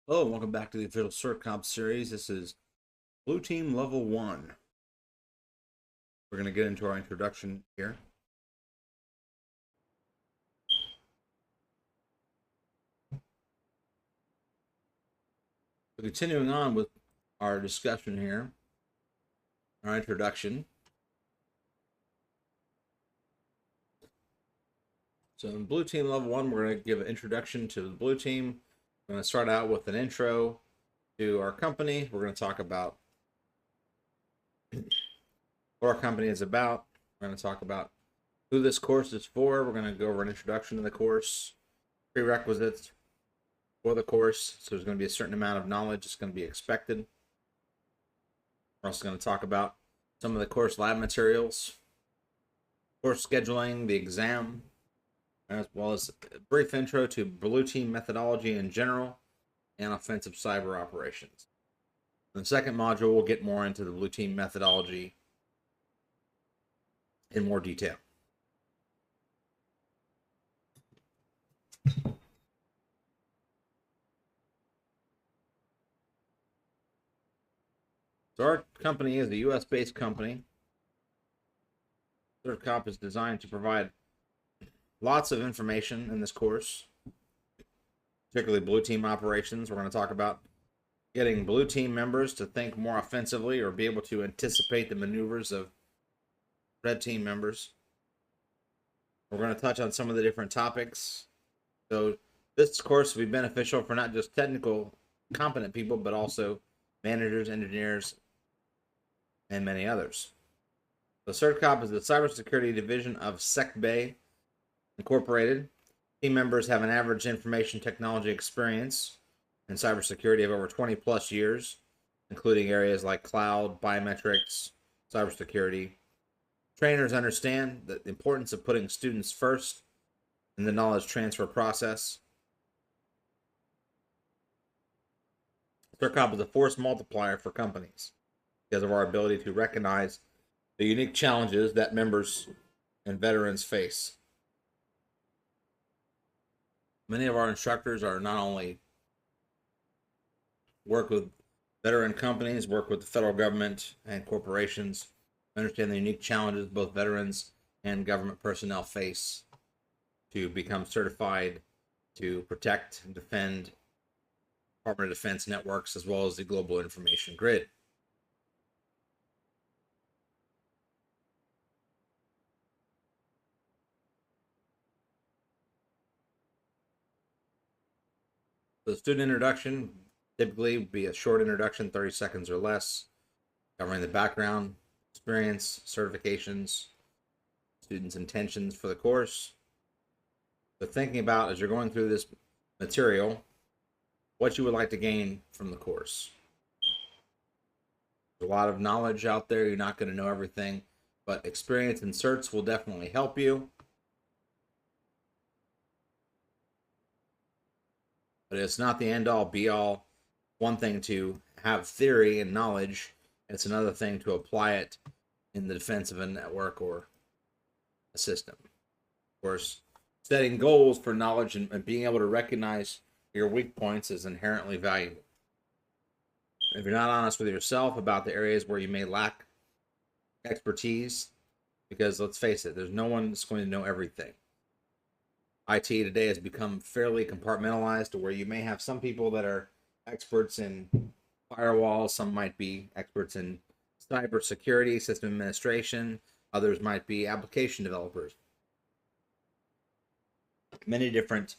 Hello, and welcome back to the official CertComp series. This is Blue Team Level 1. We're going to get into our introduction here. So continuing on with our discussion here, our introduction. So in Blue Team Level 1, we're going to give an introduction to the Blue Team. We're going to start out with an intro to our company. We're going to talk about what our company is about. We're going to talk about who this course is for. We're going to go over an introduction to the course, prerequisites for the course. So there's going to be a certain amount of knowledge that's going to be expected. We're also going to talk about some of the course lab materials, course scheduling, the exam, as well as a brief intro to Blue Team methodology in general and offensive cyber operations. In the second module, we'll get more into the Blue Team methodology in more detail. So our company is a U.S.-based company. CertComp is designed to provide lots of information in this course, particularly Blue Team operations. We're going to talk about getting Blue Team members to think more offensively or be able to anticipate the maneuvers of Red Team members. We're going to touch on some of the different topics. So this course will be beneficial for not just technical, competent people, but also managers, engineers, and many others. So CertComp is the cybersecurity division of SecBay Incorporated. Team members have an average information technology experience in cybersecurity of over 20 plus years, including areas like cloud, biometrics, cybersecurity. Trainers understand the importance of putting students first in the knowledge transfer process. CertComp is a force multiplier for companies because of our ability to recognize the unique challenges that members and veterans face. Many of our instructors are not only work with veteran companies, work with the federal government and corporations, understand the unique challenges both veterans and government personnel face to become certified to protect and defend Department of Defense networks as well as the global information grid. The student introduction typically would be a short introduction, 30 seconds or less, covering the background, experience, certifications, students' intentions for the course. So thinking about, as you're going through this material, what you would like to gain from the course. There's a lot of knowledge out there. You're not going to know everything, but experience and certs will definitely help you. But it's not the end all be all. One thing to have theory and knowledge, it's another thing to apply it in the defense of a network or a system. Of course, setting goals for knowledge and being able to recognize your weak points is inherently valuable. If you're not honest with yourself about the areas where you may lack expertise, because let's face it, there's no one that's going to know everything. IT today has become fairly compartmentalized to where you may have some people that are experts in firewalls, some might be experts in cybersecurity, system administration, others might be application developers. Many different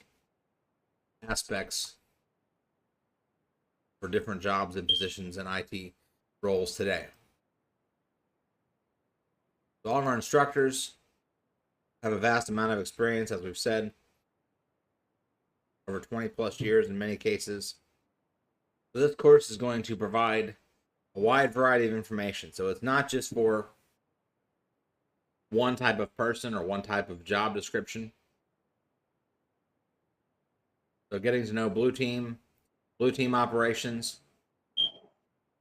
aspects for different jobs and positions in IT roles today. So all of our instructors have a vast amount of experience, as we've said, over 20 plus years in many cases. So this course is going to provide a wide variety of information. So it's not just for one type of person or one type of job description. So getting to know Blue Team operations,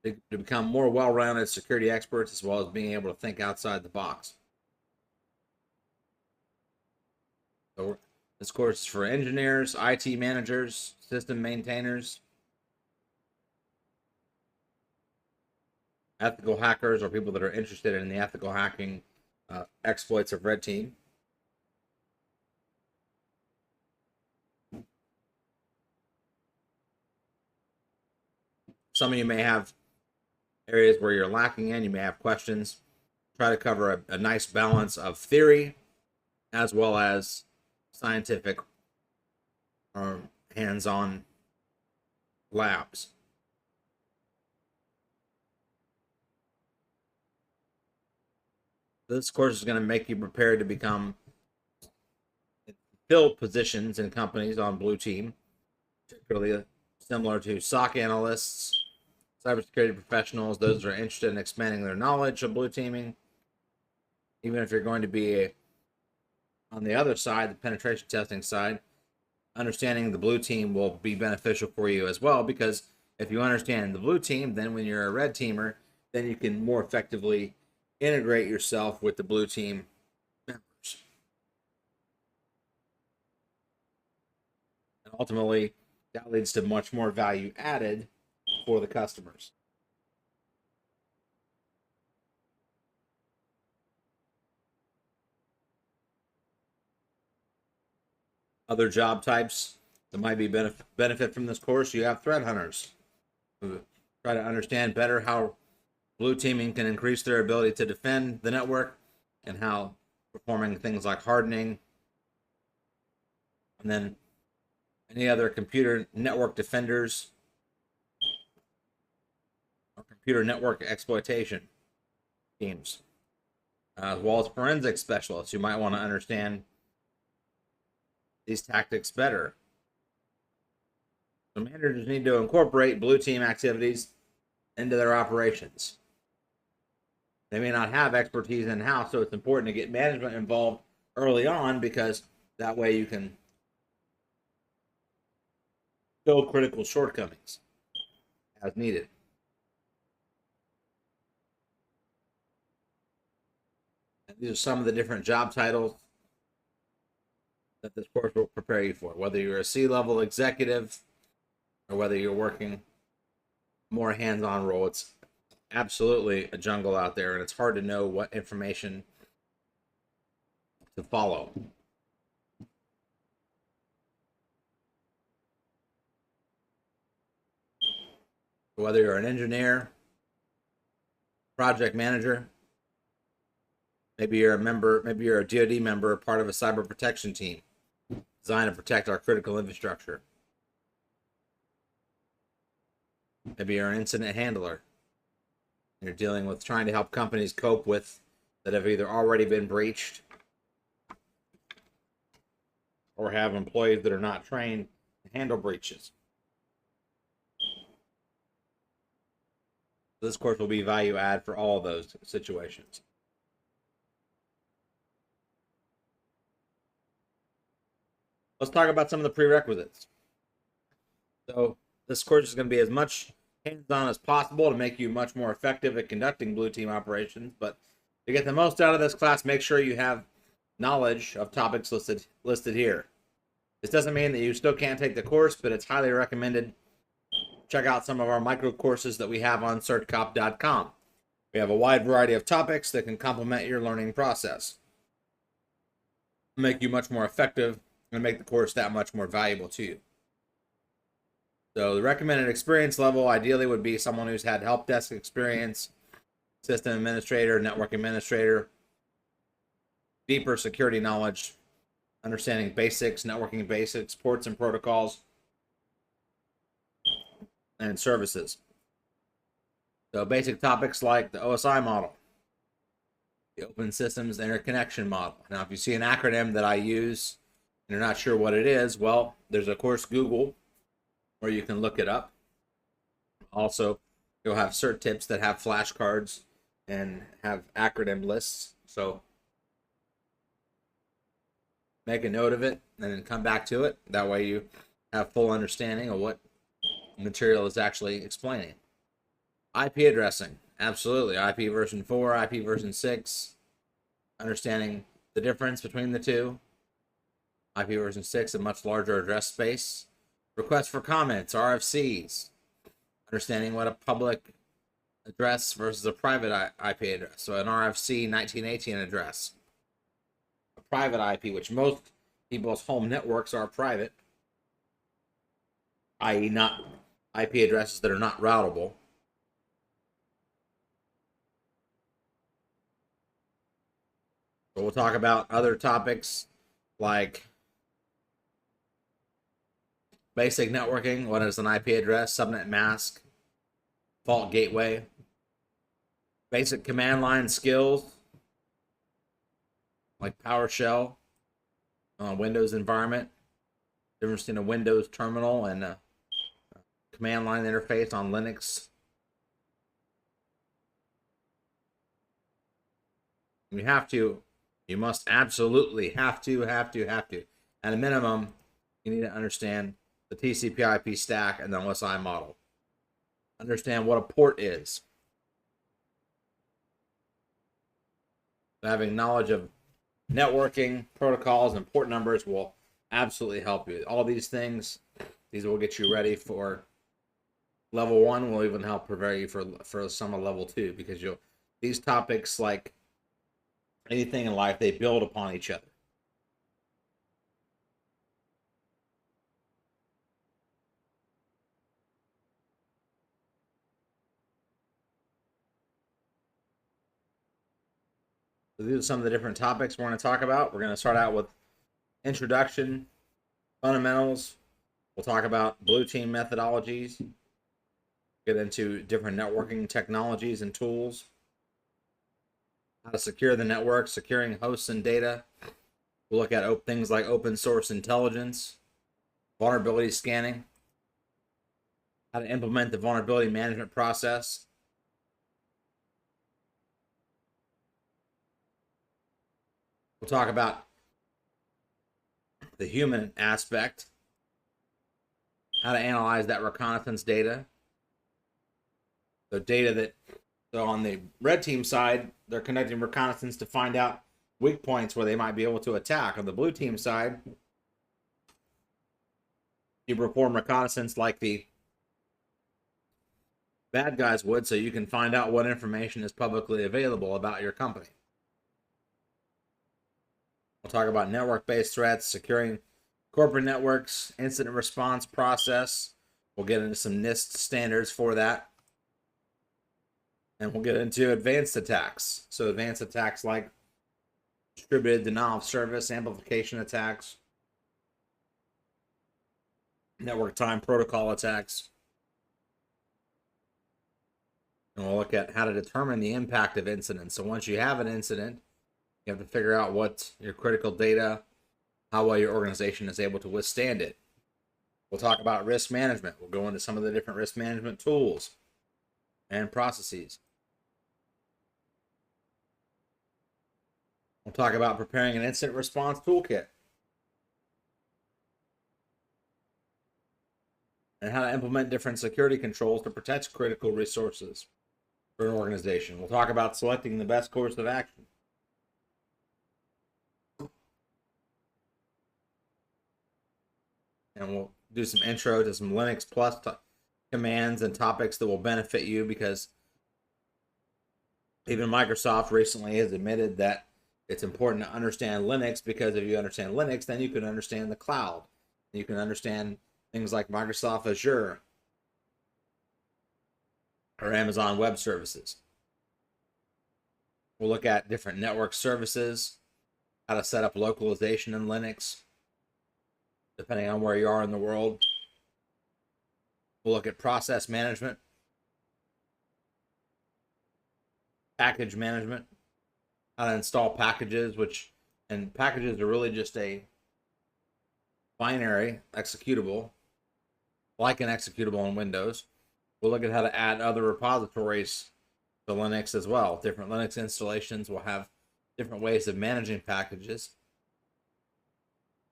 to become more well-rounded security experts, as well as being able to think outside the box. So this course is for engineers, IT managers, system maintainers, ethical hackers or people that are interested in the ethical hacking exploits of red team. Some of you may have areas where you're lacking in, you may have questions. Try to cover a nice balance of theory as well as scientific or hands-on labs. This course is going to make you prepared to become fill positions in companies on blue team, particularly similar to SOC analysts, cybersecurity professionals, those that are interested in expanding their knowledge of blue teaming. Even if you're going to be on the other side, the penetration testing side, understanding the blue team will be beneficial for you as well, because if you understand the blue team, then when you're a red teamer, then you can more effectively integrate yourself with the blue team members. And ultimately, that leads to much more value added for the customers. Other job types that might be benefit from this course, you have threat hunters who try to understand better how blue teaming can increase their ability to defend the network and how performing things like hardening, and then any other computer network defenders or computer network exploitation teams, as well as forensic specialists who might want to understand these tactics better. So managers need to incorporate blue team activities into their operations. They may not have expertise in-house, so it's important to get management involved early on, because that way you can fill critical shortcomings as needed. And these are some of the different job titles that this course will prepare you for, whether you're a C-level executive or whether you're working more hands-on role. It's absolutely a jungle out there, and it's hard to know what information to follow. Whether you're an engineer, project manager, maybe you're a member, maybe you're a DoD member, part of a cyber protection team designed to protect our critical infrastructure. Maybe you're an incident handler. You're dealing with trying to help companies cope with that have either already been breached or have employees that are not trained to handle breaches. This course will be value add for all of those situations. Let's talk about some of the prerequisites. So this course is going to be as much hands-on as possible to make you much more effective at conducting blue team operations. But to get the most out of this class, make sure you have knowledge of topics listed here. This doesn't mean that you still can't take the course, but it's highly recommended. Check out some of our micro courses that we have on certcop.com. We have a wide variety of topics that can complement your learning process, make you much more effective, and make the course that much more valuable to you. So the recommended experience level ideally would be someone who's had help desk experience, system administrator, network administrator, deeper security knowledge, understanding basics, networking basics, ports and protocols, and services. So basic topics like the OSI model, the Open Systems Interconnection model. Now, if you see an acronym that I use and you're not sure what it is, well, there's of course Google, where you can look it up. Also, you'll have cert tips that have flashcards and have acronym lists. So make a note of it and then come back to it. That way you have full understanding of what material is actually explaining. IP addressing, absolutely. IP version 4, IP version 6, understanding the difference between the two. IP version 6, a much larger address space. Requests for comments, RFCs, understanding what a public address versus a private IP address. So an RFC 1918 address, a private IP, which most people's home networks are private, i.e., not IP addresses that are not routable. So we'll talk about other topics like basic networking. What is an IP address? Subnet mask, fault gateway, basic command line skills like PowerShell on a Windows environment, difference between a Windows terminal and a command line interface on Linux. You must absolutely have to, at a minimum, you need to understand the TCP/IP stack and the OSI model. Understand what a port is. Having knowledge of networking protocols and port numbers will absolutely help you. All these things, these will get you ready for level 1. Will even help prepare you for some of level 2, because these topics, like anything in life, they build upon each other. So these are some of the different topics we're going to talk about. We're going to start out with introduction, fundamentals. We'll talk about blue team methodologies, get into different networking technologies and tools, how to secure the network, securing hosts and data. We'll look at things like open source intelligence, vulnerability scanning, how to implement the vulnerability management process. We'll talk about the human aspect, how to analyze that reconnaissance data. So on the red team side, they're conducting reconnaissance to find out weak points where they might be able to attack. On the blue team side, you perform reconnaissance like the bad guys would, so you can find out what information is publicly available about your company. We'll talk about network-based threats, securing corporate networks, incident response process. We'll get into some NIST standards for that. And we'll get into advanced attacks. So advanced attacks like distributed denial of service, amplification attacks, network time protocol attacks. And we'll look at how to determine the impact of incidents. So once you have an incident, you have to figure out what your critical data, how well your organization is able to withstand it. We'll talk about risk management. We'll go into some of the different risk management tools and processes. We'll talk about preparing an incident response toolkit and how to implement different security controls to protect critical resources for an organization. We'll talk about selecting the best course of action. And we'll do some intro to some Linux Plus commands and topics that will benefit you, because even Microsoft recently has admitted that it's important to understand Linux, because if you understand Linux, then you can understand the cloud. You can understand things like Microsoft Azure or Amazon Web Services. We'll look at different network services, how to set up localization in Linux, depending on where you are in the world. We'll look at process management, package management, how to install packages, and packages are really just a binary executable, like an executable in Windows. We'll look at how to add other repositories to Linux as well. Different Linux installations will have different ways of managing packages.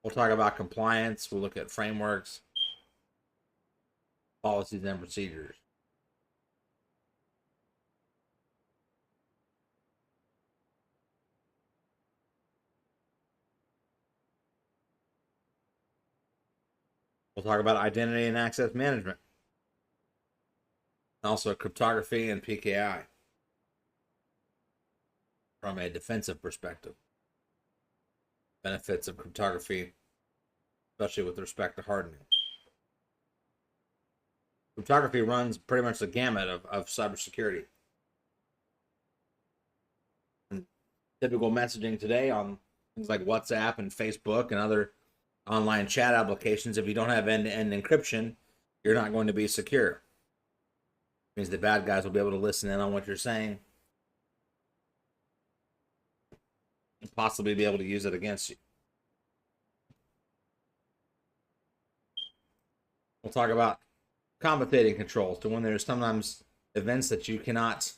We'll talk about compliance. We'll look at frameworks, policies, and procedures. We'll talk about identity and access management. Also cryptography and PKI from a defensive perspective. Benefits of cryptography, especially with respect to hardening. Cryptography runs pretty much the gamut of cybersecurity. And typical messaging today on things like WhatsApp and Facebook and other online chat applications, if you don't have end-to-end encryption, you're not going to be secure. It means the bad guys will be able to listen in on what you're saying and possibly be able to use it against you. We'll talk about compensating controls to when there's sometimes events that you cannot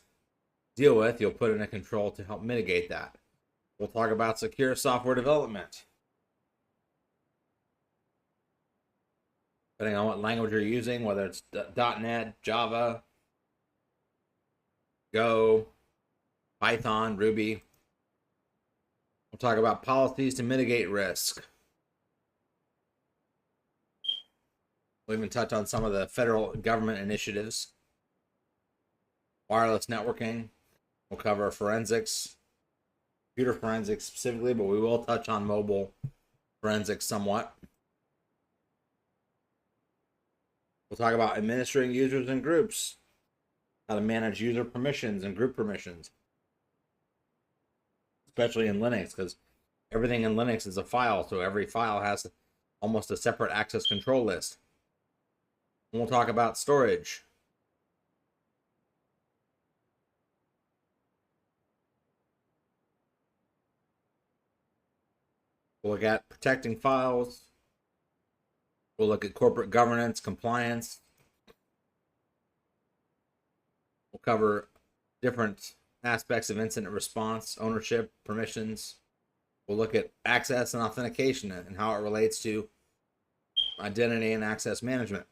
deal with, you'll put in a control to help mitigate that. We'll talk about secure software development. Depending on what language you're using, whether it's .NET, Java, Go, Python, Ruby. We'll talk about policies to mitigate risk. We'll even touch on some of the federal government initiatives. Wireless networking. We'll cover forensics, computer forensics specifically, but we will touch on mobile forensics somewhat. We'll talk about administering users and groups, how to manage user permissions and group permissions, especially in Linux, because everything in Linux is a file, so every file has almost a separate access control list. And we'll talk about storage. We'll look at protecting files. We'll look at corporate governance, compliance. We'll cover different aspects of incident response, ownership, permissions. We'll look at access and authentication and how it relates to identity and access management.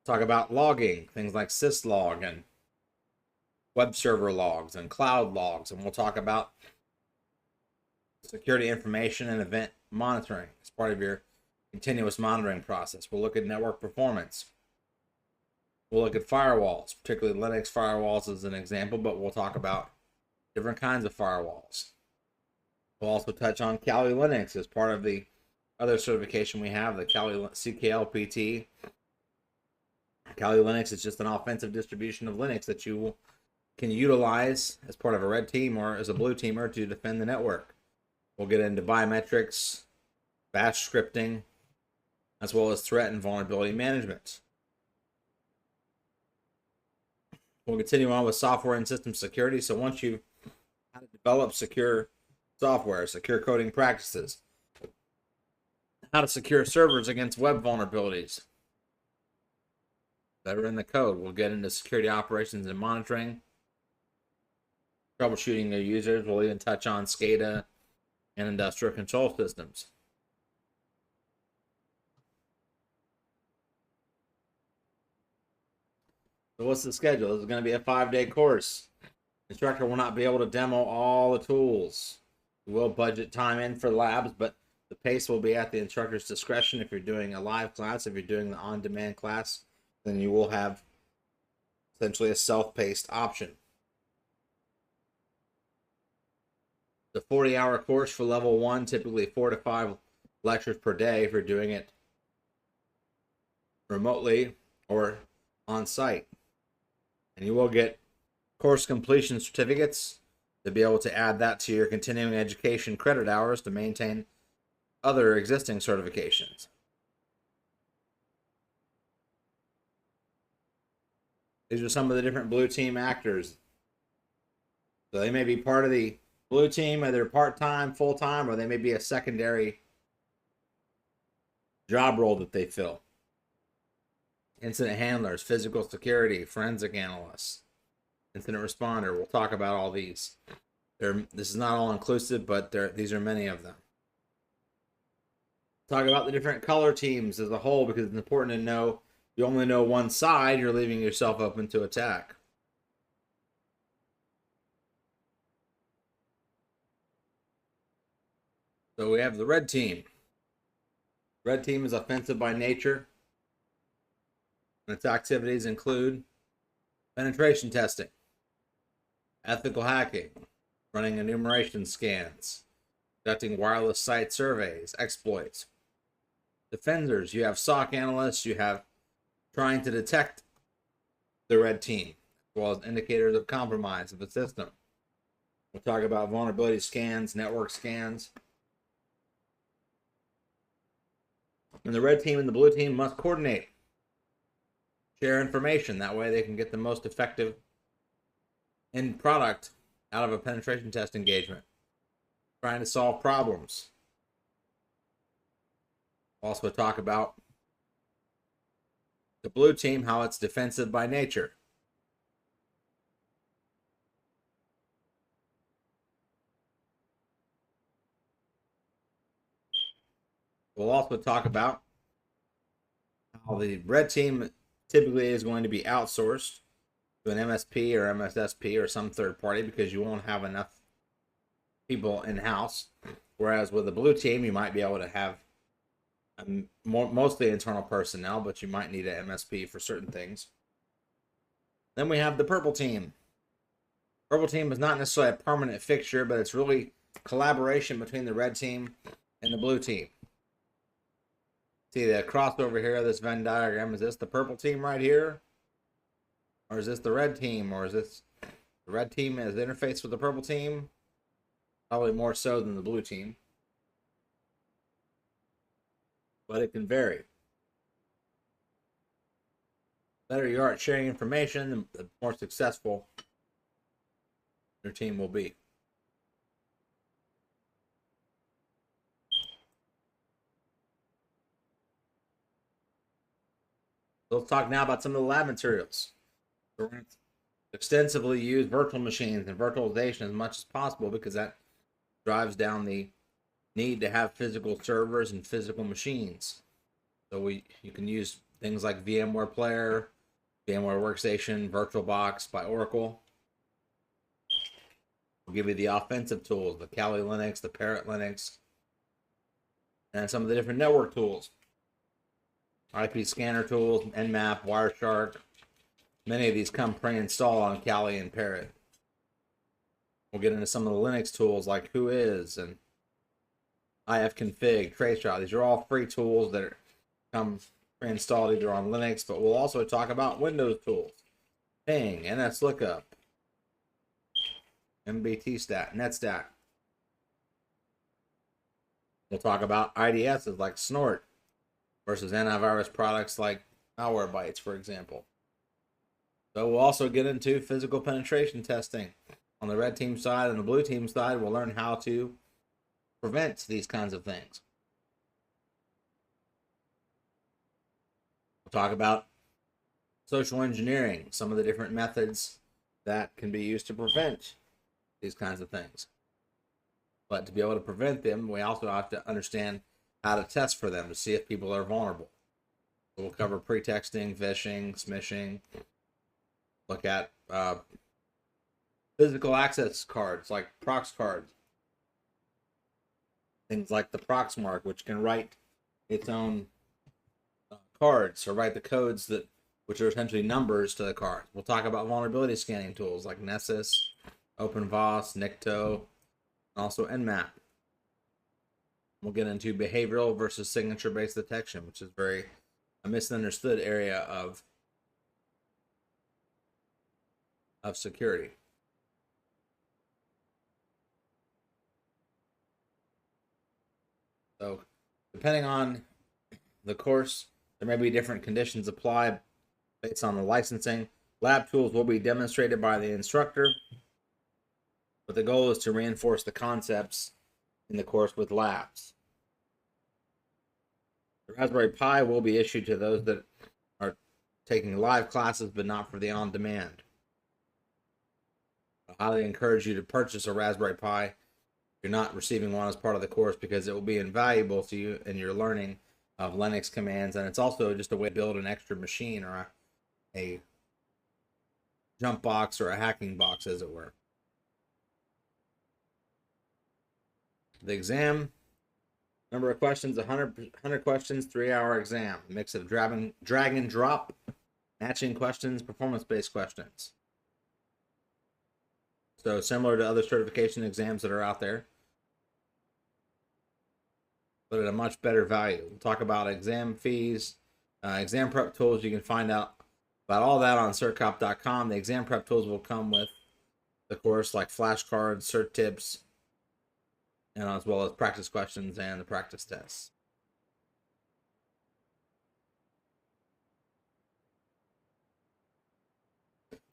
Talk about logging, things like syslog and web server logs and cloud logs. And we'll talk about security information and event monitoring as part of your continuous monitoring process. We'll look at network performance. We'll look at firewalls, particularly Linux firewalls as an example, but we'll talk about different kinds of firewalls. We'll also touch on Kali Linux as part of the other certification we have, the Kali CKLPT. Kali Linux is just an offensive distribution of Linux that you can utilize as part of a red team or as a blue teamer to defend the network. We'll get into biometrics, bash scripting, as well as threat and vulnerability management. We'll continue on with software and system security. So once you've how to develop secure software, secure coding practices, how to secure servers against web vulnerabilities that are in the code. We'll get into security operations and monitoring, troubleshooting their users. We'll even touch on SCADA and industrial control systems. So what's the schedule? This is going to be a 5-day course. The instructor will not be able to demo all the tools. We will budget time in for labs, but the pace will be at the instructor's discretion. If you're doing a live class, if you're doing the on-demand class, then you will have essentially a self-paced option. The 40-hour course for level 1, typically 4 to 5 lectures per day if you're doing it remotely or on site. And you will get course completion certificates to be able to add that to your continuing education credit hours to maintain other existing certifications. These are some of the different blue team actors. So they may be part of the blue team, either part-time, full-time, or they may be a secondary job role that they fill. Incident handlers, physical security, forensic analysts, incident responder. We'll talk about all these. This is not all inclusive, but these are many of them. Talk about the different color teams as a whole, because it's important to know you only know one side, you're leaving yourself open to attack. So we have the red team. Red team is offensive by nature. And its activities include Penetration testing, ethical hacking, running enumeration scans, conducting wireless site surveys, exploits. Defenders, you have SOC analysts, you have trying to detect the red team, as well as indicators of compromise of the system. We'll talk about vulnerability scans, network scans. And the red team and the blue team must coordinate, share information. That way they can get the most effective end product out of a penetration test engagement. Trying to solve problems. Also talk about the blue team, how it's defensive by nature. We'll also talk about how the red team typically is going to be outsourced to an MSP or MSSP or some third party because you won't have enough people in-house. Whereas with the blue team, you might be able to have mostly internal personnel, but you might need an MSP for certain things. Then we have the purple team. Purple team is not necessarily a permanent fixture, but it's really collaboration between the red team and the blue team. See the crossover here of this Venn diagram. Is this the purple team right here? Or is this the red team? Or is this the red team as interface with the purple team? Probably more so than the blue team. But it can vary. The better you are at sharing information, the more successful your team will be. Let's talk now about some of the lab materials. We're going to extensively use virtual machines and virtualization as much as possible because that drives down the need to have physical servers and physical machines. So you can use things like VMware Player, VMware Workstation, VirtualBox by Oracle. We'll give you the offensive tools, the Kali Linux, the Parrot Linux, and some of the different network tools. IP scanner tools, Nmap, Wireshark. Many of these come pre-installed on Kali and Parrot. We'll get into some of the Linux tools like Whois and ifconfig, traceroute. These are all free tools that come pre-installed either on Linux, but we'll also talk about Windows tools. Ping, NSLookup, MBTstat, NetStat. We'll talk about IDSs like Snort versus antivirus products like Malwarebytes, for example. So we'll also get into physical penetration testing. On the red team side and the blue team side, we'll learn how to prevent these kinds of things. We'll talk about social engineering, some of the different methods that can be used to prevent these kinds of things. But to be able to prevent them, we also have to understand how to test for them to see if people are vulnerable. So we'll cover pretexting, phishing, smishing, look at physical access cards like prox cards. Things like the Proxmark, which can write its own cards or write the codes that which are essentially numbers to the cards. We'll talk about vulnerability scanning tools like Nessus, OpenVAS, Nikto, and also Nmap. We'll get into behavioral versus signature-based detection, which is a misunderstood area of security. So, depending on the course, there may be different conditions applied based on the licensing. Lab tools will be demonstrated by the instructor, but the goal is to reinforce the concepts in the course with labs. The Raspberry Pi will be issued to those that are taking live classes, but not for the on-demand. I highly encourage you to purchase a Raspberry Pi you're not receiving one as part of the course because it will be invaluable to you in your learning of Linux commands, and it's also just a way to build an extra machine or a jump box or a hacking box, as it were. The exam, number of questions, 100 questions, 3-hour exam. A mix of drag and drop matching questions, performance-based questions. So similar to other certification exams that are out there, but at a much better value. We'll talk about exam fees, exam prep tools. You can find out about all that on certcop.com. The exam prep tools will come with the course, like flashcards, cert tips, and as well as practice questions and the practice tests.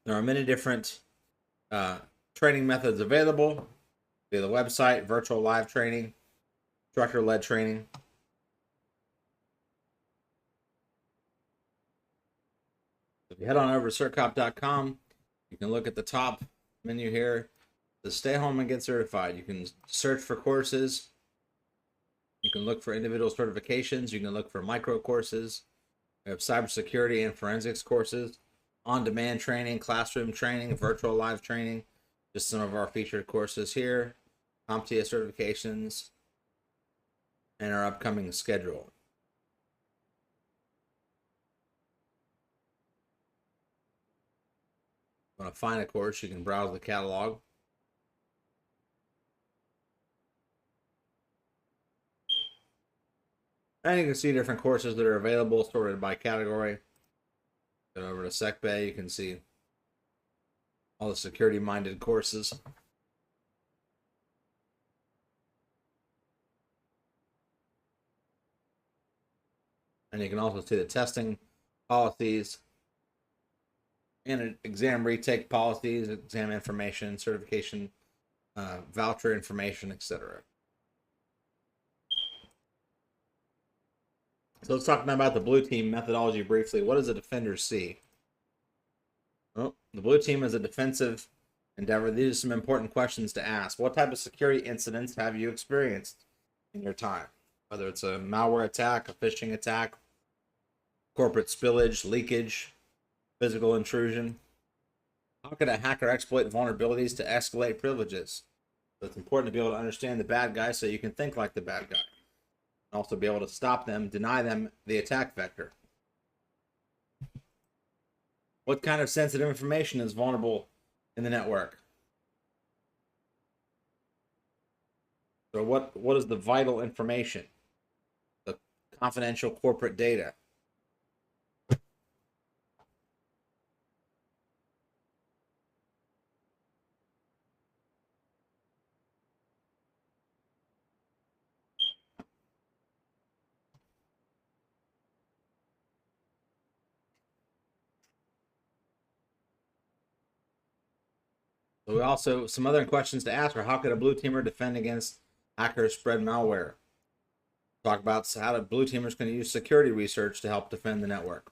There are many different training methods available via the website, virtual live training, instructor-led training. If you head on over to certcop.com, you can look at the top menu here, the Stay Home and Get Certified. You can search for courses. You can look for individual certifications. You can look for micro courses. We have cybersecurity and forensics courses, on-demand training, classroom training, virtual live training. Just some of our featured courses here, CompTIA certifications, and our upcoming schedule. Want to find a course, you can browse the catalog. And you can see different courses that are available, sorted by category. Go over to SecBay, you can see all the security-minded courses. And you can also see the testing policies and exam retake policies, exam information, certification, voucher information, etc. So let's talk about the blue team methodology briefly. What does a defender see? Well, the blue team is a defensive endeavor. These are some important questions to ask. What type of security incidents have you experienced in your time? Whether it's a malware attack, a phishing attack, corporate spillage, leakage, physical intrusion. How could a hacker exploit vulnerabilities to escalate privileges? So it's important to be able to understand the bad guy so you can think like the bad guy. And also be able to stop them, deny them the attack vector. What kind of sensitive information is vulnerable in the network? So what is the vital information? The confidential corporate data. So we also, some other questions to ask are, how could a blue teamer defend against hackers spread malware? Talk about how the blue teamers can use security research to help defend the network.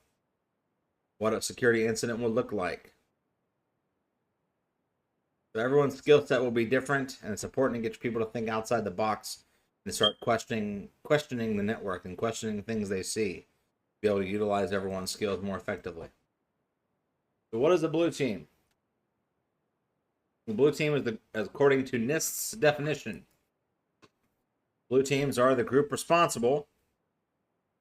What a security incident would look like. So everyone's skill set will be different, and it's important to get people to think outside the box and start questioning the network and questioning the things they see. Be able to utilize everyone's skills more effectively. So what is the blue team? The blue team is, according to NIST's definition, blue teams are the group responsible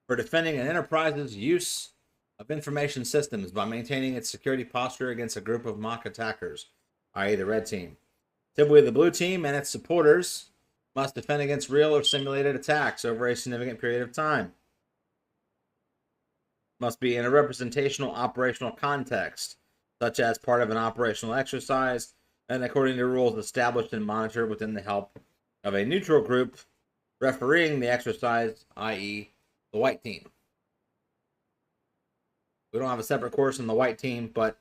for defending an enterprise's use of information systems by maintaining its security posture against a group of mock attackers, i.e. the red team. Typically, the blue team and its supporters must defend against real or simulated attacks over a significant period of time. Must be in a representational operational context, such as part of an operational exercise, and according to rules established and monitored within the help of a neutral group refereeing the exercise, i.e. the white team. We don't have a separate course on the white team, but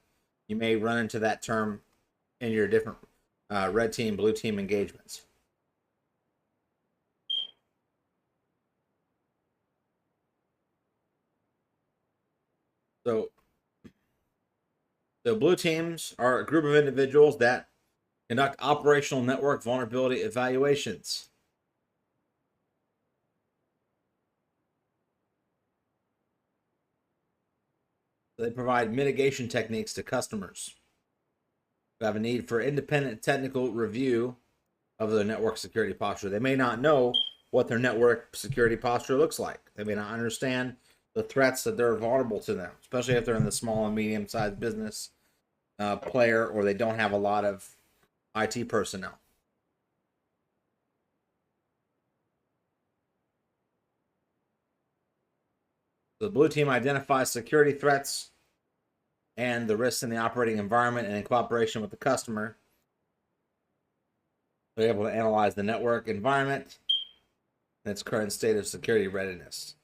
you may run into that term in your different red team, blue team engagements. So blue teams are a group of individuals that conduct operational network vulnerability evaluations. They provide mitigation techniques to customers who have a need for independent technical review of their network security posture. They may not know what their network security posture looks like. They may not understand the threats that they're vulnerable to them, especially if they're in the small and medium-sized business player, or they don't have a lot of IT personnel. The blue team identifies security threats and the risks in the operating environment, and in cooperation with the customer, they're able to analyze the network environment and its current state of security readiness.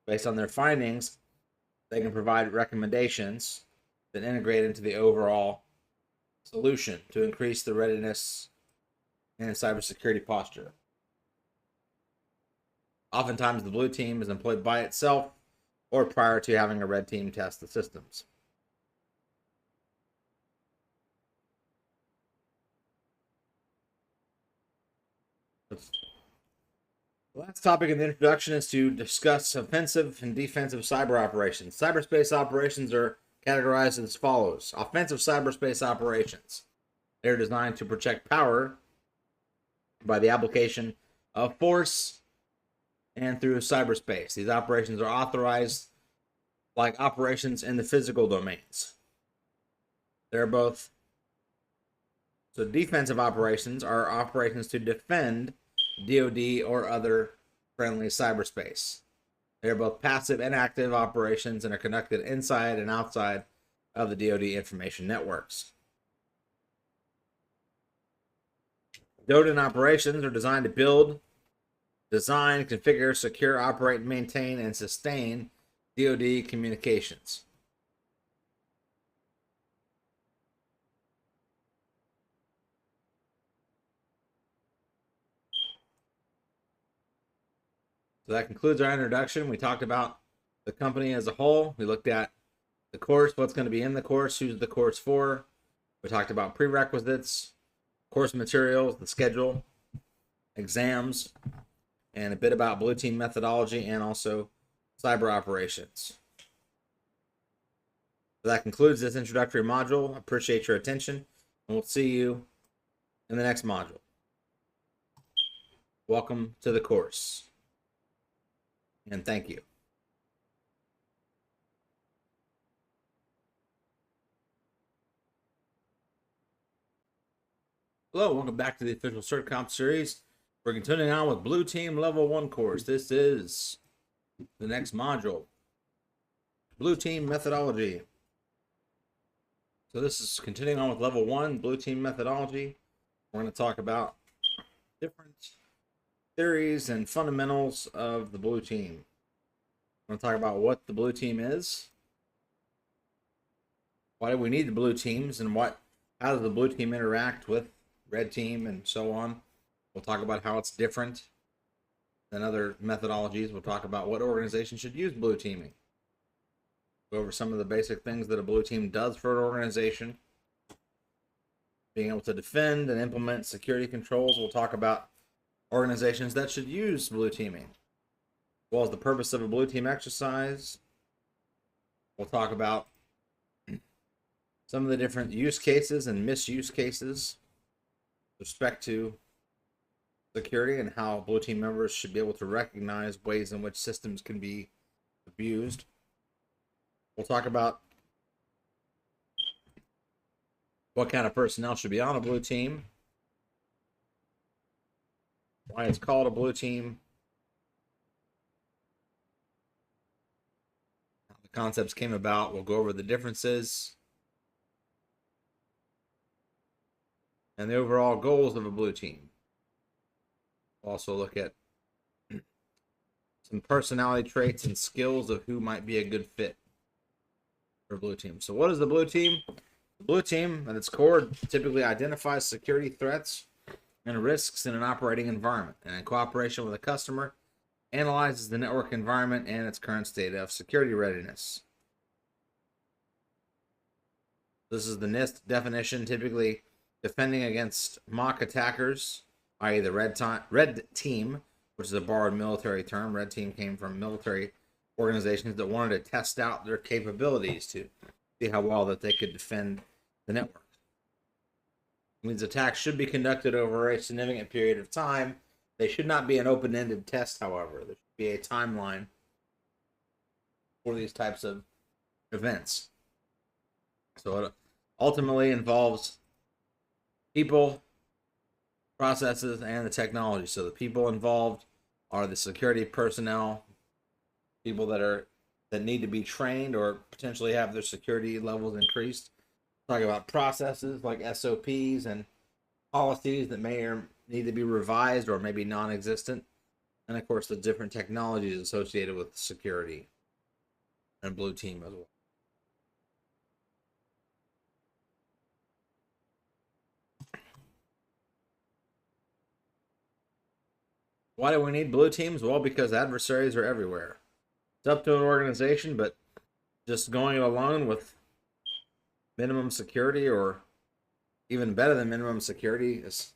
Based on their findings, they can provide recommendations that integrate into the overall solution to increase the readiness and cybersecurity posture. Oftentimes, the blue team is employed by itself or prior to having a red team test the systems. The last topic in the introduction is to discuss offensive and defensive cyber operations. Cyberspace operations are categorized as follows. Offensive cyberspace operations. They're designed to protect power by the application of force and through cyberspace. These operations are authorized like operations in the physical domains. They're both. So defensive operations are operations to defend DoD or other friendly cyberspace. They are both passive and active operations and are conducted inside and outside of the DoD information networks. DoD operations are designed to build, design, configure, secure, operate, maintain, and sustain DoD communications. So that concludes our introduction. We talked about the company as a whole. We looked at the course, what's going to be in the course, who's the course for. We talked about prerequisites, course materials, the schedule, exams, and a bit about blue team methodology and also cyber operations. So that concludes this introductory module. I appreciate your attention, and we'll see you in the next module. Welcome to the course, and thank you. Hello, welcome back to the official CertComp series. We're continuing on with Blue Team Level 1 course. This is the next module, Blue Team Methodology. So this is continuing on with Level 1, Blue Team Methodology. We're going to talk about different theories and fundamentals of the blue team. We're going to talk about what the blue team is, why do we need the blue teams, and how does the blue team interact with red team and so on. We'll talk about how it's different than other methodologies. We'll talk about what organizations should use blue teaming. Go over some of the basic things that a blue team does for an organization. Being able to defend and implement security controls. We'll talk about organizations that should use blue teaming, as well as the purpose of a blue team exercise. We'll talk about some of the different use cases and misuse cases with respect to security and how blue team members should be able to recognize ways in which systems can be abused. We'll talk about what kind of personnel should be on a blue team, why it's called a blue team, how the concepts came about. We'll go over the differences and the overall goals of a blue team. We'll also look at some personality traits and skills of who might be a good fit for a blue team. So what is the blue team? The blue team, at its core, typically identifies security threats and risks in an operating environment, and in cooperation with a customer, analyzes the network environment and its current state of security readiness. This is the NIST definition, typically defending against mock attackers, i.e. the red team, which is a borrowed military term. Red team came from military organizations that wanted to test out their capabilities to see how well that they could defend the network. These attacks should be conducted over a significant period of time. They should not be an open-ended test, however. There should be a timeline for these types of events. So it ultimately involves people, processes, and the technology. So the people involved are the security personnel, people that need to be trained or potentially have their security levels increased. Talk about processes like SOPs and policies that may or need to be revised or maybe non-existent, and of course the different technologies associated with security and blue team as well. Why do we need blue teams? Well, because adversaries are everywhere. It's up to an organization, but just going it alone with minimum security, or even better than minimum security, is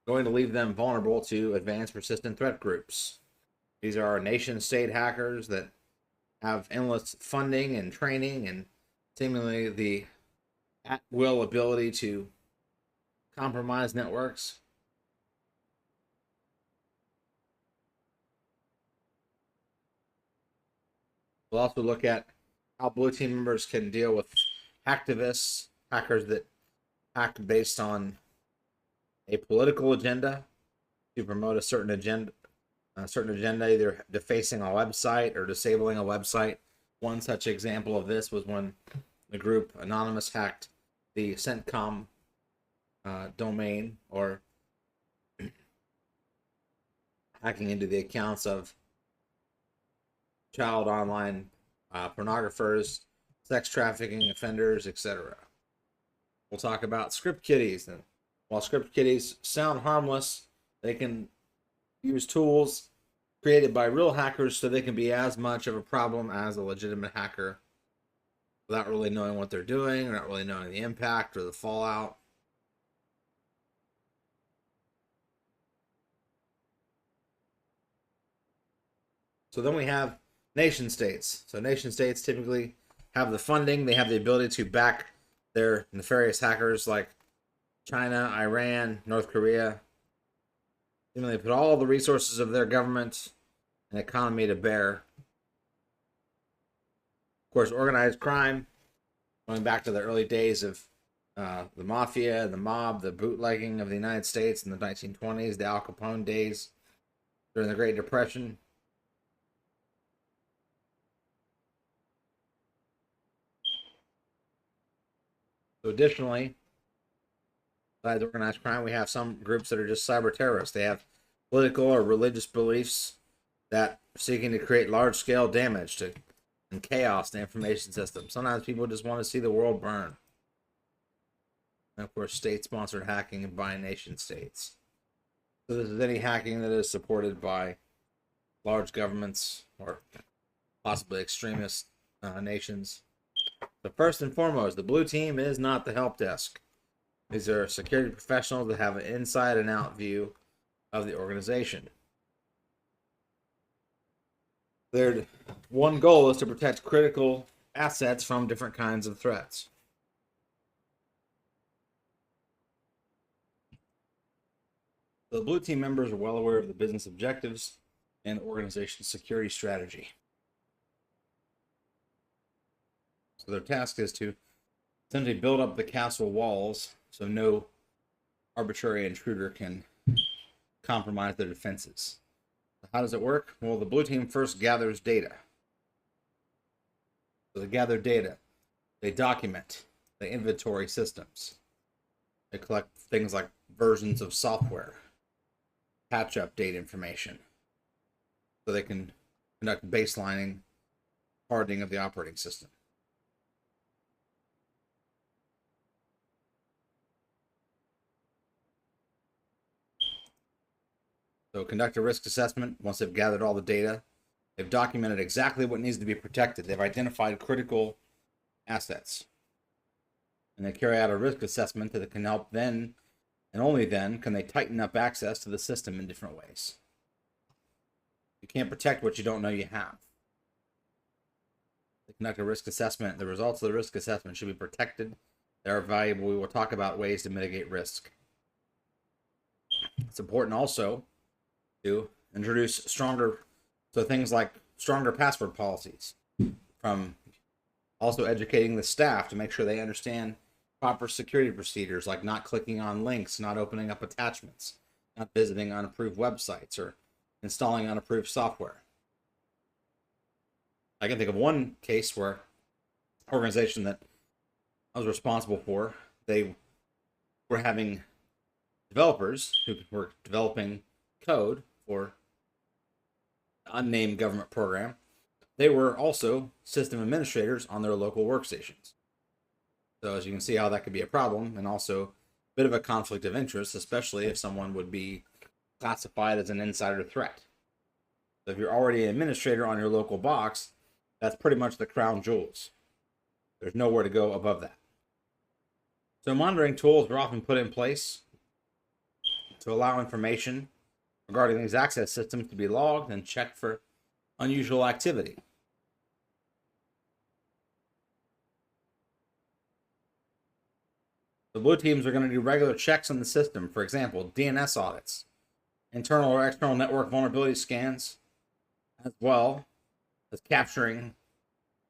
going to leave them vulnerable to advanced persistent threat groups. These are nation state hackers that have endless funding and training and seemingly the at will ability to compromise networks. We'll also look at how blue team members can deal with hacktivists, hackers that hack based on a political agenda to promote a certain agenda, either defacing a website or disabling a website. One such example of this was when the group Anonymous hacked the CENTCOM domain, or hacking into the accounts of child online pornographers, sex trafficking offenders, etc. We'll talk about script kiddies. And while script kiddies sound harmless, they can use tools created by real hackers so they can be as much of a problem as a legitimate hacker without really knowing what they're doing, or not really knowing the impact or the fallout. So then we have nation states. So nation states typically have the funding, they have the ability to back their nefarious hackers like China, Iran, North Korea. They put all the resources of their government and economy to bear. Of course, organized crime, going back to the early days of the mafia, the mob, the bootlegging of the United States in the 1920s, the Al Capone days during the Great Depression. So additionally, besides organized crime, we have some groups that are just cyber terrorists. They have political or religious beliefs that are seeking to create large-scale damage and chaos in the information system. Sometimes people just want to see the world burn. And of course, state-sponsored hacking by nation states. So this is any hacking that is supported by large governments or possibly extremist nations. So first and foremost, the blue team is not the help desk. These are security professionals that have an inside and out view of the organization. Their one goal is to protect critical assets from different kinds of threats. The blue team members are well aware of the business objectives and the organization's security strategy. So their task is to essentially build up the castle walls so no arbitrary intruder can compromise their defenses. How does it work? Well, the blue team first gathers data. So they gather data, they document, they inventory systems, they collect things like versions of software, patch update information, so they can conduct baselining, hardening of the operating system. So conduct a risk assessment. Once they've gathered all the data, they've documented exactly what needs to be protected. They've identified critical assets. And they carry out a risk assessment that can help then, and only then, can they tighten up access to the system in different ways. You can't protect what you don't know you have. They conduct a risk assessment. The results of the risk assessment should be protected. They are valuable. We will talk about ways to mitigate risk. It's important also to introduce stronger, so things like stronger password policies from also educating the staff to make sure they understand proper security procedures, like not clicking on links, not opening up attachments, not visiting unapproved websites, or installing unapproved software. I can think of one case where an organization that I was responsible for, they were having developers who were developing code for an unnamed government program. They were also system administrators on their local workstations. So as you can see how that could be a problem, and also a bit of a conflict of interest, especially if someone would be classified as an insider threat. So if you're already an administrator on your local box, that's pretty much the crown jewels. There's nowhere to go above that. So monitoring tools are often put in place to allow information regarding these access systems to be logged and checked for unusual activity. The blue teams are going to do regular checks on the system, for example, DNS audits, internal or external network vulnerability scans, as well as capturing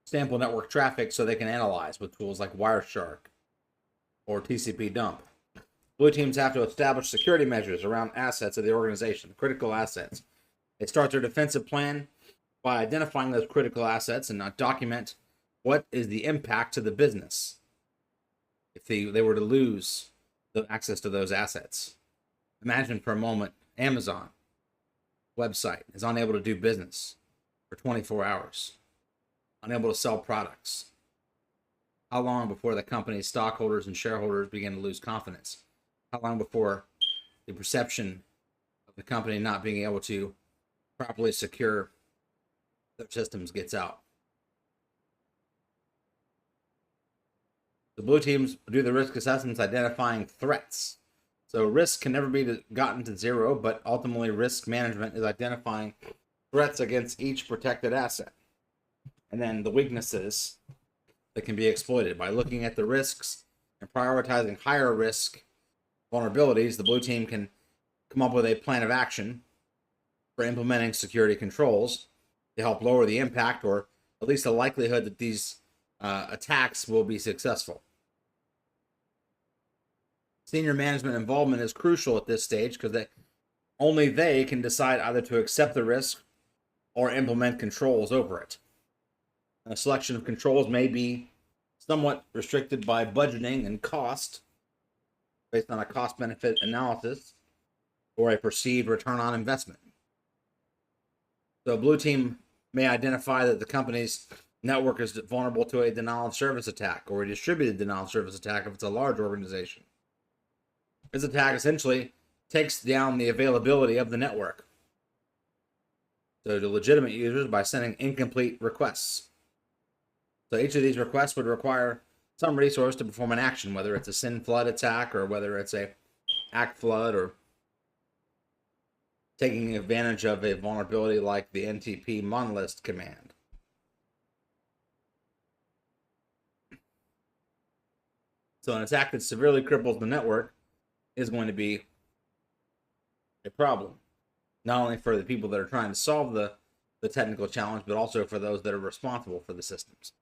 sample network traffic so they can analyze with tools like Wireshark or TCP dump. Blue teams have to establish security measures around assets of the organization, critical assets. They start their defensive plan by identifying those critical assets and document what is the impact to the business if they were to lose the access to those assets. Imagine for a moment Amazon website is unable to do business for 24 hours, unable to sell products. How long before the company's stockholders and shareholders begin to lose confidence? How long before the perception of the company not being able to properly secure their systems gets out? The blue teams do the risk assessments identifying threats. So risk can never be gotten to zero, but ultimately risk management is identifying threats against each protected asset. And then the weaknesses that can be exploited. By looking at the risks and prioritizing higher risk vulnerabilities, the blue team can come up with a plan of action for implementing security controls to help lower the impact, or at least the likelihood that these attacks will be successful. Senior management involvement is crucial at this stage because only they can decide either to accept the risk or implement controls over it. A selection of controls may be somewhat restricted by budgeting and cost, based on a cost-benefit analysis or a perceived return on investment. So a blue team may identify that the company's network is vulnerable to a denial of service attack or a distributed denial of service attack if it's a large organization. This attack essentially takes down the availability of the network so to legitimate users by sending incomplete requests. So each of these requests would require some resource to perform an action, whether it's a SYN flood attack or whether it's a ACK flood or taking advantage of a vulnerability like the NTP monolith command. So an attack that severely cripples the network is going to be a problem, not only for the people that are trying to solve the technical challenge, but also for those that are responsible for the systems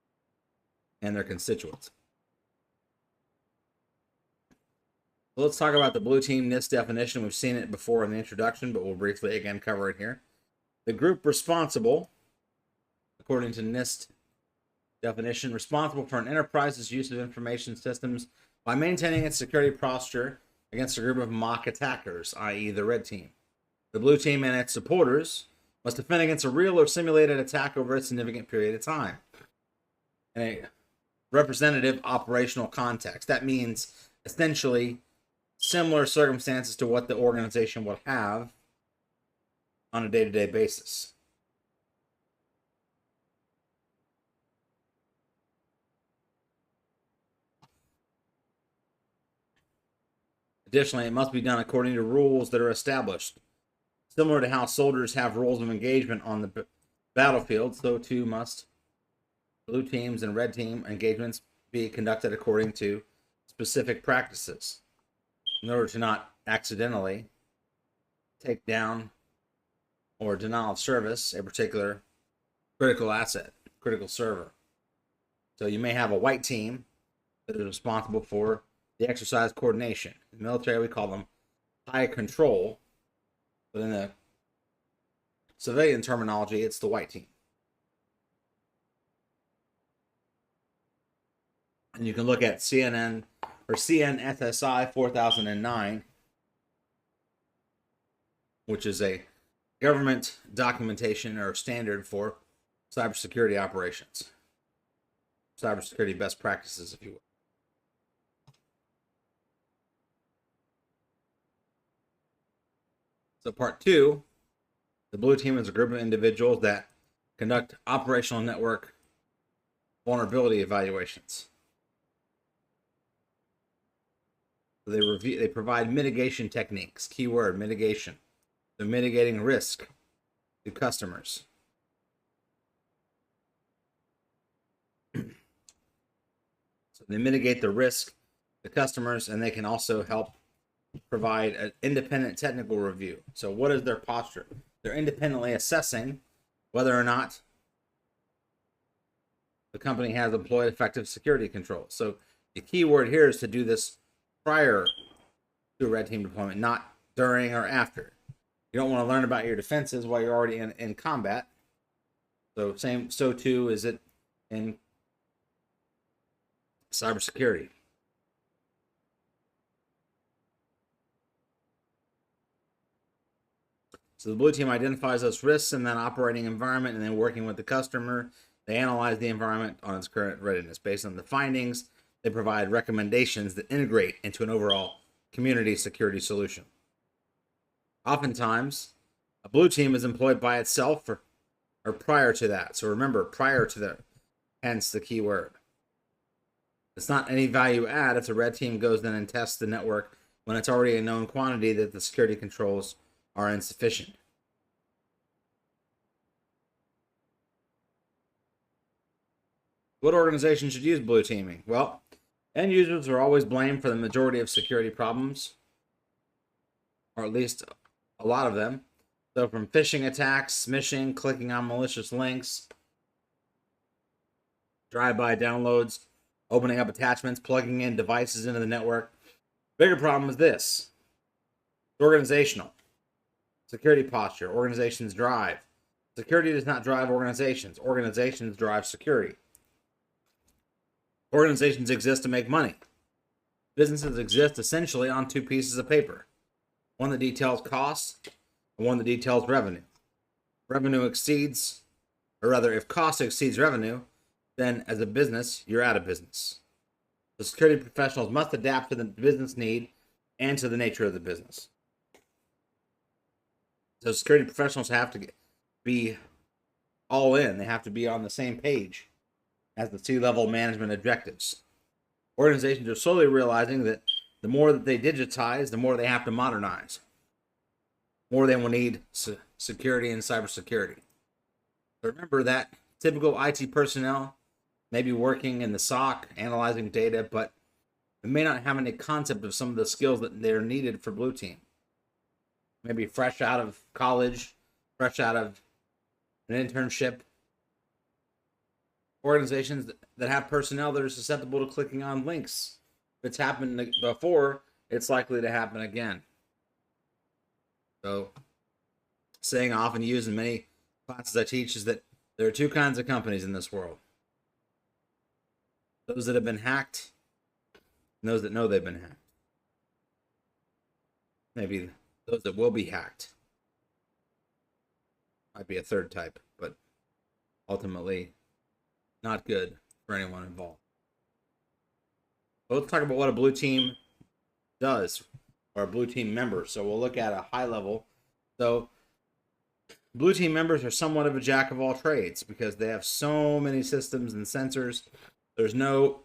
and their constituents. So let's talk about the blue team NIST definition. We've seen it before in the introduction, but we'll briefly again cover it here. The group responsible, according to NIST definition, responsible for an enterprise's use of information systems by maintaining its security posture against a group of mock attackers, i.e. the red team. The blue team and its supporters must defend against a real or simulated attack over a significant period of time. In a representative operational context, that means essentially similar circumstances to what the organization would have on a day-to-day basis. Additionally, it must be done according to rules that are established. Similar to how soldiers have rules of engagement on the battlefield, so too must blue teams and red team engagements be conducted according to specific practices in order to not accidentally take down or denial of service a particular critical asset, critical server. So you may have a white team that is responsible for the exercise coordination. In the military, we call them high control, but in the civilian terminology, it's the white team. And you can look at CNN or CNSSI 4009, which is a government documentation or standard for cybersecurity operations. Cybersecurity best practices, if you will. So part 2, the blue team is a group of individuals that conduct operational network vulnerability evaluations. They provide mitigation techniques. Keyword, mitigation. They're mitigating risk to customers. So they mitigate the risk to customers, and they can also help provide an independent technical review. So what is their posture? They're independently assessing whether or not the company has employed effective security controls. So the key word here is to do this prior to a red team deployment, not during or after. You don't want to learn about your defenses while you're already in combat. So too is it in cybersecurity. So the blue team identifies those risks in that operating environment, and then working with the customer, they analyze the environment on its current readiness. Based on the findings, they provide recommendations that integrate into an overall community security solution. Oftentimes, a blue team is employed by itself or prior to that. So remember, prior to that, hence the key word. It's not any value add if the red team goes in and tests the network when it's already a known quantity that the security controls are insufficient. What organization should use blue teaming? Well, end users are always blamed for the majority of security problems, or at least a lot of them. So from phishing attacks, smishing, clicking on malicious links, drive-by downloads, opening up attachments, plugging in devices into the network. Bigger problem is this. It's organizational. Security posture. Organizations drive. Security does not drive organizations. Organizations drive security. Organizations exist to make money. Businesses exist essentially on two pieces of paper. One that details costs and one that details revenue. Revenue exceeds, or rather, if cost exceeds revenue, then as a business, you're out of business. The security professionals must adapt to the business need and to the nature of the business. So security professionals have to be all in. They have to be on the same page as the C-level management objectives. Organizations are slowly realizing that the more that they digitize, the more they have to modernize. The more they will need security and cybersecurity. So remember that typical IT personnel may be working in the SOC, analyzing data, but they may not have any concept of some of the skills that they're needed for blue team. Maybe fresh out of college, fresh out of an internship. Organizations that have personnel that are susceptible to clicking on links. If it's happened before, it's likely to happen again. So, saying I often use in many classes I teach is that there are two kinds of companies in this world. Those that have been hacked and those that know they've been hacked. Maybe those that will be hacked. Might be a third type, but ultimately not good for anyone involved. But let's talk about what a blue team does, or a blue team member. So we'll look at a high level. So blue team members are somewhat of a jack of all trades because they have so many systems and sensors. There's no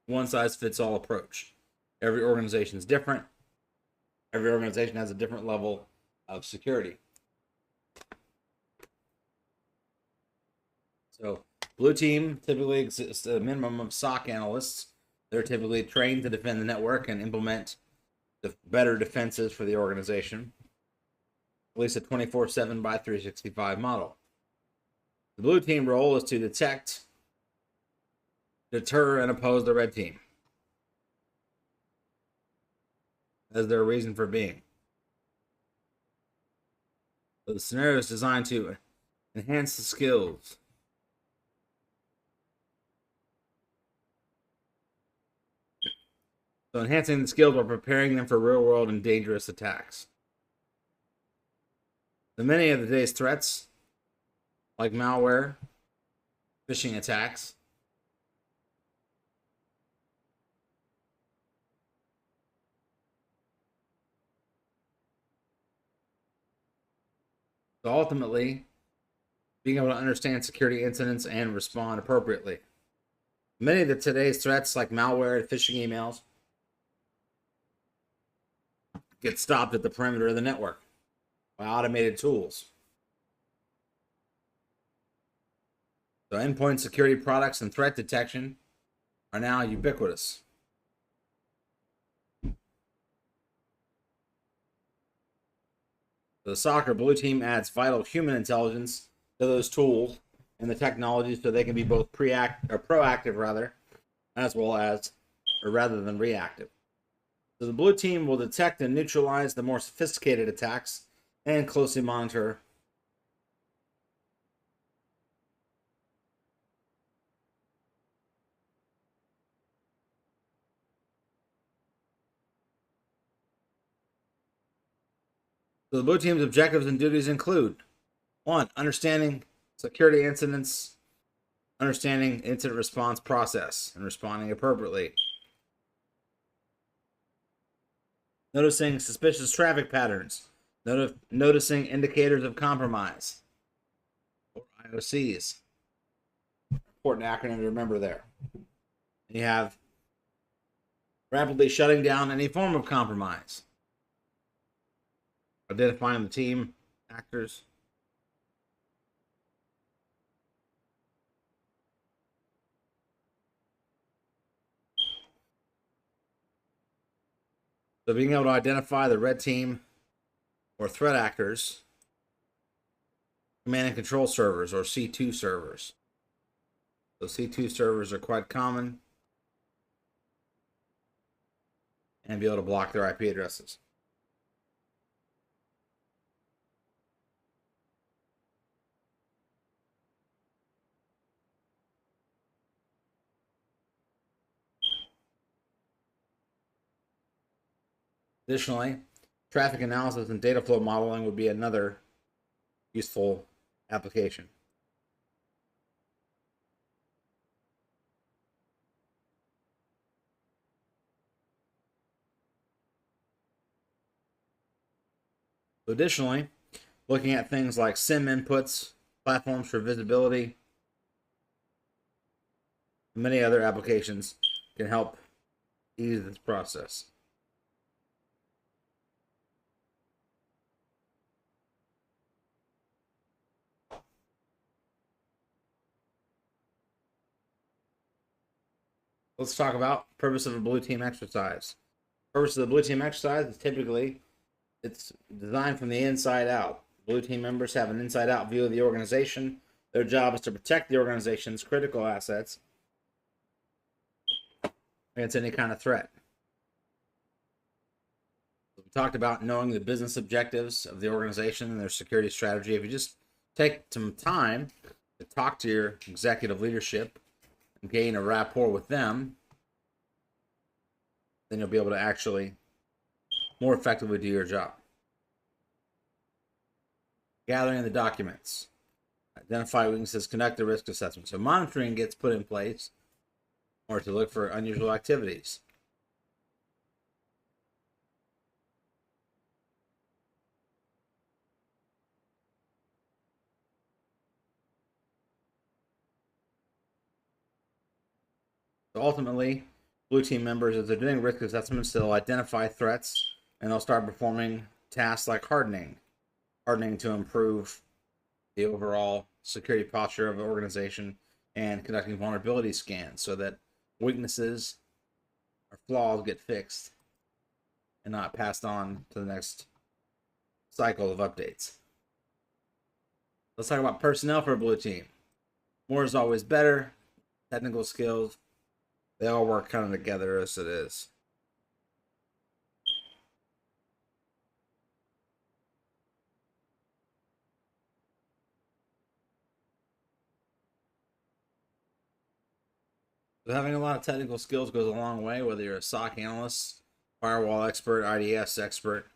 one-size-fits-all approach. Every organization is different. Every organization has a different level of security. So blue team typically exists at a minimum of SOC analysts. They're typically trained to defend the network and implement the better defenses for the organization. At least a 24/7 by 365 model. The blue team role is to detect deter and oppose the red team as their reason for being. So the scenario is designed to enhance the skills. So enhancing the skills while preparing them for real-world and dangerous attacks. So many of today's threats, like malware, phishing attacks, so ultimately, being able to understand security incidents and respond appropriately. Many of today's threats, like malware and phishing emails, get stopped at the perimeter of the network by automated tools. So endpoint security products and threat detection are now ubiquitous. The soccer blue team adds vital human intelligence to those tools and the technology so they can be both proactive rather, as well as, or rather than reactive. So the blue team will detect and neutralize the more sophisticated attacks and closely monitor So the blue team's objectives and duties include 1. Understanding security incidents, understanding incident response process, and responding appropriately. Noticing suspicious traffic patterns, noticing indicators of compromise, or IOCs. Important acronym to remember there. And you have rapidly shutting down any form of compromise. Identifying the team actors. So being able to identify the red team or threat actors, command and control servers or C2 servers. So C2 servers are quite common and be able to block their IP addresses. Additionally, traffic analysis and data flow modeling would be another useful application. Additionally, looking at things like SIM inputs, platforms for visibility, and many other applications can help ease this process. Let's talk about the purpose of a blue team exercise. The purpose of the blue team exercise is typically it's designed from the inside out. Blue team members have an inside out view of the organization. Their job is to protect the organization's critical assets against any kind of threat. We talked about knowing the business objectives of the organization and their security strategy. If you just take some time to talk to your executive leadership and gain a rapport with them, then you'll be able to actually more effectively do your job. Gathering the documents, identify weaknesses, conduct the risk assessment. So monitoring gets put in place or to look for unusual activities. So ultimately, blue team members, as they're doing risk assessments, they'll identify threats and they'll start performing tasks like hardening to improve the overall security posture of the organization and conducting vulnerability scans so that weaknesses or flaws get fixed and not passed on to the next cycle of updates. Let's talk about personnel for a blue team. More is always better. Technical skills, they all work kind of together as it is. So having a lot of technical skills goes a long way, whether you're a SOC analyst, firewall expert, IDS expert.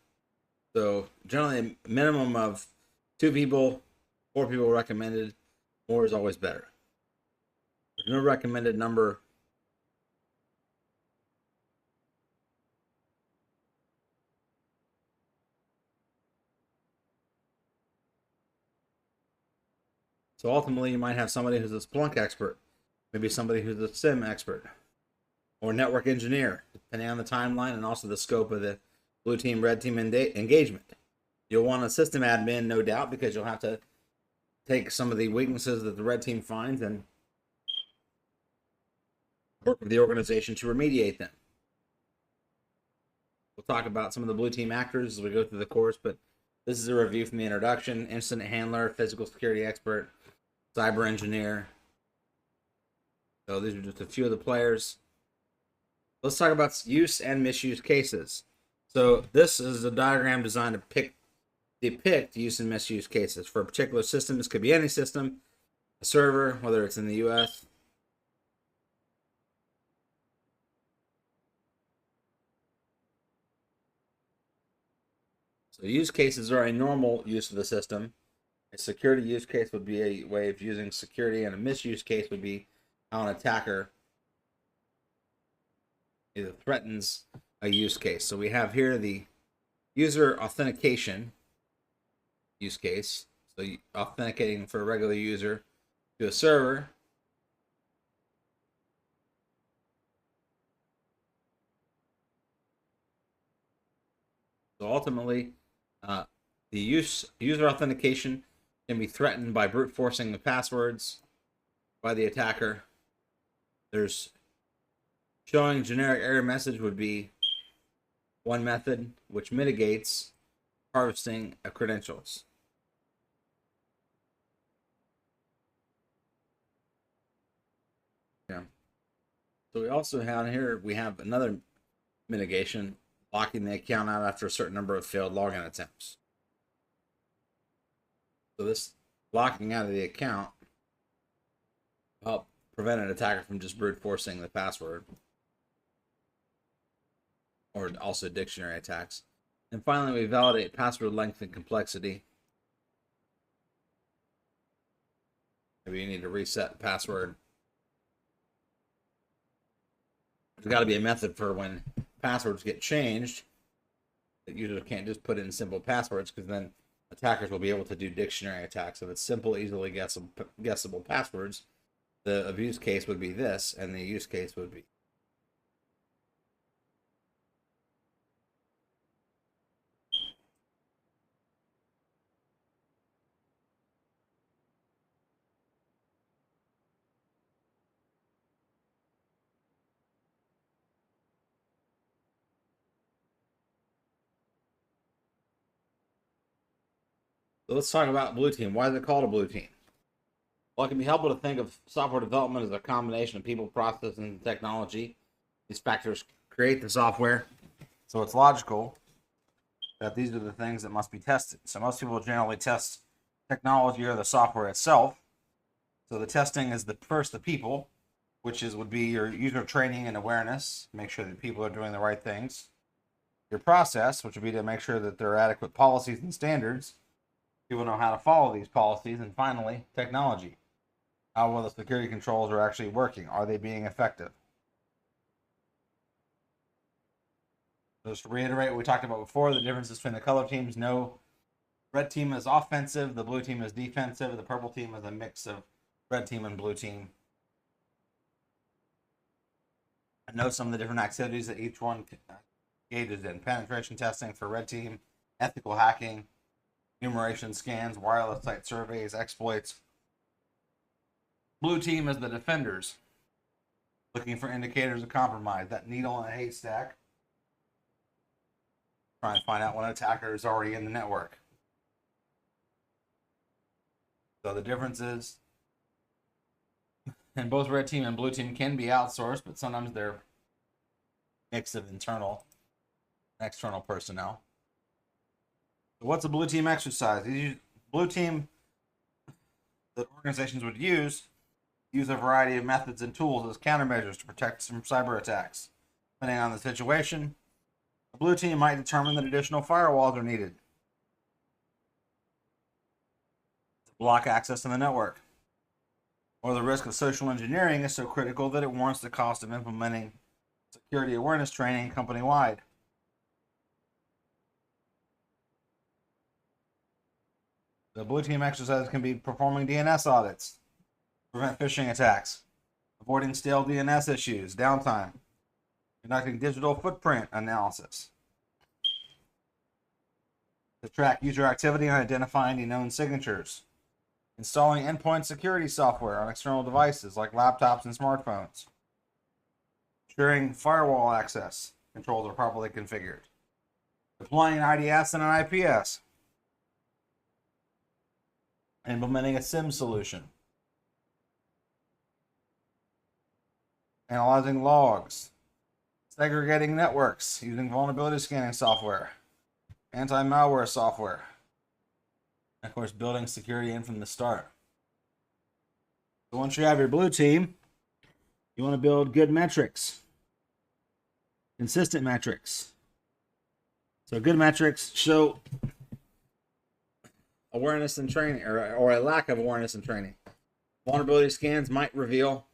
So generally a minimum of 2 people, 4 people recommended. More is always better. There's no recommended number. So ultimately you might have somebody who's a Splunk expert, maybe somebody who's a SIM expert, or network engineer, depending on the timeline and also the scope of the blue team, red team engagement. You'll want a system admin, no doubt, because you'll have to take some of the weaknesses that the red team finds and work with the organization to remediate them. We'll talk about some of the blue team actors as we go through the course, but this is a review from the introduction: incident handler, physical security expert, cyber engineer. So these are just a few of the players. Let's talk about use and misuse cases. So this is a diagram designed to depict use and misuse cases for a particular system. This could be any system, a server, whether it's in the US. So use cases are a normal use of the system. A security use case would be a way of using security, and a misuse case would be how an attacker either threatens a use case. So we have here the user authentication use case. So authenticating for a regular user to a server. So ultimately, the user authentication can be threatened by brute forcing the passwords by the attacker. There's showing generic error message would be one method, which mitigates harvesting of credentials. Yeah. So we also have here, we have another mitigation, locking the account out after a certain number of failed login attempts. So this locking out of the account help prevent an attacker from just brute forcing the password, or also dictionary attacks. And finally, we validate password length and complexity. Maybe you need to reset the password. There's got to be a method for when passwords get changed. That users can't just put in simple passwords, because then attackers will be able to do dictionary attacks. If it's simple, easily guessable passwords, the abuse case would be this, and the use case would be. So let's talk about blue team. Why is it called a blue team? Well, it can be helpful to think of software development as a combination of people, process, and technology. These factors create the software, so it's logical that these are the things that must be tested. So most people generally test technology or the software itself. So the testing is first the people, which would be your user training and awareness, make sure that people are doing the right things. Your process, which would be to make sure that there are adequate policies and standards, people know how to follow these policies. And finally, technology. How well the security controls are actually working. Are they being effective? Just to reiterate what we talked about before, the differences between the color teams. No, red team is offensive, the blue team is defensive, the purple team is a mix of red team and blue team. I know some of the different activities that each one engages in. Penetration testing for red team, ethical hacking, enumeration scans, wireless site surveys, exploits. Blue team is the defenders, looking for indicators of compromise, that needle in a haystack, trying to find out when an attacker is already in the network. So the difference is And both red team and blue team can be outsourced, but sometimes they're a mix of internal and external personnel. So what's a blue team exercise? Blue team that organizations would use a variety of methods and tools as countermeasures to protect from cyber attacks. Depending on the situation, a blue team might determine that additional firewalls are needed to block access to the network, or the risk of social engineering is so critical that it warrants the cost of implementing security awareness training company-wide. The blue team exercise can be performing DNS audits, prevent phishing attacks, avoiding stale DNS issues, downtime, conducting digital footprint analysis, to track user activity and identifying unknown signatures, installing endpoint security software on external devices like laptops and smartphones, ensuring firewall access controls are properly configured, deploying an IDS and an IPS, implementing a SIM solution, analyzing logs, segregating networks using vulnerability scanning software, anti-malware software, and of course building security in from the start. So once you have your blue team, you want to build good metrics, consistent metrics. So good metrics show awareness and training, or a lack of awareness and training. Vulnerability scans might reveal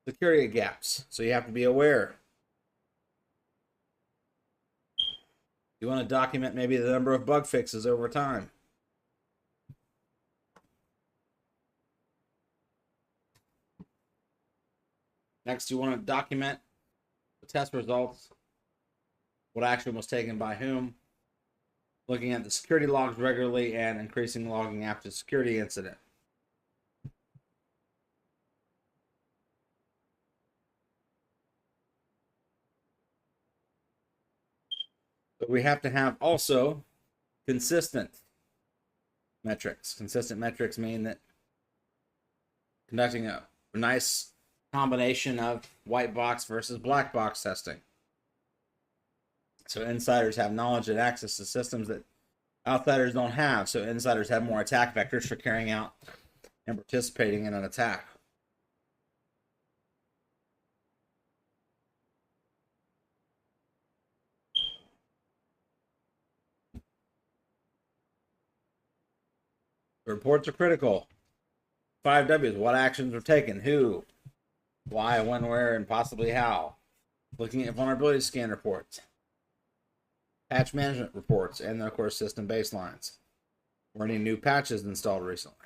security gaps, so you have to be aware. You want to document maybe the number of bug fixes over time. Next, you want to document the test results, what action was taken by whom, looking at the security logs regularly, and increasing logging after security incident. But we have to have also consistent metrics. Consistent metrics mean that conducting a nice combination of white box versus black box testing. So insiders have knowledge and access to systems that outsiders don't have. So insiders have more attack vectors for carrying out and participating in an attack. The reports are critical. 5 W's. What actions were taken? Who? Why, when, where, and possibly how. Looking at vulnerability scan reports. Patch management reports, and then, of course, system baselines. Were any new patches installed recently?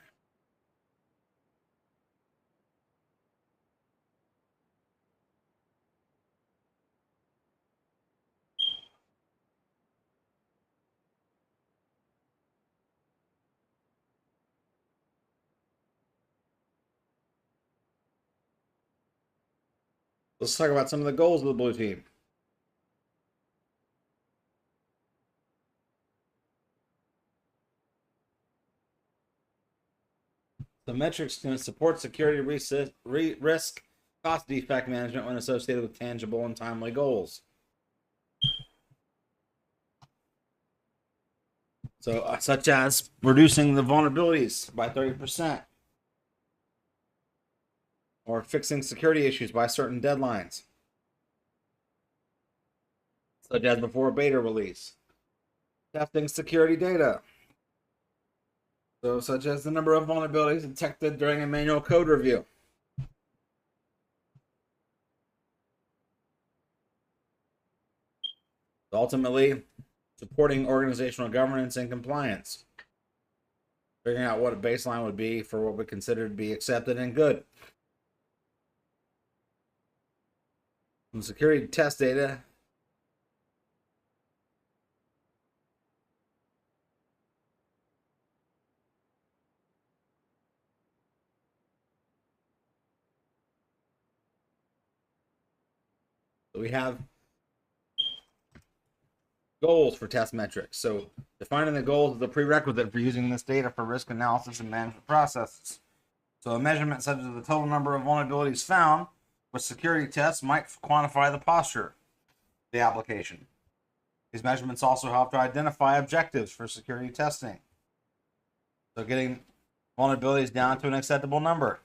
Let's talk about some of the goals of the blue team. The metrics can support security risk cost defect management when associated with tangible and timely goals. So, such as reducing the vulnerabilities by 30%, or fixing security issues by certain deadlines, such as before beta release, testing security data, so such as the number of vulnerabilities detected during a manual code review. Ultimately, supporting organizational governance and compliance, figuring out what a baseline would be for what we consider to be accepted and good. From security test data, we have goals for test metrics. So defining the goals is a prerequisite for using this data for risk analysis and management processes. So a measurement such as the total number of vulnerabilities found with security tests might quantify the posture of the application. These measurements also help to identify objectives for security testing. So getting vulnerabilities down to an acceptable number.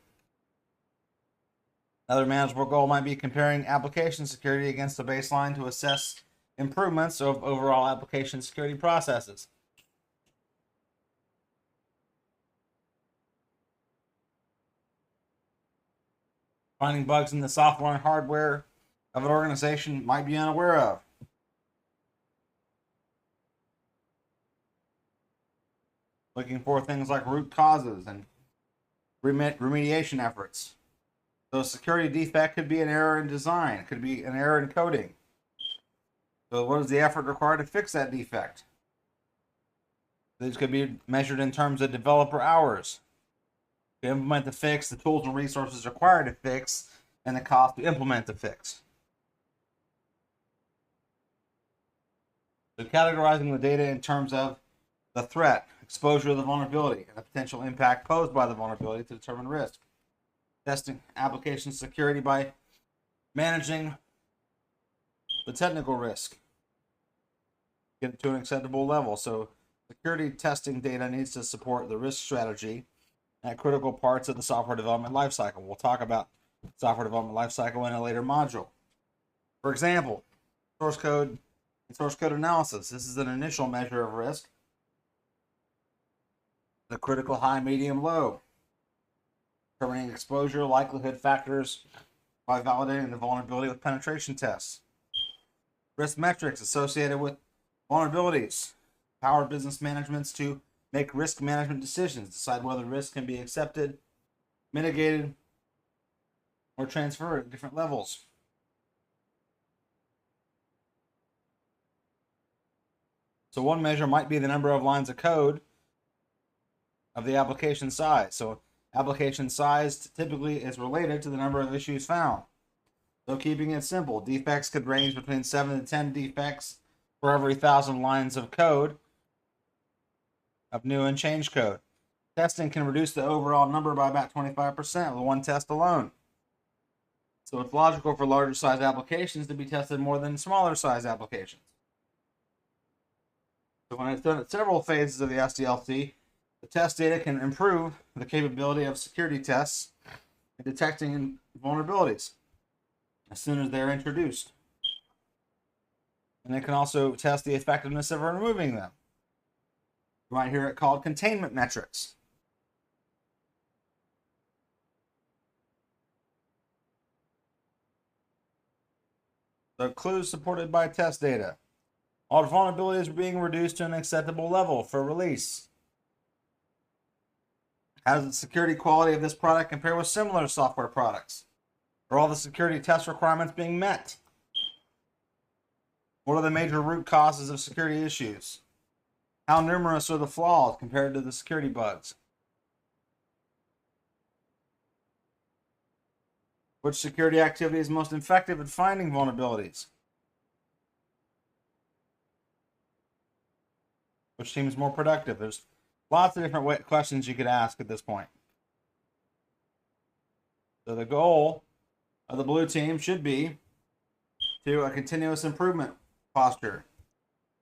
Another manageable goal might be comparing application security against a baseline to assess improvements of overall application security processes. Finding bugs in the software and hardware of an organization might be unaware of. Looking for things like root causes and remediation efforts. So a security defect could be an error in design. It could be an error in coding. So what is the effort required to fix that defect? These could be measured in terms of developer hours. To implement the fix, the tools and resources required to fix, and the cost to implement the fix. So categorizing the data in terms of the threat, exposure of the vulnerability, and the potential impact posed by the vulnerability to determine risk. Testing application security by managing the technical risk. Get it to an acceptable level. So security testing data needs to support the risk strategy at critical parts of the software development lifecycle. We'll talk about software development lifecycle in a later module. For example, source code and source code analysis. This is an initial measure of risk. The critical, high, medium, low. Determining exposure, likelihood factors by validating the vulnerability with penetration tests. Risk metrics associated with vulnerabilities. Power business managements to make risk management decisions, decide whether risk can be accepted, mitigated, or transferred at different levels. So one measure might be the number of lines of code of the application size. So application size typically is related to the number of issues found. So keeping it simple, defects could range between 7 to 10 defects for every 1,000 lines of code of new and change code. Testing can reduce the overall number by about 25% with one test alone. So it's logical for larger size applications to be tested more than smaller size applications. So when it's done at several phases of the SDLC, the test data can improve the capability of security tests in detecting vulnerabilities as soon as they're introduced. And it can also test the effectiveness of removing them. You might hear it called containment metrics. So clues supported by test data. All vulnerabilities are being reduced to an acceptable level for release. How does the security quality of this product compare with similar software products? Are all the security test requirements being met? What are the major root causes of security issues? How numerous are the flaws compared to the security bugs? Which security activity is most effective at finding vulnerabilities? Which seems more productive? There's lots of different questions you could ask at this point. So the goal of the blue team should be to a continuous improvement posture,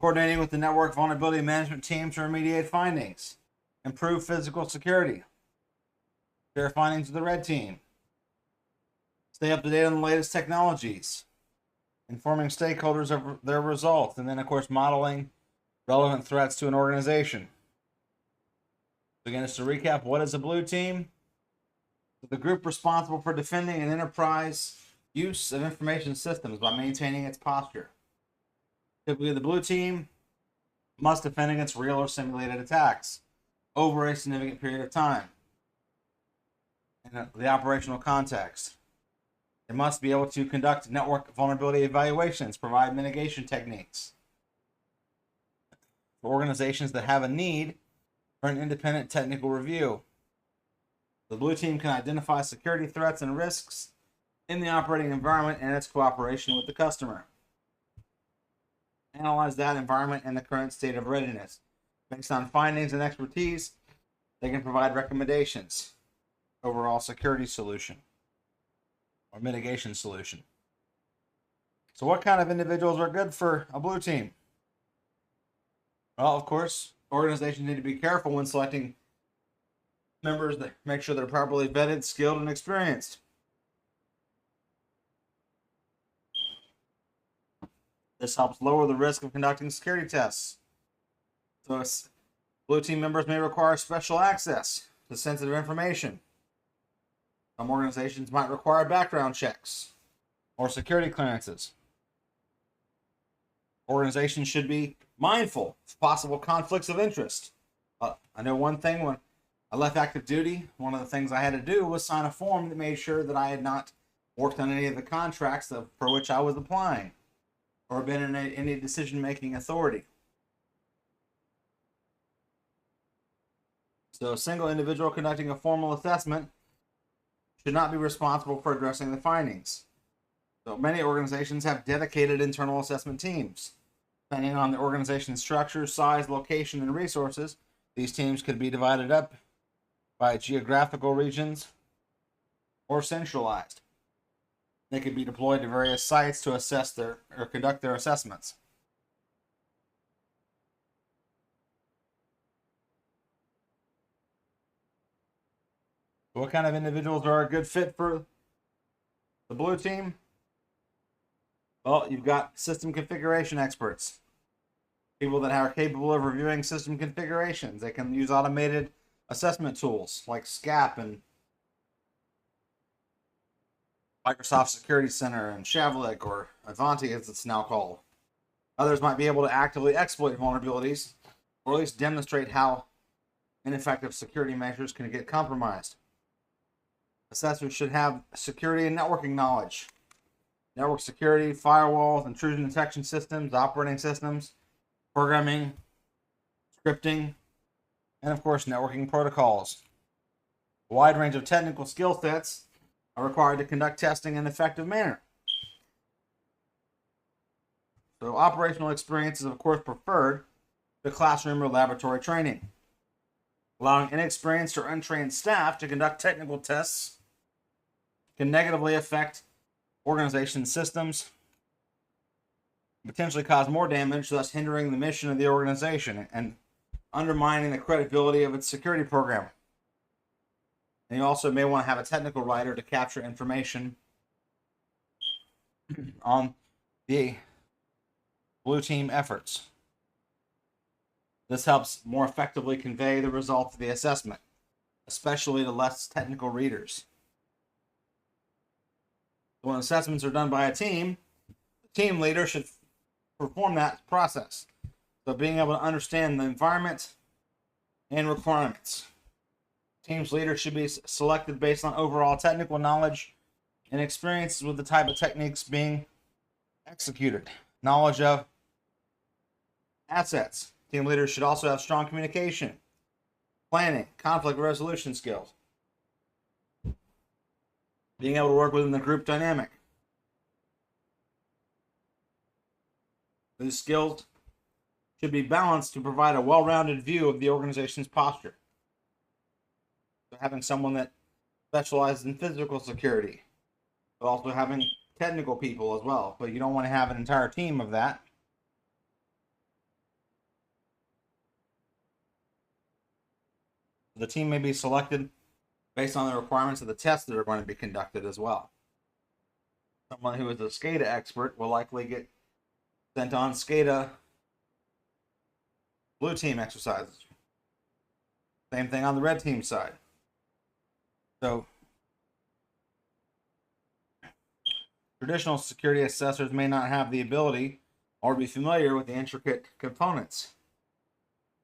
coordinating with the network vulnerability management team to remediate findings, improve physical security, share findings with the red team, stay up to date on the latest technologies, informing stakeholders of their results, and then, of course, modeling relevant threats to an organization. So again, just to recap, what is a blue team? The group responsible for defending an enterprise use of information systems by maintaining its posture. Typically, the blue team must defend against real or simulated attacks over a significant period of time in the operational context. They must be able to conduct network vulnerability evaluations, provide mitigation techniques. For organizations that have a need for an independent technical review, the blue team can identify security threats and risks in the operating environment and its cooperation with the customer. Analyze that environment and the current state of readiness. Based on findings and expertise, they can provide recommendations. overall security solution or mitigation solution. So what kind of individuals are good for a blue team? Well, of course, organizations need to be careful when selecting members that make sure they're properly vetted, skilled, and experienced. This helps lower the risk of conducting security tests. So blue team members may require special access to sensitive information. Some organizations might require background checks or security clearances. Organizations should be mindful of possible conflicts of interest. I know one thing, when I left active duty, one of the things I had to do was sign a form that made sure that I had not worked on any of the contracts for which I was applying or been in any decision-making authority. So a single individual conducting a formal assessment should not be responsible for addressing the findings. So many organizations have dedicated internal assessment teams. Depending on the organization's structure, size, location, and resources, these teams could be divided up by geographical regions or centralized. They could be deployed to various sites to assess or conduct their assessments. What kind of individuals are a good fit for the blue team? Well, you've got system configuration experts. People that are capable of reviewing system configurations. They can use automated assessment tools like SCAP and Microsoft Security Center and Shavlik, or Avanti as it's now called. Others might be able to actively exploit vulnerabilities, or at least demonstrate how ineffective security measures can get compromised. Assessors should have security and networking knowledge. Network security, firewalls, intrusion detection systems, operating systems, programming, scripting, and of course networking protocols. A wide range of technical skill sets are required to conduct testing in an effective manner. So operational experience is of course preferred to classroom or laboratory training. Allowing inexperienced or untrained staff to conduct technical tests can negatively affect organization systems, potentially cause more damage, thus hindering the mission of the organization and undermining the credibility of its security program. And you also may want to have a technical writer to capture information on the blue team efforts. This helps more effectively convey the results of the assessment, especially to less technical readers. When assessments are done by a team, the team leader should perform that process. So being able to understand the environment and requirements. Team's leader should be selected based on overall technical knowledge and experience with the type of techniques being executed. Knowledge of assets. Team leaders should also have strong communication, planning, conflict resolution skills. Being able to work within the group dynamic. These skills should be balanced to provide a well-rounded view of the organization's posture. So having someone that specializes in physical security, but also having technical people as well. But you don't want to have an entire team of that. The team may be selected based on the requirements of the tests that are going to be conducted as well. Someone who is a SCADA expert will likely get sent on SCADA blue team exercises. Same thing on the red team side. So traditional security assessors may not have the ability or be familiar with the intricate components.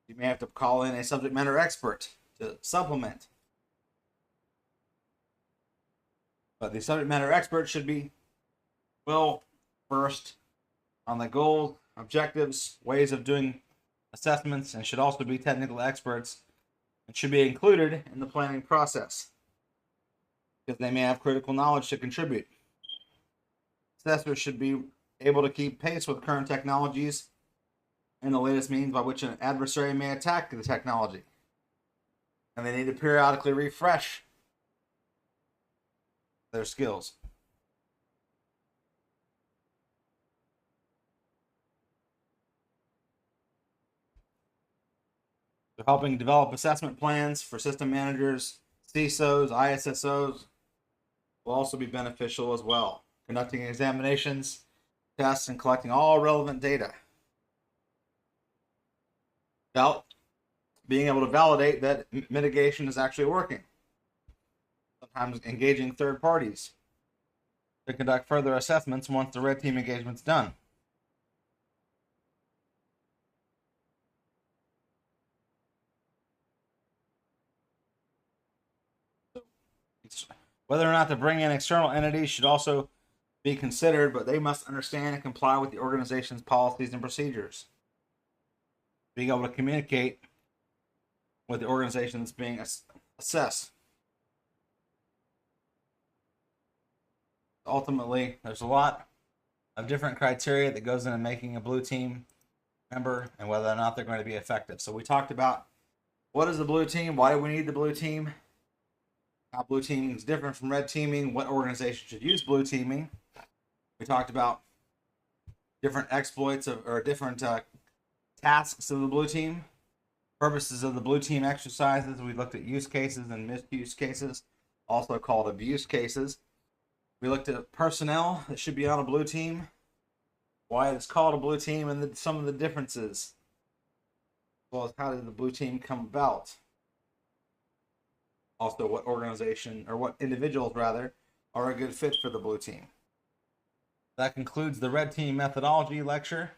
You may have to call in a subject matter expert to supplement. But the subject matter expert should be well versed on the goals, objectives, ways of doing assessments, and should also be technical experts and should be included in the planning process because they may have critical knowledge to contribute. Assessors should be able to keep pace with current technologies and the latest means by which an adversary may attack the technology. And they need to periodically refresh their skills. They're helping develop assessment plans for system managers, CISOs, ISSOs will also be beneficial as well. Conducting examinations, tests, and collecting all relevant data. Being able to validate that mitigation is actually working. Sometimes engaging third parties to conduct further assessments once the red team engagement's done. Whether or not to bring in external entities should also be considered, but they must understand and comply with the organization's policies and procedures. Being able to communicate with the organization that's being assessed. Ultimately, there's a lot of different criteria that goes into making a blue team member and whether or not they're going to be effective. So we talked about what is the blue team, why do we need the blue team, how blue teaming is different from red teaming, what organization should use blue teaming. We talked about different exploits or different tasks of the blue team, purposes of the blue team exercises. We looked at use cases and misuse cases, also called abuse cases. We looked at personnel that should be on a blue team, why it's called a blue team, and some of the differences, as well as how did the blue team come about. Also, what organization, or what individuals rather, are a good fit for the blue team. That concludes the red team methodology lecture.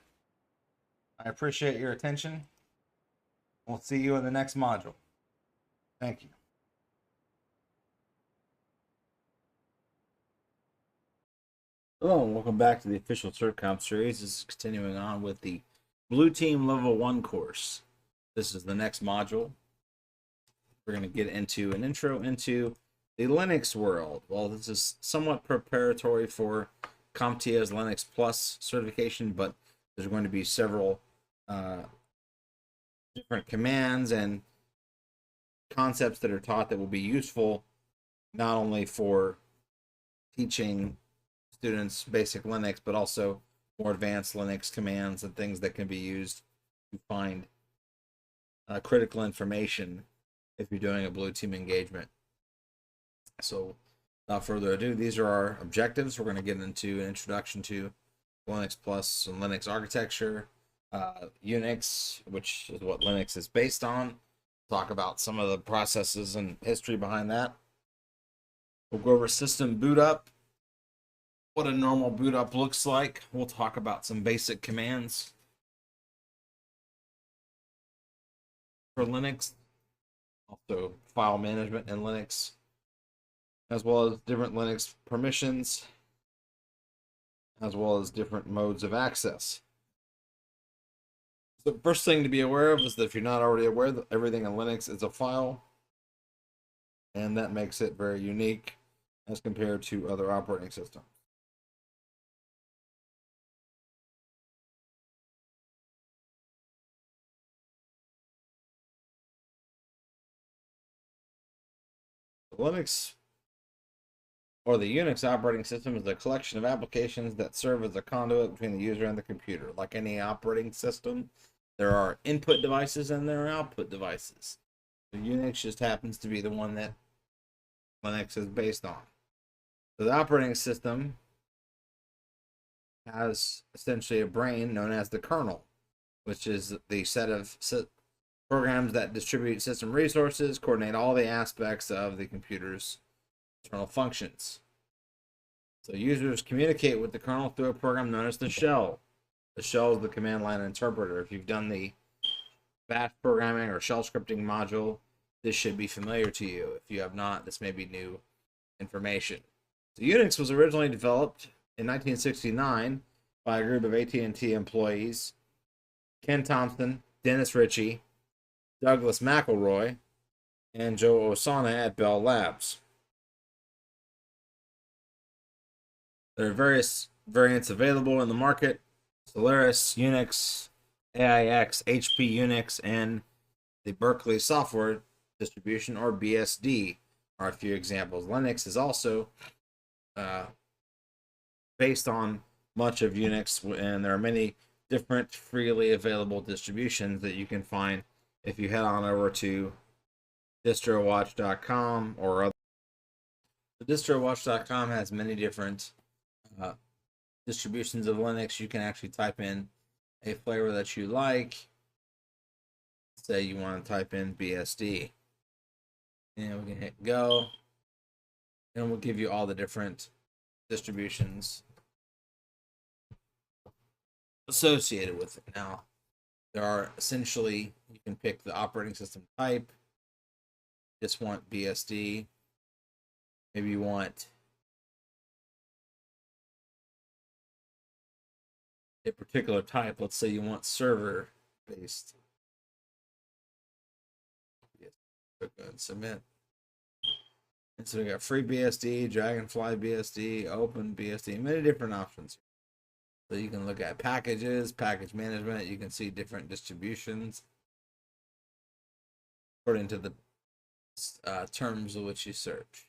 I appreciate your attention. We'll see you in the next module. Thank you. Hello, and welcome back to the official CertComp series. This is continuing on with the Blue Team Level 1 course. This is the next module. We're going to get into an intro into the Linux world. Well, this is somewhat preparatory for CompTIA's Linux Plus certification, but there's going to be several different commands and concepts that are taught that will be useful not only for teaching students basic Linux, but also more advanced Linux commands and things that can be used to find critical information if you're doing a blue team engagement. So without further ado, these are our objectives. We're going to get into an introduction to Linux Plus and Linux architecture, Unix, which is what Linux is based on. Talk about some of the processes and history behind that. We'll go over system boot up, what a normal boot up looks like. We'll talk about some basic commands for Linux, also file management in Linux, as well as different Linux permissions, as well as different modes of access. So the first thing to be aware of is that if you're not already aware that everything in Linux is a file, and that makes it very unique as compared to other operating systems. Linux, or the Unix operating system, is a collection of applications that serve as a conduit between the user and the computer. Like any operating system, there are input devices and there are output devices. So Unix just happens to be the one that Linux is based on. So the operating system has essentially a brain known as the kernel, which is the set of programs that distribute system resources, coordinate all the aspects of the computer's internal functions. So users communicate with the kernel through a program known as the shell. The shell is the command line interpreter. If you've done the bash programming or shell scripting module, this should be familiar to you. If you have not, this may be new information. So Unix was originally developed in 1969 by a group of AT&T employees, Ken Thompson, Dennis Ritchie, Douglas McElroy, and Joe Osana at Bell Labs. There are various variants available in the market: Solaris, Unix, AIX, HP Unix, and the Berkeley Software Distribution, or BSD, are a few examples. Linux is also based on much of Unix, and there are many different freely available distributions that you can find if you head on over to distrowatch.com or other. Distrowatch.com has many different distributions of Linux. You can actually type in a flavor that you like. Say you want to type in BSD, and we can hit go, and we'll give you all the different distributions associated with it. Now, there are essentially, you can pick the operating system type. Just want BSD. Maybe you want a particular type. Let's say you want server based. Click on submit. And so we got free BSD, Dragonfly BSD, Open BSD, many different options. So you can look at packages, package management. You can see different distributions according to the terms of which you search.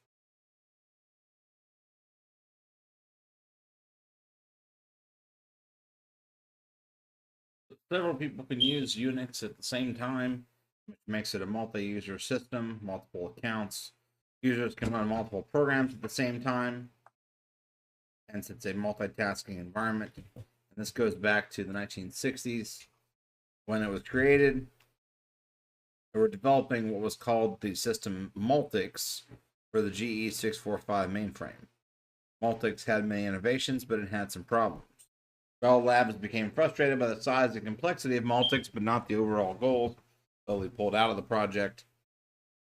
Several people can use Unix at the same time, which makes it a multi-user system, multiple accounts. Users can run multiple programs at the same time, hence it's a multitasking environment. And this goes back to the 1960s when it was created. They were developing what was called the system Multics for the GE 645 mainframe. Multics had many innovations, but it had some problems. Bell Labs became frustrated by the size and complexity of Multics, but not the overall goals. Slowly pulled out of the project.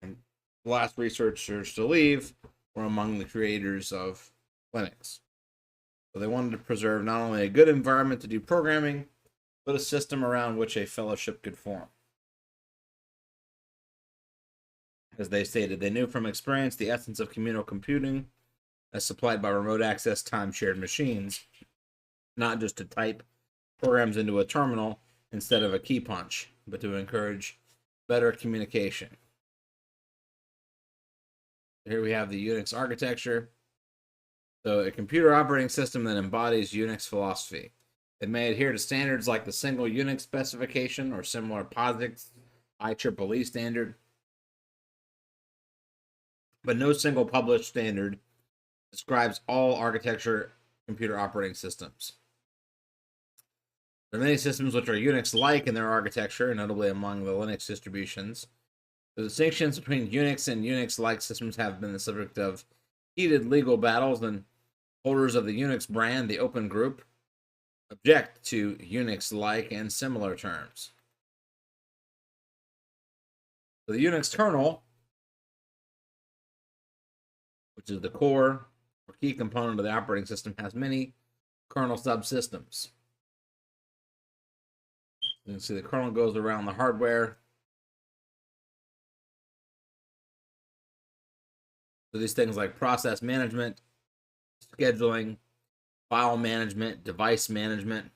And the last researchers to leave were among the creators of Linux. So they wanted to preserve not only a good environment to do programming, but a system around which a fellowship could form. As they stated, they knew from experience the essence of communal computing as supplied by remote access time-shared machines, not just to type programs into a terminal instead of a key punch, but to encourage better communication. Here we have the Unix architecture. So a computer operating system that embodies Unix philosophy. It may adhere to standards like the single Unix specification or similar POSIX IEEE standard, but no single published standard describes all architecture computer operating systems. There are many systems which are Unix-like in their architecture, notably among the Linux distributions. The distinctions between Unix and Unix-like systems have been the subject of heated legal battles, and holders of the Unix brand, the Open Group, object to Unix-like and similar terms. So the Unix kernel, which is the core or key component of the operating system, has many kernel subsystems. You can see the kernel goes around the hardware. So these things like process management, scheduling, file management, device management,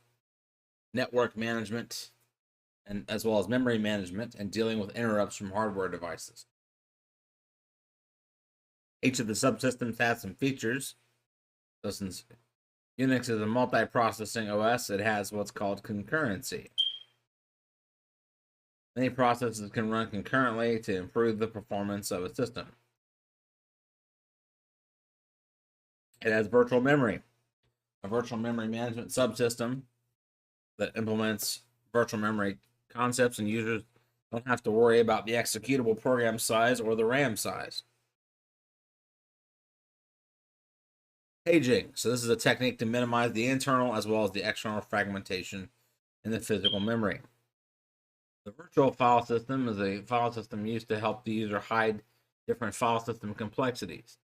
network management, and as well as memory management and dealing with interrupts from hardware devices. Each of the subsystems has some features. So since Unix is a multi-processing OS, it has what's called concurrency. Many processes can run concurrently to improve the performance of a system. It has virtual memory, a virtual memory management subsystem that implements virtual memory concepts, and users don't have to worry about the executable program size or the RAM size. Paging. So this is a technique to minimize the internal as well as the external fragmentation in the physical memory. The virtual file system is a file system used to help the user hide different file system complexities.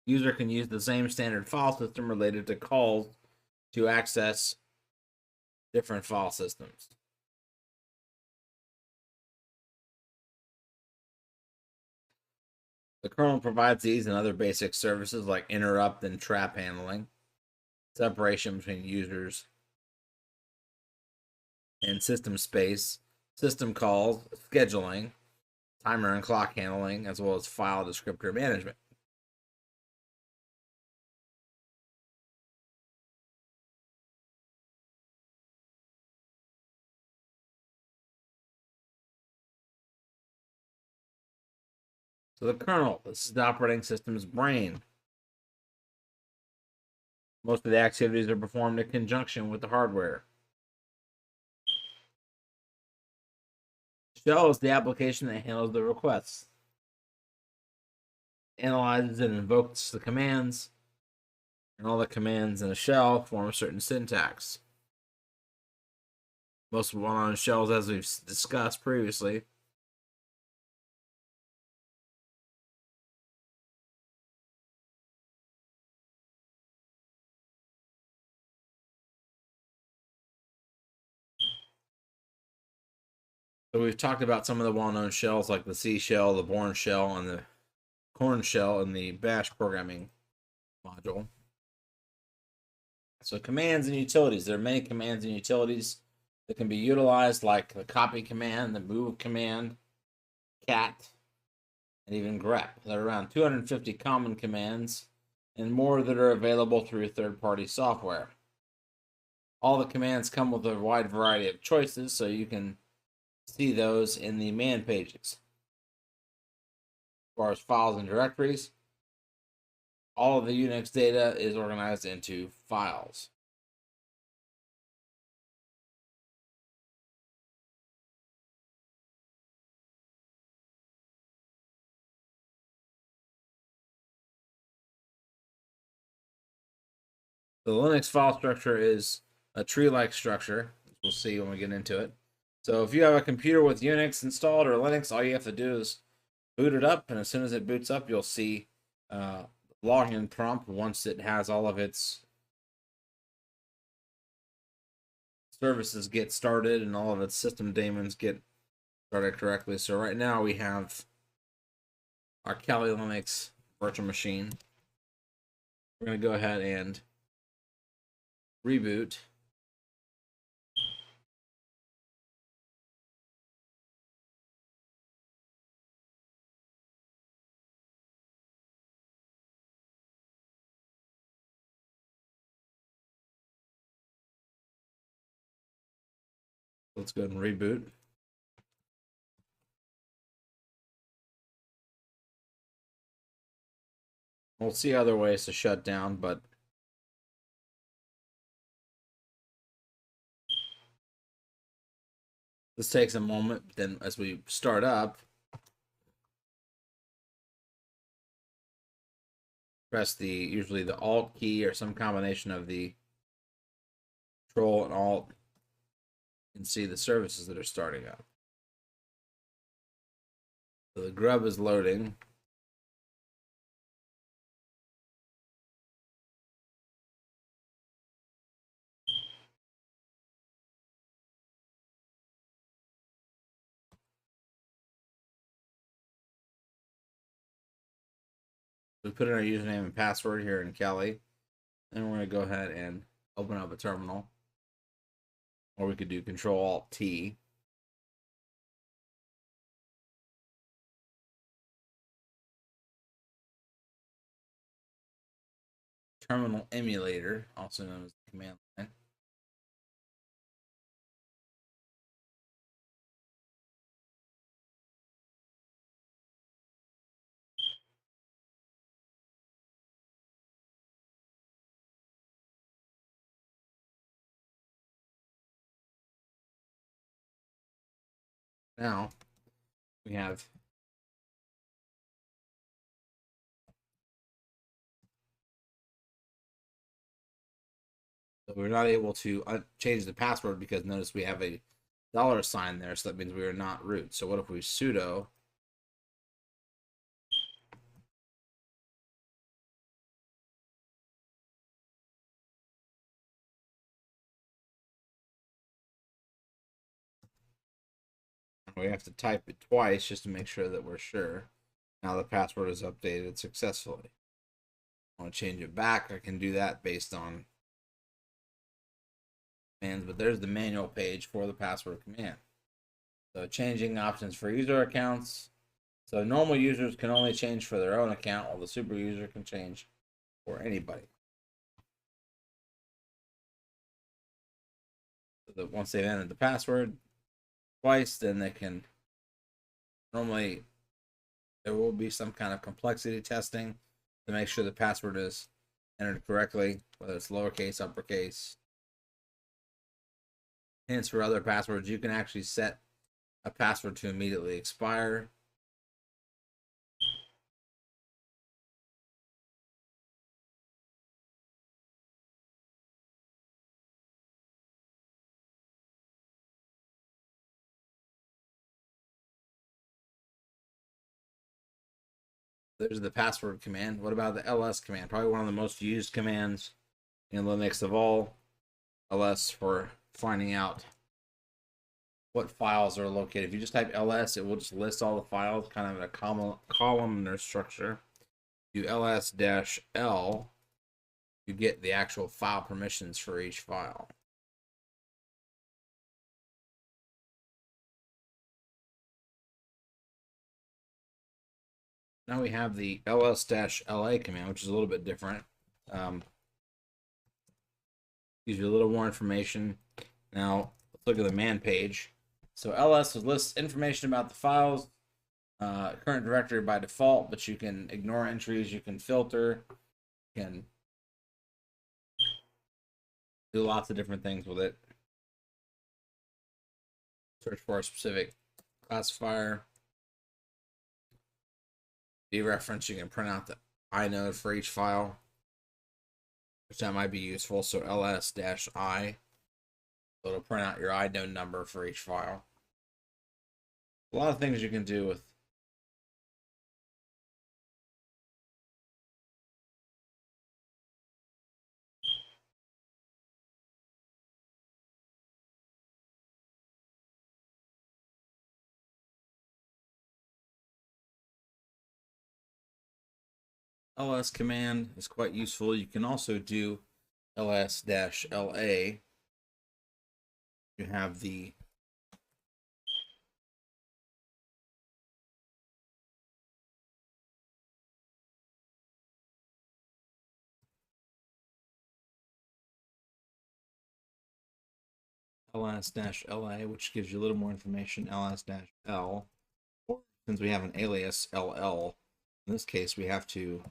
User can use the same standard file system related to calls to access different file systems. The kernel provides these and other basic services like interrupt and trap handling, separation between users and system space, system calls, scheduling, timer and clock handling, as well as file descriptor management. So the kernel, this is the operating system's brain. Most of the activities are performed in conjunction with the hardware. Shell is the application that handles the requests, analyzes and invokes the commands, and all the commands in a shell form a certain syntax. Most well-known shells, as we've discussed previously, so we've talked about some of the well-known shells like the C shell, the Bourne shell, and the Corn shell in the Bash programming module. So commands and utilities. There are many commands and utilities that can be utilized, like the copy command, the move command, cat, and even grep. There are around 250 common commands and more that are available through third-party software. All the commands come with a wide variety of choices, so you can see those in the man pages. As far as files and directories, all of the Unix data is organized into files. The Linux file structure is a tree-like structure, as we'll see when we get into it. So if you have a computer with Unix installed or Linux, all you have to do is boot it up, and as soon as it boots up, you'll see login prompt once it has all of its services get started and all of its system daemons get started correctly. So right now we have our Kali Linux virtual machine. We're going to go ahead and reboot. Let's go ahead and reboot. We'll see other ways to shut down, but this takes a moment. Then as we start up, press usually the Alt key or some combination of the Control and Alt, and see the services that are starting up. So the grub is loading. We put in our username and password here in Kali, and we're going to go ahead and open up a terminal, or we could do Control Alt T. Terminal emulator, also known as the command line. Now we have so we're not able to change the password because notice we have a $sign there, so that means we are not root. So what if we sudo we have to type it twice just to make sure that we're sure. Now the password is updated successfully. I want to change it back. I can do that based on commands, but there's the manual page for the password command. So changing options for user accounts. So normal users can only change for their own account, while the super user can change for anybody. So that once they've entered the password twice, then they can normally There will be some kind of complexity testing to make sure the password is entered correctly, whether it's lowercase, uppercase. Hence, for other passwords, you can actually set a password to immediately expire. There's the password command. What about the ls command? Probably one of the most used commands in Linux of all. ls for finding out what files are located. If you just type ls, it will just list all the files kind of in a columnar structure. Do ls-l, you get the actual file permissions for each file. Now we have the ls-la command, which is a little bit different. Gives you a little more information. Now, let's look at the man page. So ls lists information about the files, current directory by default, but you can ignore entries, you can filter, you can do lots of different things with it. Search for a specific classifier. Dereference, you can print out the inode for each file, which that might be useful. So ls-i, it'll print out your inode number for each file. A lot of things you can do with ls command is quite useful. You can also do ls-la. You have the ls-la, which gives you a little more information. ls-l, or since we have an alias ll, in this case we have to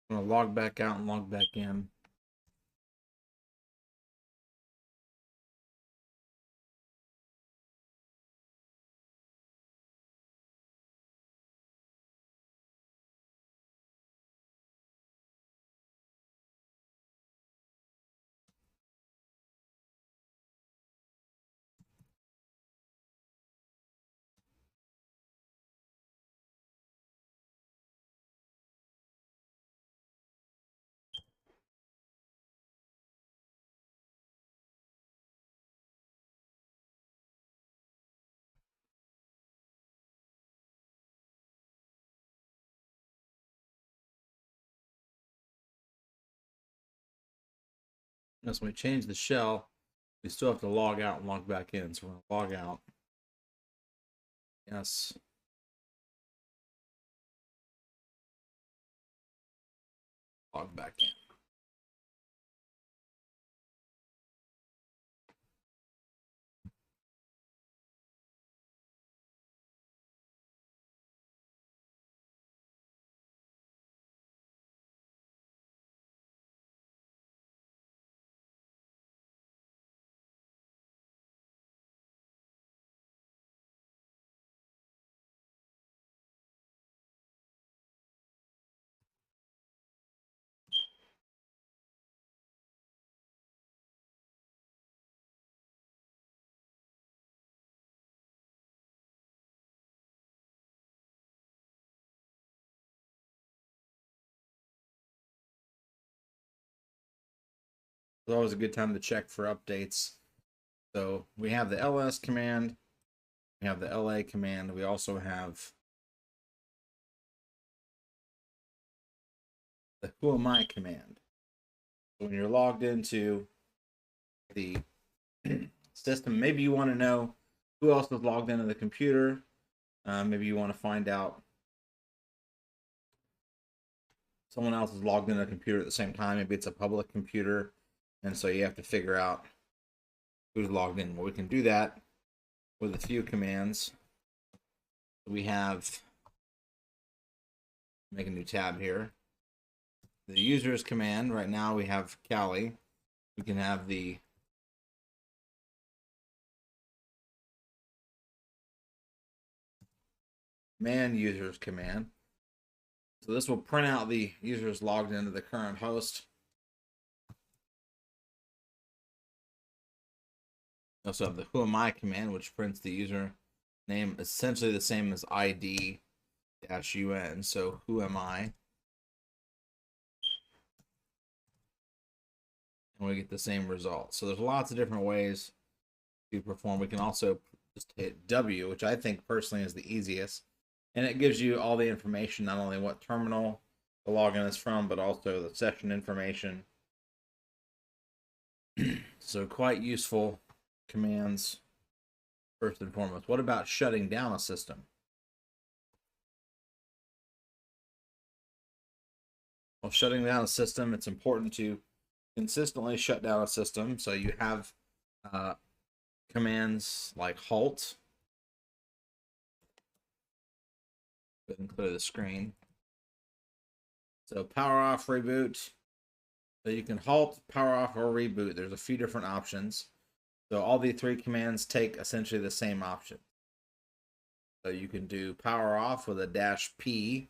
I'm gonna log back out and log back in. Notice when we change the shell, we still have to log out and log back in. So we're gonna log out. Yes. Log back in. It's always a good time to check for updates. So we have the ls command, we have the la command, we also have the whoami command. So when you're logged into the system, maybe you want to know who else is logged into the computer. Maybe you want to find out someone else is logged into a computer at the same time. Maybe it's a public computer, and so you have to figure out who's logged in. Well, we can do that with a few commands. We have, make a new tab here, the users command. Right now we have Kali. We can have the man users command. So this will print out the users logged into the current host. We also have the whoami command, which prints the user name essentially the same as ID-un. So who am I? And we get the same result. So there's lots of different ways to perform. We can also just hit W, which I think personally is the easiest. And it gives you all the information, not only what terminal the login is from, but also the session information. So quite useful commands, first and foremost. What about shutting down a system? Well, shutting down a system, it's important to consistently shut down a system. So you have commands like halt. Go ahead and clear the screen. So power off, reboot. So you can halt, power off, or reboot. There's a few different options. So all the three commands take essentially the same option. So you can do power off with a -P.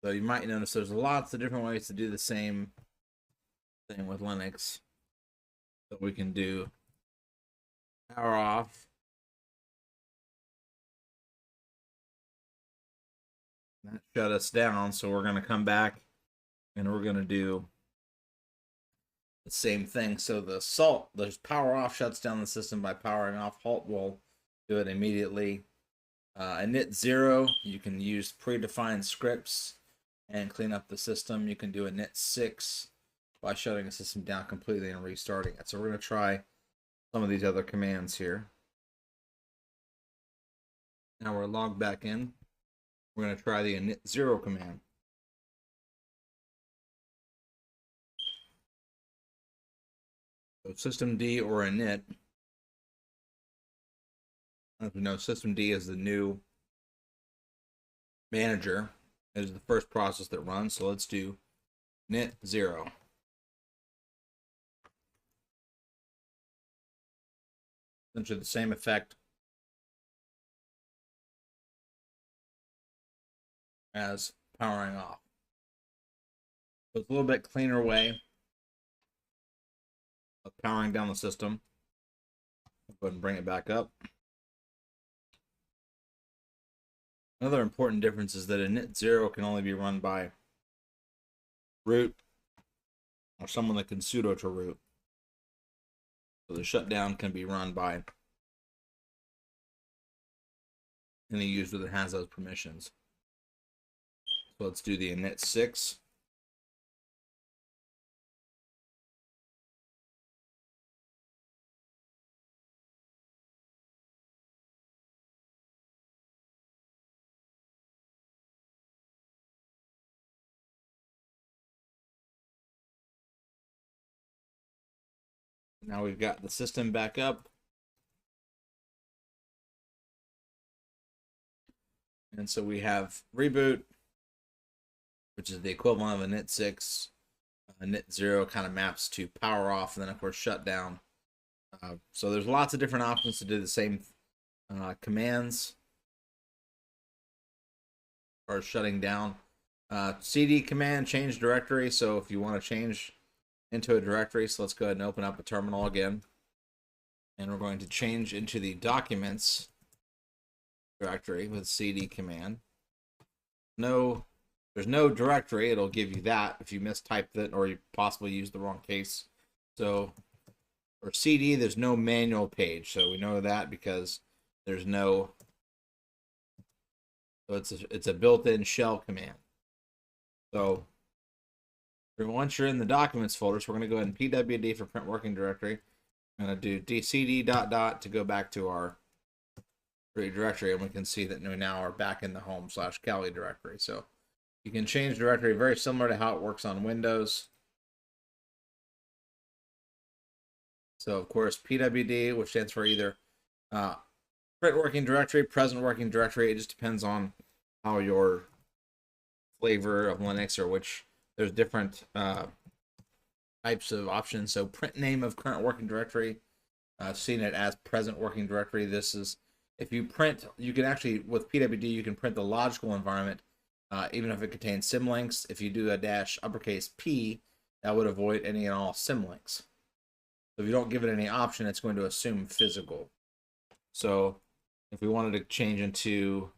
So you might notice there's lots of different ways to do the same thing with Linux. So we can do power off. That shut us down, so we're going to come back and we're going to do the same thing. So there's power off shuts down the system by powering off. Halt will do it immediately. Init 0, you can use predefined scripts and clean up the system. You can do init 6 by shutting a system down completely and restarting it. So we're going to try some of these other commands here. Now we're logged back in. We're going to try the init 0 command. So systemd or init. As we know, systemd is the new manager. It is the first process that runs. So let's do init 0. Essentially the same effect as powering off. So it's a little bit cleaner way of powering down the system. I'll go ahead and bring it back up. Another important difference is that init 0 can only be run by root or someone that can sudo to root. So the shutdown can be run by any user that has those permissions. So let's do the init 6. Now we've got the system back up. And so we have reboot, which is the equivalent of init 6. Init 0 kind of maps to power off, and then of course shut down. So there's lots of different options to do the same commands or shutting down. CD command, change directory. So if you want to change into a directory, so let's go ahead and open up a terminal again. And we're going to change into the documents directory with CD command. No there's no directory, it'll give you that if you mistyped it or you possibly used the wrong case. So for CD, there's no manual page. So we know that because there's no, so it's a built-in shell command. So once you're in the documents folder, so we're going to go ahead and pwd for print working directory. I'm going to do cd ... to go back to our directory, and we can see that we now are back in the home/Kali directory. So you can change directory very similar to how it works on Windows. So of course pwd, which stands for either print working directory, present working directory. It just depends on how your flavor of Linux, or which there's different types of options. So print name of current working directory, I've seen it as present working directory. This is, if you print, you can actually, with pwd, you can print the logical environment, even if it contains symlinks. If you do a -P, that would avoid any and all symlinks. So if you don't give it any option, it's going to assume physical. So if we wanted to change into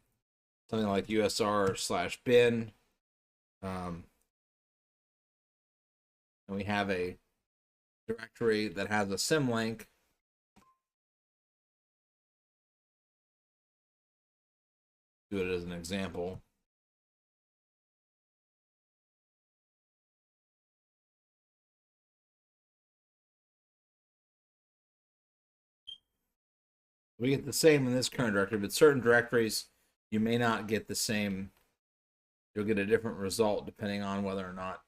something like usr/bin, and we have a directory that has a symlink, do it as an example. We get the same in this current directory, but certain directories you may not get the same. You'll get a different result depending on whether or not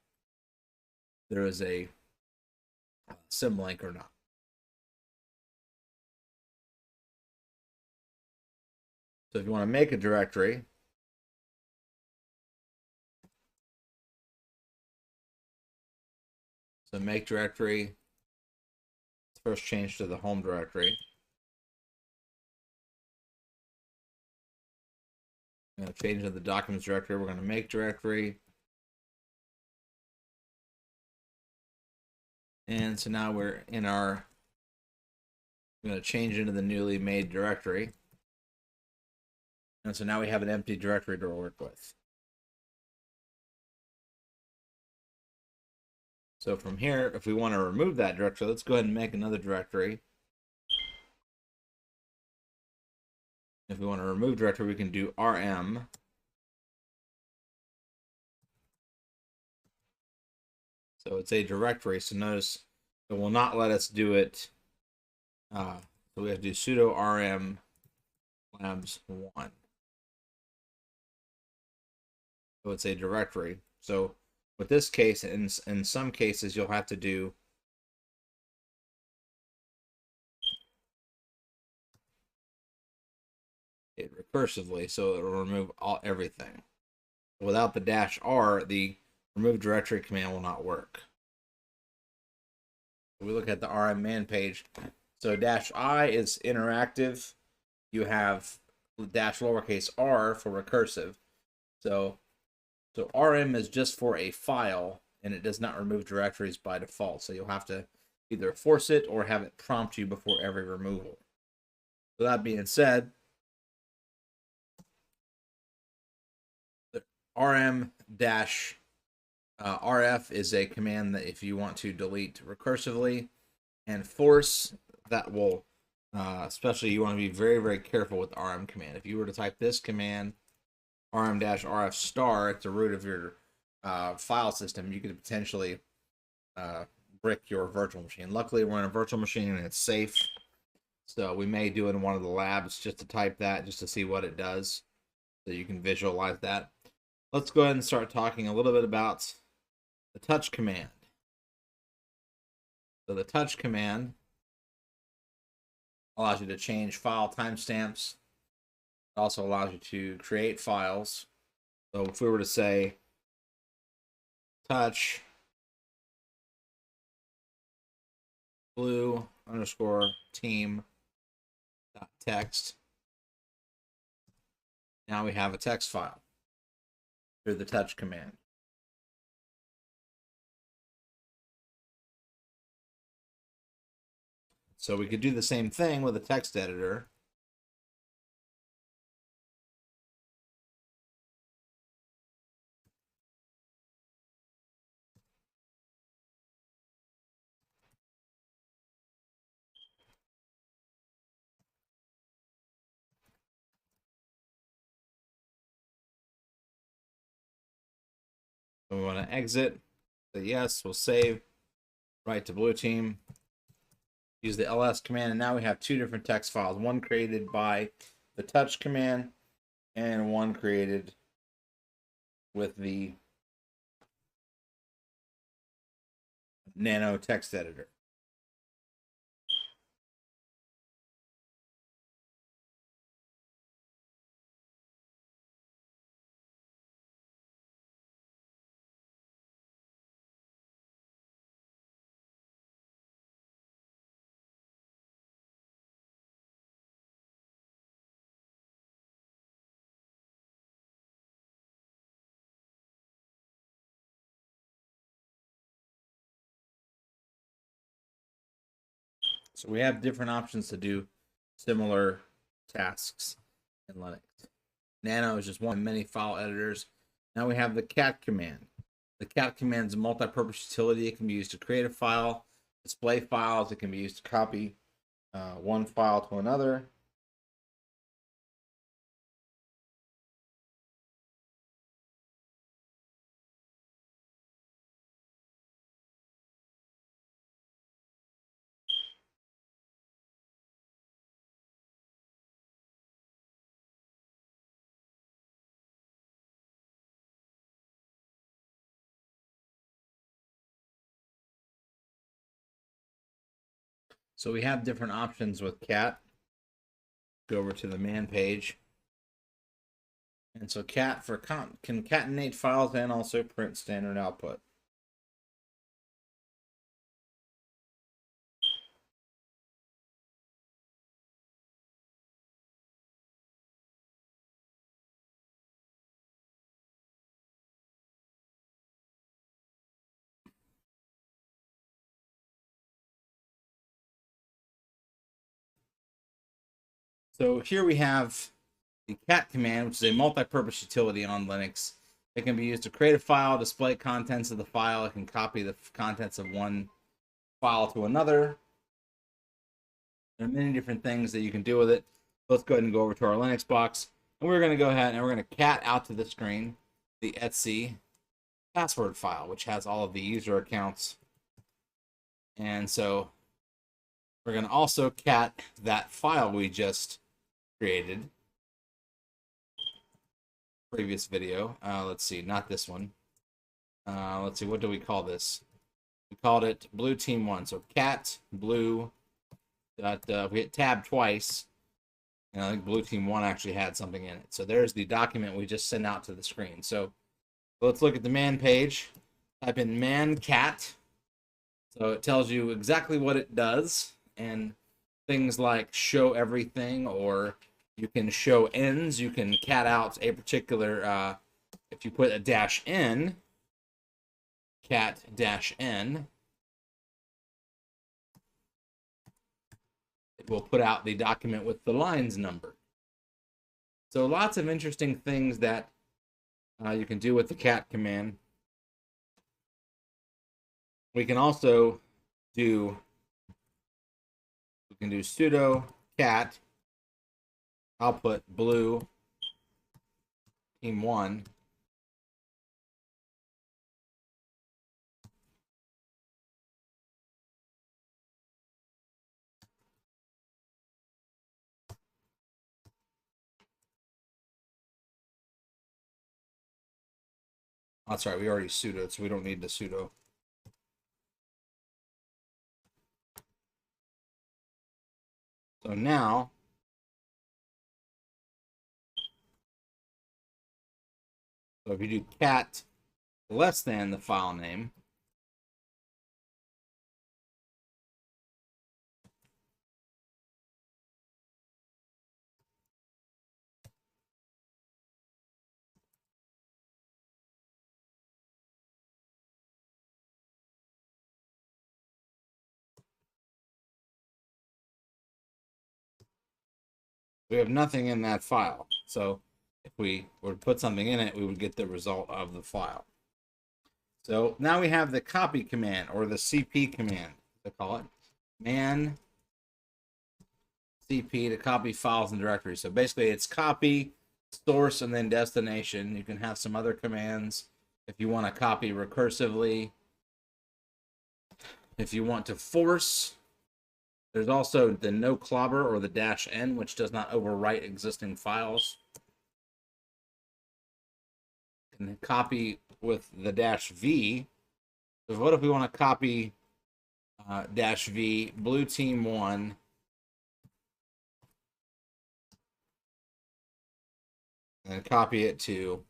there is a symlink or not. So if you want to make a directory, so make directory, first change to the home directory. I'm going to change to the documents directory. We're going to make directory. And so now we're in our, I'm going to change into the newly made directory. And so now we have an empty directory to work with. So from here, if we want to remove that directory, let's go ahead and make another directory. If we want to remove directory, we can do rm. So it's a directory. So notice it will not let us do it. So we have to do sudo rm labs1. So it's a directory. So with this case, in some cases, you'll have to do it recursively, so it'll remove everything. Without the -r, the remove directory command will not work. We look at the rm man page. So -I is interactive. You have -r for recursive. So rm is just for a file, and it does not remove directories by default. So you'll have to either force it or have it prompt you before every removal. So that being said, rm-rf is a command that if you want to delete recursively, and force, that will, especially you want to be very, very careful with the rm command. If you were to type this command, rm-rf star, at the root of your file system, you could potentially brick your virtual machine. Luckily, we're in a virtual machine and it's safe. So we may do it in one of the labs just to type that, just to see what it does, so you can visualize that. Let's go ahead and start talking a little bit about the touch command. So the touch command allows you to change file timestamps. It also allows you to create files. So if we were to say touch blue_team.text, now we have a text file through the touch command. So we could do the same thing with a text editor. So we want to exit. Say yes, we'll save. Right to blue team. Use the ls command, and now we have two different text files. One created by the touch command, and one created with the nano text editor. So we have different options to do similar tasks in Linux. Nano is just one of many file editors. Now we have the cat command. The cat command is a multi-purpose utility. It can be used to create a file, display files. It can be used to copy one file to another. So we have different options with cat. Go over to the man page. And so cat for concatenate files and also print standard output. So here we have the cat command, which is a multi-purpose utility on Linux. It can be used to create a file, display contents of the file. It can copy the contents of one file to another. There are many different things that you can do with it. Let's go ahead and go over to our Linux box. And we're going to go ahead and we're going to cat out to the screen the etc password file, which has all of the user accounts. And so we're going to also cat that file we just created. Previous video. Let's see, not this one. Let's see, what do we call this? We called it blue team 1. So cat blue dot we hit tab twice, and I think blue team 1 actually had something in it. So there's the document we just sent out to the screen. So let's look at the man page. Type in man cat. So it tells you exactly what it does, and things like show everything, or you can show ends. You can cat out a particular, if you put a dash n, cat dash n, it will put out the document with the lines number. So lots of interesting things that you can do with the cat command. We can also do, sudo cat output blue team 1. That's right, we already sudoed, so we don't need the sudo. So now, so if you do cat less than the file name, we have nothing in that file. So if we were to put something in it, we would get the result of the file. So now we have the copy command, or the CP command, they call it. Man CP to copy files and directories. So basically it's copy, source, and then destination. You can have some other commands if you want to copy recursively, if you want to force, there's also the no clobber or the -n, which does not overwrite existing files. You can copy with the -v. So what if we want to copy -v blue team 1 and copy it to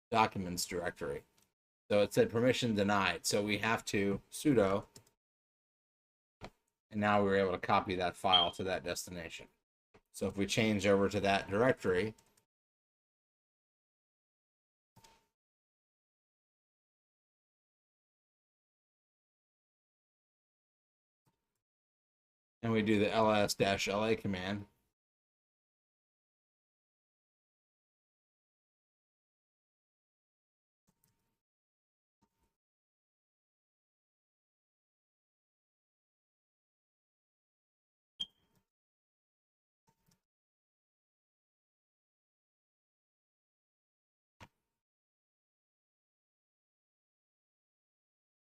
documents directory. So it said permission denied. So we have to sudo, and now we're able to copy that file to that destination. So if we change over to that directory, and we do the ls-la command,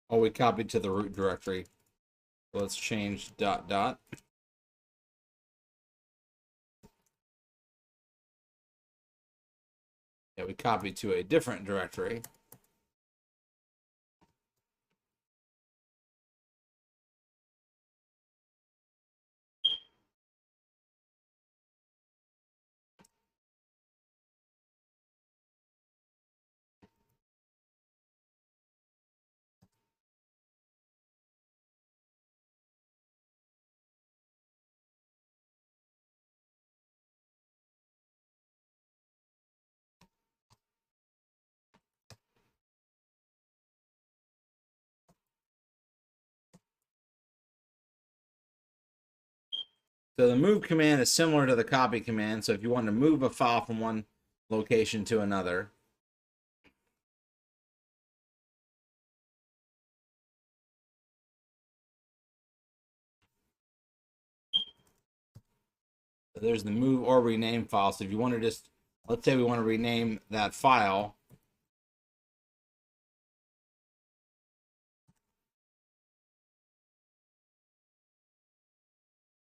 oh, we copied to the root directory. Let's change ... Yeah, we copied to a different directory. So the move command is similar to the copy command. So if you want to move a file from one location to another, there's the move or rename file. So if you want to just, let's say we want to rename that file.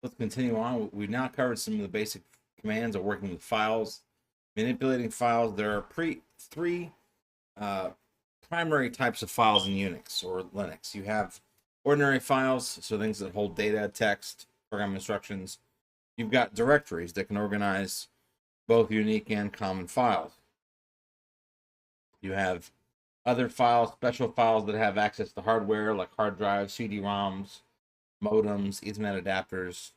Let's continue on. We've now covered some of the basic commands of working with files, manipulating files. There are three primary types of files in Unix or Linux. You have ordinary files, so things that hold data, text, program instructions. You've got directories that can organize both unique and common files. You have other files, special files that have access to hardware like hard drives, CD-ROMs, modems, Ethernet adapters.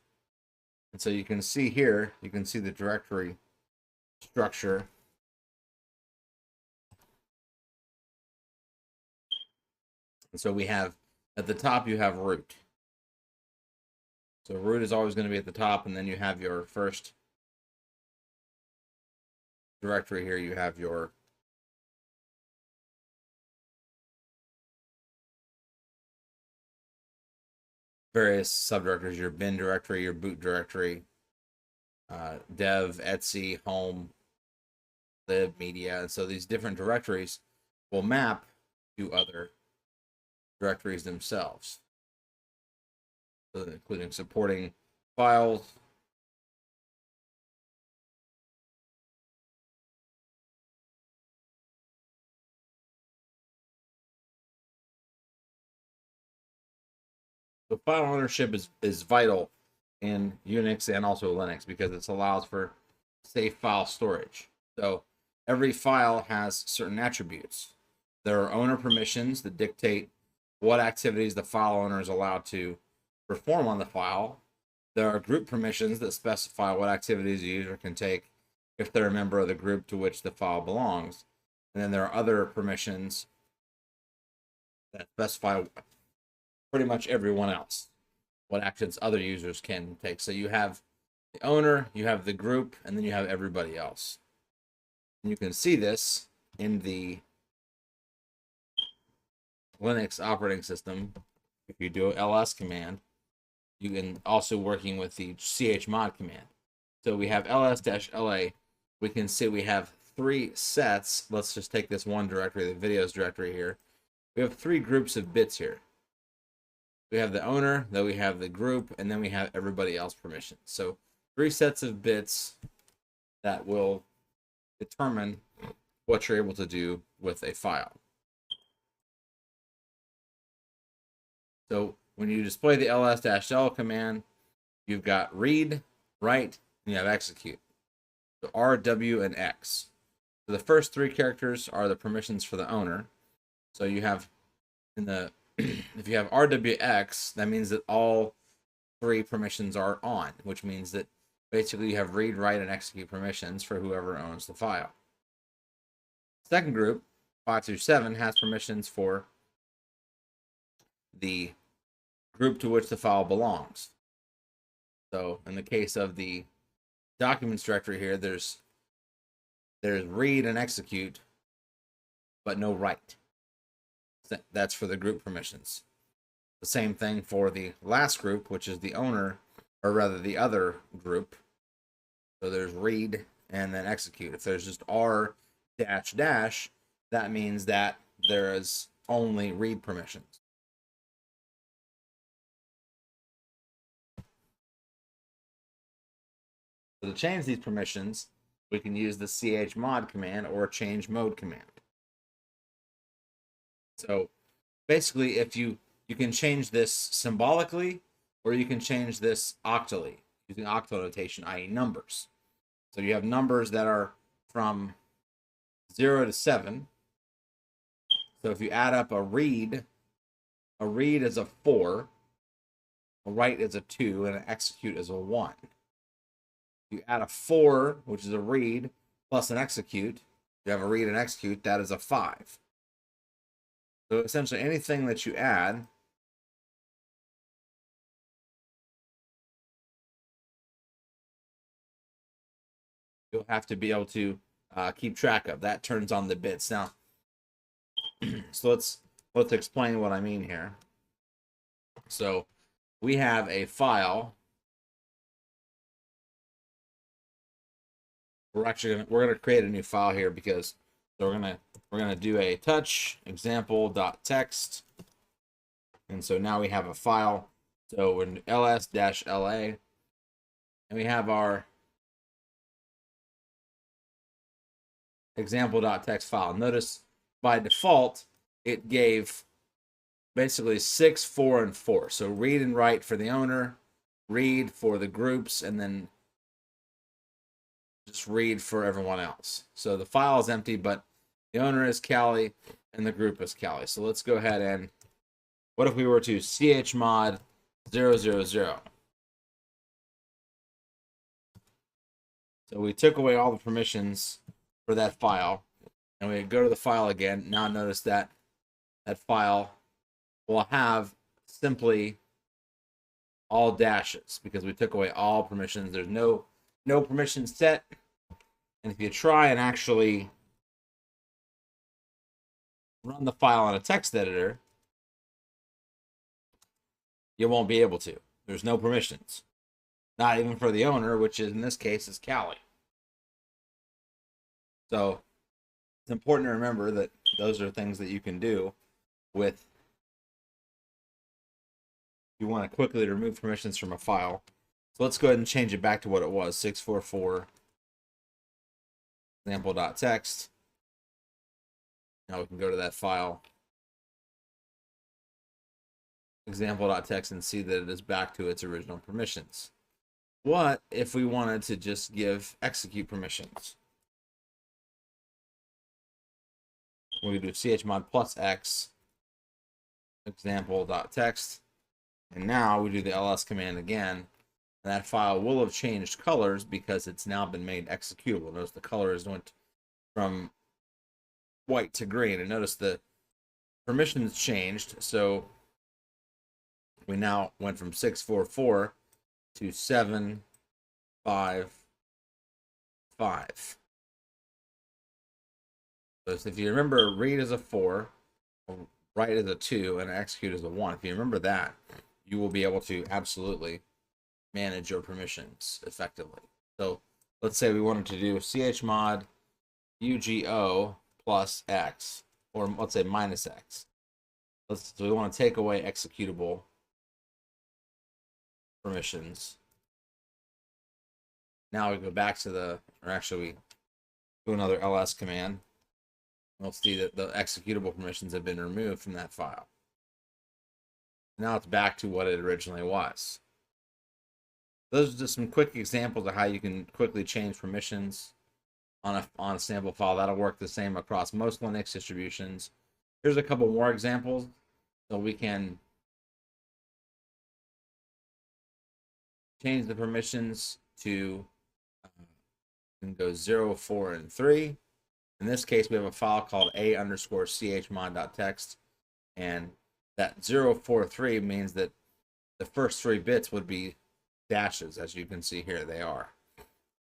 And so you can see here, you can see the directory structure. And so we have, at the top, you have root. So root is always going to be at the top, and then you have your first directory here. You have your various subdirectories, your bin directory, your boot directory, dev, etc, home, lib, media. And so these different directories will map to other directories themselves, so including supporting files, so file ownership is vital in Unix and also Linux because it allows for safe file storage. So every file has certain attributes. There are owner permissions that dictate what activities the file owner is allowed to perform on the file. There are group permissions that specify what activities a user can take if they're a member of the group to which the file belongs. And then there are other permissions that specify pretty much everyone else, what actions other users can take. So you have the owner, you have the group, and then you have everybody else. And you can see this in the Linux operating system. If you do an ls command, you can also working with the chmod command. So we have ls-la we can see we have 3 sets. Let's just take this one directory, the videos directory here. We have 3 groups of bits here. We have the owner, then we have the group, and then we have everybody else permissions. So 3 sets of bits that will determine what you're able to do with a file. So when you display the ls-l command, you've got read, write, and you have execute. So R, W, and X. So the first 3 characters are the permissions for the owner. So you have in the if you have RWX, that means that all 3 permissions are on, which means that basically you have read, write, and execute permissions for whoever owns the file. Second group, 5 through 7, has permissions for the group to which the file belongs. So in the case of the documents directory here, there's read and execute, but no write. That's for the group permissions. The same thing for the last group, which is the owner, or rather the other group. So there's read and then execute. If there's just R dash dash, that means that there is only read permissions. So to change these permissions, we can use the chmod command or change mode command. So basically, if you can change this symbolically, or you can change this octally using octal notation, i.e. numbers. So you have numbers that are from 0 to 7. So if you add up a read is a 4, a write is a 2, and an execute is a 1. You add a 4, which is a read, plus an execute. You have a read and execute, that is a 5. So essentially anything that you add you'll have to be able to keep track of. That turns on the bits. Now, so let's explain what I mean here. So we have a file. We're gonna create a new file here because we're gonna do a touch example.txt, and so now we have a file. So we're in ls-la, and we have our example.txt file. Notice by default it gave basically 6, 4, and 4. So read and write for the owner, read for the groups, and then just read for everyone else. So the file is empty, but the owner is Callie and the group is Callie. So let's go ahead and, what if we were to chmod 000? So we took away all the permissions for that file, and we go to the file again. Now notice that that file will have simply all dashes because we took away all permissions. There's no permissions set. And if you try and actually run the file on a text editor, you won't be able to. There's no permissions. Not even for the owner, which is in this case is Callie. So it's important to remember that those are things that you can do with, if you want to quickly remove permissions from a file. So let's go ahead and change it back to what it was, 644 example.txt. Now we can go to that file, example.txt, and see that it is back to its original permissions. What if we wanted to just give execute permissions? We do chmod plus x example.txt, and now we do the ls command again. And that file will have changed colors because it's now been made executable. Notice the colors went from white to green, and notice the permissions changed. So we now went from 644 to 755. So if you remember, read is a 4, write is a 2, and execute is a 1. If you remember that, you will be able to absolutely manage your permissions effectively. So let's say we wanted to do chmod ugo plus x, or let's say minus x. So we want to take away executable permissions. Now we go back to or actually we do another ls command. We'll see that the executable permissions have been removed from that file. Now it's back to what it originally was. Those are just some quick examples of how you can quickly change permissions on a sample file. That'll work the same across most Linux distributions. Here's a couple more examples. So we can change the permissions to go 0, 4, and 3. In this case, we have a file called a_chmod.txt, and that 043 means that the first 3 bits would be dashes. As you can see here, they are.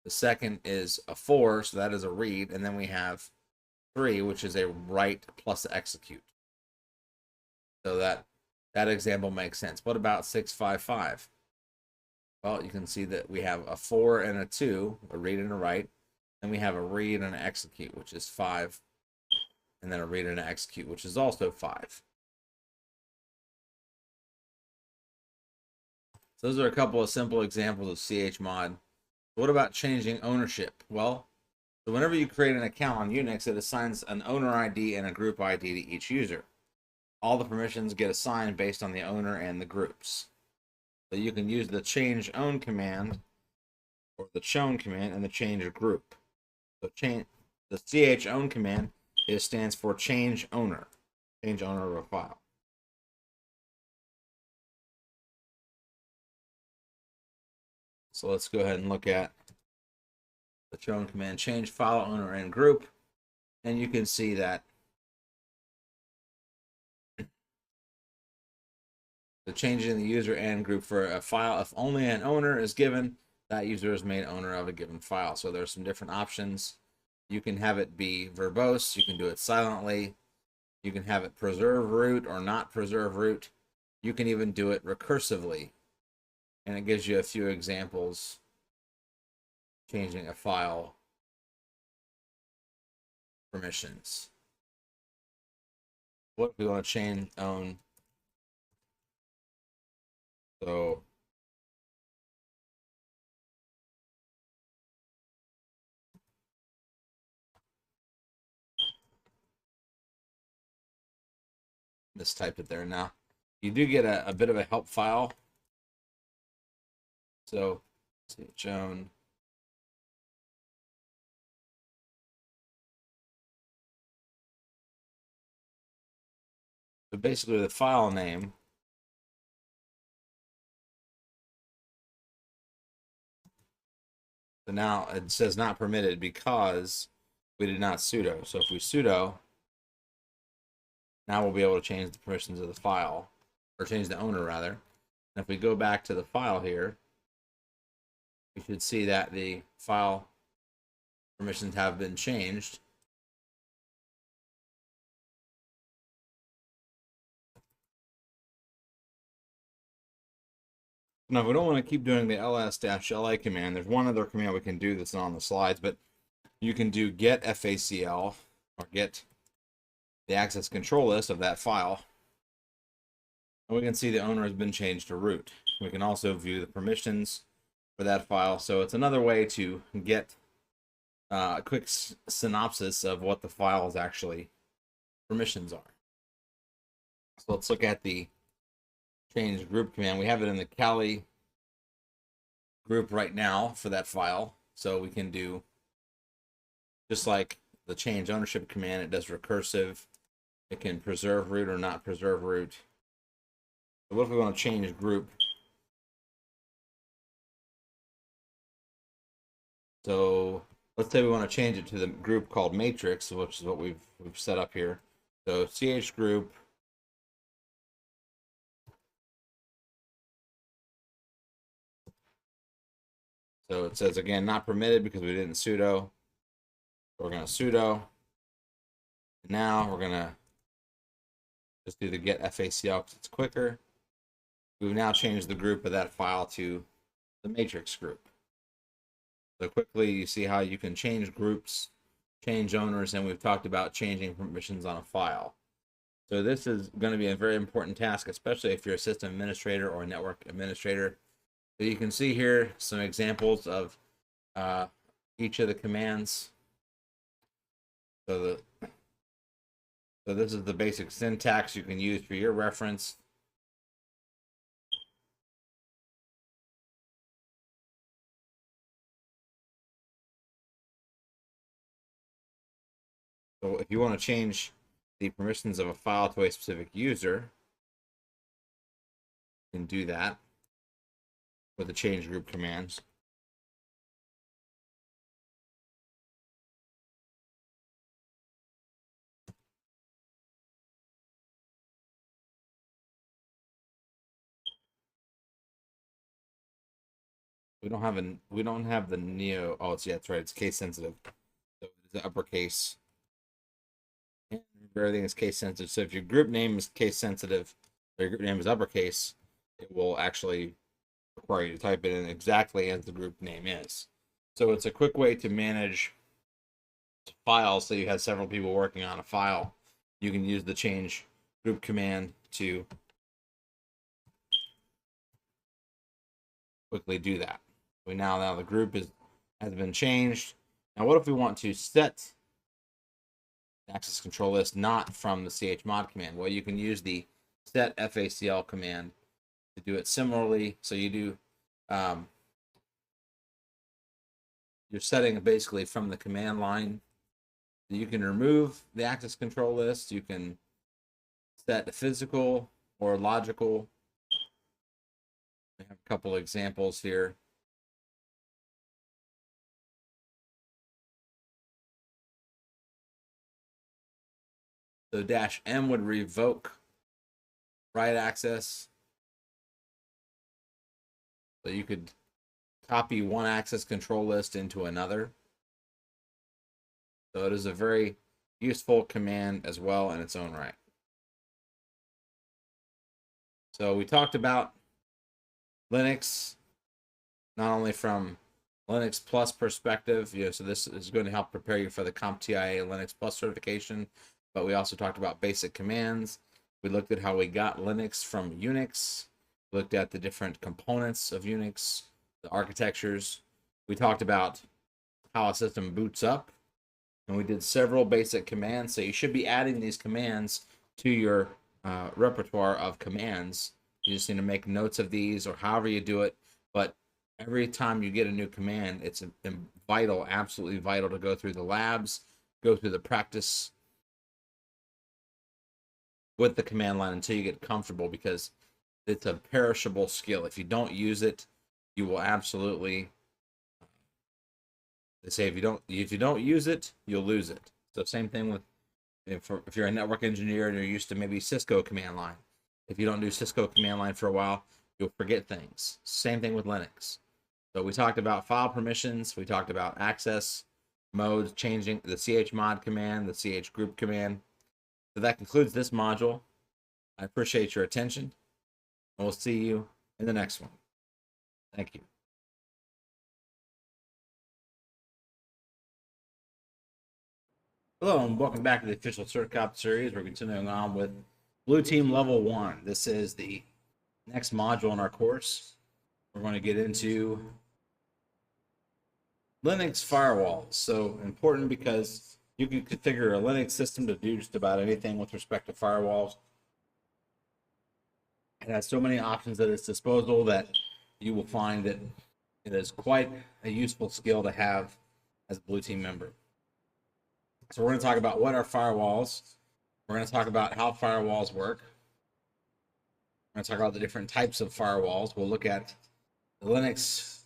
The second is a 4, so that is a read, and then we have 3, which is a write plus execute. So that example makes sense. What about 655? Well, you can see that we have a 4 and a 2, a read and a write. Then we have a read and an execute, which is 5. And then a read and an execute, which is also 5. So those are a couple of simple examples of chmod. What about changing ownership? Well, so whenever you create an account on Unix, it assigns an owner ID and a group ID to each user. All the permissions get assigned based on the owner and the groups. So you can use the change own command or the chown command and the change group. So the ch own command stands for change owner of a file. So let's go ahead and look at the chown command, change file owner and group, and you can see that the changing the user and group for a file, if only an owner is given, that user is made owner of a given file. So there's some different options. You can have it be verbose, you can do it silently, you can have it preserve root or not preserve root. You can even do it recursively. And it gives you a few examples changing a file permissions. What if we want to change own? So just type it there now. You do get a bit of a help file. So chown so basically the file name so now it says not permitted because we did not sudo. So if we sudo, now we'll be able to change the permissions of the file, or change the owner rather. And if we go back to the file here, we should see that the file permissions have been changed. Now, if we don't want to keep doing the ls-la command, there's one other command we can do that's not on the slides, but you can do get facl, or get the access control list of that file. And we can see the owner has been changed to root. We can also view the permissions for that file. So it's another way to get a quick synopsis of what the file's actually permissions are. So let's look at the change group command. We have it in the Kali group right now for that file. So we can do, just like the change ownership command, it does recursive. It can preserve root or not preserve root. So what if we want to change group? So let's say we want to change it to the group called matrix, which is what we've set up here. So ch group so it says again not permitted because we didn't sudo. We're going to sudo. Now we're going to just do the get facl because it's quicker. We've now changed the group of that file to the matrix group. So quickly, you see how you can change groups, change owners, and we've talked about changing permissions on a file. So this is going to be a very important task, especially if you're a system administrator or a network administrator. So you can see here some examples of each of the commands. So this is the basic syntax you can use for your reference. So if you want to change the permissions of a file to a specific user, you can do that with the change group commands. We don't have the neo. Oh, that's right. It's case sensitive. So it's uppercase. And everything is case sensitive. So if your group name is case sensitive, or your group name is uppercase, it will actually require you to type it in exactly as the group name is. So it's a quick way to manage files. So you have several people working on a file. You can use the change group command to quickly do that. Now the group has been changed. Now what if we want to set the access control list not from the chmod command? Well, you can use the set facl command to do it similarly. So you do you're setting basically from the command line. You can remove the access control list. You can set physical or logical. We have a couple examples here. So -M would revoke write access. So you could copy one access control list into another. So it is a very useful command as well in its own right. So we talked about Linux, not only from Linux Plus perspective, so this is going to help prepare you for the CompTIA Linux Plus certification, but we also talked about basic commands. We looked at how we got Linux from Unix. We looked at the different components of Unix, the architectures. We talked about how a system boots up, and we did several basic commands. So you should be adding these commands to your repertoire of commands. You just need to make notes of these or however you do it. But every time you get a new command, it's vital, absolutely vital to go through the labs, go through the practice with the command line until you get comfortable, because it's a perishable skill. If you don't use it, you will absolutely, they say if you don't use it, you'll lose it. So same thing with if you're a network engineer and you're used to maybe Cisco command line. If you don't do Cisco command line for a while, you'll forget things. Same thing with Linux. So we talked about file permissions. We talked about access modes, changing the chmod command, the chgroup command. So that concludes this module. I appreciate your attention, and we'll see you in the next one. Thank you. Hello, and welcome back to the official CertCop series. We're continuing on with Blue Team Level 1. This is the next module in our course. We're going to get into Linux firewalls. So important because you can configure a Linux system to do just about anything with respect to firewalls. It has so many options at its disposal that you will find that it is quite a useful skill to have as a Blue Team member. So we're going to talk about what are firewalls. We're going to talk about how firewalls work. We're going to talk about the different types of firewalls. We'll look at the Linux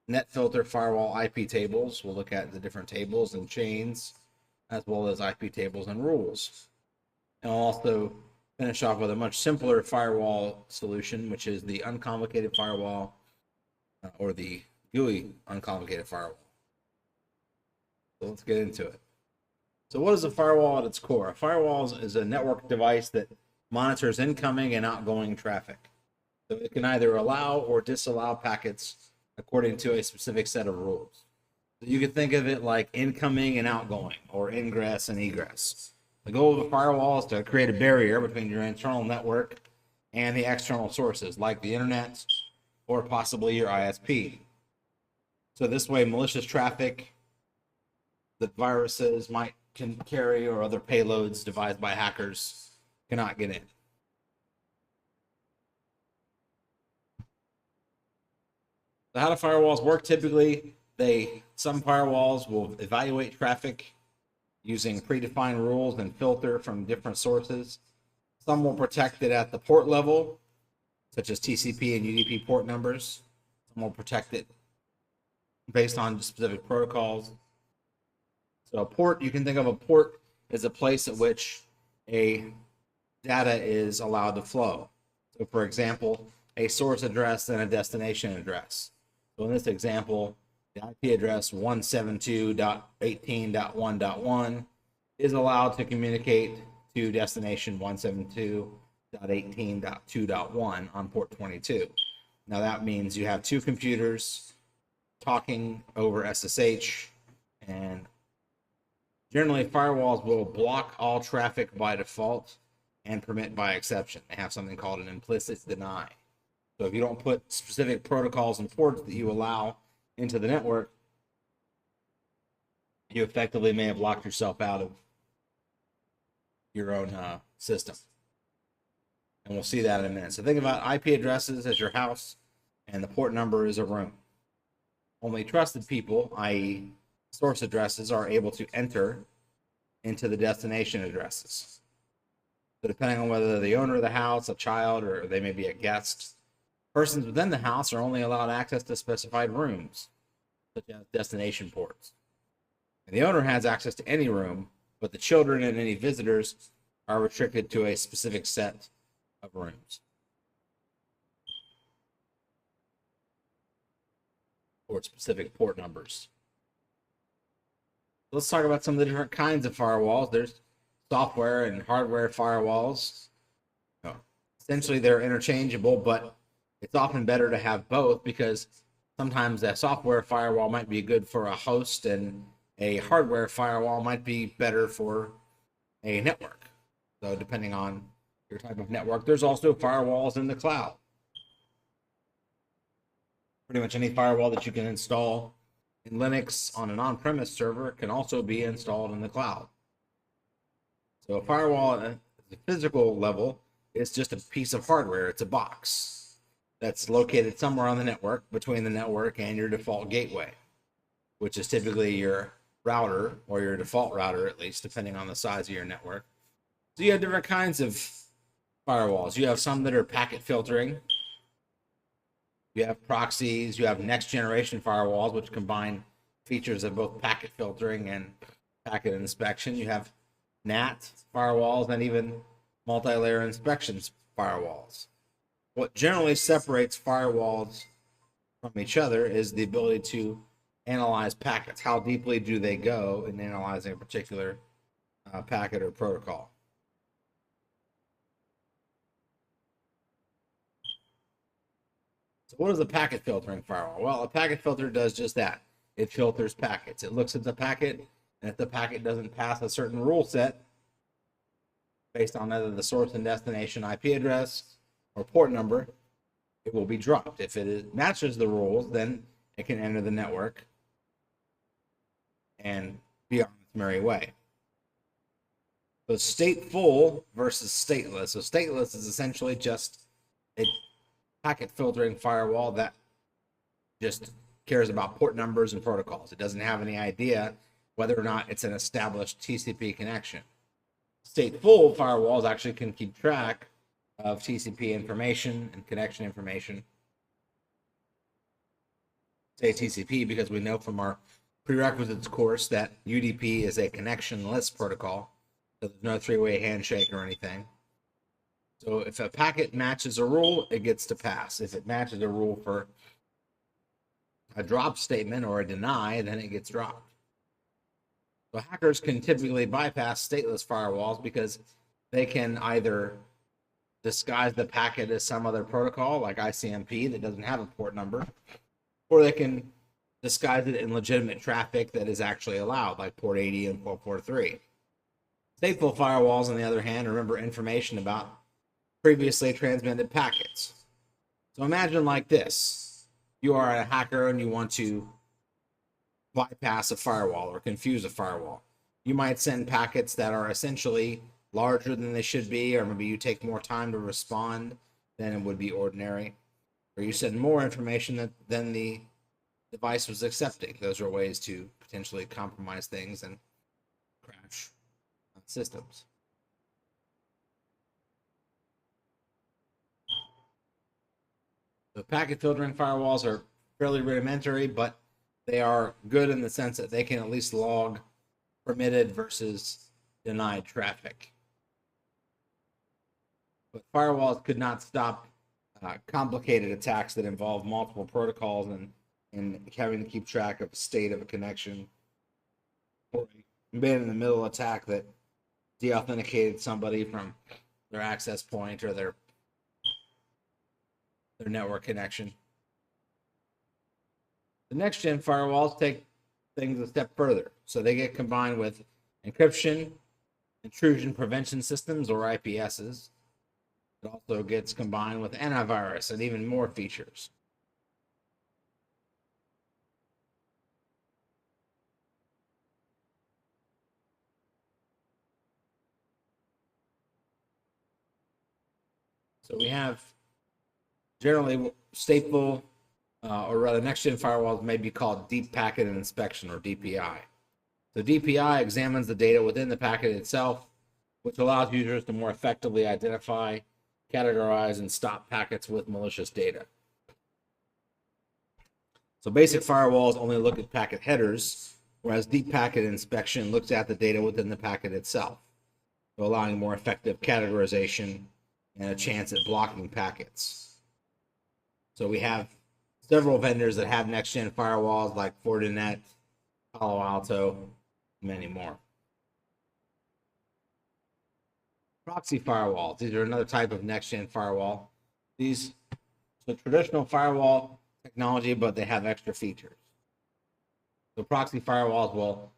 net filter firewall IP tables. We'll look at the different tables and chains, as well as IP tables and rules. And we'll also finish off with a much simpler firewall solution, which is the uncomplicated firewall, or the GUI uncomplicated firewall. So let's get into it. So what is a firewall at its core? A firewall is a network device that monitors incoming and outgoing traffic. So it can either allow or disallow packets according to a specific set of rules. You could think of it like incoming and outgoing, or ingress and egress. The goal of a firewall is to create a barrier between your internal network and the external sources, like the internet or possibly your ISP. So this way, malicious traffic that viruses can carry or other payloads devised by hackers cannot get in. So how do firewalls work? Typically, some firewalls will evaluate traffic using predefined rules and filter from different sources. Some will protect it at the port level, such as TCP and UDP port numbers. Some will protect it based on specific protocols. So a port, you can think of a port as a place at which a data is allowed to flow. So for example, a source address and a destination address. So in this example, the IP address 172.18.1.1 is allowed to communicate to destination 172.18.2.1 on port 22. Now that means you have two computers talking over SSH, and generally firewalls will block all traffic by default and permit by exception. They have something called an implicit deny. So if you don't put specific protocols and ports that you allow into the network, you effectively may have locked yourself out of your own system. And we'll see that in a minute. So think about IP addresses as your house, and the port number is a room. Only trusted people, i.e. source addresses, are able to enter into the destination addresses. So depending on whether they're the owner of the house, a child, or they may be a guest, persons within the house are only allowed access to specified rooms, such as destination ports. And the owner has access to any room, but the children and any visitors are restricted to a specific set of rooms or specific port numbers. Let's talk about some of the different kinds of firewalls. There's software and hardware firewalls. Essentially, they're interchangeable, but it's often better to have both, because sometimes a software firewall might be good for a host and a hardware firewall might be better for a network. So depending on your type of network, there's also firewalls in the cloud. Pretty much any firewall that you can install in Linux on an on-premise server can also be installed in the cloud. So a firewall at the physical level is just a piece of hardware. It's a box that's located somewhere on the network between the network and your default gateway, which is typically your router, or your default router at least, depending on the size of your network. So you have different kinds of firewalls. You have some that are packet filtering. You have proxies. You have next generation firewalls, which combine features of both packet filtering and packet inspection. You have NAT firewalls and even multi-layer inspections firewalls. What generally separates firewalls from each other is the ability to analyze packets. How deeply do they go in analyzing a particular packet or protocol? So what is a packet filtering firewall? Well, a packet filter does just that. It filters packets. It looks at the packet, and if the packet doesn't pass a certain rule set based on either the source and destination IP address or port number, it will be dropped. If it matches the rules, then it can enter the network and be on its merry way. So stateful versus stateless. So stateless is essentially just a packet filtering firewall that just cares about port numbers and protocols. It doesn't have any idea whether or not it's an established TCP connection. Stateful firewalls actually can keep track of TCP information and connection information. Say TCP because we know from our prerequisites course that UDP is a connectionless protocol, so there's no three-way handshake or anything. So if a packet matches a rule, it gets to pass. If it matches a rule for a drop statement or a deny, then it gets dropped. So hackers can typically bypass stateless firewalls because they can either disguise the packet as some other protocol like ICMP that doesn't have a port number, or they can disguise it in legitimate traffic that is actually allowed, like port 80 and port 43. Stateful firewalls, on the other hand, remember information about previously transmitted packets. So imagine like this. You are a hacker and you want to bypass a firewall or confuse a firewall. You might send packets that are essentially larger than they should be, or maybe you take more time to respond than it would be ordinary, or you send more information than the device was accepting. Those are ways to potentially compromise things and crash systems. The packet filtering firewalls are fairly rudimentary, but they are good in the sense that they can at least log permitted versus denied traffic. But firewalls could not stop complicated attacks that involve multiple protocols and having to keep track of the state of a connection, or a man-in-the-middle attack that deauthenticated somebody from their access point or their network connection. The next-gen firewalls take things a step further. So they get combined with encryption, intrusion prevention systems, or IPSs. It also gets combined with antivirus and even more features. So we have generally stateful, or rather next-gen firewalls may be called deep packet inspection, or DPI. So DPI examines the data within the packet itself, which allows users to more effectively identify, categorize, and stop packets with malicious data. So basic firewalls only look at packet headers, whereas deep packet inspection looks at the data within the packet itself, so allowing more effective categorization and a chance at blocking packets. So we have several vendors that have next-gen firewalls like Fortinet, Palo Alto, many more. Proxy firewalls. These are another type of next-gen firewall. These are traditional firewall technology, but they have extra features. So proxy firewalls will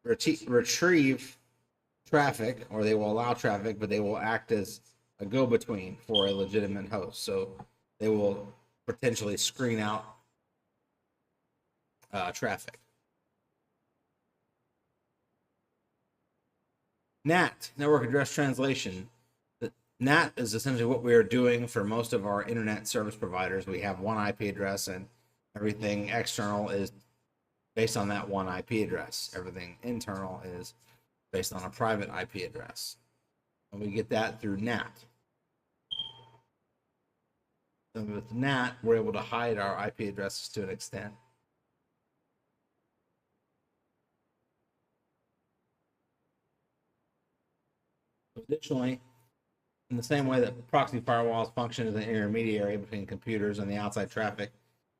retrieve traffic, or they will allow traffic, but they will act as a go-between for a legitimate host. So they will potentially screen out traffic. NAT, network address translation. NAT is essentially what we are doing for most of our internet service providers. We have one IP address, and everything external is based on that one IP address. Everything internal is based on a private IP address. And we get that through NAT. And with NAT, we're able to hide our IP addresses to an extent. Additionally, in the same way that proxy firewalls function as an intermediary between computers and the outside traffic,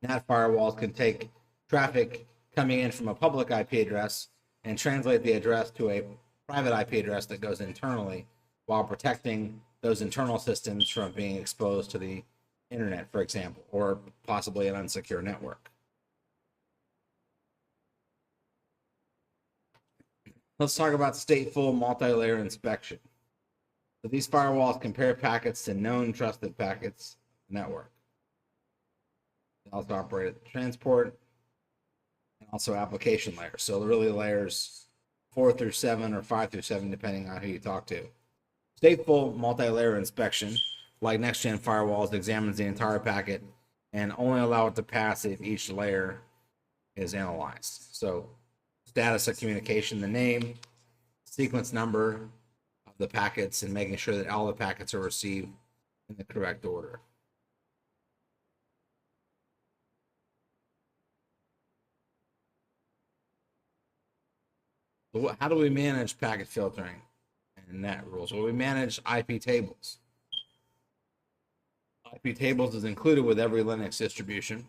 NAT firewalls can take traffic coming in from a public IP address and translate the address to a private IP address that goes internally, while protecting those internal systems from being exposed to the internet, for example, or possibly an unsecure network. Let's talk about stateful multi-layer inspection. So these firewalls compare packets to known trusted packets network. They also operate at the transport and also application layers. So really layers 4 through 7 or 5 through 7, depending on who you talk to. Stateful multi-layer inspection, like next-gen firewalls, examines the entire packet and only allow it to pass if each layer is analyzed. So status of communication, the name, sequence number of the packets, and making sure that all the packets are received in the correct order. So how do we manage packet filtering and NAT rules? Well, we manage IP tables. IP tables is included with every Linux distribution,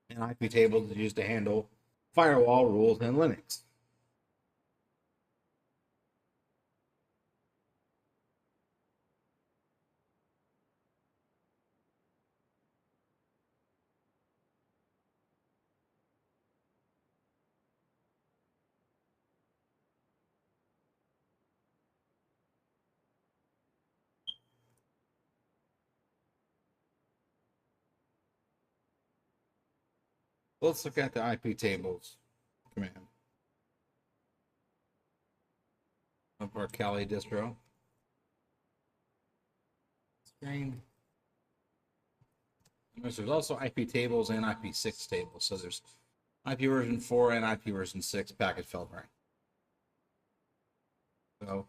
and IP tables is used to handle firewall rules in Linux. Let's look at the iptables command of our Kali distro. Screen. There's also iptables and IP6 tables. So there's IP version 4 and IP version 6 packet filtering. So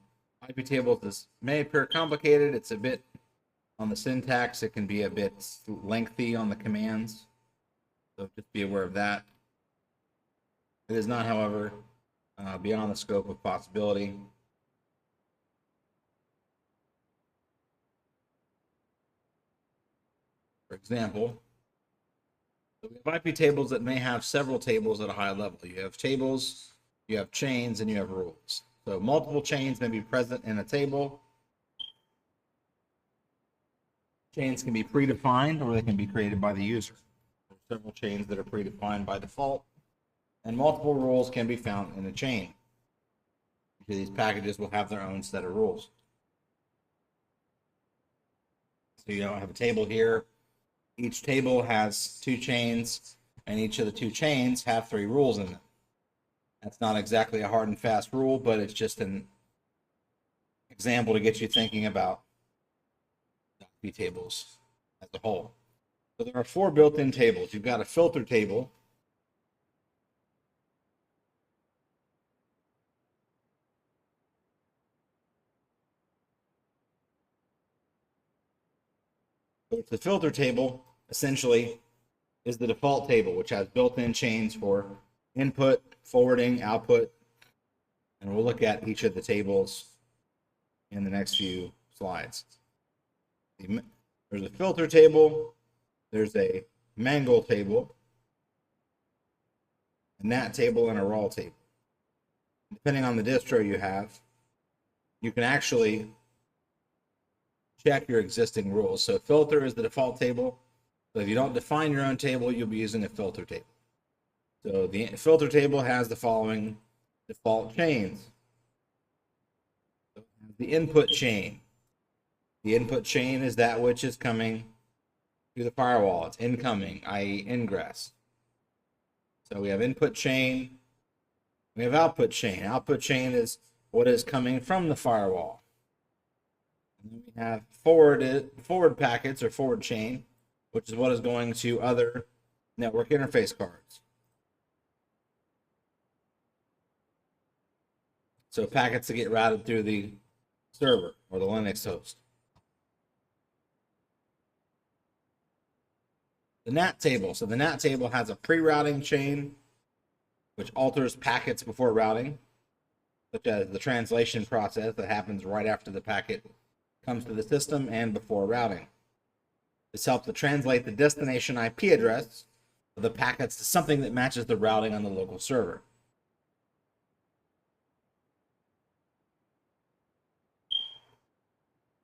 iptables may appear complicated. It's a bit on the syntax. It can be a bit lengthy on the commands. So just be aware of that. It is not, however, beyond the scope of possibility. For example, we have iptables that may have several tables at a high level. You have tables, you have chains, and you have rules. So multiple chains may be present in a table. Chains can be predefined or they can be created by the user. There are several chains that are predefined by default, and multiple rules can be found in a chain. These packages will have their own set of rules. So you have a table here. Each table has 2 chains, and each of the 2 chains have 3 rules in them. That's not exactly a hard and fast rule, but it's just an example to get you thinking about tables as a whole. So there are 4 built-in tables. You've got a filter table. So the filter table essentially is the default table, which has built-in chains for input, forwarding, output, and we'll look at each of the tables in the next few slides. There's a filter table, there's a mangle table, a NAT table, and a raw table. Depending on the distro you have, you can actually check your existing rules. So filter is the default table. So if you don't define your own table, you'll be using a filter table. So the filter table has the following default chains. The input chain. The input chain is that which is coming through the firewall. It's incoming, i.e. ingress. So we have input chain. We have output chain. Output chain is what is coming from the firewall. And then we have forward packets or forward chain, which is what is going to other network interface cards. So packets that get routed through the server or the Linux host. The NAT table. So the NAT table has a pre-routing chain, which alters packets before routing, such as the translation process that happens right after the packet comes to the system and before routing. This helps to translate the destination IP address of the packets to something that matches the routing on the local server.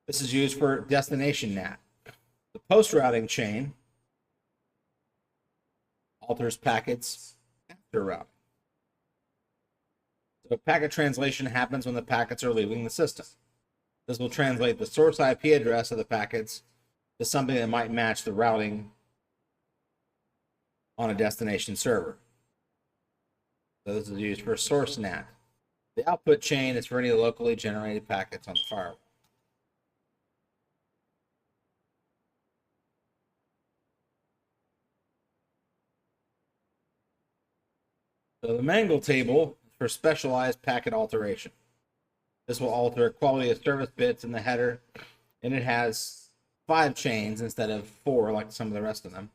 This is used for destination NAT. The post-routing chain alters packets after routing. So packet translation happens when the packets are leaving the system. This will translate the source IP address of the packets to something that might match the routing on a destination server. So this is used for source NAT. The output chain is for any locally generated packets on the firewall. So the mangle table is for specialized packet alteration. This will alter quality of service bits in the header, and it has 5 chains instead of 4 like some of the rest of them.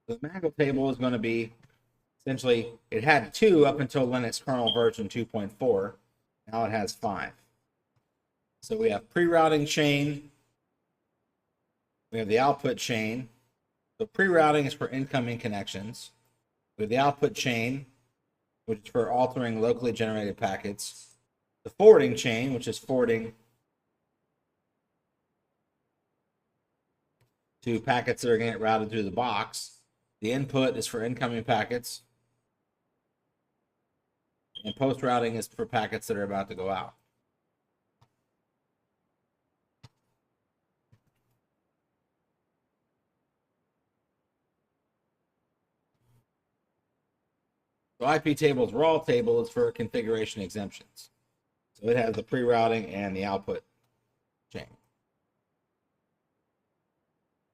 The mangle table is going to be essentially, it had 2 up until Linux kernel version 2.4. Now it has 5. So we have pre-routing chain. We have the output chain. So pre-routing is for incoming connections. We have the output chain, which is for altering locally generated packets. The forwarding chain, which is forwarding to packets that are going to get routed through the box. The input is for incoming packets. And post-routing is for packets that are about to go out. So iptables raw table is for configuration exemptions. So it has the pre-routing and the output chain.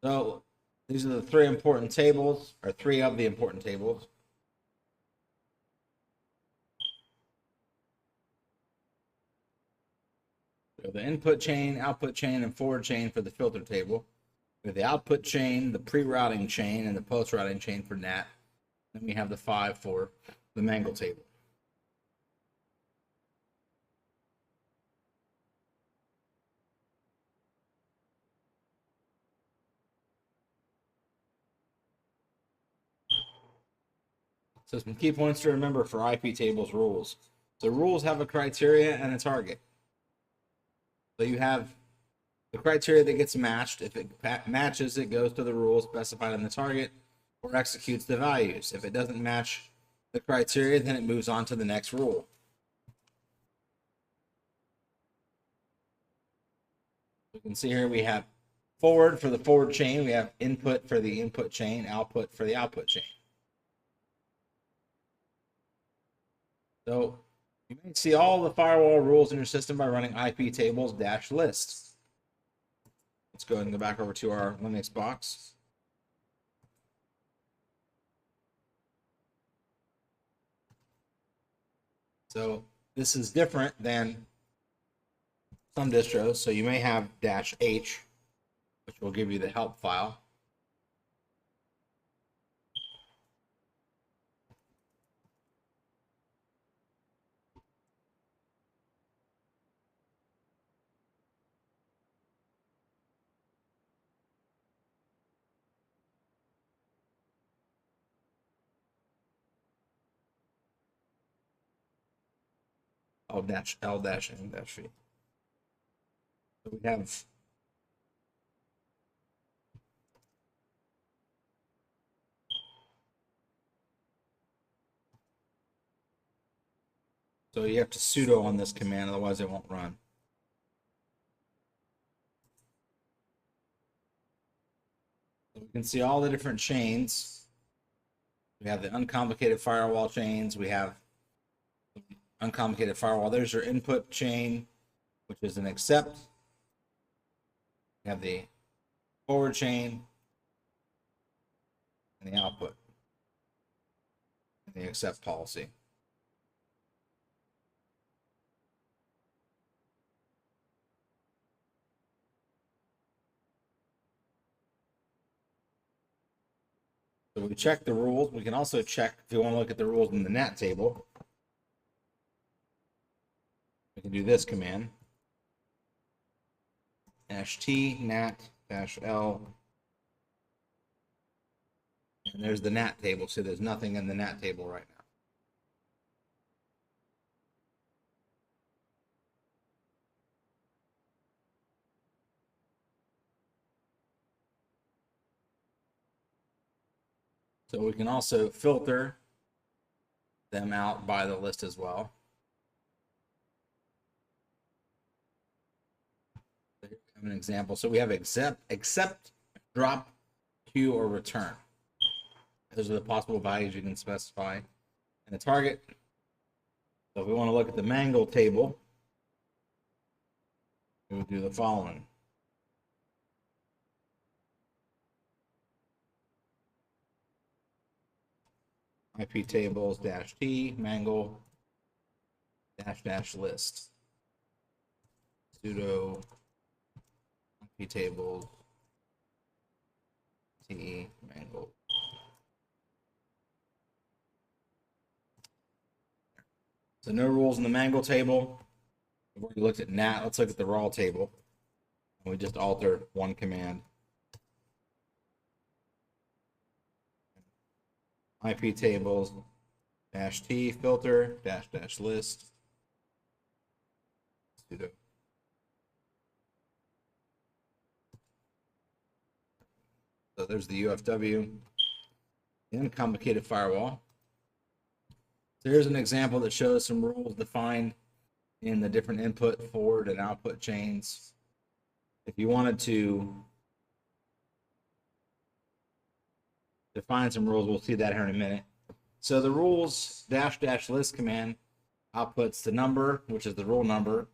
So these are the three important tables, or three of the important tables. So the input chain, output chain, and forward chain for the filter table. We have the output chain, the pre-routing chain, and the post-routing chain for NAT. Then we have the 5 for the Mangle table. So some key points to remember for iptables rules. So rules have a criteria and a target. So you have the criteria that gets matched. If it matches, it goes to the rule specified in the target or executes the values. If it doesn't match the criteria, then it moves on to the next rule. You can see here we have forward for the forward chain. We have input for the input chain, output for the output chain. So you may see all the firewall rules in your system by running iptables-list. Let's go ahead and go back over to our Linux box. So this is different than some distros. So you may have -h, which will give you the help file. L-N-V. So we have so you have to sudo on this command, otherwise it won't run. So we can see all the different chains. We have the uncomplicated firewall chains. We have uncomplicated firewall. There's your input chain, which is an accept. We have the forward chain and the output and the accept policy. So we check the rules. We can also check if you want to look at the rules in the NAT table. We can do this command. -t nat-l. And there's the NAT table. So there's nothing in the NAT table right now. So we can also filter them out by the list as well. An example. So we have accept, drop, queue, or return. Those are the possible values you can specify in the target. So if we want to look at the Mangle table, we would do the following. iptables-t mangle --list sudo iptables t mangle. So no rules in the Mangle table. We've already looked at NAT. Let's look at the raw table. And we just altered one command. iptables-t filter --list sudo. So there's the UFW, the uncomplicated firewall. So here's an example that shows some rules defined in the different input, forward, and output chains. If you wanted to define some rules, we'll see that here in a minute. So the rules -- list command outputs the number, which is the rule number.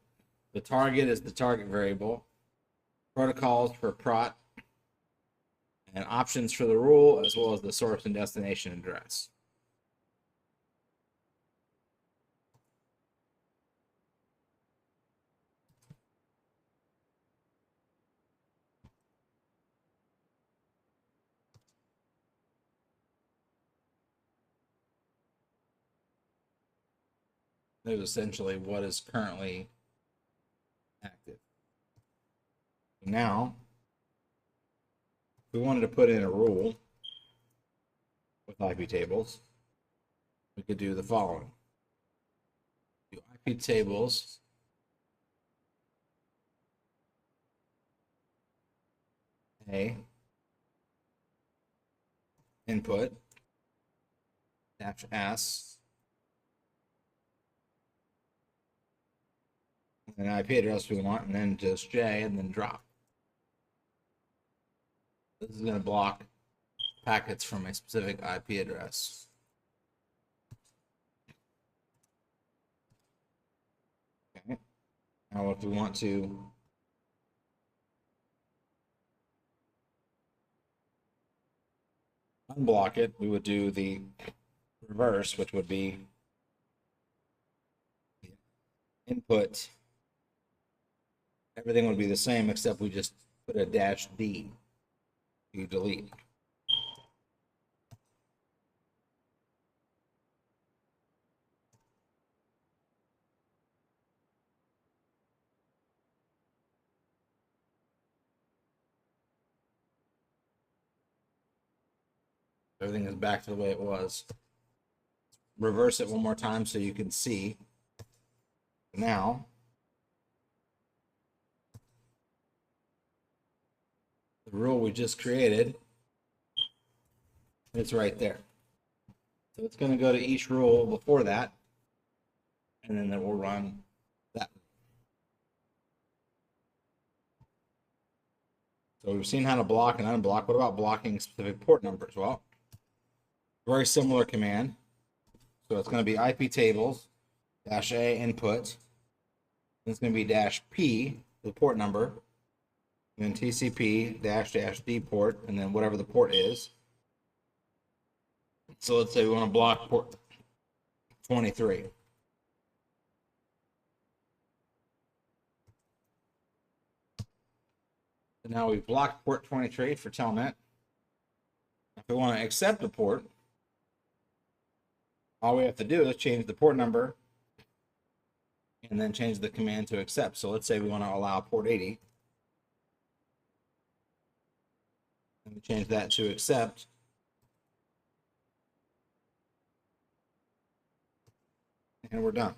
The target is the target variable. Protocols for prot, and options for the rule, as well as the source and destination address. There's essentially what is currently active. Now, if we wanted to put in a rule with IP tables, we could do the following. Do IP tables a input -s and an IP address we want, and then just J, and then drop. This is going to block packets from a specific IP address. Okay. Now, if we want to unblock it, we would do the reverse, which would be input. Everything would be the same, except we just put a -D. You delete. Everything is back to the way it was. Reverse it one more time so you can see. Now, the rule we just created, it's right there. So it's going to go to each rule before that, and then it will run that. So we've seen how to block and unblock. What about blocking specific port numbers? Well, very similar command. So it's going to be IP tables -a input. It's going to be -p, the port number, and then TCP -d port, and then whatever the port is. So let's say we want to block port 23. So now we've blocked port 23 for telnet. If we want to accept a port, all we have to do is change the port number and then change the command to accept. So let's say we want to allow port 80. And we change that to accept. And we're done.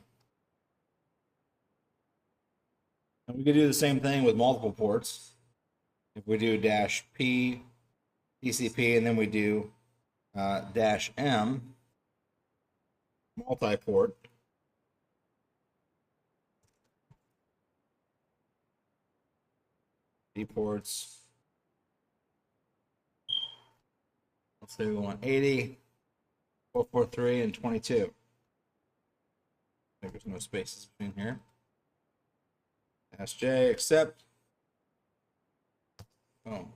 And we could do the same thing with multiple ports. If we do -p, TCP, and then we do -m, multi-port. D ports. Let's say we want 80, 443, and 22. There's no spaces between here. -J, accept. Oh.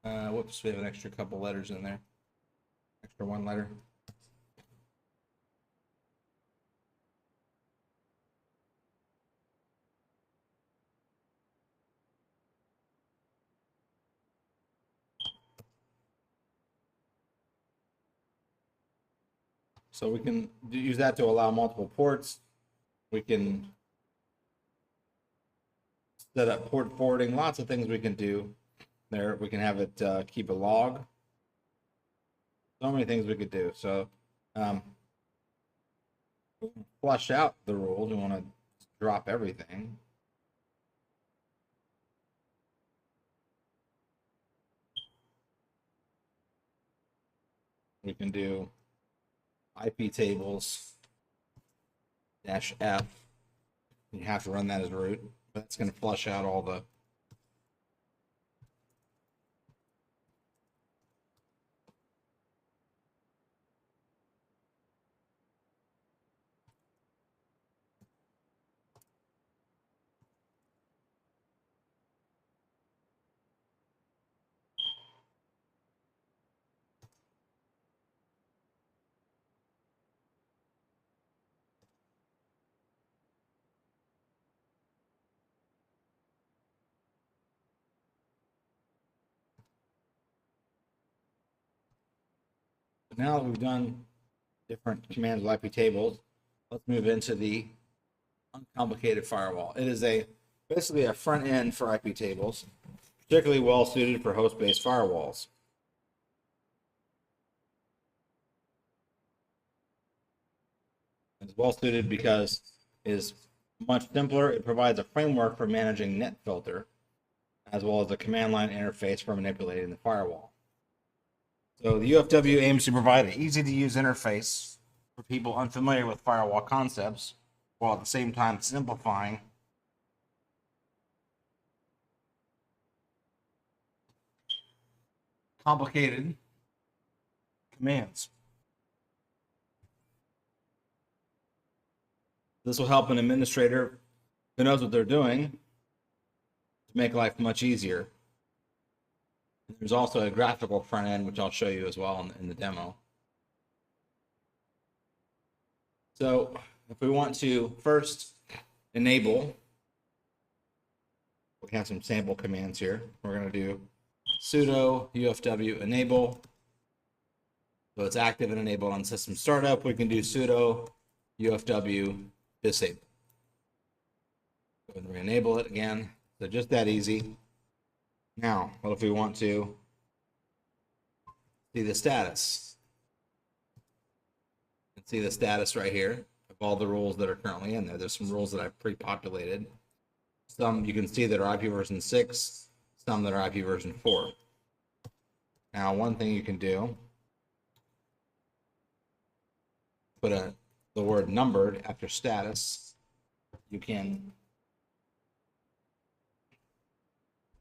Whoops, we have an extra couple letters in there. Extra one letter. So we can use that to allow multiple ports. We can set up port forwarding, lots of things we can do there. We can have it keep a log. So many things we could do. So flush out the rules. We want to drop everything. We can do IP tables -f. You have to run that as root. That's going to flush out all the Now that we've done different commands with IP tables, let's move into the uncomplicated firewall. It is basically a front end for IP tables, particularly well suited for host-based firewalls. It's well suited because it is much simpler. It provides a framework for managing net filter, as well as a command line interface for manipulating the firewall. So the UFW aims to provide an easy-to-use interface for people unfamiliar with firewall concepts, while at the same time simplifying complicated commands. This will help an administrator who knows what they're doing to make life much easier. There's also a graphical front end, which I'll show you as well in the demo. So if we want to first enable, we have some sample commands here. We're going to do sudo UFW enable. So it's active and enabled on system startup. We can do sudo UFW disable. Go ahead and re-enable it again. So just that easy. Now, what if we want to see the status? You can see the status right here of all the rules that are currently in there. There's some rules that I've pre-populated. Some you can see that are IP version 6, some that are IP version 4. Now, one thing you can do, put the word numbered after status. You can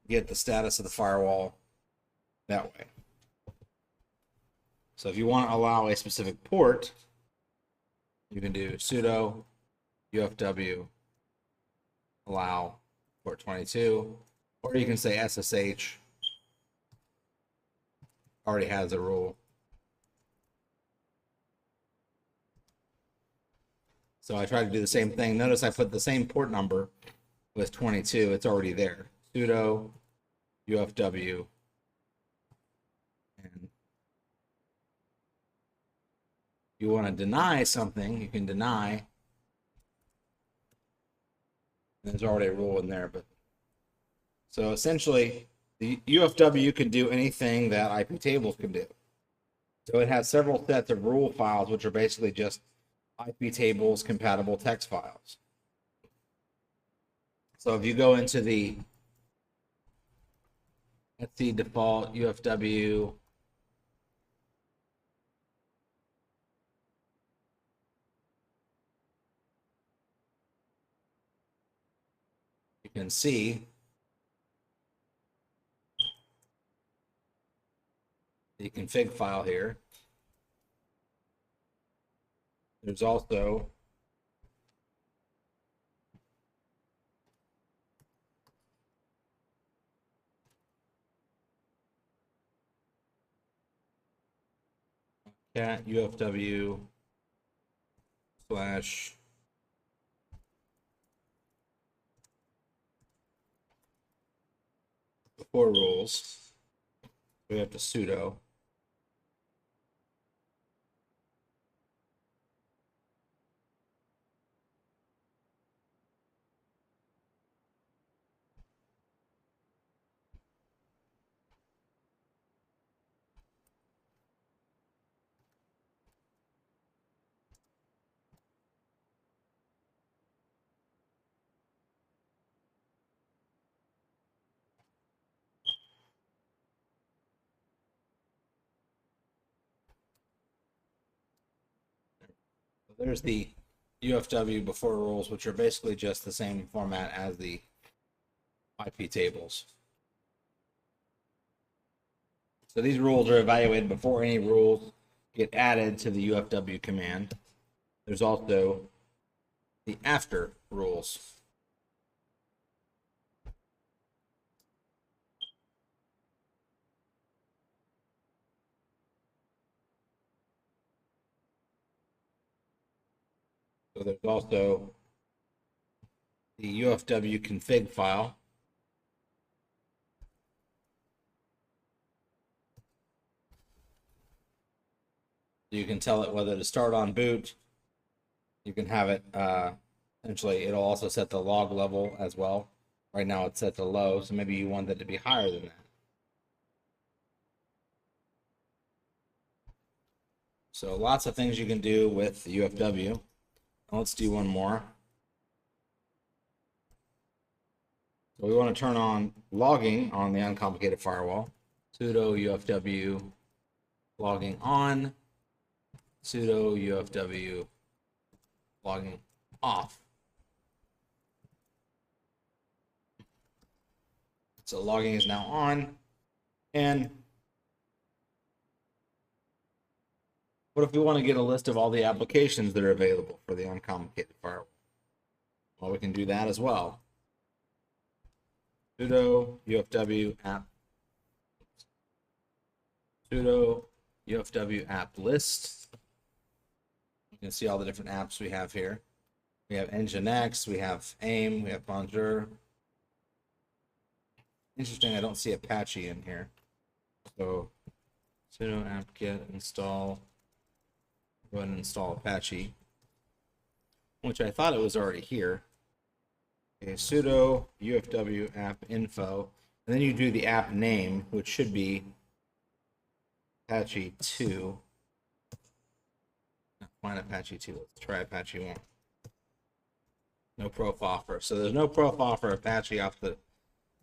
get the status of the firewall that way. So if you want to allow a specific port, you can do sudo UFW allow port 22, or you can say SSH already has a rule. So I try to do the same thing. Notice I put the same port number with 22. It's already there. Sudo UFW, and you want to deny something, you can deny. There's already a rule in there, but so essentially the UFW can do anything that IP tables can do. So it has several sets of rule files, which are basically just IP tables compatible text files. So if you go into the default UFW you can see the config file here. There's also cat UFW slash before rules. We have to sudo. There's the UFW before rules, which are basically just the same format as the IP tables. So these rules are evaluated before any rules get added to the UFW command. There's also the after rules. So there's also the UFW config file. You can tell it whether to start on boot. You can have it, essentially, it'll also set the log level as well. Right now it's set to low, so maybe you want that to be higher than that. So lots of things you can do with the UFW. Let's do one more. So we want to turn on logging on the uncomplicated firewall. Sudo UFW logging on, sudo UFW logging off. So logging is now on. And what if we want to get a list of all the applications that are available for the uncomplicated firewall? Well, we can do that as well. Sudo UFW app. Sudo UFW app list. You can see all the different apps we have here. We have Nginx, we have AIM, we have Bonjour. Interesting, I don't see Apache in here. So sudo apt-get install. Go ahead and install Apache, which I thought it was already here. Okay, sudo UFW app info, and then you do the app name, which should be Apache 2. Find Apache 2. Let's try Apache 1. No profile for, so there's no profile for Apache off the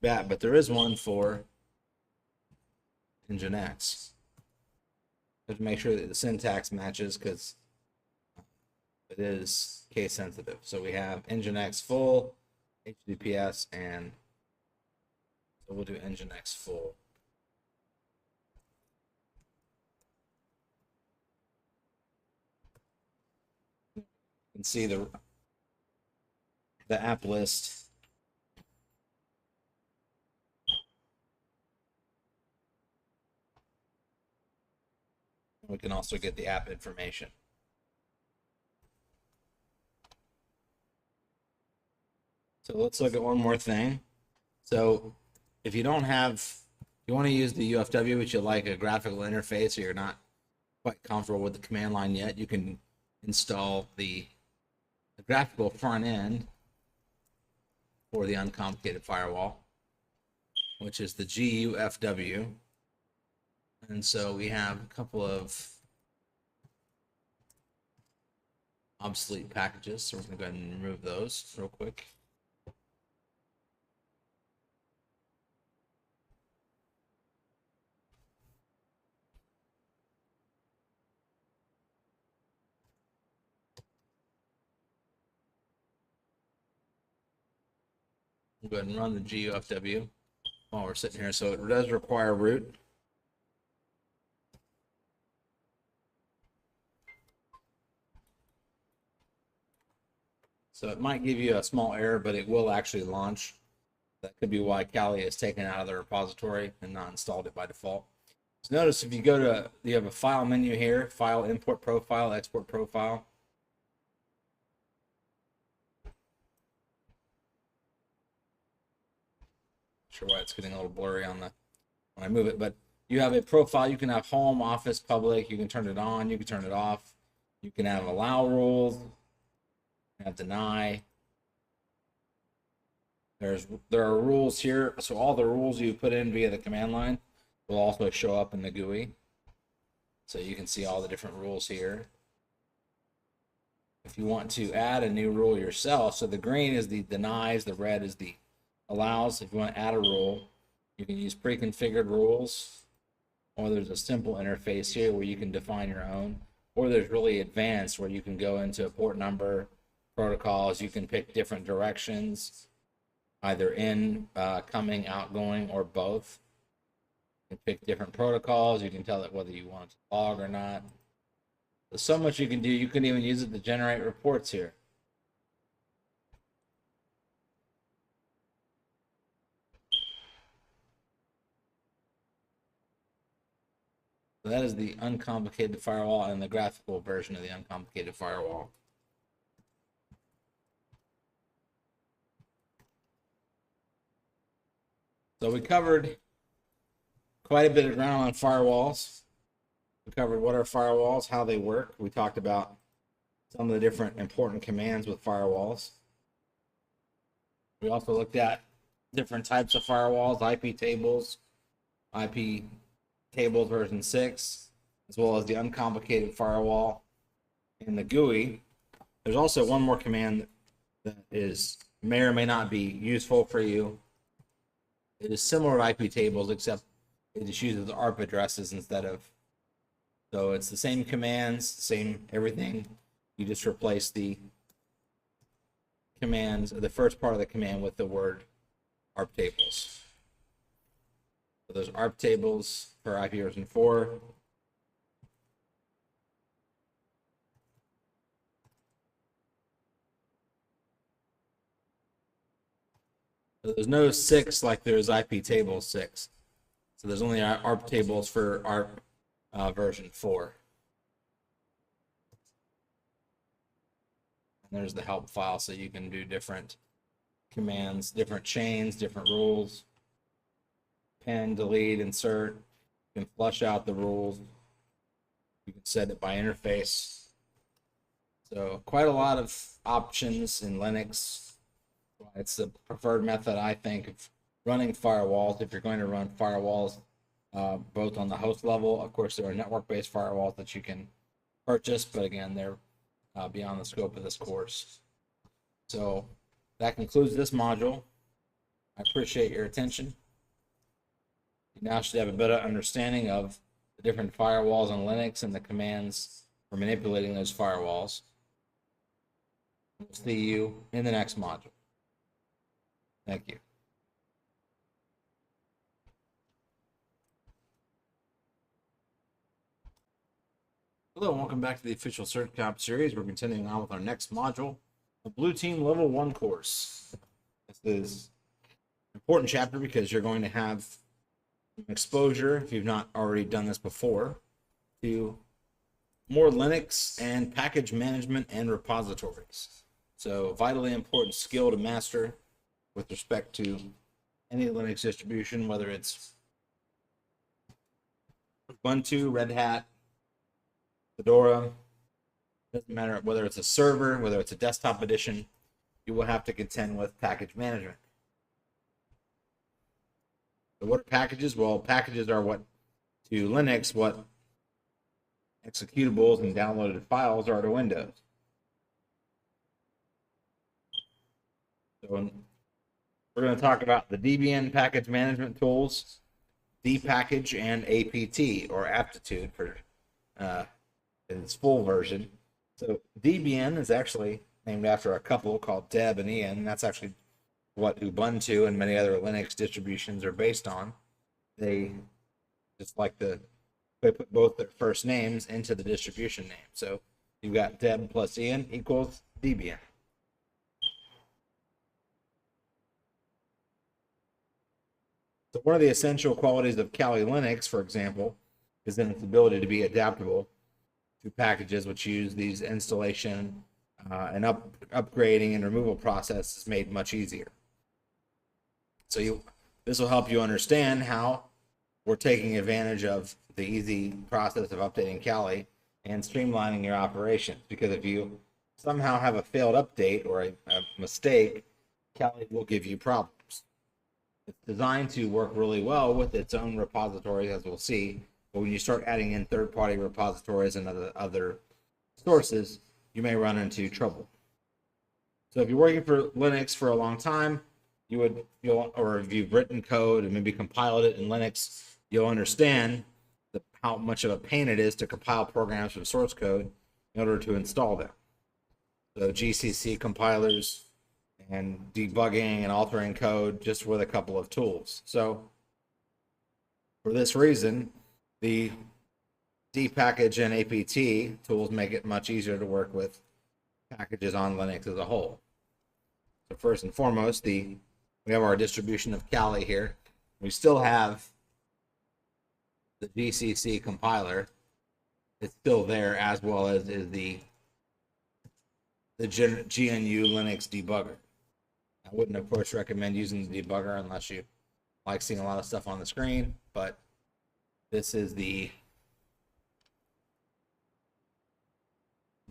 bat, but there is one for Nginx. Have to make sure that the syntax matches because it is case sensitive. So we have Nginx full, HTTPS, and so we'll do Nginx full. You can see the app list. We can also get the app information. So let's look at one more thing. So if you don't have, you want to use the UFW, but you like a graphical interface, or you're not quite comfortable with the command line yet, you can install the graphical front end for the uncomplicated firewall, which is the GUFW. And so we have a couple of obsolete packages. So we're going to go ahead and remove those real quick. We'll go ahead and run the GUFW while we're sitting here. So it does require root. So it might give you a small error, but it will actually launch. That could be why Kali is taken out of the repository and not installed it by default. So notice if you go to, you have a file menu here, file, import profile, export profile. Not sure why it's getting a little blurry on the, when I move it, but you have a profile. You can have home, office, public. You can turn it on, you can turn it off. You can have allow rules. Have deny. There are rules here, so all the rules you put in via the command line will also show up in the GUI. So you can see all the different rules here. If you want to add a new rule yourself, so the green is the denies, the red is the allows. If you want to add a rule, you can use pre-configured rules, or there's a simple interface here where you can define your own, or there's really advanced where you can go into a port number, protocols. You can pick different directions, either in, coming, outgoing, or both. You can pick different protocols. You can tell it whether you want to log or not. There's so much you can do. You can even use it to generate reports here. So that is the uncomplicated firewall and the graphical version of the uncomplicated firewall. So we covered quite a bit of ground on firewalls. We covered what are firewalls, how they work. We talked about some of the different important commands with firewalls. We also looked at different types of firewalls, iptables, iptables version 6, as well as the uncomplicated firewall in the GUI. There's also one more command that may or may not be useful for you. It is similar to iptables, except it just uses ARP addresses instead of. So it's the same commands, same everything. You just replace the commands, the first part of the command, with the word ARP tables. So those ARP tables for IP version 4. So there's no 6 like there's iptables 6. So there's only ARP tables for ARP version 4. And there's the help file, so you can do different commands, different chains, different rules. Pen, delete, insert. You can flush out the rules. You can set it by interface. So quite a lot of options in Linux. It's the preferred method, I think, of running firewalls. If you're going to run firewalls, both on the host level, of course, there are network-based firewalls that you can purchase, but again, they're beyond the scope of this course. So that concludes this module. I appreciate your attention. You now should have a better understanding of the different firewalls on Linux and the commands for manipulating those firewalls. We'll see you in the next module. Thank you. Hello and welcome back to the official CertComp series. We're continuing on with our next module, the Blue Team Level 1 course. This is an important chapter because you're going to have exposure, if you've not already done this before, to more Linux and package management and repositories. So vitally important skill to master with respect to any Linux distribution, whether it's Ubuntu, Red Hat, Fedora. Doesn't matter whether it's a server, whether it's a desktop edition, you will have to contend with package management. So what are packages? Well, packages are what, to Linux, what executables and downloaded files are to Windows. So we're going to talk about the Debian package management tools, dpackage, and APT, or aptitude for its full version. So Debian is actually named after a couple called Deb and Ian. That's actually what Ubuntu and many other Linux distributions are based on. They just like they put both their first names into the distribution name. So you've got Deb plus Ian equals Debian. So one of the essential qualities of Kali Linux, for example, is in its ability to be adaptable to packages which use these installation and upgrading and removal processes made much easier. So this will help you understand how we're taking advantage of the easy process of updating Kali and streamlining your operations. Because if you somehow have a failed update or a mistake, Kali will give you problems. It's designed to work really well with its own repositories, as we'll see. But when you start adding in third-party repositories and other sources, you may run into trouble. So if you're working for Linux for a long time, or if you've written code and maybe compiled it in Linux, you'll understand how much of a pain it is to compile programs from source code in order to install them. So GCC compilers and debugging and altering code just with a couple of tools. So for this reason, the dpackage and APT tools make it much easier to work with packages on Linux as a whole. So first and foremost, we have our distribution of Kali here. We still have the GCC compiler. It's still there, as well as is the GNU Linux debugger. I wouldn't, of course, recommend using the debugger unless you like seeing a lot of stuff on the screen, but this is the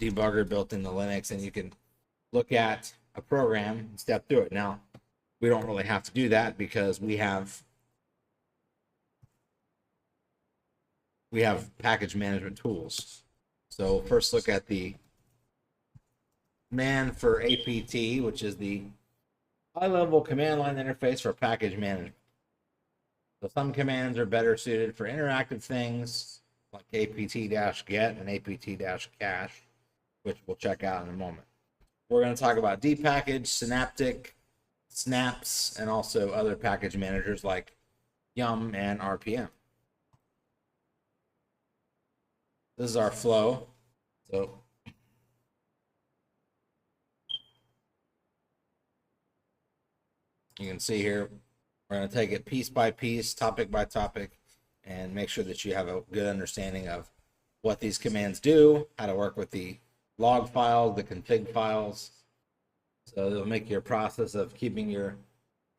debugger built into Linux, and you can look at a program and step through it. Now, we don't really have to do that because we have package management tools. So first look at the man for APT, which is the high-level command line interface for package management. So some commands are better suited for interactive things like apt-get and apt-cache, which we'll check out in a moment. We're going to talk about dpackage, synaptic, snaps, and also other package managers like yum and rpm. This is our flow. So you can see here, we're going to take it piece by piece, topic by topic, and make sure that you have a good understanding of what these commands do, how to work with the log files, the config files. So it'll make your process of keeping your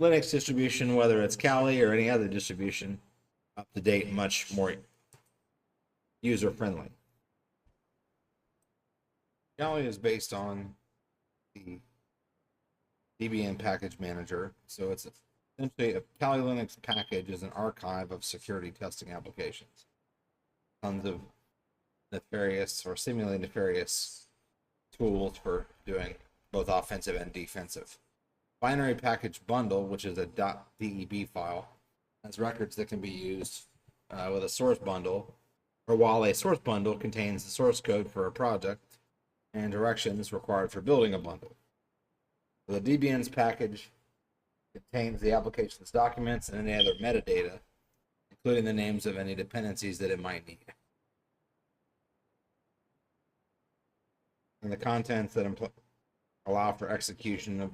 Linux distribution, whether it's Kali or any other distribution, up to date, much more user friendly. Kali is based on the Debian package manager. So it's essentially a Kali Linux package is an archive of security testing applications. Tons of nefarious or seemingly nefarious tools for doing both offensive and defensive. Binary package bundle, which is a .deb file, has records that can be used with a source bundle, or while a source bundle contains the source code for a project and directions required for building a bundle. The Debian's package contains the application's documents and any other metadata, including the names of any dependencies that it might need. And the contents that allow for execution of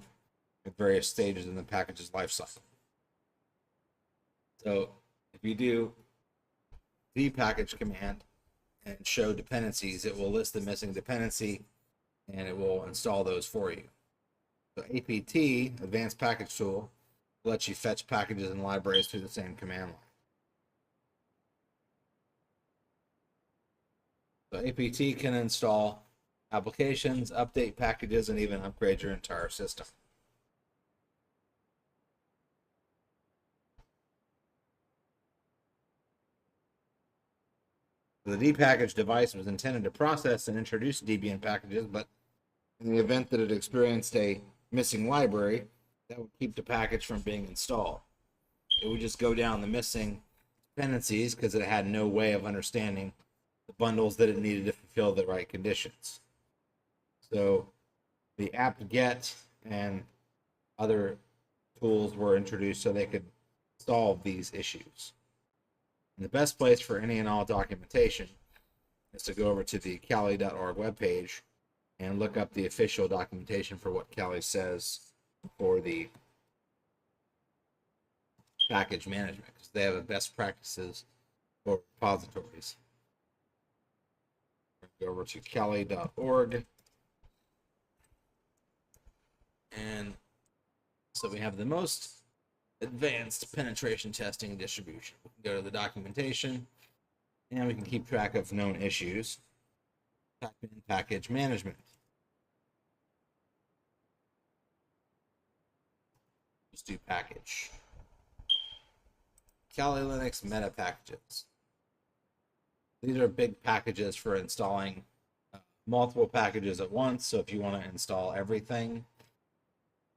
various stages in the package's lifecycle. So if you do the package command and show dependencies, it will list the missing dependency and it will install those for you. So APT, Advanced Package Tool, lets you fetch packages and libraries through the same command line. So APT can install applications, update packages, and even upgrade your entire system. The dpackage device was intended to process and introduce Debian packages, but in the event that it experienced a missing library, that would keep the package from being installed. It would just go down the missing dependencies because it had no way of understanding the bundles that it needed to fulfill the right conditions. So the apt-get and other tools were introduced so they could solve these issues. And the best place for any and all documentation is to go over to the Kali.org webpage and look up the official documentation for what Kali says for the package management, because they have the best practices for repositories. Go over to Kali.org. And so we have the most advanced penetration testing distribution. We can go to the documentation and we can keep track of known issues. Type in package management. Just do package. Kali Linux meta packages. These are big packages for installing multiple packages at once. So if you want to install everything,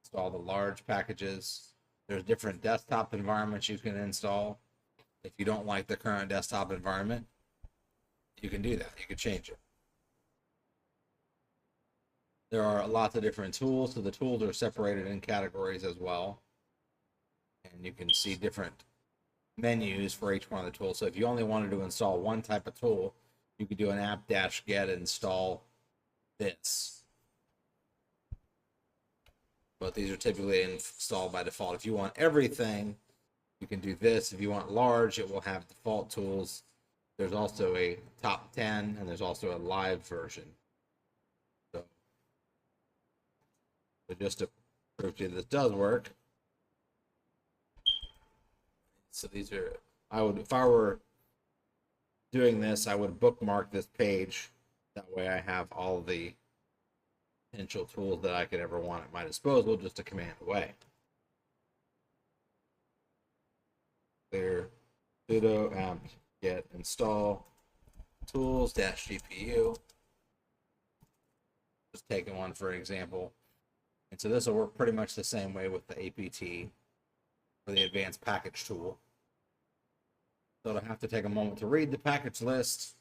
install the large packages. There's different desktop environments you can install. If you don't like the current desktop environment, you can do that. You can change it. There are lots of different tools, so the tools are separated in categories as well. And you can see different menus for each one of the tools. So if you only wanted to install one type of tool, you could do an apt-get install this. But these are typically installed by default. If you want everything, you can do this. If you want large, it will have default tools. There's also a top 10, and there's also a live version. So just to prove to you this does work. So these are, if I were doing this, I would bookmark this page That way I have all the potential tools that I could ever want at my disposal just a command away. Clear sudo apt get install tools -gpu. Just taking one for example. And so this will work pretty much the same way with the APT or the advanced package tool. So it'll have to take a moment to read the package list.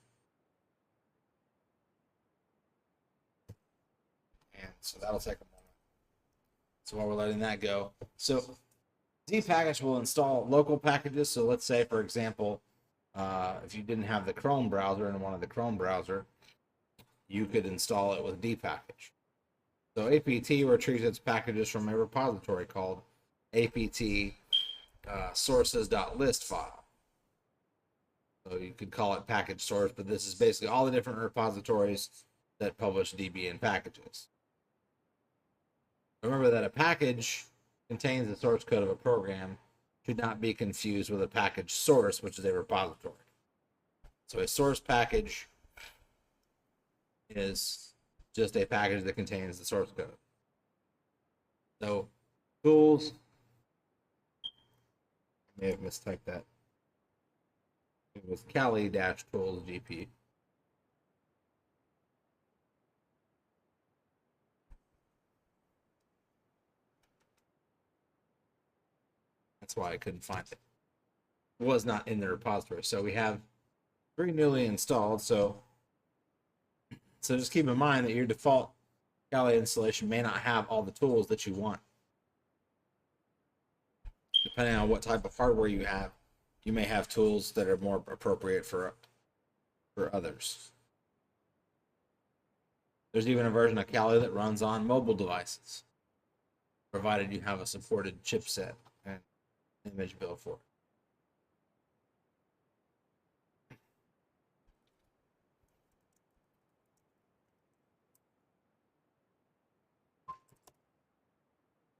And so that'll take a moment. So while we're letting that go, so dpackage will install local packages. So let's say, for example, if you didn't have the Chrome browser and wanted the Chrome browser, you could install it with dpackage. So APT retrieves its packages from a repository called apt sources.list file. So you could call it package source, but this is basically all the different repositories that publish Debian packages. Remember that a package contains the source code of a program, should not be confused with a package source, which is a repository. So a source package is just a package that contains the source code. So tools, I may have mistyped that. It was Kali-tools GP. That's why I couldn't find it. It was not in the repository. So we have 3 newly installed. So just keep in mind that your default Kali installation may not have all the tools that you want. Depending on what type of hardware you have, you may have tools that are more appropriate for others. There's even a version of Kali that runs on mobile devices, provided you have a supported chipset and image build for it.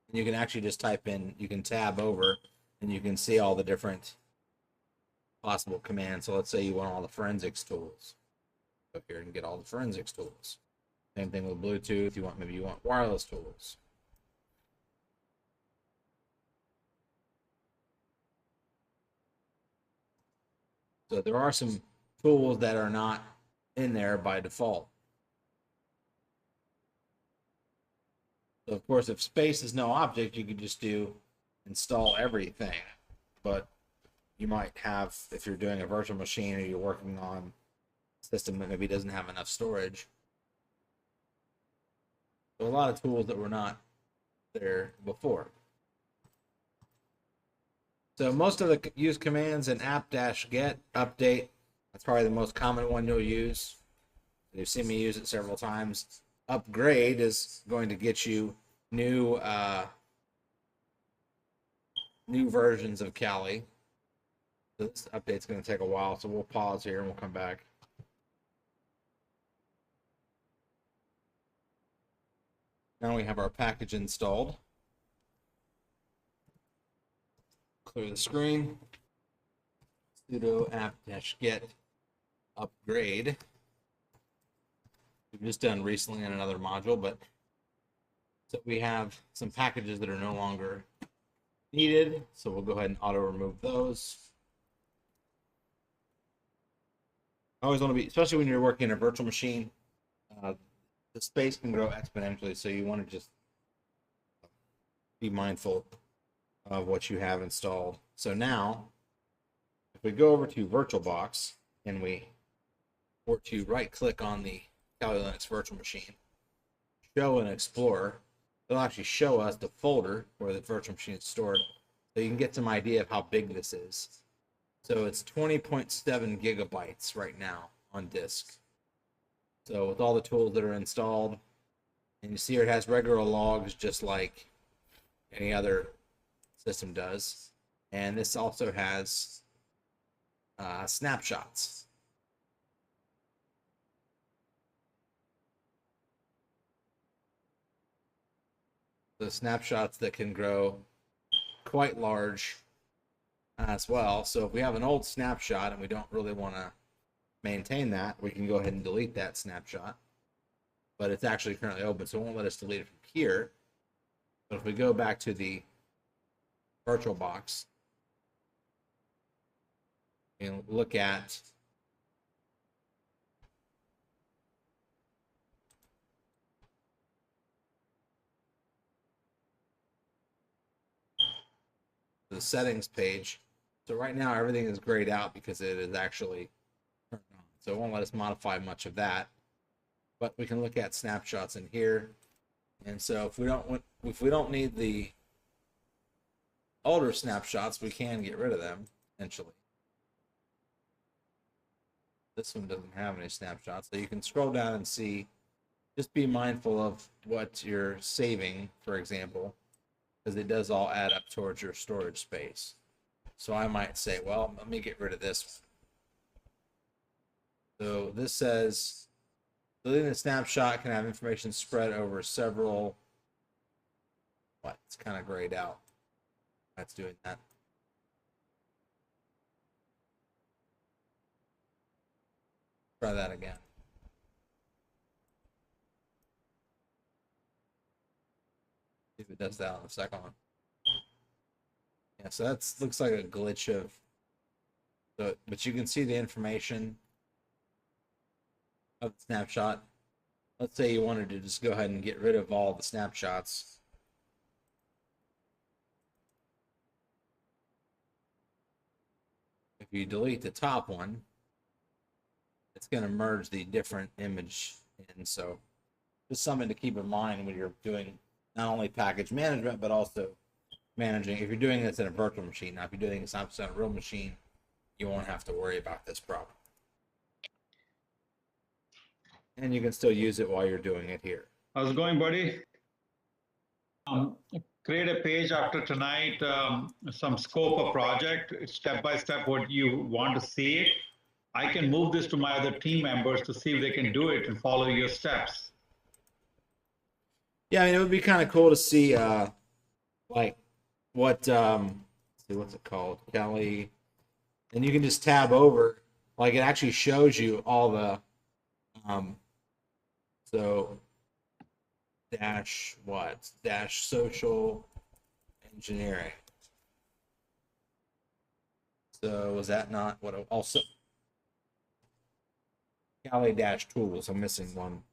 And you can actually just type in, you can tab over and you can see all the different possible commands. So let's say you want all the forensics tools. Go here and get all the forensics tools. Same thing with Bluetooth. Maybe you want wireless tools. So there are some tools that are not in there by default. So of course, if space is no object, you could just do install everything. But you might have, if you're doing a virtual machine or you're working on a system that maybe doesn't have enough storage. So a lot of tools that were not there before. So most of the use commands in apt-get update, that's probably the most common one you'll use. You've seen me use it several times. Upgrade is going to get you new versions of Kali. So this update's going to take a while, so we'll pause here and we'll come back. Now we have our package installed. Clear the screen. Sudo apt-get upgrade. We've just done recently in another module, but so we have some packages that are no longer needed. So we'll go ahead and auto remove those. I always want to be, especially when you're working in a virtual machine, the space can grow exponentially. So you want to just be mindful of what you have installed. So now, if we go over to VirtualBox and we right click on the Kali Linux virtual machine, show in Explorer, it'll actually show us the folder where the virtual machine is stored, so you can get some idea of how big this is. So it's 20.7 gigabytes right now on disk. So with all the tools that are installed, and you see here it has regular logs just like any other system does, and this also has snapshots. The snapshots that can grow quite large as well. So if we have an old snapshot and we don't really want to maintain that, we can go ahead and delete that snapshot. But it's actually currently open, so it won't let us delete it from here. But if we go back to the virtual box and look at the settings page, so right now everything is grayed out because it is actually turned on. So it won't let us modify much of that. But we can look at snapshots in here. And so if we don't need the older snapshots, we can get rid of them potentially. This one doesn't have any snapshots, so you can scroll down and see. Just be mindful of what you're saving, for example, because it does all add up towards your storage space. So I might say, well, let me get rid of this. So this says, deleting a snapshot can have information spread over several. What? It's kind of grayed out. That's doing that. Try that again. See if it does that on the second one. Yeah, so that looks like a glitch of. So, but you can see the information of the snapshot. Let's say you wanted to just go ahead and get rid of all the snapshots. If you delete the top one, it's going to merge the different image in. So just something to keep in mind when you're doing not only package management, but also managing. If you're doing this in a virtual machine, now if you're doing this on a real machine, you won't have to worry about this problem. And you can still use it while you're doing it here. How's it going, buddy? Create a page after tonight, some scope of project, step by step what you want to see it. I can move this to my other team members to see if they can do it and follow your steps. Yeah, I mean, it would be kind of cool to see, like, what, see, what's it called? Kelly. And you can just tab over, like, it actually shows you all the, so, dash what? Dash social engineering. So, was that not what it, also? Kelly dash tools, I'm missing one.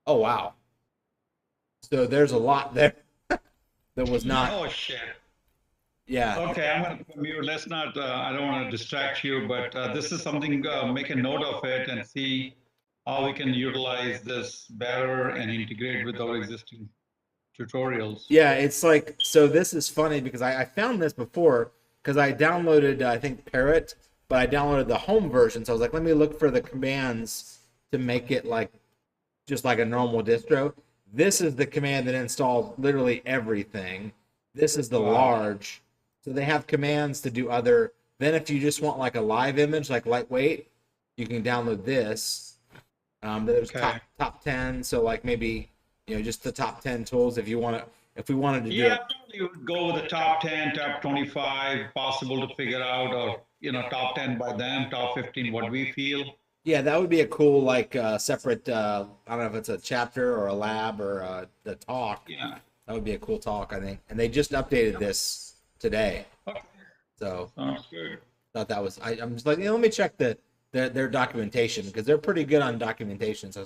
Oh, wow. So there's a lot there that was not. Oh, shit. Yeah. Okay, I'm going to mute. Let's not, I don't want to distract you, but this is something, make a note of it and see how we can utilize this better and integrate with our existing tutorials. Yeah, it's like, so this is funny because I found this before because I downloaded, I think, Parrot, but I downloaded the home version. So I was like, let me look for the commands to make it like just like a normal distro. This is the command that installs literally everything. This is the large. So they have commands to do other. Then if you just want like a live image, like lightweight, you can download this. There's top 10. So like maybe, you know, just the top 10 tools if you want to, if we wanted to do it. You would go with the top 10, top 25, possible to figure out, or, you know, top 10 by them, top 15, what we feel. Yeah, that would be a cool, like, separate, I don't know if it's a chapter or a lab or the talk. Yeah. That would be a cool talk, I think. And they just updated this today. Okay. So sounds good. Thought that was, I'm just like, you know, let me check their documentation because they're pretty good on documentation. So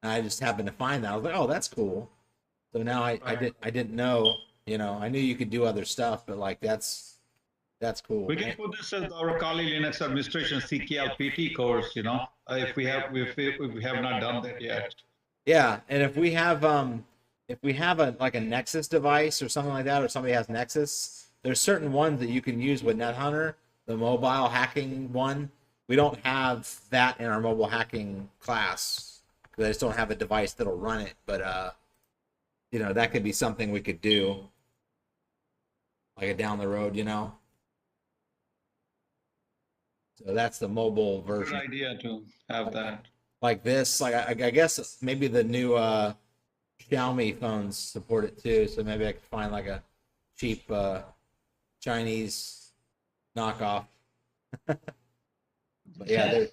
I just happened to find that. I was like, oh, that's cool. So now I didn't know, you know, I knew you could do other stuff, but like that's cool. We can put this as our Kali Linux Administration CKLPT course, you know, if we have not done that yet. Yeah, and if we have a like a Nexus device or something like that, or somebody has Nexus, there's certain ones that you can use with NetHunter, the mobile hacking one. We don't have that in our mobile hacking class because I just don't have a device that'll run it. But you know, that could be something we could do, like a down the road, you know. So that's the mobile version. Good idea to have that. Like this, like I guess maybe the new Xiaomi phones support it too. So maybe I could find like a cheap Chinese knockoff. But yeah,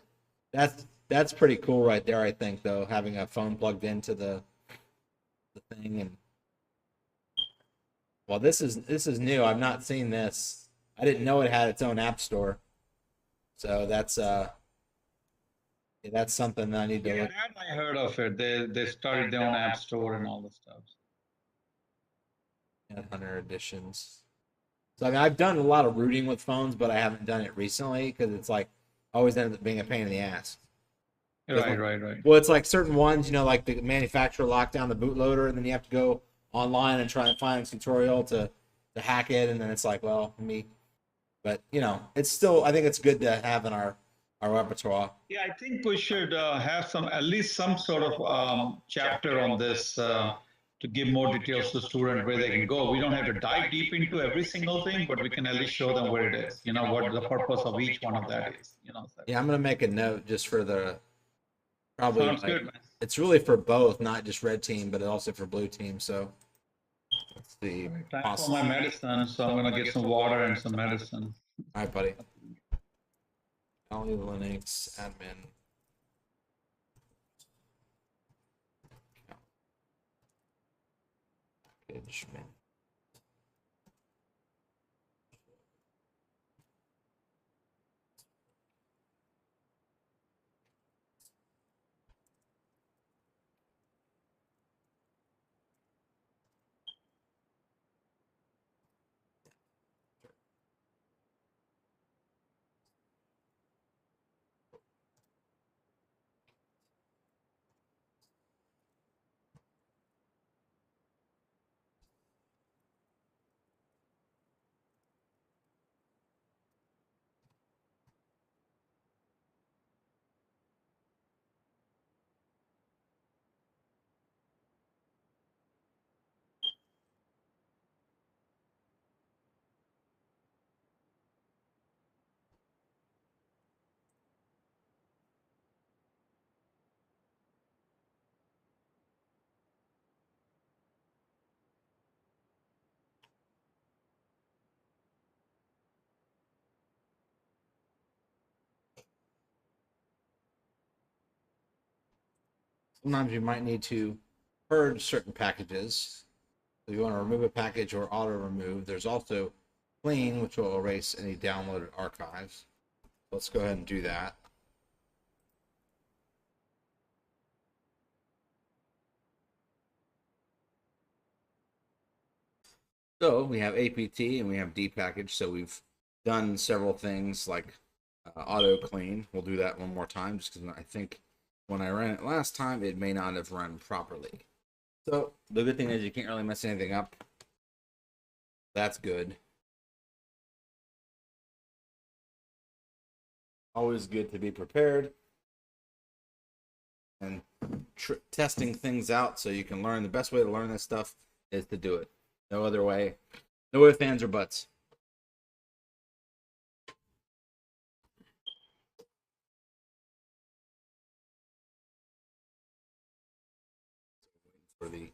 that's pretty cool right there. I think though, having a phone plugged into the thing, and well, this is new. I've not seen this. I didn't know it had its own app store. So that's something that I need to Yeah, look. that I heard of it. They started their own app store and all the stuff. At 100 editions. So I mean, I've done a lot of rooting with phones, but I haven't done it recently because it's like always ends up being a pain in the ass. Right, right, right. Well, it's like certain ones, like the manufacturer locked down the bootloader, and then you have to go online and try and find a tutorial to hack it, and then it's like, well, but it's still, I think it's good to have in our repertoire. Yeah, I think we should have at least some sort of chapter on this to give more details to students where they can go. We don't have to dive deep into every single thing, but we can at least show them where it is. What the purpose of each one of that is. So. Yeah, I'm gonna make a note just for the probably. Sounds good, man. It's really for both, not just red team, but also for blue team. So let's see. Time for my medicine, so I'm gonna get some water and some medicine. All right, buddy. Kali Linux admin. Package. Sometimes you might need to purge certain packages. If you want to remove a package or auto remove, there's also clean, which will erase any downloaded archives. Let's go ahead and do that. So we have APT and we have D package. So we've done several things like auto clean. We'll do that one more time just because I think when I ran it last time, it may not have run properly. So the good thing is you can't really mess anything up. That's good. Always good to be prepared and testing things out so you can learn. The best way to learn this stuff is to do it. No other way. No ifs, ands, or buts. For the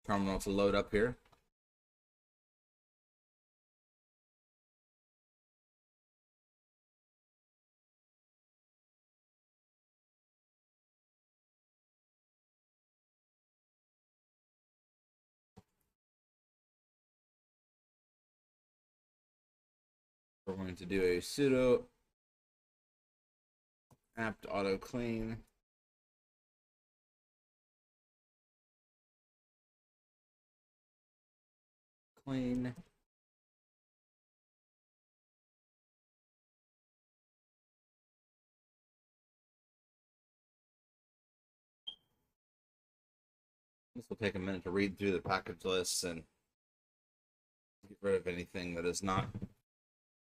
terminal to load up here. We're going to do a sudo apt auto clean. Clean. This will take a minute to read through the package lists and get rid of anything that is not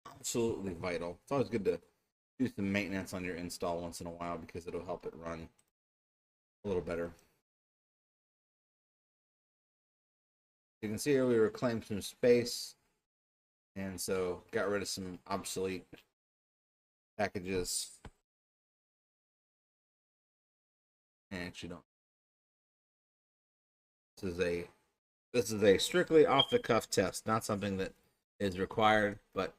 absolutely vital. It's always good to do some maintenance on your install once in a while because it'll help it run a little better. You can see here we reclaimed some space, and so got rid of some obsolete packages. And actually don't. This is a strictly off the cuff test, not something that is required, but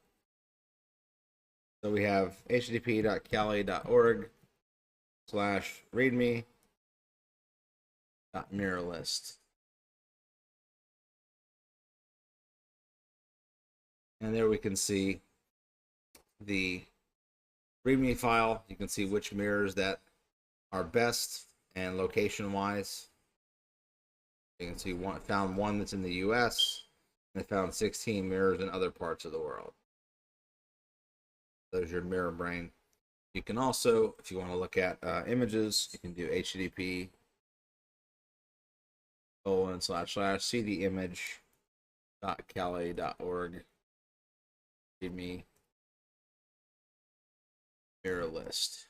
so we have http://readme.mirrorlist. And there we can see the README file. You can see which mirrors that are best and location wise. You can see found one that's in the US, and they found 16 mirrors in other parts of the world. There's your mirror brain. You can also, if you want to look at images, you can do http://cdimage.cali.org readme mirror list.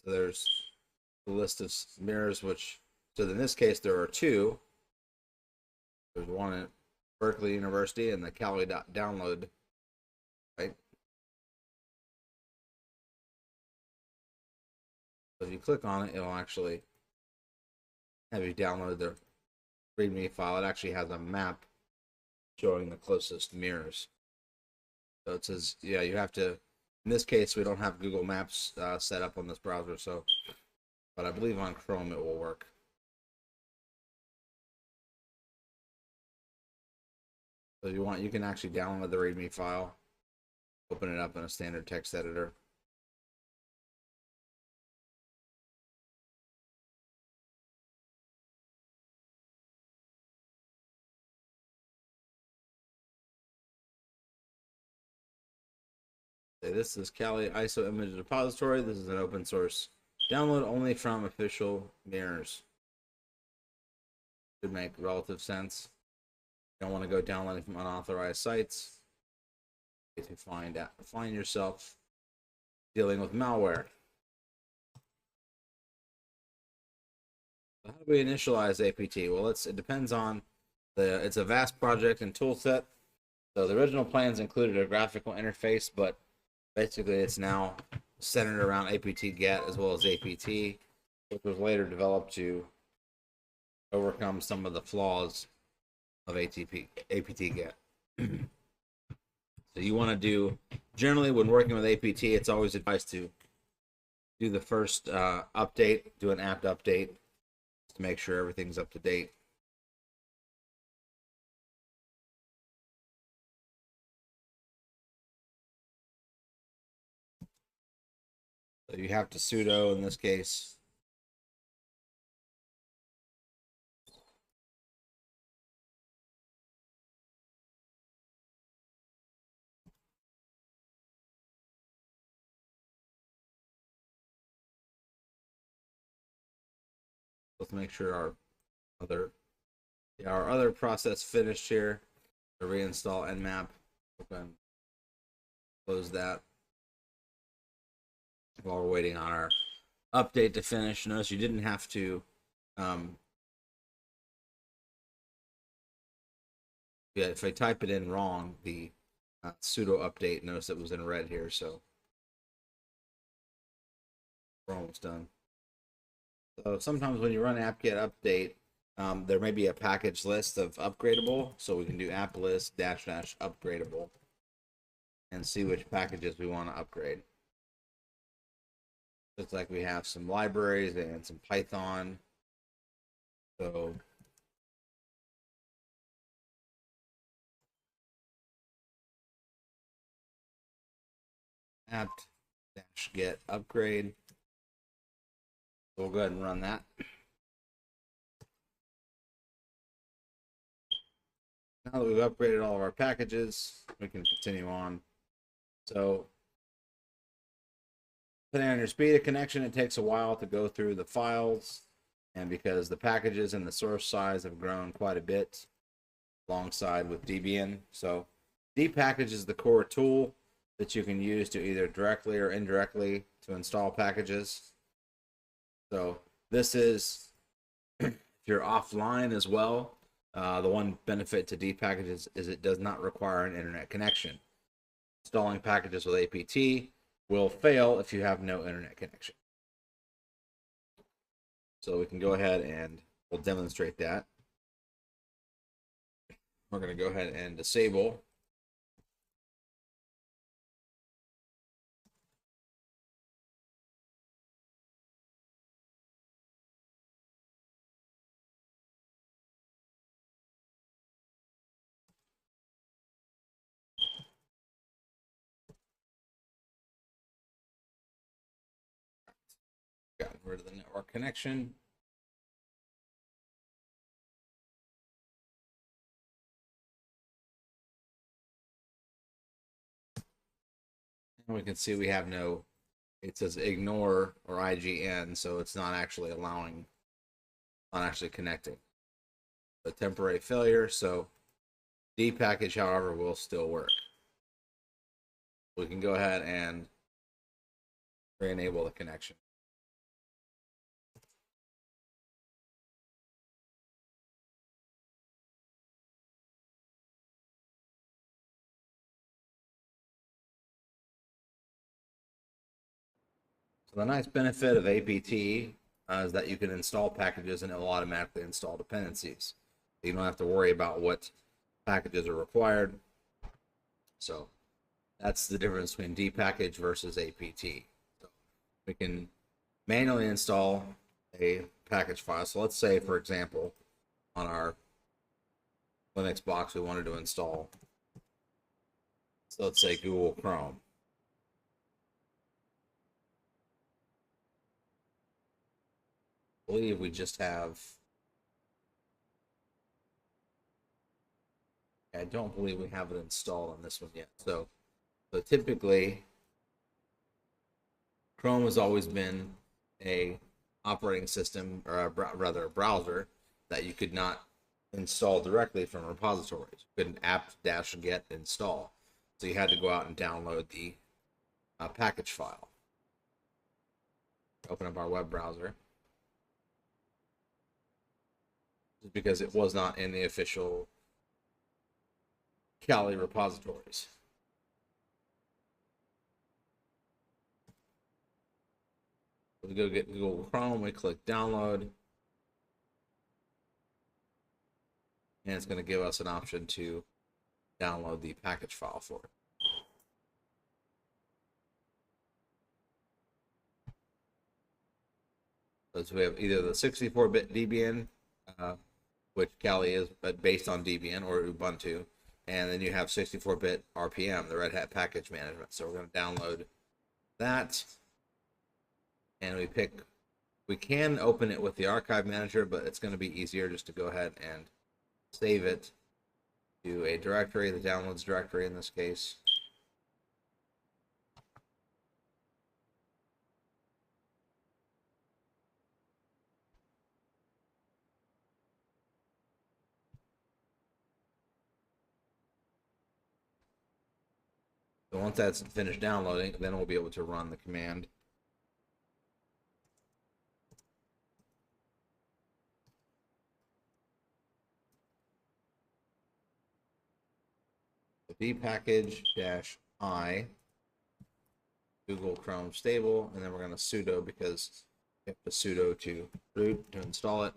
So there's the list of mirrors, which, so in this case, there are two. There's one at Berkeley University and the Cali.download, right? So if you click on it, it'll actually have you download the README file. It actually has a map showing the closest mirrors. So it says, yeah, you have to, in this case, we don't have Google Maps set up on this browser, so, but I believe on Chrome it will work. So if you want, you can actually download the README file, open it up in a standard text editor. This is Kali ISO image repository. This is an open source download only from official mirrors. Should make relative sense. You don't want to go downloading from unauthorized sites. If you find yourself dealing with malware. So how do we initialize APT? Well, it depends on it's a vast project and tool set. So the original plans included a graphical interface, but basically it's now centered around APT GET as well as APT, which was later developed to overcome some of the flaws of APT GET. So you want to do, generally when working with APT, it's always advised to do the first update, do an apt update to make sure everything's up to date. So you have to sudo in this case. Let's make sure our other process finished here. To reinstall nmap. Open, close that. While we're waiting on our update to finish, notice you didn't have to. Yeah, if I type it in wrong, the sudo update, notice it was in red here, so we're almost done. So sometimes when you run apt-get update, there may be a package list of upgradable, so we can do apt list -- upgradable and see which packages we want to upgrade. Looks like we have some libraries and some Python. So apt-get upgrade. We'll go ahead and run that. Now that we've upgraded all of our packages, we can continue on. So, depending on your speed of connection, it takes a while to go through the files. And because the packages and the source size have grown quite a bit alongside with Debian. So, dpackage is the core tool that you can use to either directly or indirectly to install packages. So this is, if you're offline as well, the one benefit to dpackage is it does not require an internet connection. Installing packages with APT will fail if you have no internet connection. So we can go ahead and we'll demonstrate that. We're going to go ahead and disable. Got rid of the network connection. And we can see we have no, it says ignore or IGN, so it's not actually allowing, not actually connecting. A temporary failure, so D package, however, will still work. We can go ahead and re-enable the connection. So the nice benefit of APT is that you can install packages and it will automatically install dependencies. You don't have to worry about what packages are required. So that's the difference between D package versus APT. So we can manually install a package file. So let's say, for example, on our Linux box, we wanted to install, so let's say Google Chrome. I believe we just have, I don't believe we have it installed on this one yet. So typically, Chrome has always been a operating system, or rather a browser, that you could not install directly from repositories. You couldn't apt-get install. So you had to go out and download the package file. Open up our web browser. Just because it was not in the official Kali repositories. We go get Google Chrome, we click download, and it's going to give us an option to download the package file for it. So we have either the 64-bit Debian, which Kali is but based on Debian or Ubuntu, and then you have 64-bit RPM, the Red Hat package management. So we're going to download that, and we can open it with the archive manager, but it's going to be easier just to go ahead and save it to a directory, the downloads directory in this case. So once that's finished downloading, then we'll be able to run the command. dpackage-i Google Chrome stable, and then we're going to sudo because you have to sudo to root to install it.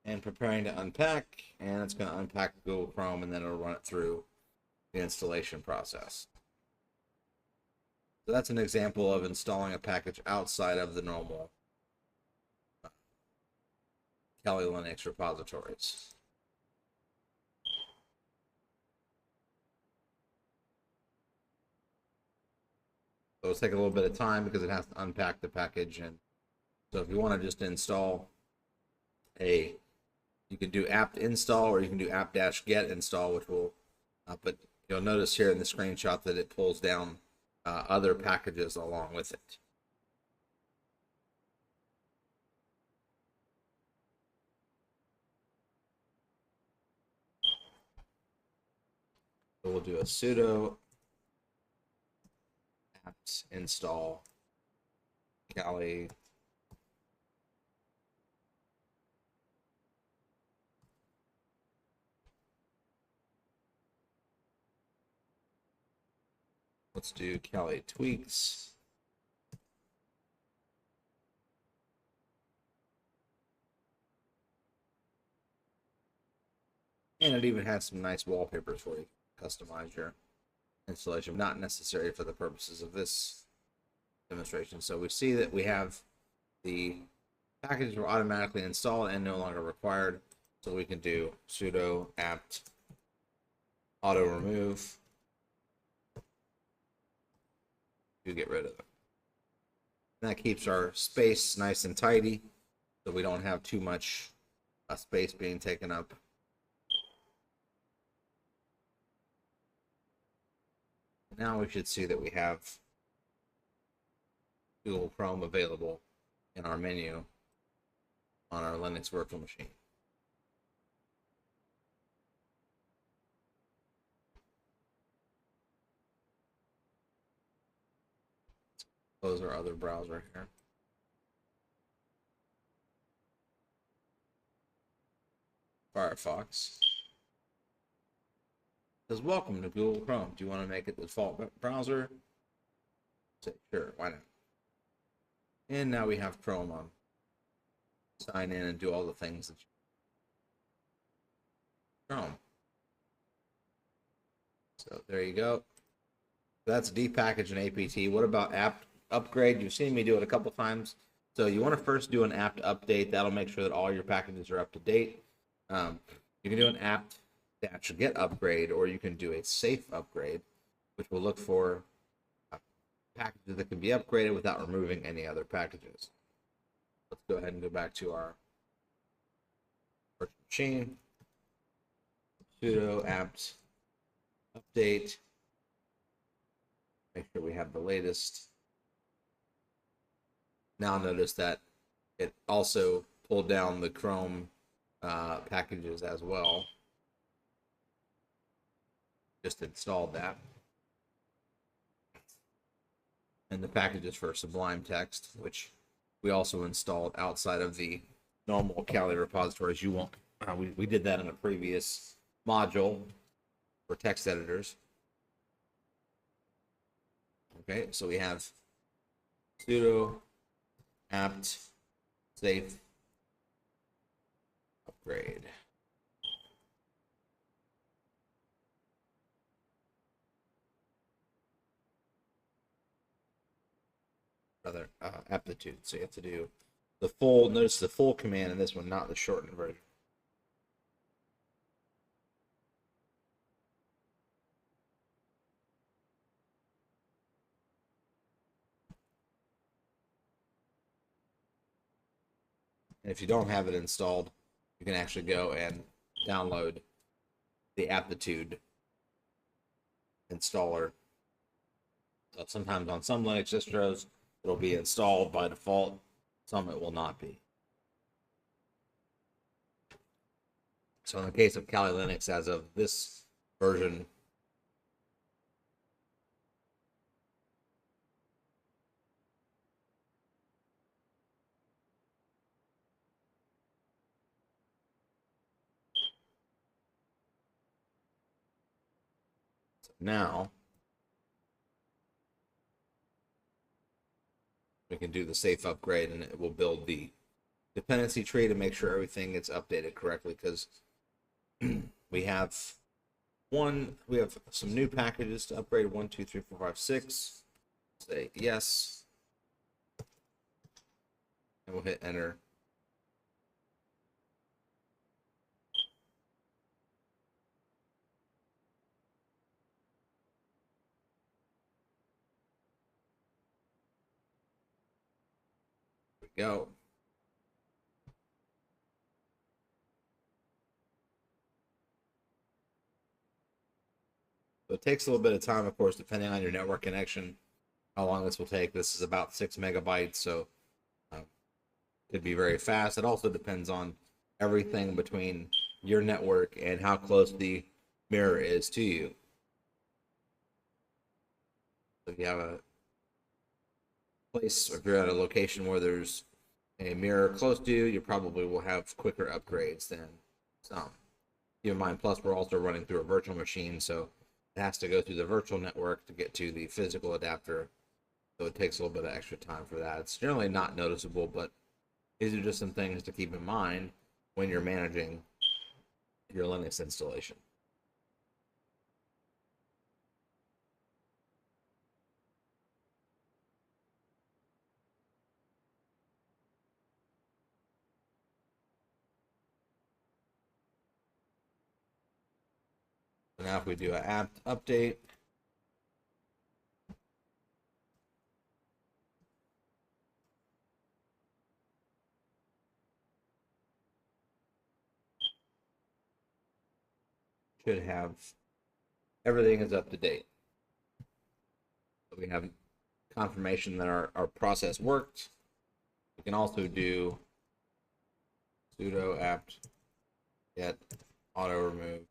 And preparing to unpack, and it's going to unpack Google Chrome, and then it'll run it through the installation process. So that's an example of installing a package outside of the normal Kali Linux repositories. So it'll take a little bit of time because it has to unpack the package. And so if you want to just install you can do apt install or you can do apt-get install, which will, but you'll notice here in the screenshot that it pulls down other packages along with it. So we'll do a sudo apt install Kali let's do Kali tweaks And it even has some nice wallpapers for you to customize your installation, not necessary for the purposes of this demonstration. So we see that we have the packages were automatically installed and no longer required. So we can do sudo apt auto remove to get rid of it. And that keeps our space nice and tidy, so we don't have too much space being taken up. Now we should see that we have Google Chrome available in our menu on our Linux virtual machine. Close our other browser here. Firefox. It says, welcome to Google Chrome. Do you want to make it the default browser? Say, sure, why not? And now we have Chrome on. Sign in and do all the things that you Chrome. So there you go. That's depackage and APT. What about apt upgrade? You've seen me do it a couple times. So you want to first do an apt update. That'll make sure that all your packages are up to date. You can do an apt-get upgrade, or you can do a safe upgrade, which will look for packages that can be upgraded without removing any other packages. Let's go ahead and go back to our virtual machine. Sudo apt update. Make sure we have the latest. Now notice that it also pulled down the Chrome packages as well. Just installed that. And the packages for Sublime Text, which we also installed outside of the normal Kali repositories. You won't. We did that in a previous module for text editors. Okay, so we have sudo apt safe upgrade. Rather, aptitude. So you have to do the full, notice the full command in this one, not the shortened version. And if you don't have it installed, you can actually go and download the aptitude installer. So sometimes on some Linux distros, it'll be installed by default. Some it will not be. So in the case of Kali Linux, as of this version, now we can do the safe upgrade, and it will build the dependency tree to make sure everything gets updated correctly, because we have some new packages to upgrade. 1, 2, 3, 4, 5, 6. Say yes, and we'll hit enter. There we go. So it takes a little bit of time, of course, depending on your network connection, how long this will take. This is about 6 megabytes, so it could be very fast. It also depends on everything between your network and how close the mirror is to you. So if you have a place, or if you're at a location where there's a mirror close to you, you probably will have quicker upgrades than some. Keep in mind, plus we're also running through a virtual machine, so it has to go through the virtual network to get to the physical adapter. So it takes a little bit of extra time for that. It's generally not noticeable, but these are just some things to keep in mind when you're managing your Linux installation. So now if we do an apt update, should have everything is up to date. So we have confirmation that our process worked. We can also do sudo apt get auto remove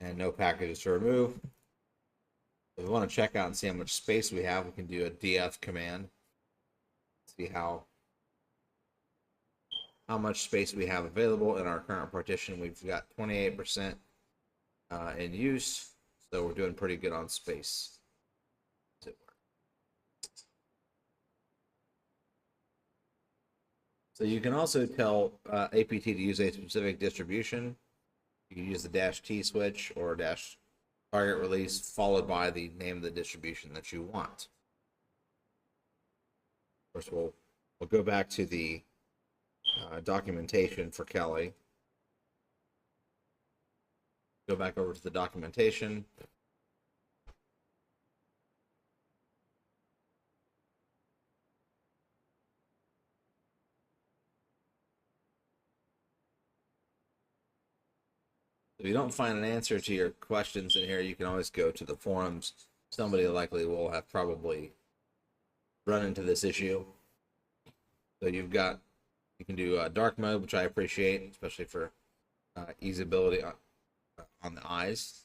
and no packages to remove. If we want to check out and see how much space we have, we can do a df command. See how much space we have available in our current partition. We've got 28% in use, so we're doing pretty good on space. So you can also tell APT to use a specific distribution. You can use the -T switch or dash target release followed by the name of the distribution that you want. Of course, we'll go back to the documentation for Kelly. Go back over to the documentation. If you don't find an answer to your questions in here, you can always go to the forums. Somebody likely will have probably run into this issue. So you can do dark mode, which I appreciate, especially for easeability on the eyes.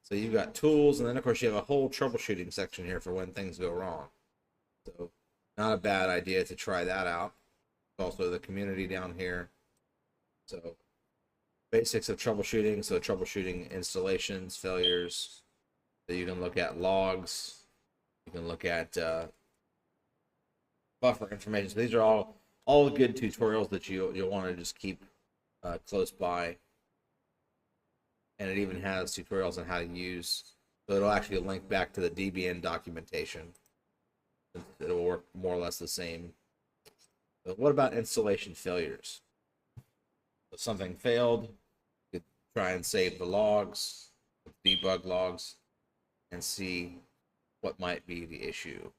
So you've got tools, and then of course you have a whole troubleshooting section here for when things go wrong. So not a bad idea to try that out. Also the community down here. So basics of troubleshooting. So troubleshooting installations, failures. So you can look at logs. You can look at buffer information. So these are all good tutorials that you'll want to just keep close by. And it even has tutorials on how to use. So it'll actually link back to the DBN documentation. It'll work more or less the same. But what about installation failures? If something failed, you could try and save the logs, debug logs, and see what might be the issue.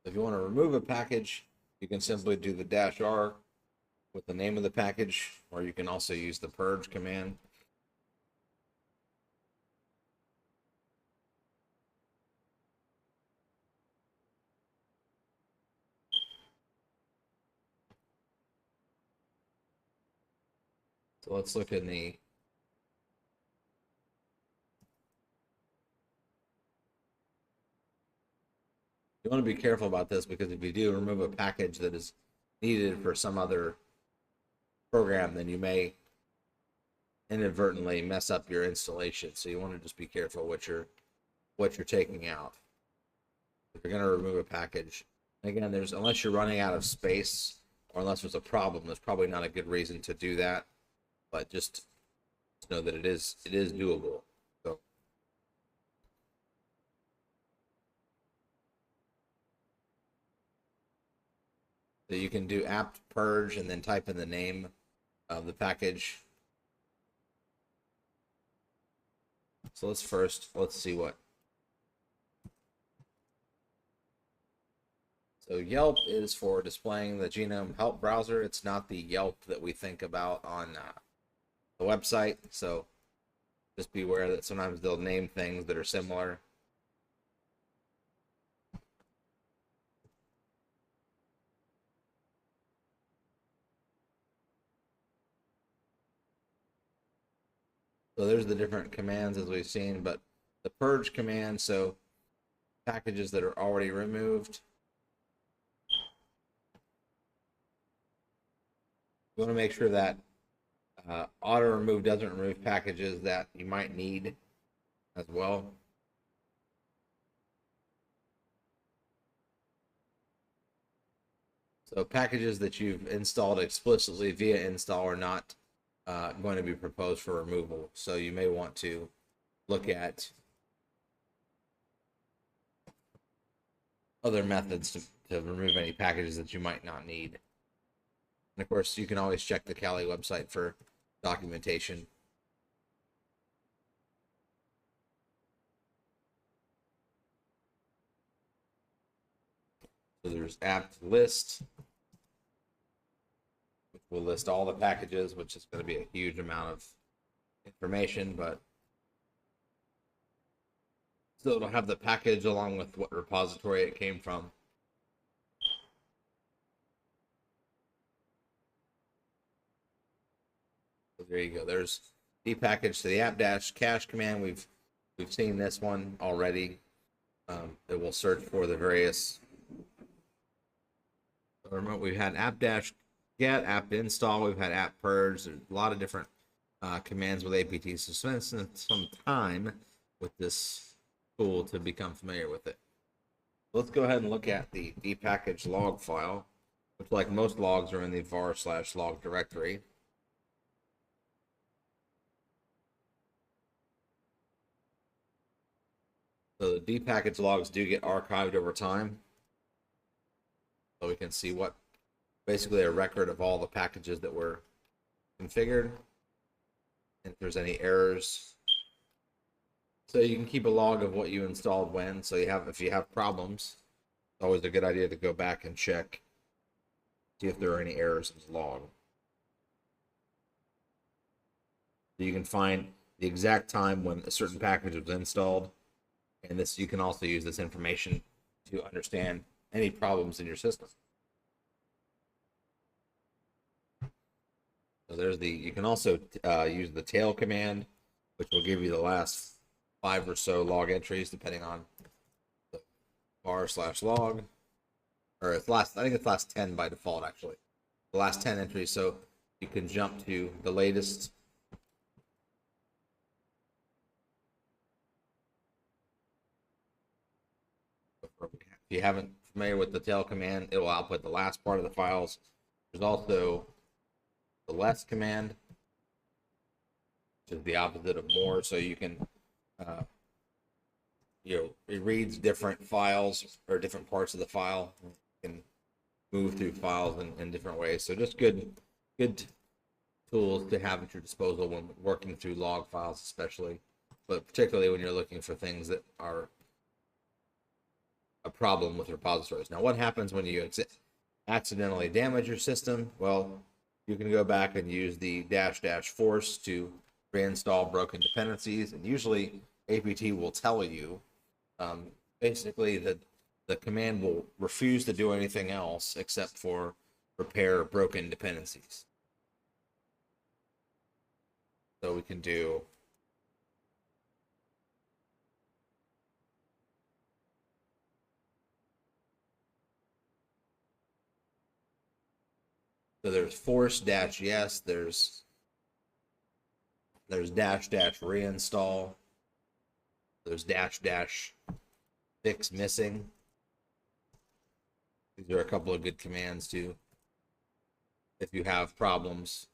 If you want to remove a package, you can simply do the -R with the name of the package, or you can also use the purge command. So let's look in the you want to be careful about this, because if you do remove a package that is needed for some other program, then you may inadvertently mess up your installation. So you want to just be careful what you're taking out. If you're going to remove a package, again, unless you're running out of space or unless there's a problem, there's probably not a good reason to do that. But just know that it is doable. So you can do apt purge and then type in the name of the package. So let's see what. So Yelp is for displaying the genome help browser. It's not the Yelp that we think about on the website. So just be aware that sometimes they'll name things that are similar. So there's the different commands as we've seen, but the purge command, so packages that are already removed. You want to make sure that auto remove doesn't remove packages that you might need as well. So packages that you've installed explicitly via install are not going to be proposed for removal. So you may want to look at other methods to remove any packages that you might not need. And of course, you can always check the Kali website for documentation. So there's apt list, which will list all the packages, which is going to be a huge amount of information, but so it'll have the package along with what repository it came from. So there you go. There's dpackage to the apt-cache command. We've seen this one already. It will search for the various. We've had apt-get, apt install. We've had apt purge. There's a lot of different commands with APT. So spend some time with this tool to become familiar with it. Let's go ahead and look at the dpackage log file, which, like most logs, are in the var/log directory. So the dpackage logs do get archived over time. So we can see what, basically a record of all the packages that were configured. And if there's any errors. So you can keep a log of what you installed when. So if you have problems, it's always a good idea to go back and check, see if there are any errors in the log. So you can find the exact time when a certain package was installed. And this, you can also use this information to understand any problems in your system. So there's you can also use the tail command, which will give you the last 5 or so log entries, depending on the var/log, or it's I think it's last 10 by default, actually. The last 10 entries, so you can jump to the latest. If you haven't familiar with the tail command, it will output the last part of the files. There's also the less command, which is the opposite of more. So you can, it reads different files or different parts of the file. You can move through files in different ways. So just good tools to have at your disposal when working through log files, especially, but particularly when you're looking for things that are a problem with repositories. Now, what happens when you accidentally damage your system? Well, you can go back and use the -- force to reinstall broken dependencies, and usually APT will tell you basically that the command will refuse to do anything else except for repair broken dependencies. So we can do so there's force -yes, there's -- reinstall, there's -- fix missing. These are a couple of good commands too if you have problems.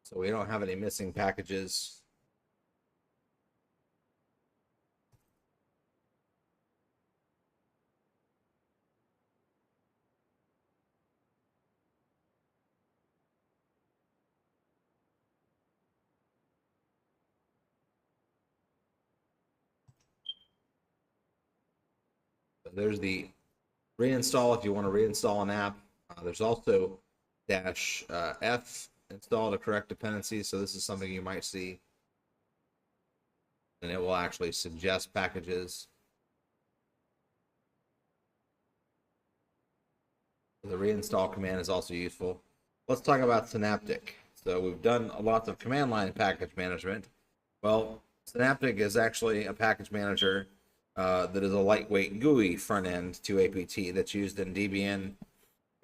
So we don't have any missing packages. There's the reinstall if you want to reinstall an app. There's also -f install to correct dependencies. So this is something you might see, and it will actually suggest packages. The reinstall command is also useful. Let's talk about Synaptic. So we've done a lot of command line package management. Well, Synaptic is actually a package manager that is a lightweight GUI front end to APT that's used in Debian,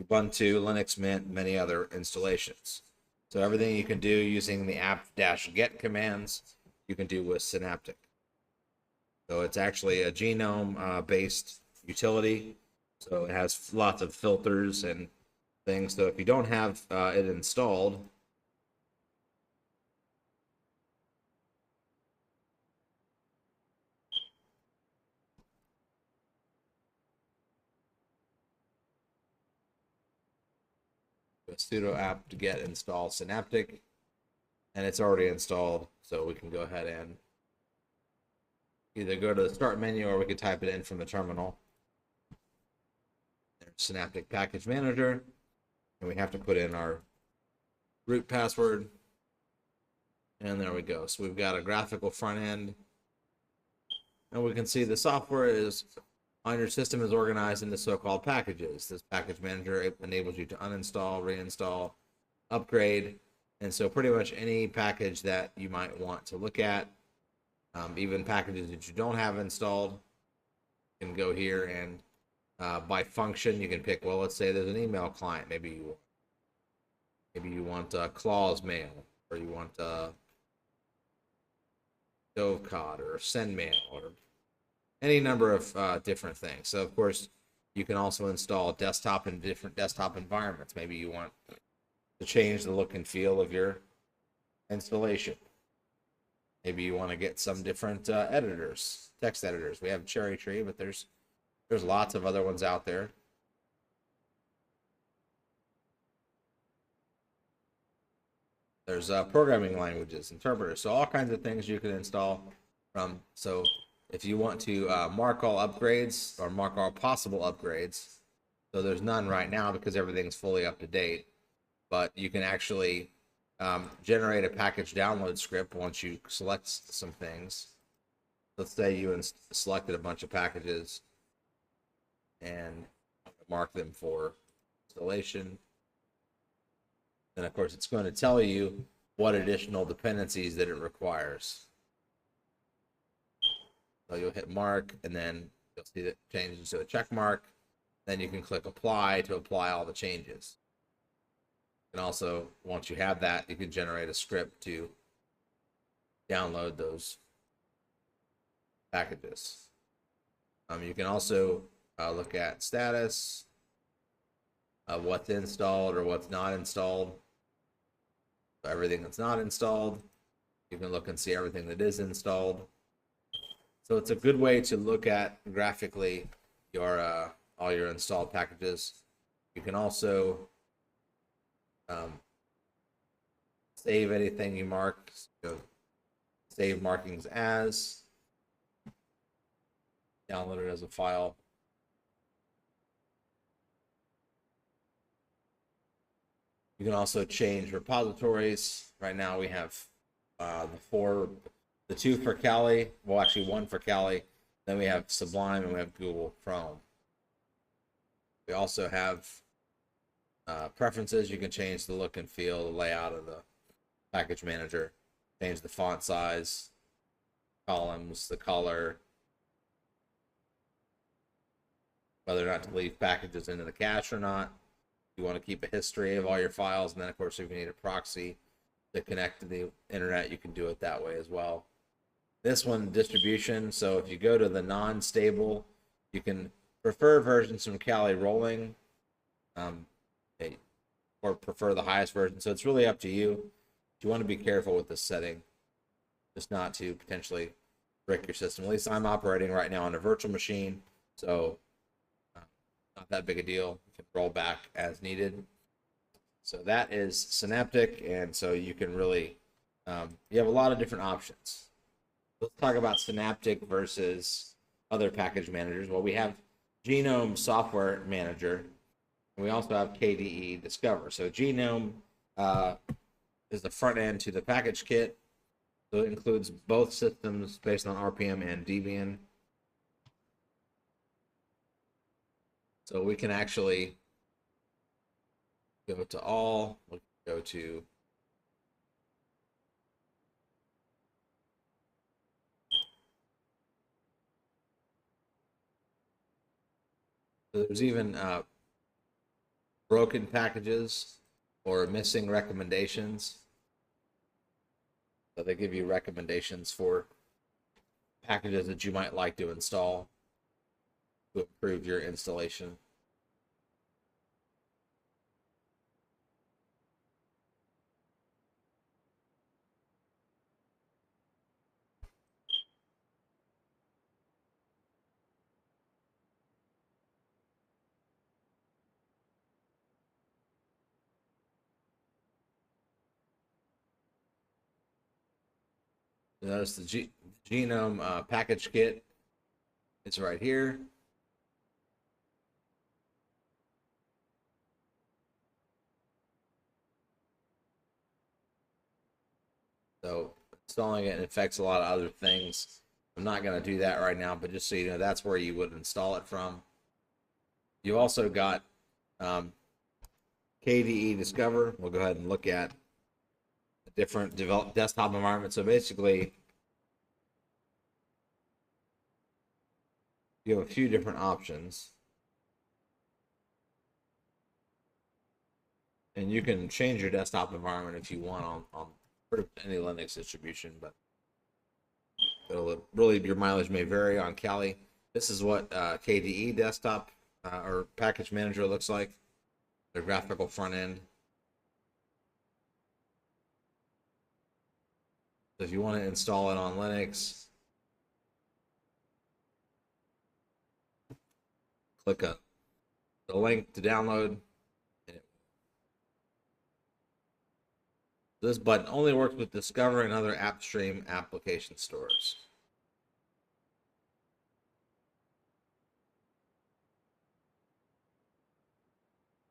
Ubuntu, Linux Mint, many other installations. So everything you can do using the apt-get commands, you can do with Synaptic. So it's actually a genome-based utility. So it has lots of filters and things. So if you don't have it installed, a sudo apt-get install Synaptic, and it's already installed. So we can go ahead and either go to the start menu or we could type it in from the terminal. There's Synaptic Package Manager, and we have to put in our root password. And there we go. So we've got a graphical front end, and we can see the software is on your system is organized into so-called packages. This package manager enables you to uninstall, reinstall, upgrade, and so pretty much any package that you might want to look at, even packages that you don't have installed, you can go here and by function you can pick. Well, let's say there's an email client. Maybe you want clause mail, or you want dovecot or send mail, or any number of different things. So of course you can also install desktop in different desktop environments. Maybe you want to change the look and feel of your installation. Maybe you want to get some different editors, text editors. We have Cherry Tree, but there's lots of other ones out there. There's programming languages, interpreters, so all kinds of things you can install from. So if you want to mark all upgrades or mark all possible upgrades, so there's none right now because everything's fully up to date, but you can actually generate a package download script once you select some things. Let's say you selected a bunch of packages and mark them for installation. Then of course it's going to tell you what additional dependencies that it requires. So you'll hit mark, and then you'll see that it changes to a check mark. Then you can click apply to apply all the changes. And also, once you have that, you can generate a script to download those packages. You can also look at status of what's installed or what's not installed. So everything that's not installed, you can look and see everything that is installed. So it's a good way to look at graphically your all your installed packages. You can also save anything you mark. Save markings as, download it as a file. You can also change repositories. Right now we have the two for Kali, well actually one for Kali, then we have Sublime and we have Google Chrome. We also have preferences. You can change the look and feel, the layout of the package manager, change the font size, columns, the color, whether or not to leave packages into the cache or not. You want to keep a history of all your files, and then of course if you need a proxy to connect to the internet, you can do it that way as well. This one, distribution. So if you go to the non-stable, you can prefer versions from Kali rolling, or prefer the highest version. So it's really up to you. You want to be careful with this setting, just not to potentially break your system. At least I'm operating right now on a virtual machine, so not that big a deal. You can roll back as needed. So that is Synaptic, and so you can really, you have a lot of different options. Let's talk about Synaptic versus other package managers. Well, we have Genome Software Manager, and we also have KDE Discover. So Genome is the front end to the package kit. So it includes both systems based on RPM and Debian. So we can actually go to all, we can go to So there's even broken packages or missing recommendations. So they give you recommendations for packages that you might like to install to improve your installation. Notice the genome package kit. It's right here. So installing it affects a lot of other things. I'm not going to do that right now, but just so you know, that's where you would install it from. You also got KDE Discover. We'll go ahead and look at a different desktop environment. So basically, you have a few different options. And you can change your desktop environment if you want on any Linux distribution, but it'll really, your mileage may vary on Kali. This is what KDE desktop or package manager looks like, their graphical front end. So if you want to install it on Linux, click the link to download. This button only works with Discover and other AppStream application stores.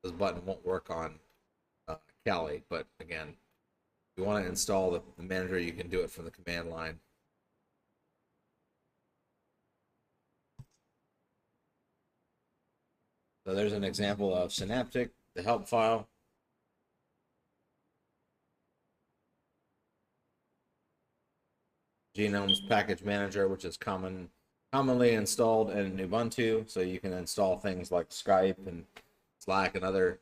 This button won't work on Kali, but again, if you want to install the manager, you can do it from the command line. So there's an example of Synaptic, the help file. Genome's package manager, which is commonly installed in Ubuntu, so you can install things like Skype and Slack and other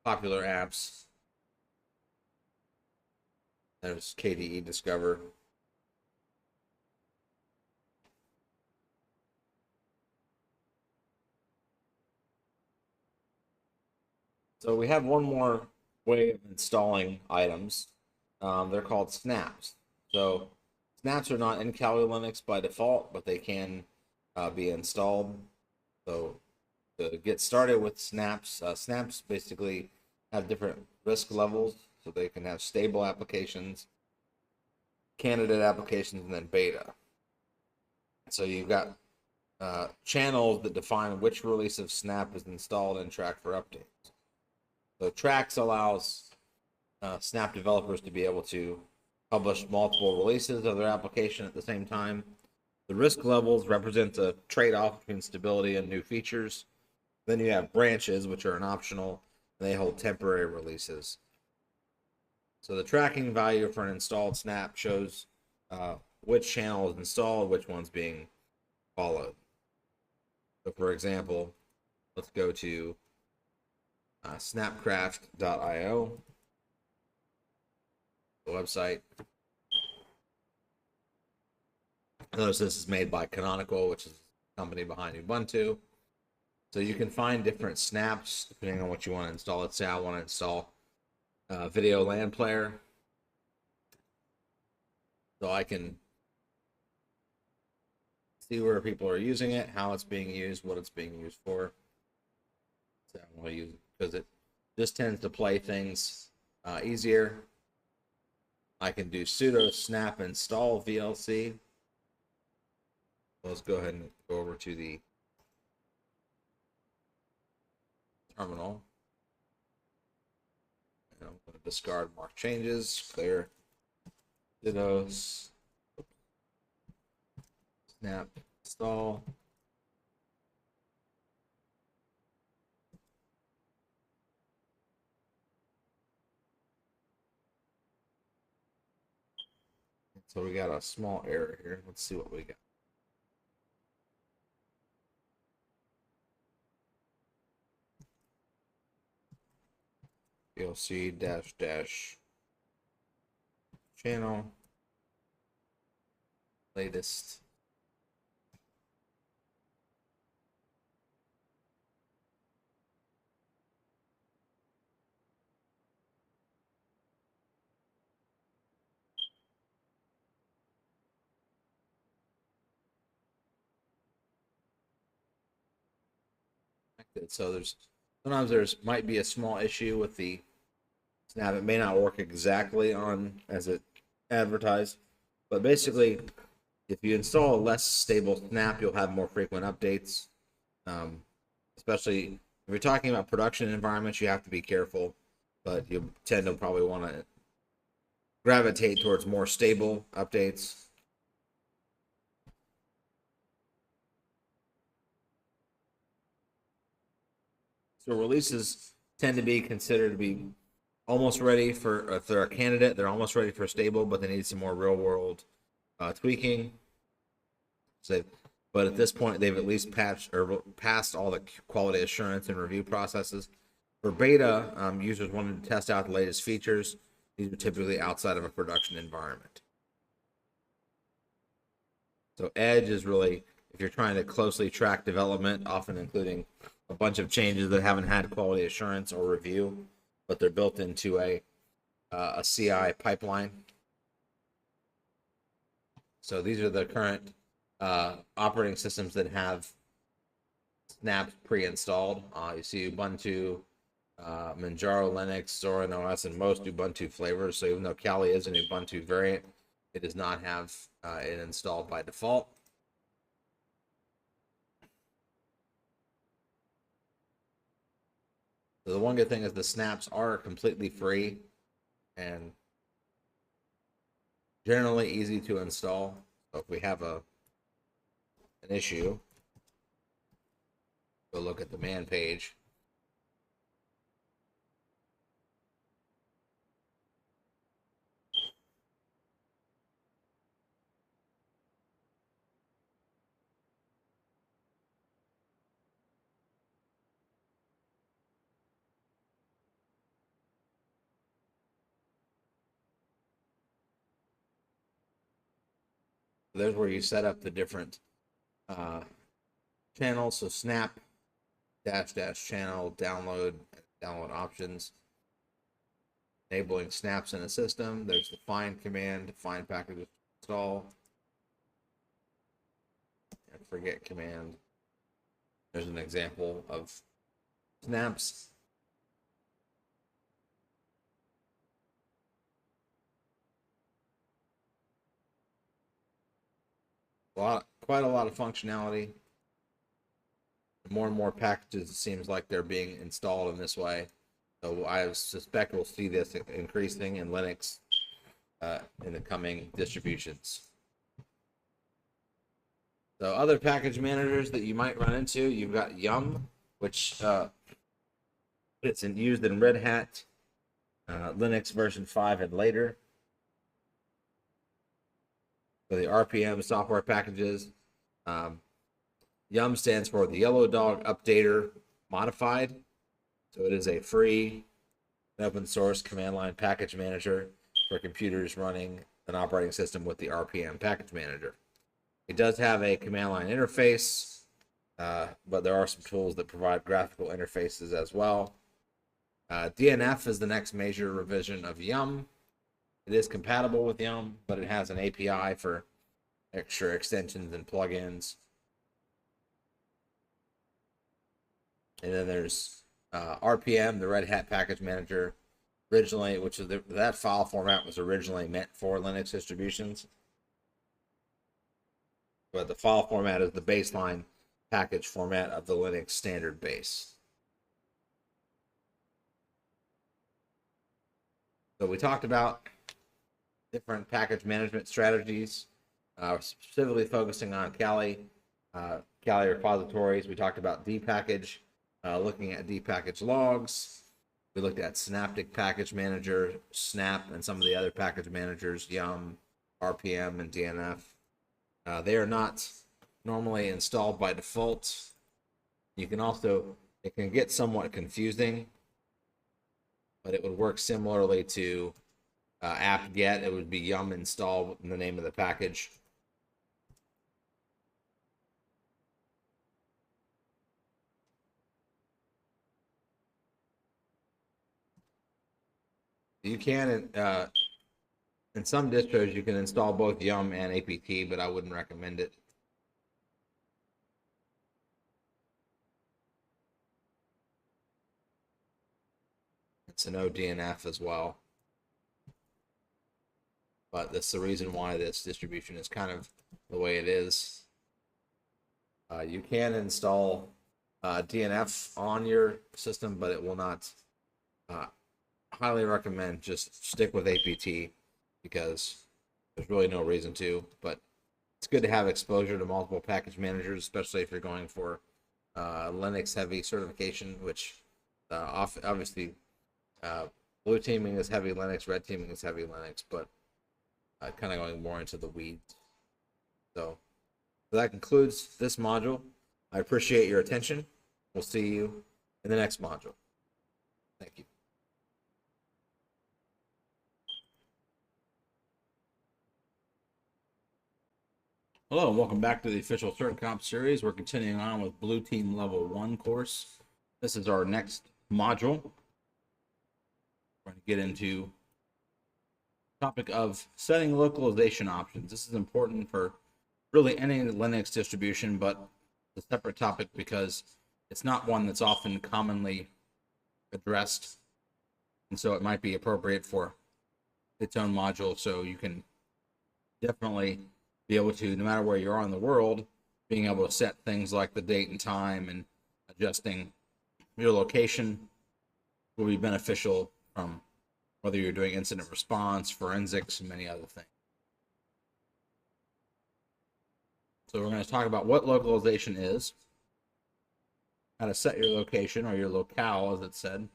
popular apps. There's KDE Discover. So we have one more way of installing items. They're called snaps. So snaps are not in Kali Linux by default, but they can be installed. So to get started with snaps, snaps basically have different risk levels. So they can have stable applications, candidate applications, and then beta. So you've got channels that define which release of Snap is installed and tracked for updates. So tracks allows Snap developers to be able to publish multiple releases of their application at the same time. The risk levels represent the trade-off between stability and new features. Then you have branches, which are an optional, and they hold temporary releases. So the tracking value for an installed Snap shows which channel is installed, which one's being followed. So for example, let's go to snapcraft.io, the website. Notice this is made by Canonical, which is the company behind Ubuntu. So you can find different snaps depending on what you want to install. Let's say I want to install video LAN player. So I can see where people are using it, how it's being used, what it's being used for. So I want to use it because it just tends to play things easier. I can do sudo snap install VLC. Let's go ahead and go over to the terminal. And I'm going to discard mark changes, clear sudo snap install. So we got a small error here. Let's see what we got. PLC dash dash channel latest. So sometimes might be a small issue with the snap. It may not work exactly on as it advertised, but basically, if you install a less stable snap, you'll have more frequent updates. Especially if you're talking about production environments, you have to be careful, but you tend to probably want to gravitate towards more stable updates. So releases tend to be considered to be almost ready for, if they're a candidate, they're almost ready for stable, but they need some more real world tweaking. So, but at this point, they've at least patched or passed all the quality assurance and review processes. For beta, users wanted to test out the latest features. These are typically outside of a production environment. So Edge is really, if you're trying to closely track development, often including a bunch of changes that haven't had quality assurance or review, but they're built into a CI pipeline. So these are the current operating systems that have snaps pre-installed. You see Ubuntu, Manjaro Linux, Zorin OS, and most Ubuntu flavors. So even though Kali is an Ubuntu variant, it does not have it installed by default. So the one good thing is the snaps are completely free and generally easy to install. So if we have an issue, we'll look at the man page. There's where you set up the different channels. So snap dash channel download options, enabling snaps in a system. There's the find command to find packages to install, and forget command. There's an example of snaps. Quite a lot of functionality. More and more packages, it seems like they're being installed in this way. So I suspect we'll see this increasing in Linux in the coming distributions. So other package managers that you might run into, you've got Yum, which it's used in Red Hat, Linux version 5 and later. For the RPM software packages, Yum stands for the Yellow Dog Updater Modified. So it is a free open source command line package manager for computers running an operating system with the RPM package manager. It does have a command line interface, but there are some tools that provide graphical interfaces as well. DNF is the next major revision of Yum. It is compatible with Yum, but it has an API for extra extensions and plugins. And then there's RPM, the Red Hat Package Manager, originally, which is that file format was originally meant for Linux distributions. But the file format is the baseline package format of the Linux standard base. So we talked about different package management strategies, specifically focusing on Kali repositories. We talked about dpackage, looking at dpackage logs. We looked at Synaptic Package Manager, Snap, and some of the other package managers, Yum, RPM, and DNF. They are not normally installed by default. You can also, it can get somewhat confusing, but it would work similarly to apt-get. It would be yum install in the name of the package. You can, in some distros, you can install both yum and APT, but I wouldn't recommend it. It's an ODNF as well. But that's the reason why this distribution is kind of the way it is. You can install DNF on your system, but it will not. Highly recommend just stick with APT because there's really no reason to. But it's good to have exposure to multiple package managers, especially if you're going for Linux heavy certification, which obviously blue teaming is heavy Linux, red teaming is heavy Linux, but kind of going more into the weeds. So that concludes this module. I appreciate your attention. We'll see you in the next module. Thank you. Hello, and welcome back to the official CertComp series. We're continuing on with Blue Team Level 1 course. This is our next module. We're going to get into the topic of setting localization options. This is important for really any Linux distribution, but it's a separate topic because it's not one that's often commonly addressed. And so it might be appropriate for its own module, so you can definitely be able to, no matter where you are in the world, being able to set things like the date and time and adjusting your location will be beneficial from whether you're doing incident response, forensics, and many other things. So we're going to talk about what localization is, how to set your location or your locale, as it said.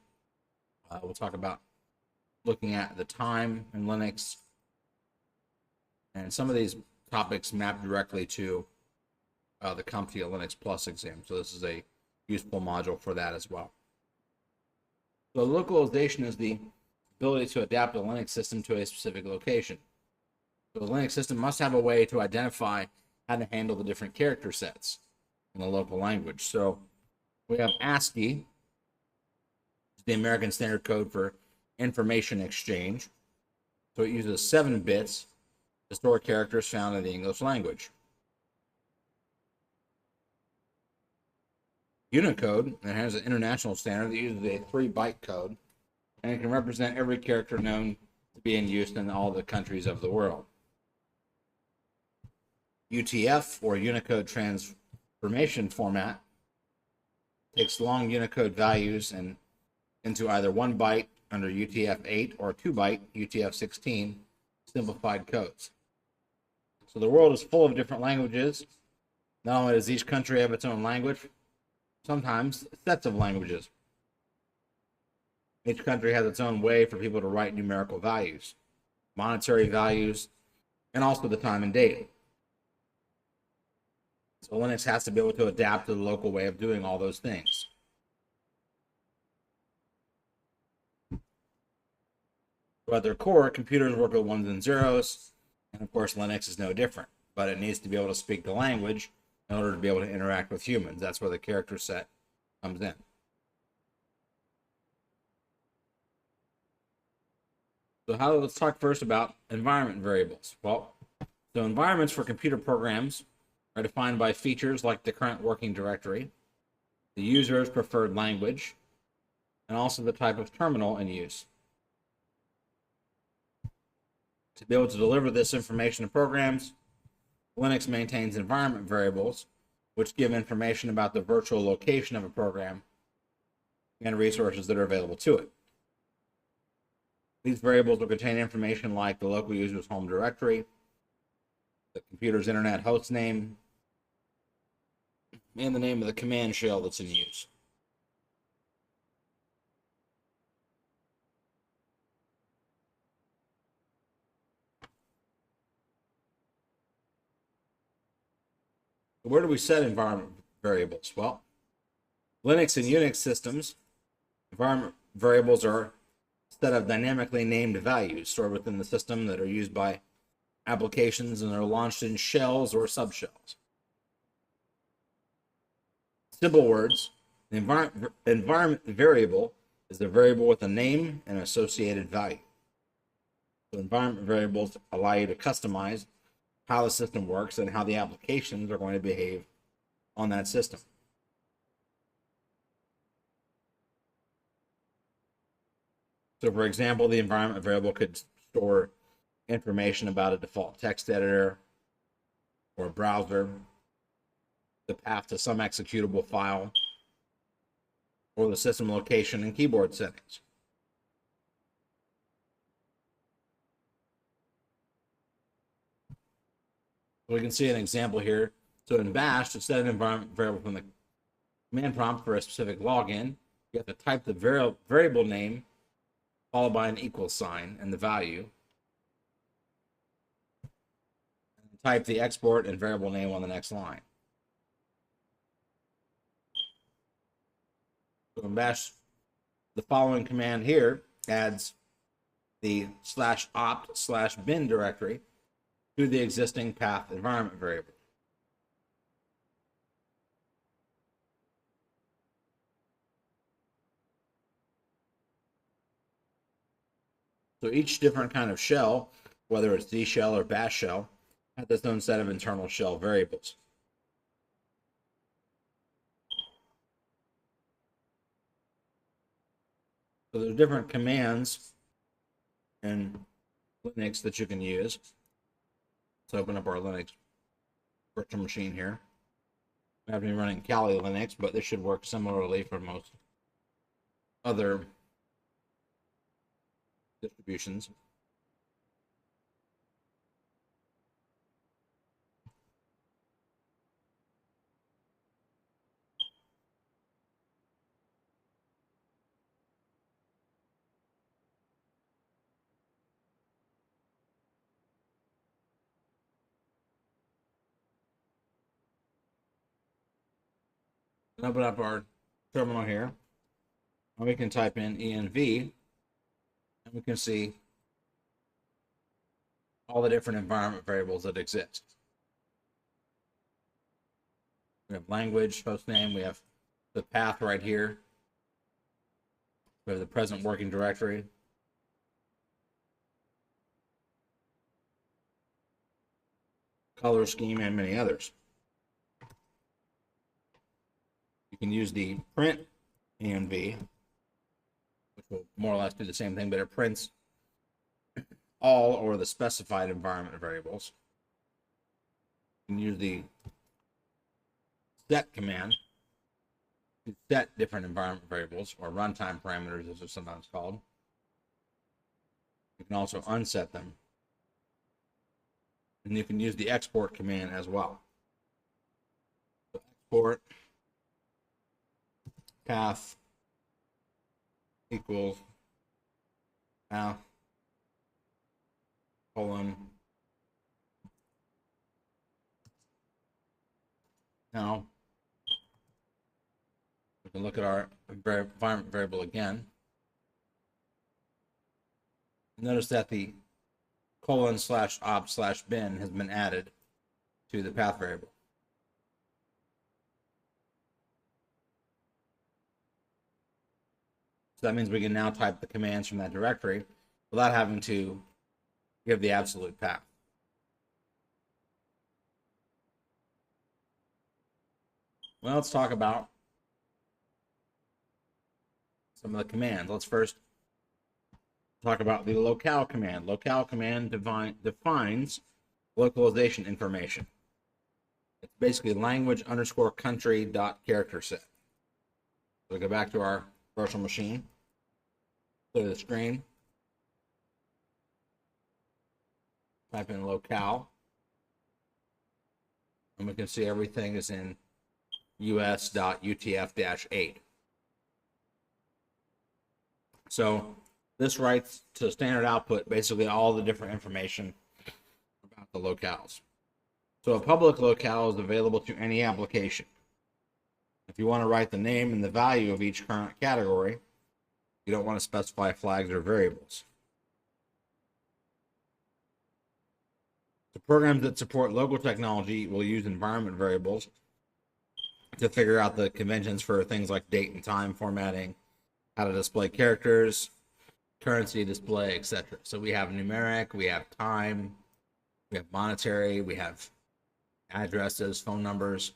We'll talk about looking at the time in Linux, and some of these topics map directly to the CompTIA Linux Plus exam. So this is a useful module for that as well. So localization is the ability to adapt a Linux system to a specific location. So the Linux system must have a way to identify how to handle the different character sets in the local language. So we have ASCII, the American Standard Code for Information Exchange. So it uses 7 bits to store characters found in the English language. Unicode, that has an international standard that uses a 3-byte code, and it can represent every character known to be in use in all the countries of the world. UTF, or Unicode Transformation Format, takes long Unicode values and into either 1 byte under UTF-8 or 2-byte UTF-16 simplified codes. So the world is full of different languages. Not only does each country have its own language, sometimes sets of languages. Each country has its own way for people to write numerical values, monetary values, and also the time and date. So Linux has to be able to adapt to the local way of doing all those things. So at their core, computers work with 1s and 0s, and of course Linux is no different, but it needs to be able to speak the language in order to be able to interact with humans. That's where the character set comes in. So let's talk first about environment variables. Well, so environments for computer programs are defined by features like the current working directory, the user's preferred language, and also the type of terminal in use. To be able to deliver this information to programs, Linux maintains environment variables, which give information about the virtual location of a program and resources that are available to it. These variables will contain information like the local user's home directory, the computer's internet host name, and the name of the command shell that's in use. Where do we set environment variables? Well, Linux and Unix systems, environment variables are set of dynamically named values stored within the system that are used by applications and are launched in shells or subshells. Simple words, the environment variable is the variable with a name and associated value. So environment variables allow you to customize how the system works and how the applications are going to behave on that system. So for example, the environment variable could store information about a default text editor or a browser, the path to some executable file, or the system location and keyboard settings. We can see an example here. So in Bash, to set an environment variable from the command prompt for a specific login, you have to type the variable name followed by an equal sign and the value. And type the export and variable name on the next line. So in Bash, the following command here adds the /opt/bin directory to the existing path environment variable. So each different kind of shell, whether it's D shell or Bash shell, has its own set of internal shell variables. So there's different commands in Linux that you can use. Let's open up our Linux virtual machine here. I have been running Kali Linux, but this should work similarly for most other distributions. Open up our terminal here, and we can type in env, and we can see all the different environment variables that exist. We have language, host name, we have the path right here, we have the present working directory, color scheme, and many others. You can use the print env, which will more or less do the same thing, but it prints all or the specified environment variables. You can use the set command to set different environment variables, or runtime parameters as they're sometimes called. You can also unset them. And you can use the export command as well. So export path equals path colon. Now we can look at our environment variable again. Notice that the :/opt/bin has been added to the path variable. So that means we can now type the commands from that directory without having to give the absolute path. Well, let's talk about some of the commands. Let's first talk about the locale command. Locale command defines localization information. It's basically language _ country .character set. So we go back to our virtual machine, clear the screen, type in locale, and we can see everything is in us.utf-8. So this writes to standard output basically all the different information about the locales. So a public locale is available to any application. If you want to write the name and the value of each current category, You don't want to specify flags or variables. The programs that support local technology will use environment variables to figure out the conventions for things like date and time formatting, how to display characters, currency display, etc. So we have numeric, we have time, we have monetary, we have addresses, phone numbers.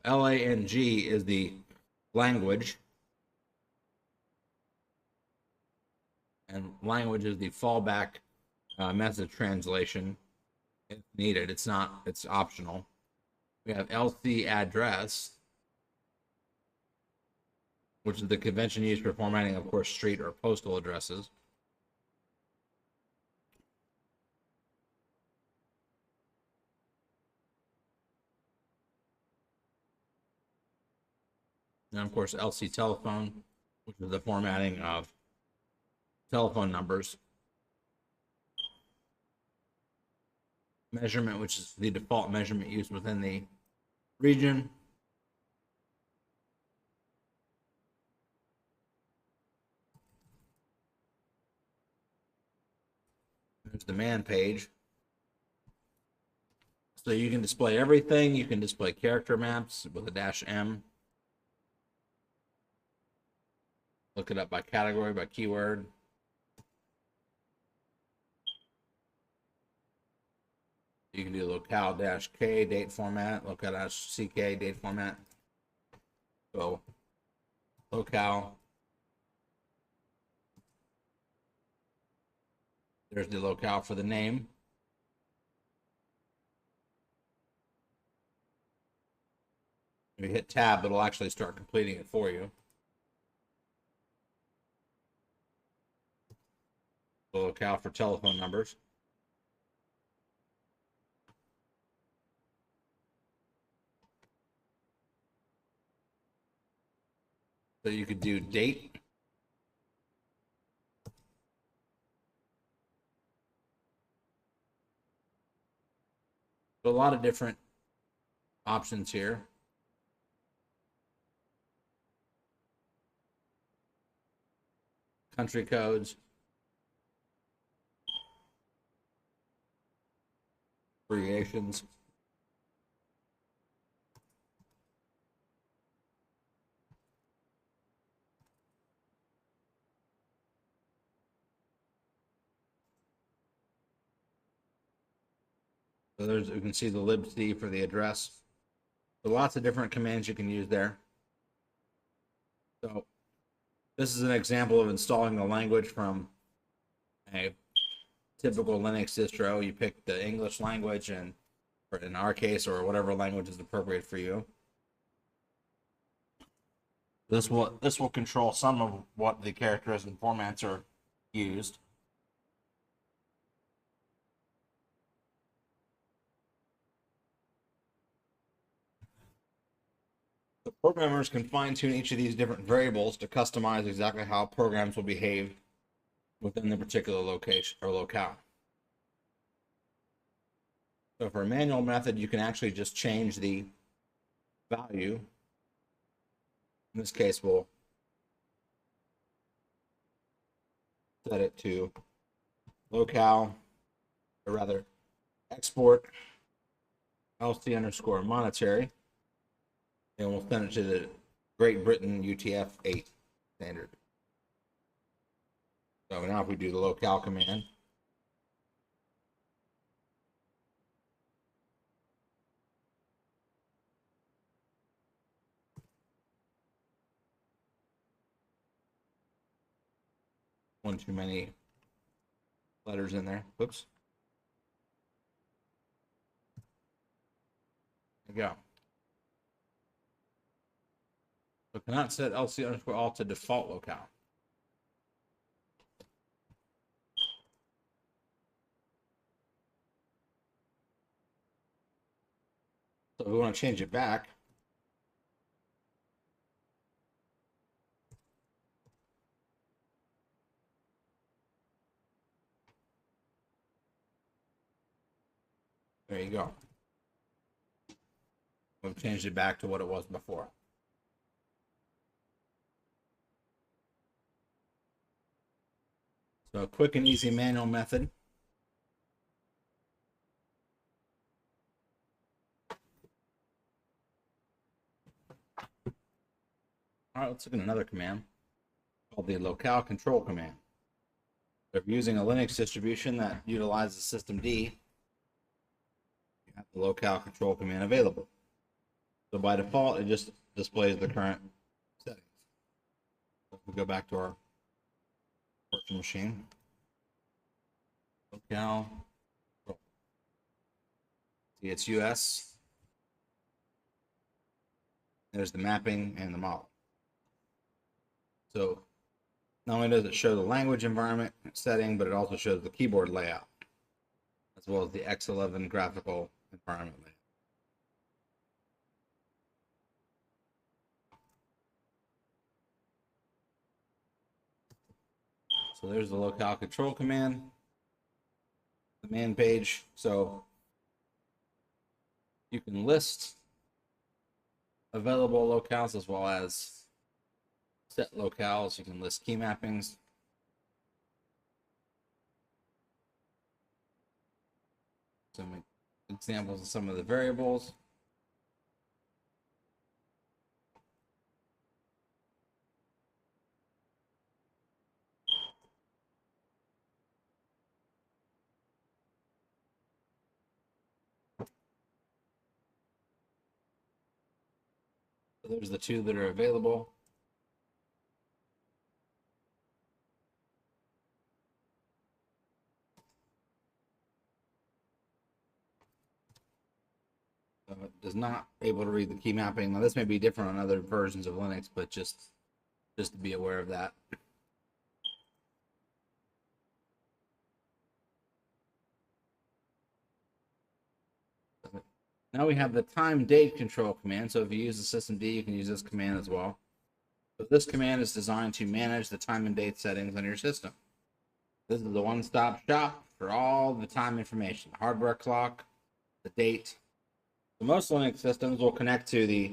LANG is the language, and language is the fallback method translation if needed. It's not, it's optional. We have LC address, which is the convention used for formatting, of course, street or postal addresses. And of course, LC telephone, which is the formatting of telephone numbers. Measurement, which is the default measurement used within the region. There's the man page. So you can display everything. You can display character maps with a -M. Look it up by category, by keyword. You can do locale-K date format, locale-CK date format. So locale. There's the locale for the name. If you hit tab, it'll actually start completing it for you. The locale for telephone numbers. So you could do date. So a lot of different options here. Country codes. Variations. So there's, you can see the libc for the address. So lots of different commands you can use there. So this is an example of installing the language from a typical Linux distro. You pick the English language, and in our case, or whatever language is appropriate for you. This will control some of what the characters and formats are used. The programmers can fine-tune each of these different variables to customize exactly how programs will behave within the particular location or locale. So for a manual method, you can actually just change the value. In this case, we'll set it to locale, or rather export LC underscore monetary, and we'll send it to the Great Britain UTF-8 standard. So now if we do the locale command, one too many letters in there. Whoops. There we go. So cannot set LC underscore alt to default locale. So if we want to change it back, there you go. We've changed it back to what it was before. So a quick and easy manual method. All right, let's look at another command called the locale control command. So if you're using a Linux distribution that utilizes systemd, you have the locale control command available. So by default, it just displays the current settings. If we go back to our virtual machine, locale control. See, it's US. There's the mapping and the model. So not only does it show the language environment setting, but it also shows the keyboard layout, as well as the X11 graphical environment layout. So there's the locale control command, the man page. So you can list available locales as well as set locales. You can list key mappings. Some examples of some of the variables. So there's the two that are available. It does not able to read the key mapping. Now this may be different on other versions of Linux, but just to be aware of that. Now we have the time date control command. So if you use the systemd, you can use this command as well. So this command is designed to manage the time and date settings on your system. This is the one-stop shop for all the time information, the hardware clock, the date. So most Linux systems will connect to the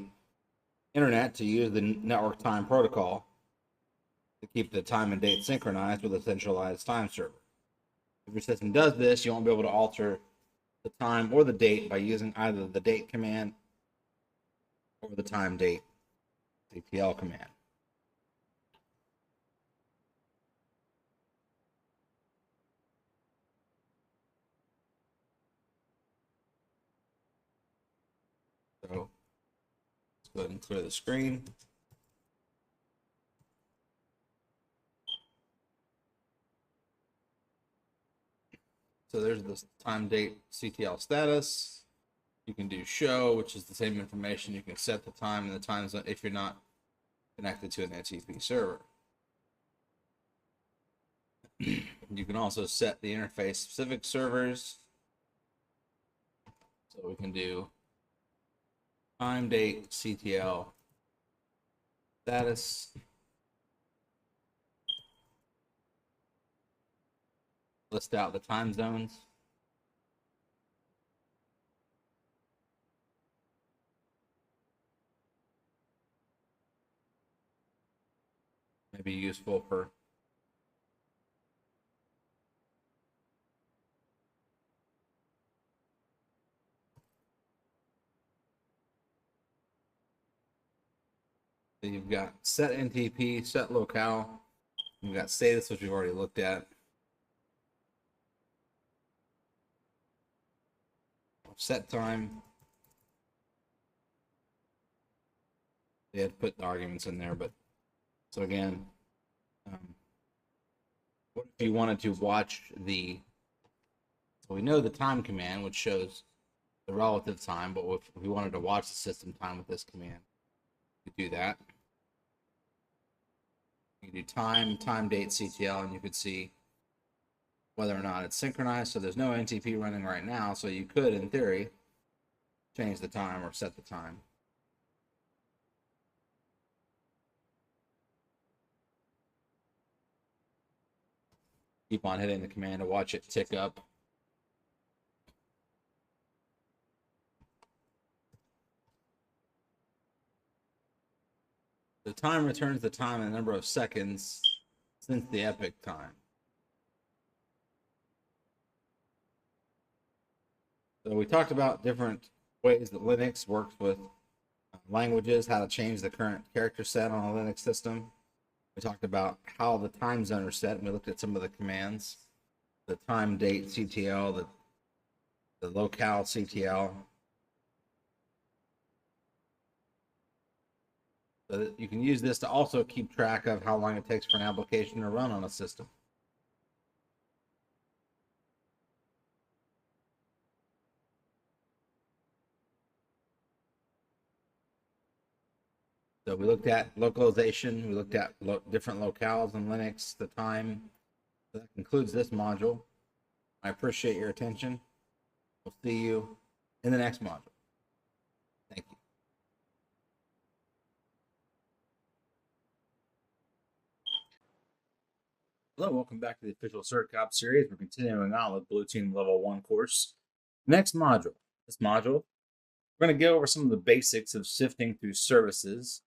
internet to use the network time protocol to keep the time and date synchronized with a centralized time server. If your system does this, you won't be able to alter the time or the date by using either the date command or the time date CTL command. So let's go ahead and clear the screen. So there's the time date CTL status. You can do show, which is the same information. You can set the time and the time zone if you're not connected to an NTP server. You can also set the interface specific servers. So we can do time date CTL status. List out the time zones. May be useful for so you've got set NTP, set locale. You've got status, which we've already looked at. Set time. They had put the arguments in there, but so again, what if you wanted to watch the? So we know the time command, which shows the relative time, but if we wanted to watch the system time with this command, you could do that. You could do time date CTL, and you could see whether or not it's synchronized. So there's no NTP running right now, so you could, in theory, change the time or set the time. Keep on hitting the command to watch it tick up. The time returns the time and the number of seconds since the epoch time. So we talked about different ways that Linux works with languages, how to change the current character set on a Linux system. We talked about how the time zone are set, and we looked at some of the commands, the time date CTL, the locale CTL. So that you can use this to also keep track of how long it takes for an application to run on a system. So we looked at localization, we looked at different locales in Linux, the time. So that concludes this module. I appreciate your attention. We'll see you in the next module. Thank you. Hello, welcome back to the official CertCop series. We're continuing on with Blue Team Level 1 course. Next module. This module, we're going to go over some of the basics of sifting through services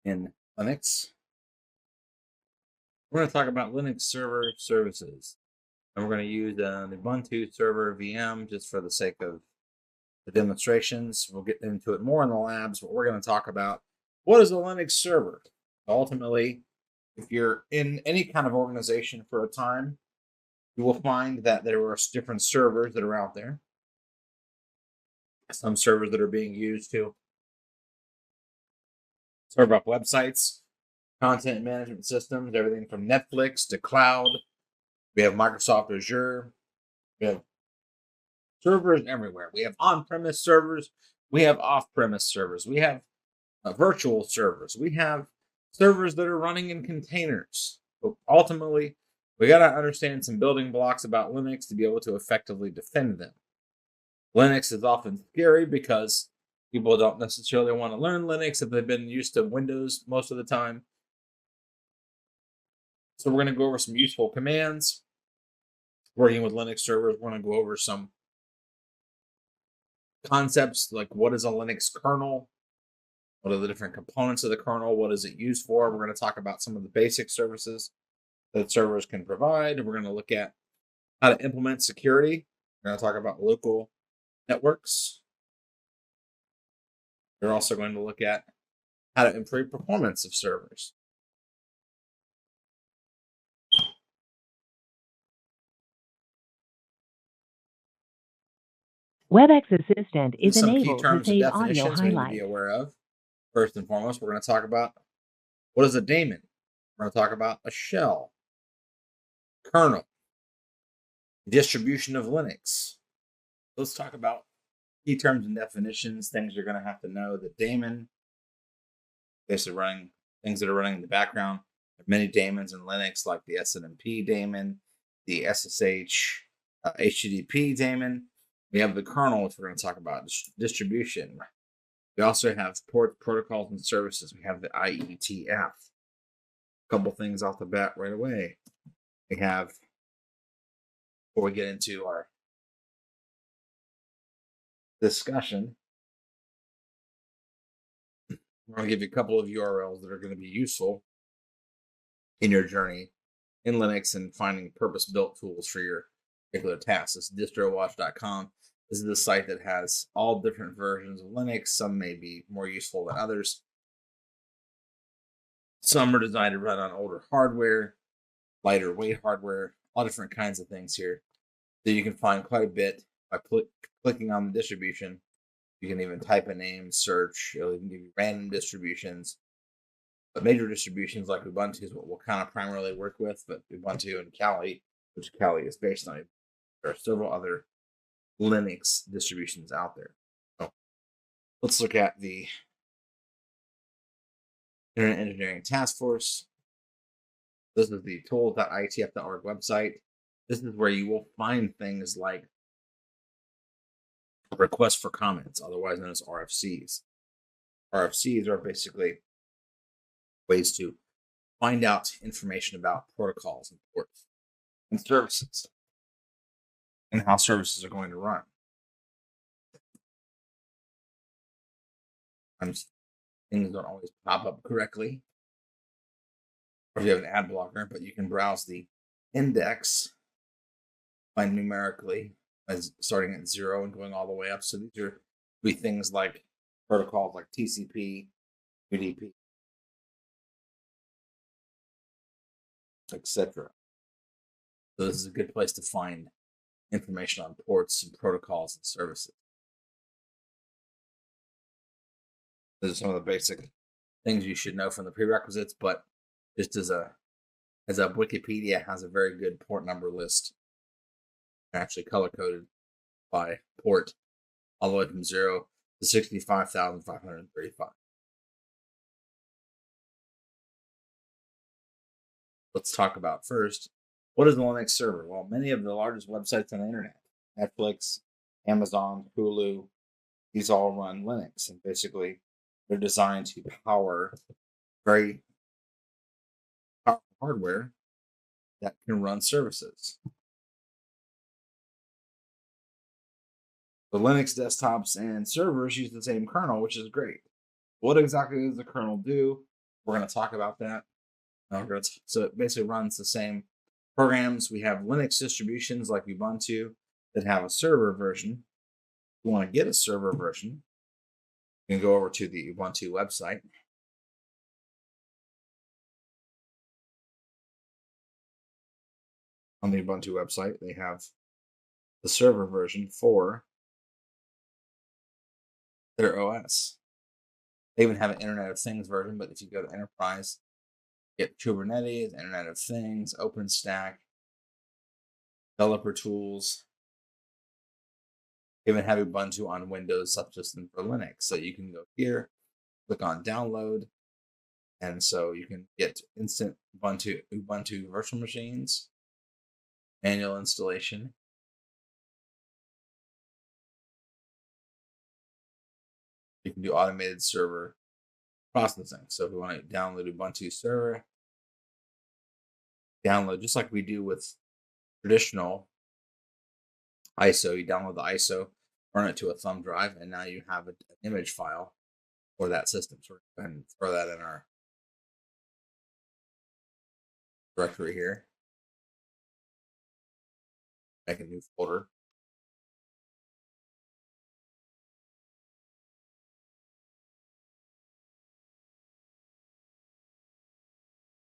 in Linux. We're going to talk about Linux server services. And we're going to use the Ubuntu server VM just for the sake of the demonstrations. We'll get into it more in the labs, but we're going to talk about what is a Linux server. Ultimately, if you're in any kind of organization for a time, you will find that there are different servers that are out there. Some servers that are being used to serve up websites, content management systems, everything from Netflix to cloud. We have Microsoft Azure. We have servers everywhere. We have on-premise servers. We have off-premise servers. We have virtual servers. We have servers that are running in containers. But ultimately, we got to understand some building blocks about Linux to be able to effectively defend them. Linux is often scary because people don't necessarily want to learn Linux if they've been used to Windows most of the time. So we're going to go over some useful commands. Working with Linux servers, we're going to go over some concepts like what is a Linux kernel? What are the different components of the kernel? What is it used for? We're going to talk about some of the basic services that servers can provide. We're going to look at how to implement security. We're going to talk about local networks. We're also going to look at how to improve performance of servers. WebEx Assistant is Some key enabled to terms and save audio definitions we need to be highlights. aware of. First and foremost, we're going to talk about what is a daemon. We're going to talk about a shell, kernel, distribution of Linux. Let's talk about key terms and definitions, things you're going to have to know. The daemon, basically running things that are running in the background. There are many daemons in Linux, like the SNMP daemon, the SSH HTTP daemon. We have the kernel, which we're going to talk about, distribution. We also have ports, protocols, and services. We have the IETF. A couple things off the bat right away. We have, before we get into our discussion, we're going to give you a couple of URLs that are going to be useful in your journey in Linux and finding purpose-built tools for your particular tasks. This is distrowatch.com. This is the site that has all different versions of Linux. Some may be more useful than others. Some are designed to run on older hardware, lighter weight hardware, all different kinds of things here. So you can find quite a bit by clicking on the distribution. You can even type a name, search. It'll even give you random distributions. But major distributions like Ubuntu is what we'll kind of primarily work with. But Ubuntu and Kali, which Kali is based on, there are several other Linux distributions out there. So let's look at the Internet Engineering Task Force. This is the tools.itf.org website. This is where you will find things like requests for comments, otherwise known as RFCs. RFCs are basically ways to find out information about protocols and ports and services and how services are going to run. things don't always pop up correctly, or if you have an ad blocker, but you can browse the index by numerically as starting at 0 and going all the way up. So these are be things like protocols like TCP, UDP, etc. So this is a good place to find information on ports and protocols and services. Those are some of the basic things you should know from the prerequisites, but just as a Wikipedia has a very good port number list, actually color coded by port all the way from 0 to 65,535. Let's talk about first, what is the Linux server? Well, many of the largest websites on the internet, Netflix, Amazon, Hulu, these all run Linux, and basically they're designed to power very powerful hardware that can run services. The Linux desktops and servers use the same kernel, which is great. What exactly does the kernel do? We're going to talk about that. So it basically runs the same programs. We have Linux distributions like Ubuntu that have a server version. If you want to get a server version, you can go over to the Ubuntu website. On the Ubuntu website, they have the server version for their OS. They even have an Internet of Things version, but if you go to Enterprise, you get Kubernetes, Internet of Things, OpenStack, developer tools. They even have Ubuntu on Windows subsystem for Linux. So you can go here, click on download, and so you can get instant Ubuntu virtual machines, manual installation. You can do automated server processing. So if we want to download Ubuntu server, download just like we do with traditional ISO. You download the ISO, run it to a thumb drive, and now you have an image file for that system. So we're going to go ahead and throw that in our directory here. Make a new folder.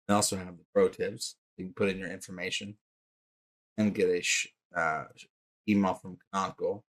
And also have the pro tips. You can put in your information and get a email from Canonical.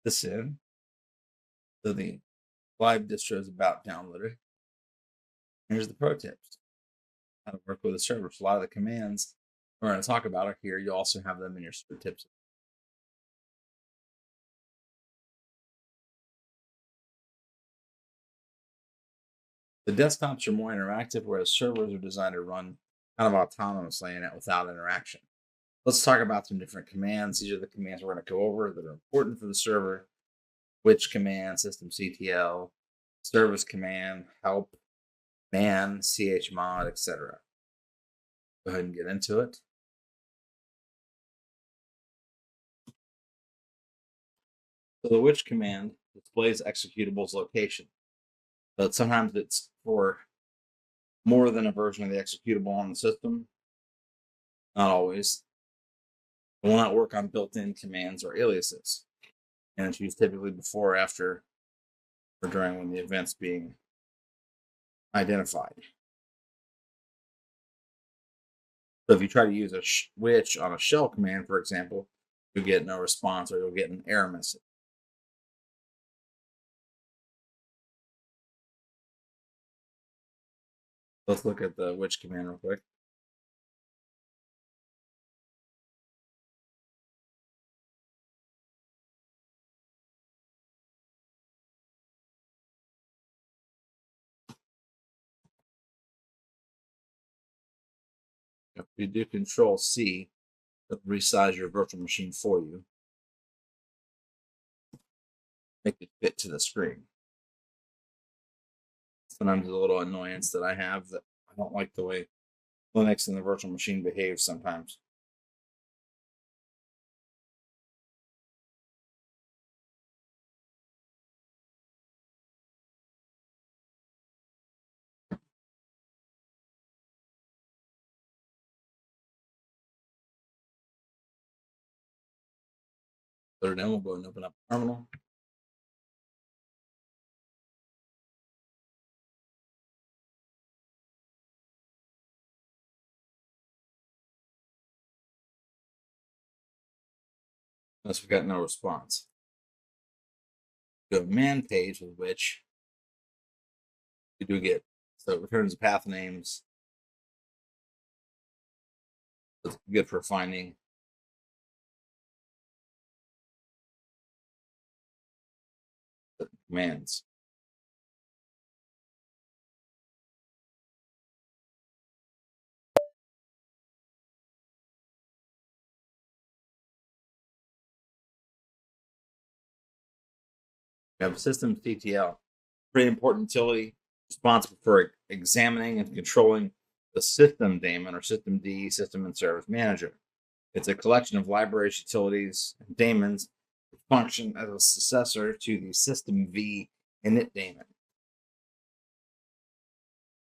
This in. So the live distro is about downloaded. Here's the pro tips. How to work with a server. So a lot of the commands we're going to talk about are here. You also have them in your server tips. The desktops are more interactive, whereas servers are designed to run kind of autonomously and without interaction. Let's talk about some different commands. These are the commands we're going to go over that are important for the server. Which command, systemctl, service command, help, man, chmod, etc. Go ahead and get into it. So the which command displays executable's location. But sometimes it's for more than a version of the executable on the system. Not always. It will not work on built-in commands or aliases. And it's used typically before or after or during when the event's being identified. So if you try to use a which on a shell command, for example, you'll get no response or you'll get an error message. Let's look at the which command real quick. If you do Control C, it'll resize your virtual machine for you. Make it fit to the screen. Sometimes a little annoyance that I have that I don't like the way Linux and the virtual machine behaves sometimes. Put it in, we'll go and open up terminal. Unless we got no response. Go to man page, with which you do get, so it returns the path names. It's good for finding the commands. We have system CTL, pretty important utility responsible for examining and controlling the system daemon or system D, system and service manager. It's a collection of libraries, utilities, and daemons that function as a successor to the system V init daemon.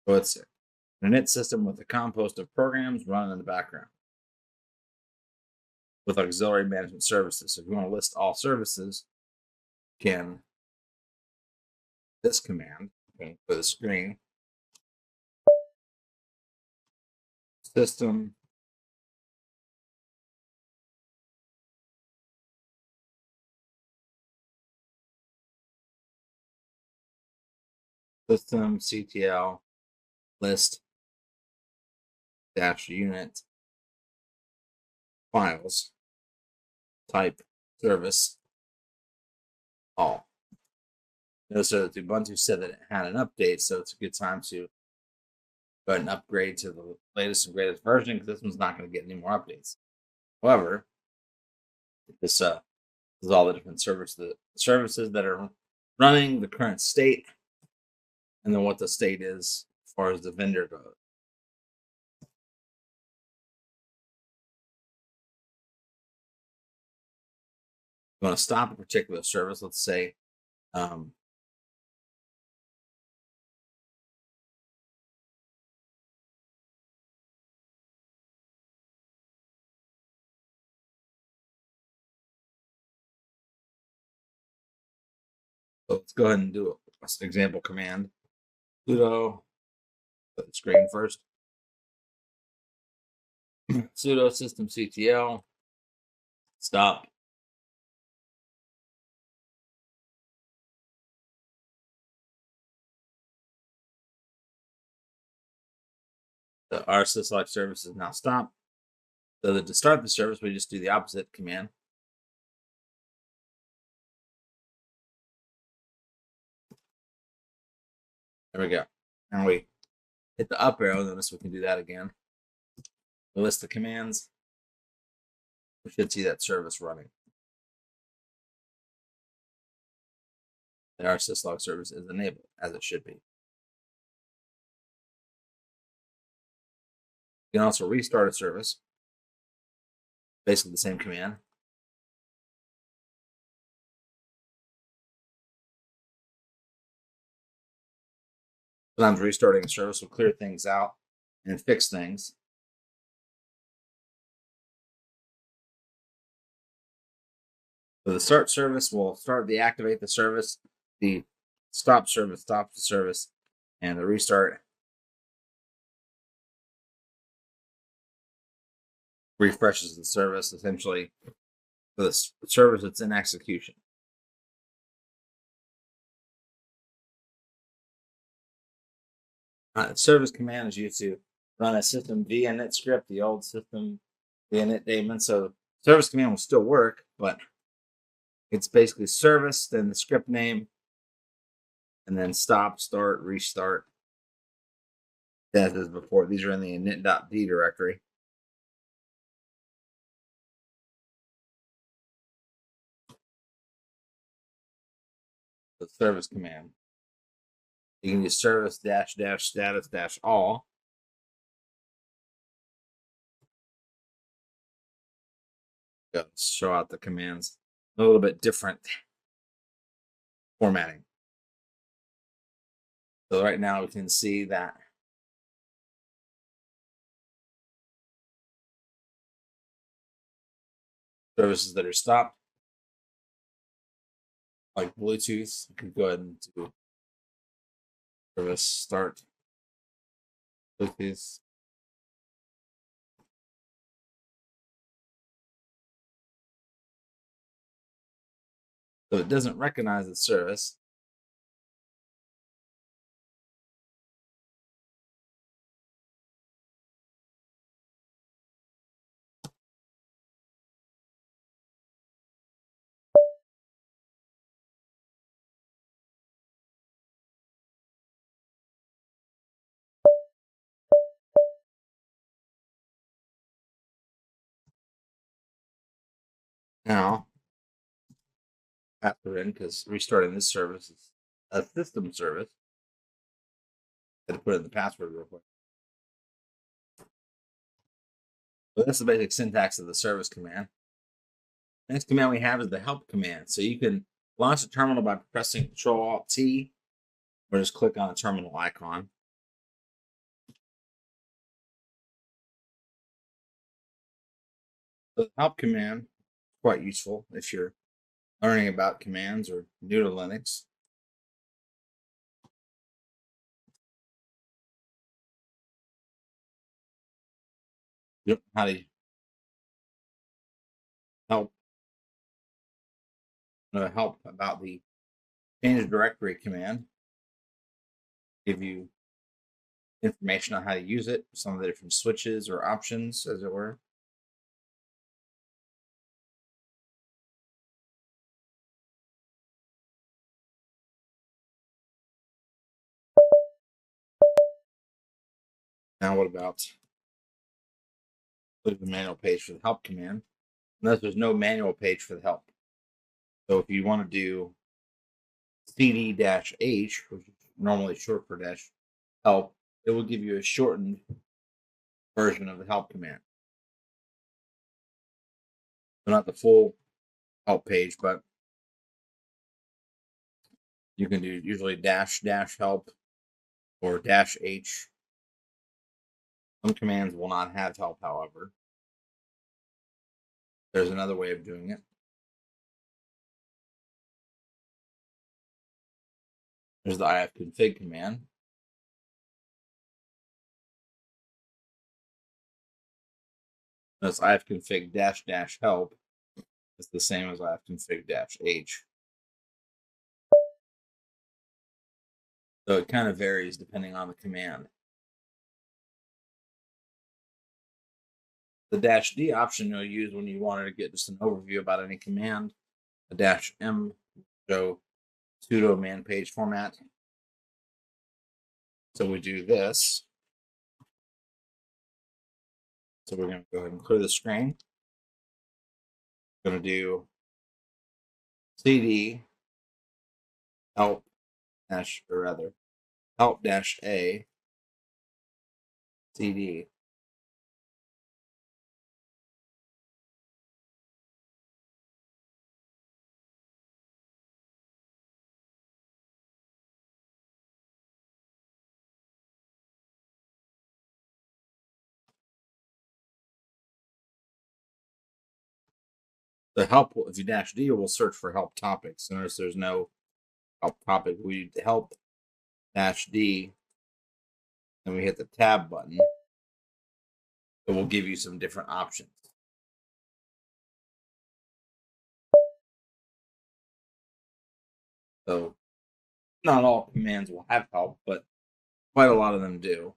So it's an init system with a compost of programs running in the background with auxiliary management services. So if you want to list all services, you can this command for the screen. System CTL list dash unit files type service all. Notice that Ubuntu said that it had an update, so it's a good time to go ahead and upgrade to the latest and greatest version because this one's not going to get any more updates. However, this is all the different services that are running, the current state, and then what the state is as far as the vendor goes. You want to stop a particular service, let's say so let's go ahead and do an example command. Sudo, put the screen first. Sudo systemctl stop. Our syslog service is now stopped. So that to start the service, we just do the opposite command. There we go. And we hit the up arrow. Notice we can do that again. We list the commands. We should see that service running. And our syslog service is enabled, as it should be. You can also restart a service. Basically the same command. Sometimes restarting a service will clear things out and fix things. So the start service will start the activate the service, the stop service stops the service, and the restart refreshes the service essentially for the service that's in execution. Service command is used to run a system via init script, the old system via init daemon. So service command will still work, but it's basically service, then the script name, and then stop, start, restart. As is before, these are in the init.d directory. the service command. You can use service dash dash status dash all. Let's show out the commands. A little bit different formatting. So right now we can see that services that are stopped, like Bluetooth, you can go ahead and do service start Bluetooth. So it doesn't recognize the service. Now, after in, because restarting this service is a system service. Got to put in the password real quick. So that's the basic syntax of the service command. Next command we have is the help command. So you can launch a terminal by pressing Control-Alt-T, or just click on the terminal icon. The help command is quite useful if you're learning about commands or new to Linux. You don't know how to help about the change directory command. Give you information on how to use it, some of the different switches or options, as it were. Now, what about the manual page for the help command? Unless there's no manual page for the help. So if you want to do cd-h, which is normally short for dash help, it will give you a shortened version of the help command. So not the full help page, but you can do usually dash help or dash h. Some commands will not have help, however. There's another way of doing it. There's the ifconfig command. That's ifconfig dash help. It's the same as ifconfig dash h. So it kind of varies depending on the command. The dash D option you'll use when you wanted to get just an overview about any command. The dash M show pseudo man page format. So we do this. So we're going to go ahead and clear the screen. We're going to do cd help dash, or rather, help dash a cd. The help, if you dash D, will search for help topics. Notice there's no help topic. We help dash D, and we hit the tab button. It will give you some different options. So not all commands will have help, but quite a lot of them do.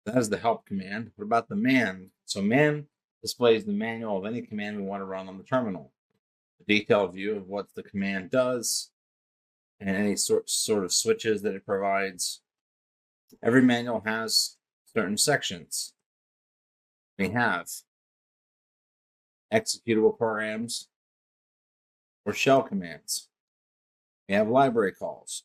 That is the help command. What about the man? So man displays the manual of any command we want to run on the terminal. A detailed view of what the command does and any sort of switches that it provides. Every manual has certain sections. We have executable programs, or shell commands. We have library calls.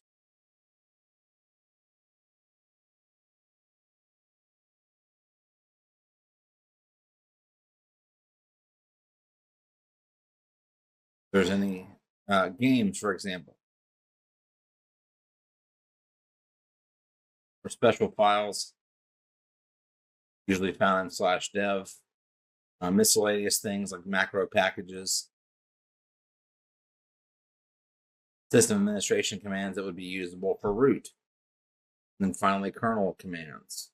If there's any games, for example, or special files, usually found in /dev, miscellaneous things like macro packages, system administration commands that would be usable for root, and then finally kernel commands.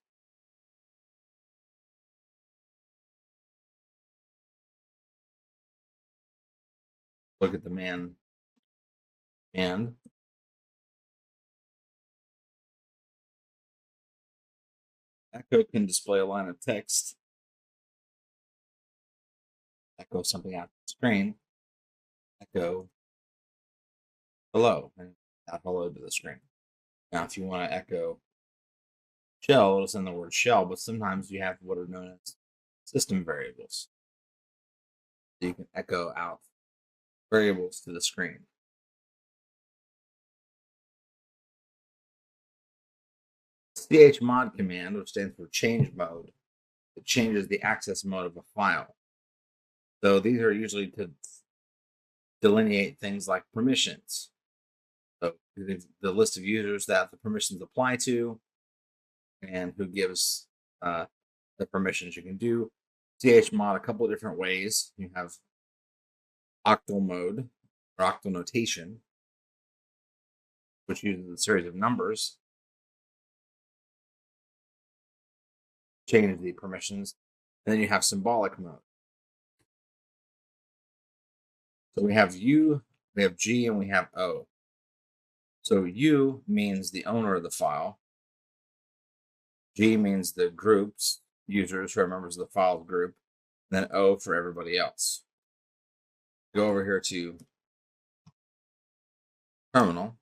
Look at the man and echo can display a line of text, echo something out the screen, echo hello, and out hello to the screen. Now, if you want to echo shell, it'll send the word shell, but sometimes you have what are known as system variables. So you can echo out variables to the screen. chmod command, which stands for change mode, it changes the access mode of a file. So these are usually to delineate things like permissions. So the list of users that the permissions apply to and who gives the permissions. You can do chmod a couple of different ways. You have octal mode or octal notation, which uses a series of numbers, change the permissions, and then you have symbolic mode. So we have U, we have G, and we have O. So U means the owner of the file. G means the group's users who are members of the file group. And then O for everybody else. Go over here to terminal.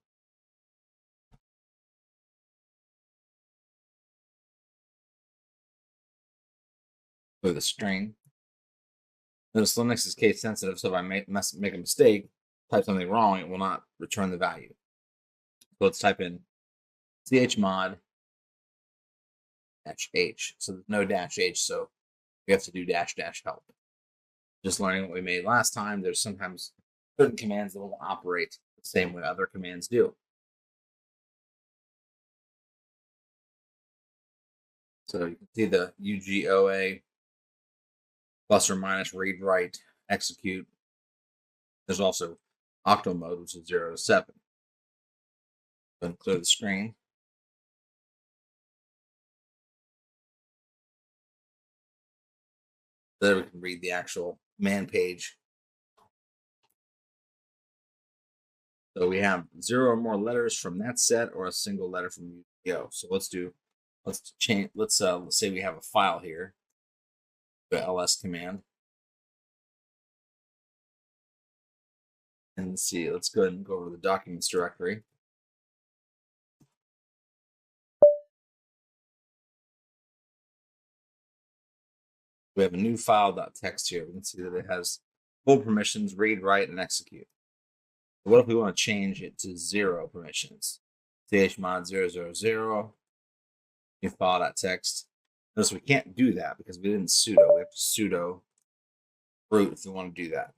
Go to the string. Notice Linux is case sensitive, so if I make a mistake, type something wrong, it will not return the value. So let's type in chmod -h. So there's no -h, so we have to do --help. Just learning what we made last time, there's sometimes certain commands that will operate the same way other commands do. So you can see the UGOA plus or minus read write execute. There's also octal mode, which is 0 to 7. Go and clear the screen. There we can read the actual man page. So we have 0 or more letters from that set or a single letter from UGO. So let's say we have a file here, the ls command. And let's go ahead and go over to the documents directory. We have a new file.txt here. We can see that it has full permissions, read, write, and execute. What if we want to change it to 0 permissions? chmod 000, new file.txt. Notice we can't do that because we didn't sudo. We have to sudo root if we want to do that.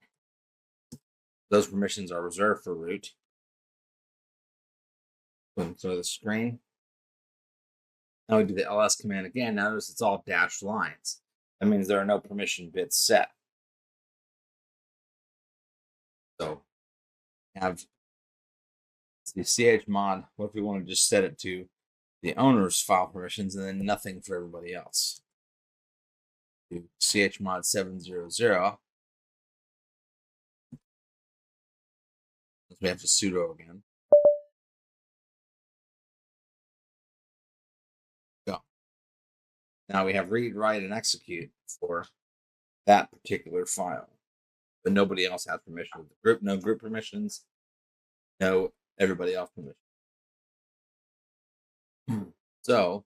Those permissions are reserved for root. So the screen. Now we do the ls command again. Now notice it's all dashed lines. That means there are no permission bits set. So have the chmod. What if we want to just set it to the owner's file permissions and then nothing for everybody else? Do chmod 700. We have to sudo again. Go. Now we have read, write, and execute for that particular file, but nobody else has permission. The group, no group permissions, no everybody else permission. So,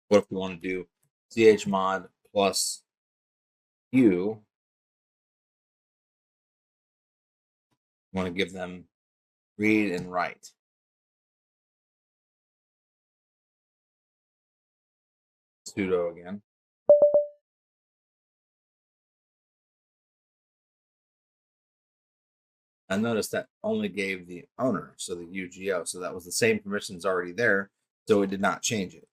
what if we want to do chmod plus U want to give them read and write. Sudo again. I noticed that only gave the owner, so the UGO. So that was the same permissions already there, so it did not change it.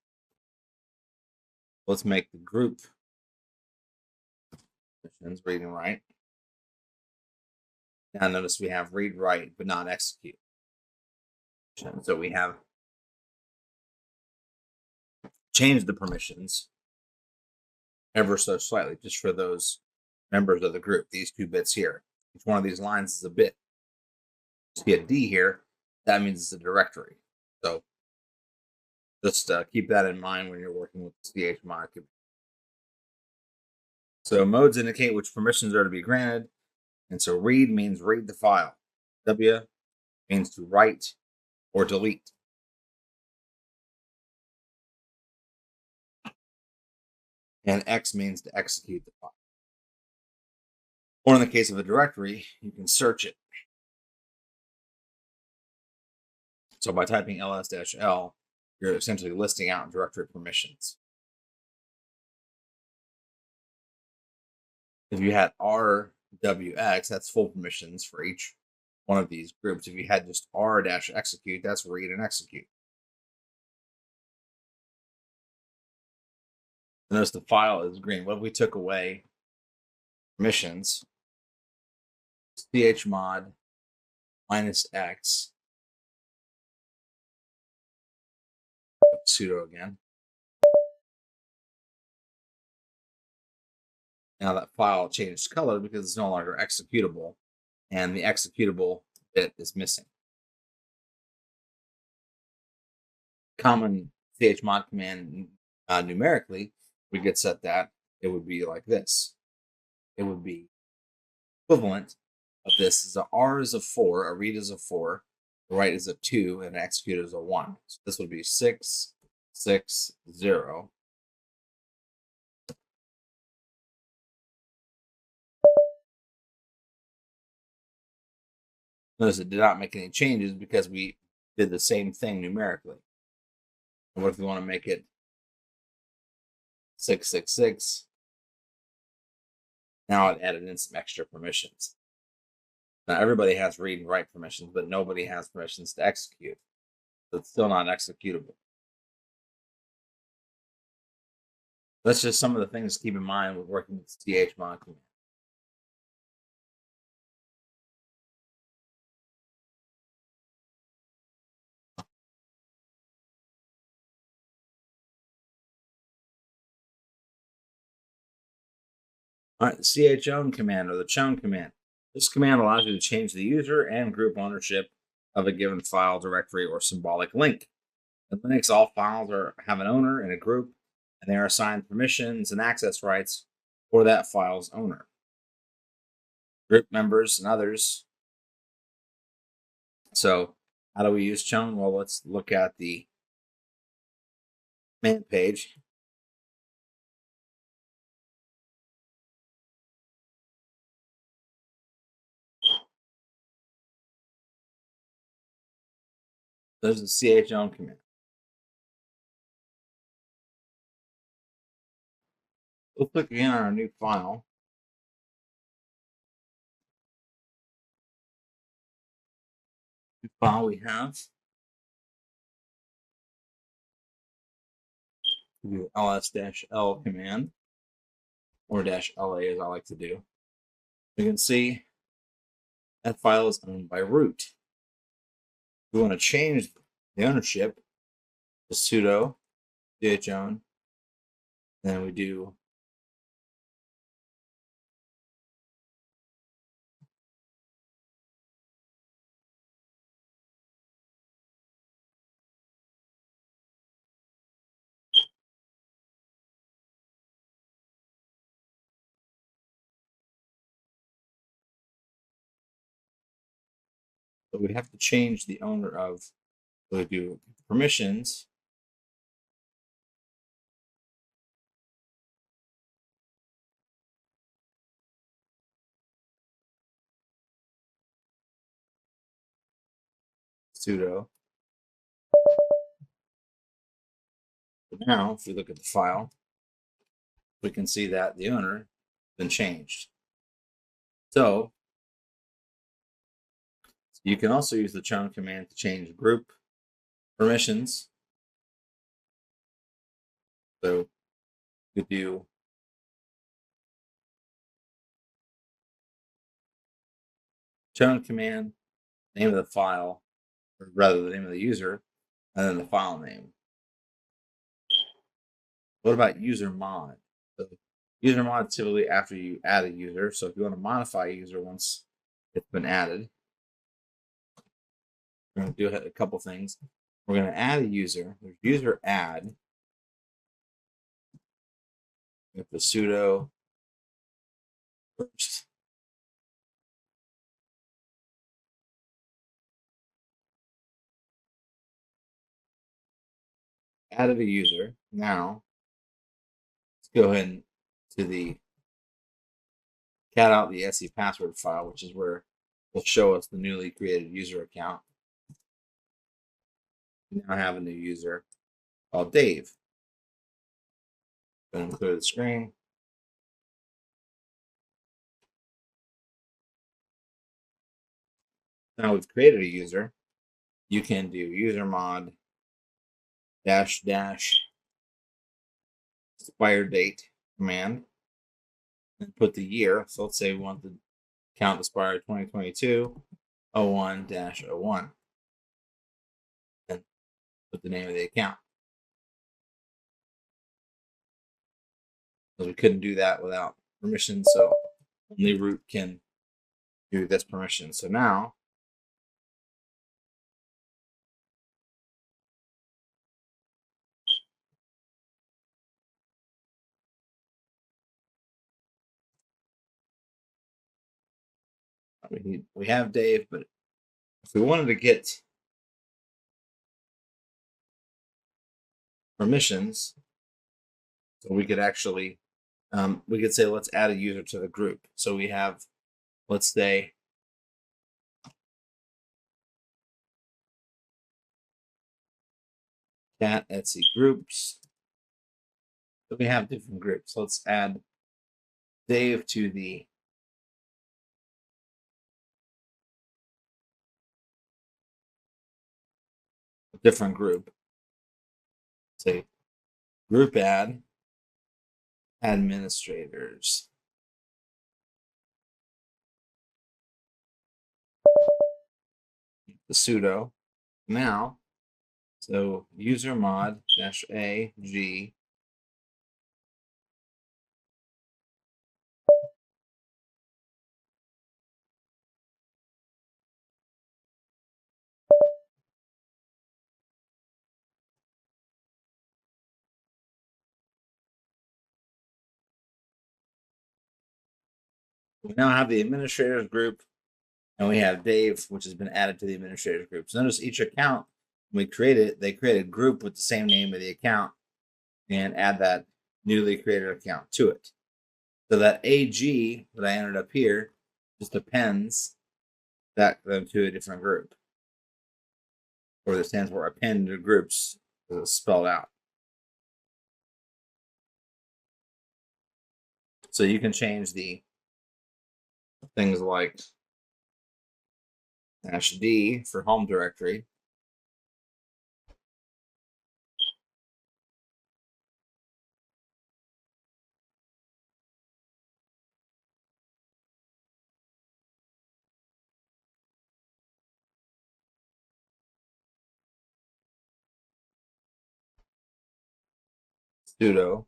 Let's make the group permissions read and write. Now notice we have read, write, but not execute. So we have changed the permissions ever so slightly just for those members of the group, these 2 bits here. Each one of these lines is a bit. See a D here, that means it's a directory. So just keep that in mind when you're working with chmod command. So modes indicate which permissions are to be granted. And so read means read the file. W means to write or delete. And X means to execute the file. Or in the case of a directory, you can search it. So by typing ls-l, you're essentially listing out directory permissions. If you had RWX, that's full permissions for each one of these groups. If you had just r-execute, that's read and execute. Notice the file is green. What if we took away permissions? chmod -x sudo again. Now that file changed color because it's no longer executable, and the executable bit is missing. Common chmod command numerically, we could set that, it would be like this. It would be equivalent of this is a R is a 4, a read is a 4, a write is a 2, and an execute is a 1. So this would be 6, 6, 0. Notice it did not make any changes because we did the same thing numerically. And what if we want to make it 666? Now it added in some extra permissions. Now everybody has read and write permissions, but nobody has permissions to execute. So it's still not executable. That's just some of the things to keep in mind with working with chmod command. All right, the chown command or the chown command. This command allows you to change the user and group ownership of a given file, directory, or symbolic link. In Linux, all files have an owner and a group, and they are assigned permissions and access rights for that file's owner. Group members and others. So how do we use chown? Well, let's look at the command page. There's the chown command. We'll click again on our new file. New file we have. We do ls-l command, or -la as I like to do. You can see that file is owned by root. We want to change the ownership to sudo chown. Then we do so we have to change the owner of, so we do permissions. sudo. Now, if we look at the file, we can see that the owner has been changed. So you can also use the chown command to change group permissions. So you could do chown command, name of the file, or rather the name of the user, and then the file name. What about user mod? So user mod typically after you add a user. So if you want to modify a user once it's been added, we're going to do a couple things. We're going to add a user. There's user add. With the sudo first. Added a user. Now, let's go ahead to the cat out the SE password file, which is where it'll show us the newly created user account. We now have a new user called Dave. Going to clear the screen. Now we've created a user. You can do user mod -- expire date command and put the year. So let's say we want the account to expire 2022 01-01 and put the name of the account. Because we couldn't do that without permission, so only root can do this permission. So now we have Dave, but if we wanted to get permissions, so we could actually we could say let's add a user to the group. So we have, let's say, cat Etsy groups. So we have different groups. Let's add Dave to the different group. Say group add administrators. The sudo now. So user mod -a-g we now have the administrators group, and we have Dave, which has been added to the administrators group. So notice each account, when we create it, they create a group with the same name of the account and add that newly created account to it. So that AG that I entered up here just appends that to a different group. Or that stands for append to groups, because it's spelled out. So you can change the things like -d for home directory. Sudo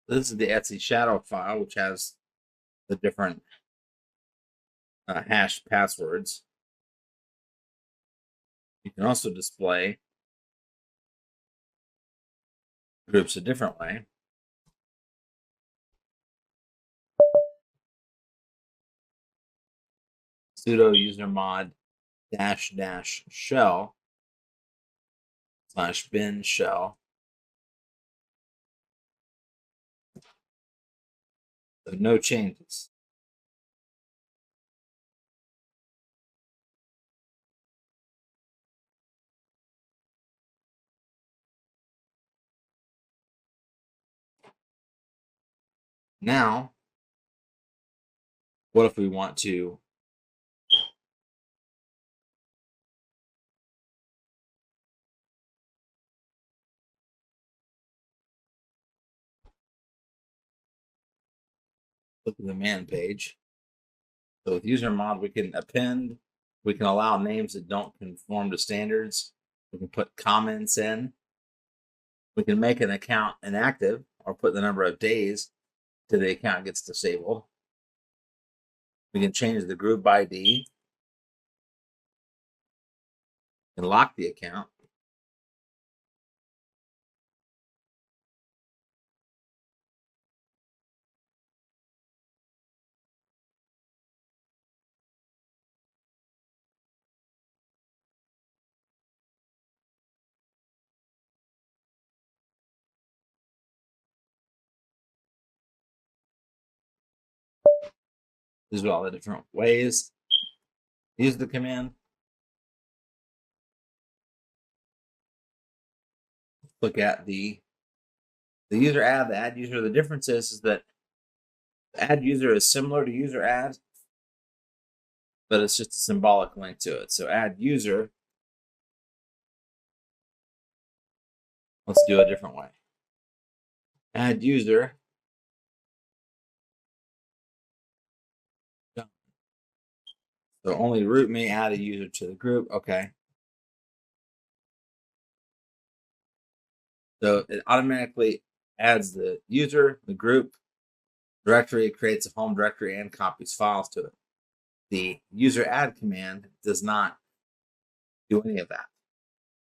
this is the Etsy shadow file, which has the different hashed passwords. You can also display groups a different way. sudo usermod -- shell / bin shell. So no changes. Now, what if we want to look at the man page? So with user mod, we can append, we can allow names that don't conform to standards. We can put comments in. We can make an account inactive or put the number of days till the account gets disabled. We can change the group ID and lock the account. These are all the different ways. Use the command. Look at the user add, the add user. The difference is that the add user is similar to user add, but it's just a symbolic link to it. So add user, let's do a different way. Add user. So only root may add a user to the group. Okay. So it automatically adds the user, the group directory, creates a home directory, and copies files to it. The user add command does not do any of that.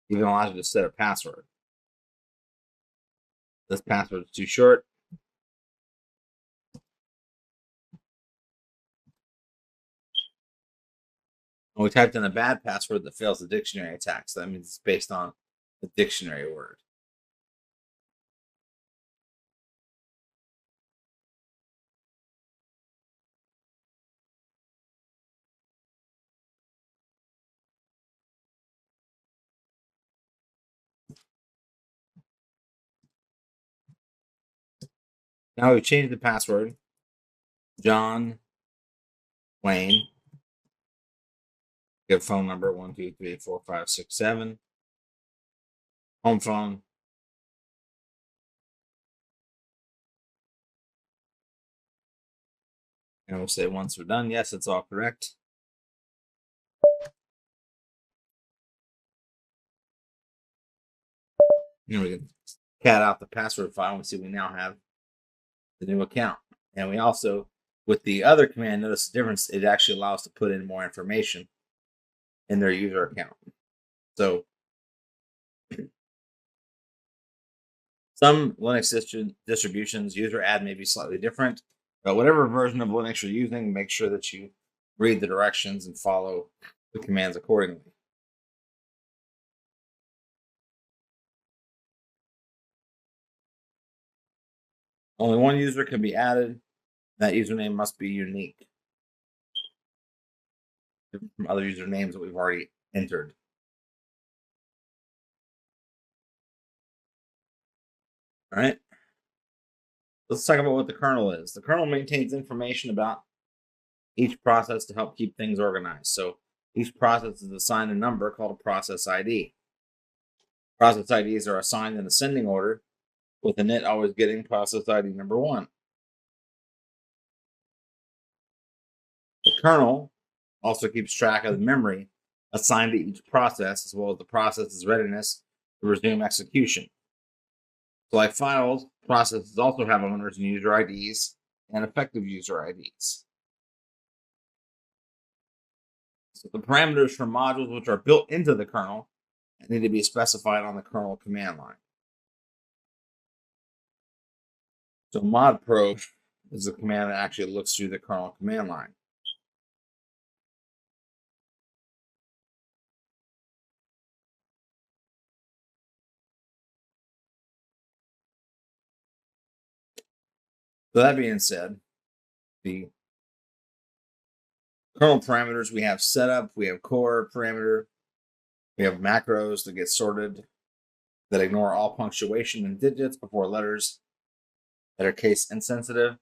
It even allows you to set a password. This password is too short. And we typed in a bad password that fails the dictionary attack. So that means it's based on the dictionary word. Now we've changed the password. John Wayne. Get phone number 1, 2, 3, 4, 5, 6, 7. Home phone. And we'll say once we're done, yes, it's all correct. And we can cat out the password file and we see we now have the new account. And we also, with the other command, notice the difference. It actually allows to put in more information in their user account. So some Linux distributions, user add may be slightly different, but whatever version of Linux you're using, make sure that you read the directions and follow the commands accordingly. Only one user can be added. That username must be unique from other usernames that we've already entered. All right. Let's talk about what the kernel is. The kernel maintains information about each process to help keep things organized. So each process is assigned a number called a process ID. Process IDs are assigned in ascending order, with the init always getting process ID number 1. The kernel also keeps track of the memory assigned to each process, as well as the process's readiness to resume execution. So like files, processes also have owners and user IDs and effective user IDs. So the parameters for modules which are built into the kernel need to be specified on the kernel command line. So modprobe is the command that actually looks through the kernel command line. So that being said, the kernel parameters we have setup, we have core parameter, we have macros that get sorted that ignore all punctuation and digits before letters that are case insensitive.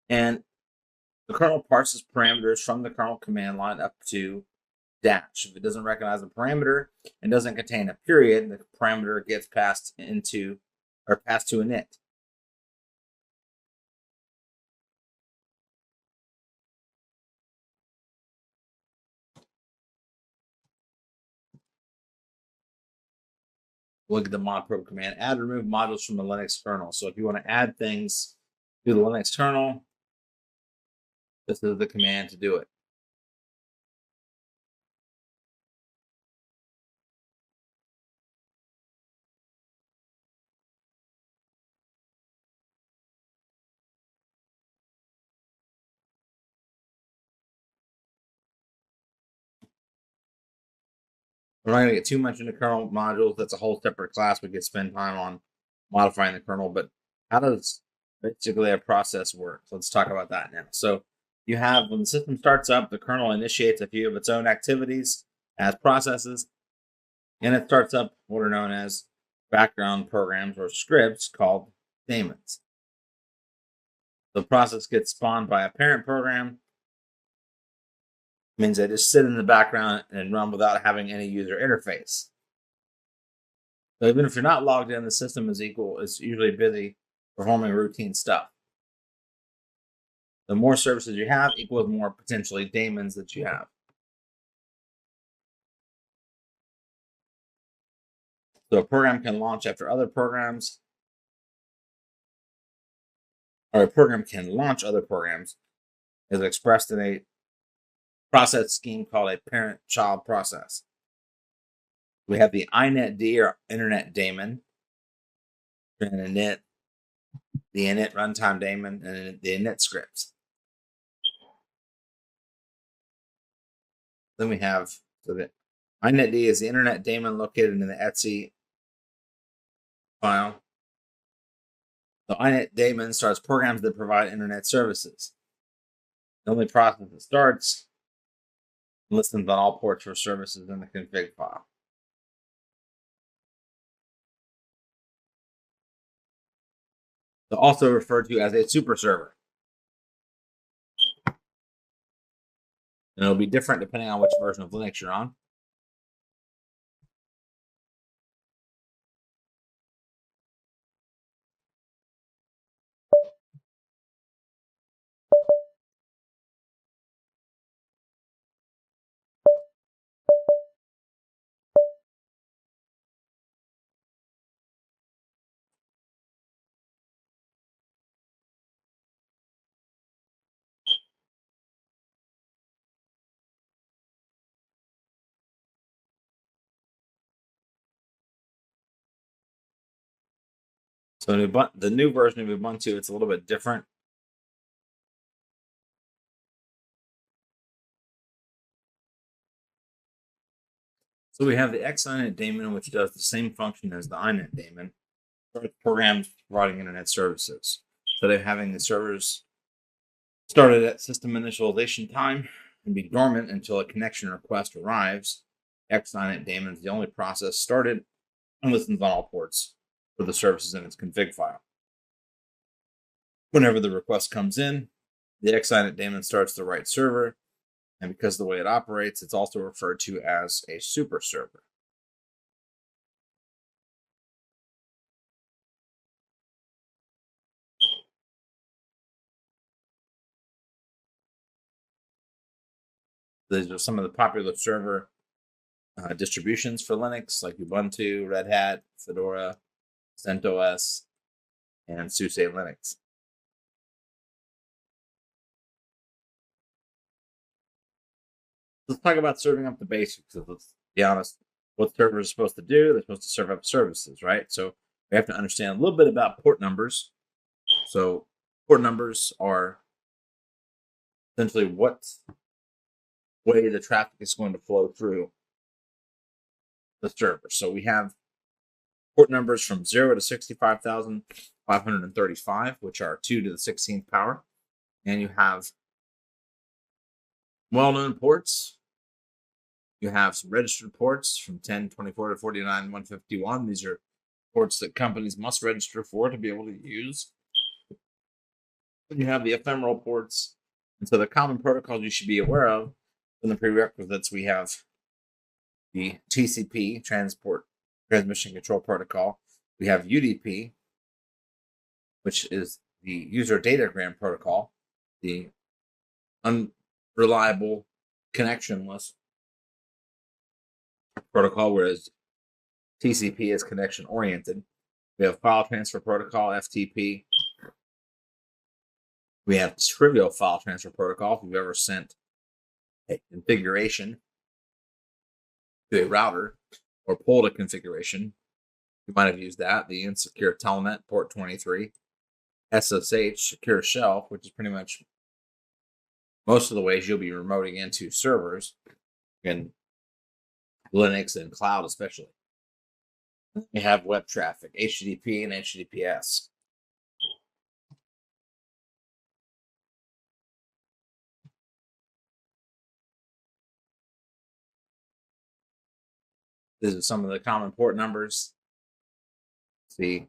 And the kernel parses parameters from the kernel command line up to dash. If it doesn't recognize a parameter and doesn't contain a period, the parameter gets passed to a init. Look at the mod probe command, add or remove modules from the Linux kernel. So if you want to add things to the Linux kernel, this is the command to do it. We're not going to get too much into kernel modules. That's a whole separate class. We could spend time on modifying the kernel, but how does basically a process work? Let's talk about that now. So you have, when the system starts up, the kernel initiates a few of its own activities as processes, and it starts up what are known as background programs or scripts called daemons. The process gets spawned by a parent program. Means they just sit in the background and run without having any user interface. So even if you're not logged in, the system is usually busy performing routine stuff. The more services you have equals more potentially daemons that you have. So a program can launch after other programs, or a program can launch other programs as expressed in a process scheme called a parent-child process. We have the inetd or internet daemon, and init, the init runtime daemon, and the init scripts. Then we have, so the inetd is the internet daemon located in the etc file. The inet daemon starts programs that provide internet services. The only process that starts listens on all ports for services in the config file. They're also referred to as a super server. And it'll be different depending on which version of Linux you're on. So the new version of Ubuntu, it's a little bit different. So we have the xinet daemon, which does the same function as the inet daemon. Programs providing internet services. So they're having the servers started at system initialization time and be dormant until a connection request arrives. Xinet daemon is the only process started and listens on all ports for the services in its config file. Whenever the request comes in, the xinet daemon starts the right server, and because of the way it operates, it's also referred to as a super server. These are some of the popular server distributions for Linux, like Ubuntu, Red Hat, Fedora, CentOS, and SUSE Linux. Let's talk about serving up the basics. Let's be honest, what servers are supposed to do, they're supposed to serve up services, right? So we have to understand a little bit about port numbers. So port numbers are essentially what way the traffic is going to flow through the server. So we have port numbers from 0 to 65,000. 535, which are 2 to the 16th power. And you have well-known ports. You have some registered ports from 1024 to 49151. These are ports that companies must register for to be able to use. And you have the ephemeral ports. And so the common protocols you should be aware of in the prerequisites, we have the TCP, Transmission Control Protocol. We have UDP, which is the User Datagram Protocol, the unreliable connectionless protocol, whereas TCP is connection oriented. We have File Transfer Protocol, FTP. We have Trivial File Transfer Protocol. If you've ever sent a configuration to a router or pulled a configuration, you might have used that. The Insecure Telnet, port 23. SSH, Secure Shelf, which is pretty much most of the ways you'll be remoting into servers in Linux and cloud especially. We have web traffic, HTTP and HTTPS. These are some of the common port numbers. See,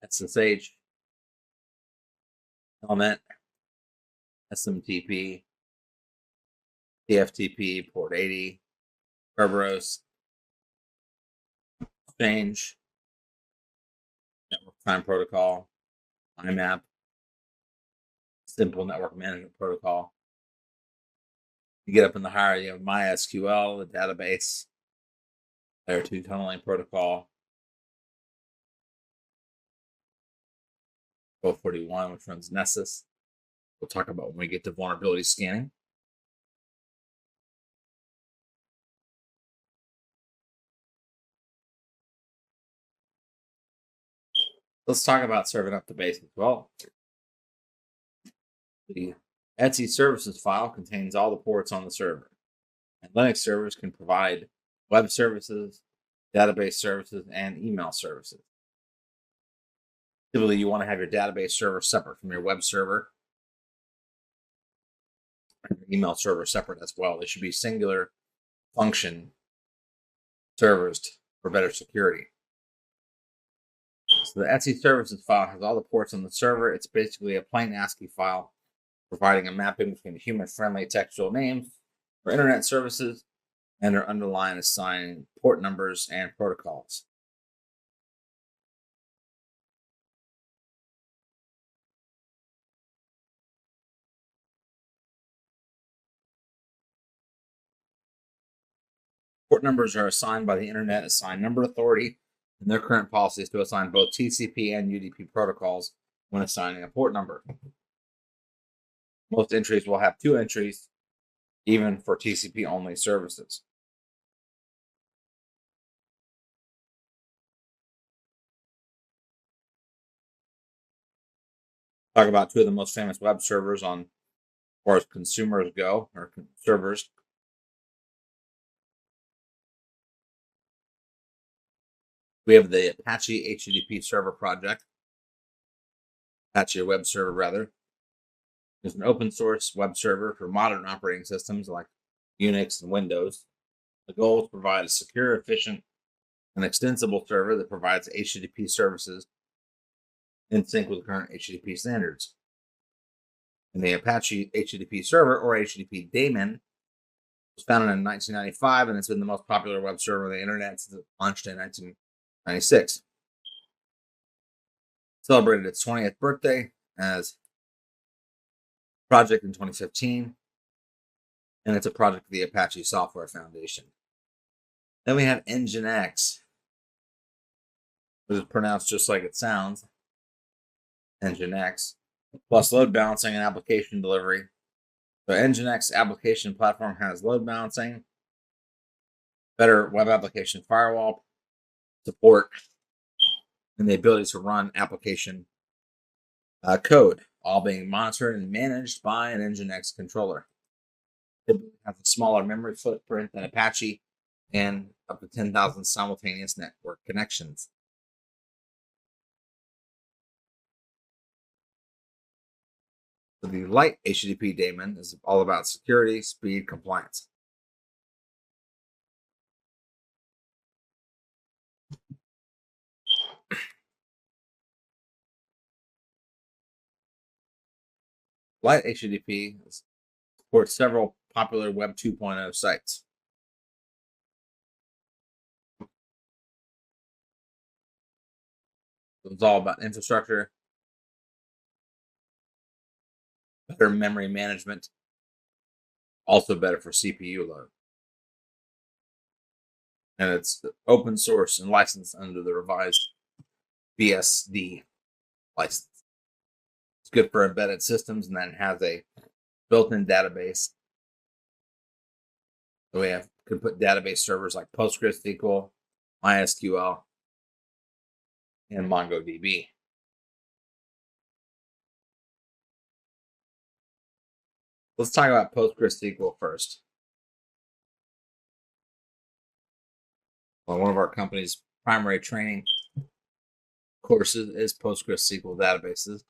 SSH, Telnet, SMTP, TFTP, port 80, Kerberos, Exchange, Network Time Protocol, IMAP, Simple Network Management Protocol. You get up in the higher, you have MySQL, the database, Layer 2 tunneling protocol, 1241, which runs Nessus. We'll talk about when we get to vulnerability scanning. Let's talk about serving up the basics. Well, the Etsy services file contains all the ports on the server. And Linux servers can provide web services, database services, and email services. Typically, you want to have your database server separate from your web server, and your email server separate as well. They should be singular function servers for better security. So the Etsy services file has all the ports on the server. It's basically a plain ASCII file providing a mapping between human-friendly textual names for internet services and their underlying assigned port numbers and protocols. Port numbers are assigned by the Internet Assigned Number Authority, and their current policy is to assign both TCP and UDP protocols when assigning a port number. Most entries will have 2 entries, even for TCP-only services. Talk about 2 of the most famous web servers on, as far as consumers go, or servers. We have the Apache HTTP server project, Apache web server rather. It's an open source web server for modern operating systems like Unix and Windows. The goal is to provide a secure, efficient, and extensible server that provides HTTP services in sync with current HTTP standards. And the Apache HTTP server, or HTTP daemon, was founded in 1995, and it's been the most popular web server on the internet since it launched in 1996. Celebrated its 20th birthday as a project in 2015, and it's a project of the Apache Software Foundation. Then we have Nginx, which is pronounced just like it sounds, Nginx, plus load balancing and application delivery. So Nginx application platform has load balancing, better web application firewall support, and the ability to run application code, all being monitored and managed by an Nginx controller. It has a smaller memory footprint than Apache and up to 10,000 simultaneous network connections. So the light HTTP daemon is all about security, speed, compliance. Light HTTP supports several popular Web 2.0 sites. It's all about infrastructure, better memory management, also better for CPU load. And it's open source and licensed under the revised BSD license. It's good for embedded systems, and then it has a built-in database. So we can put database servers like PostgreSQL, MySQL, and MongoDB. Let's talk about PostgreSQL first. Well, one of our company's primary training courses is PostgreSQL databases.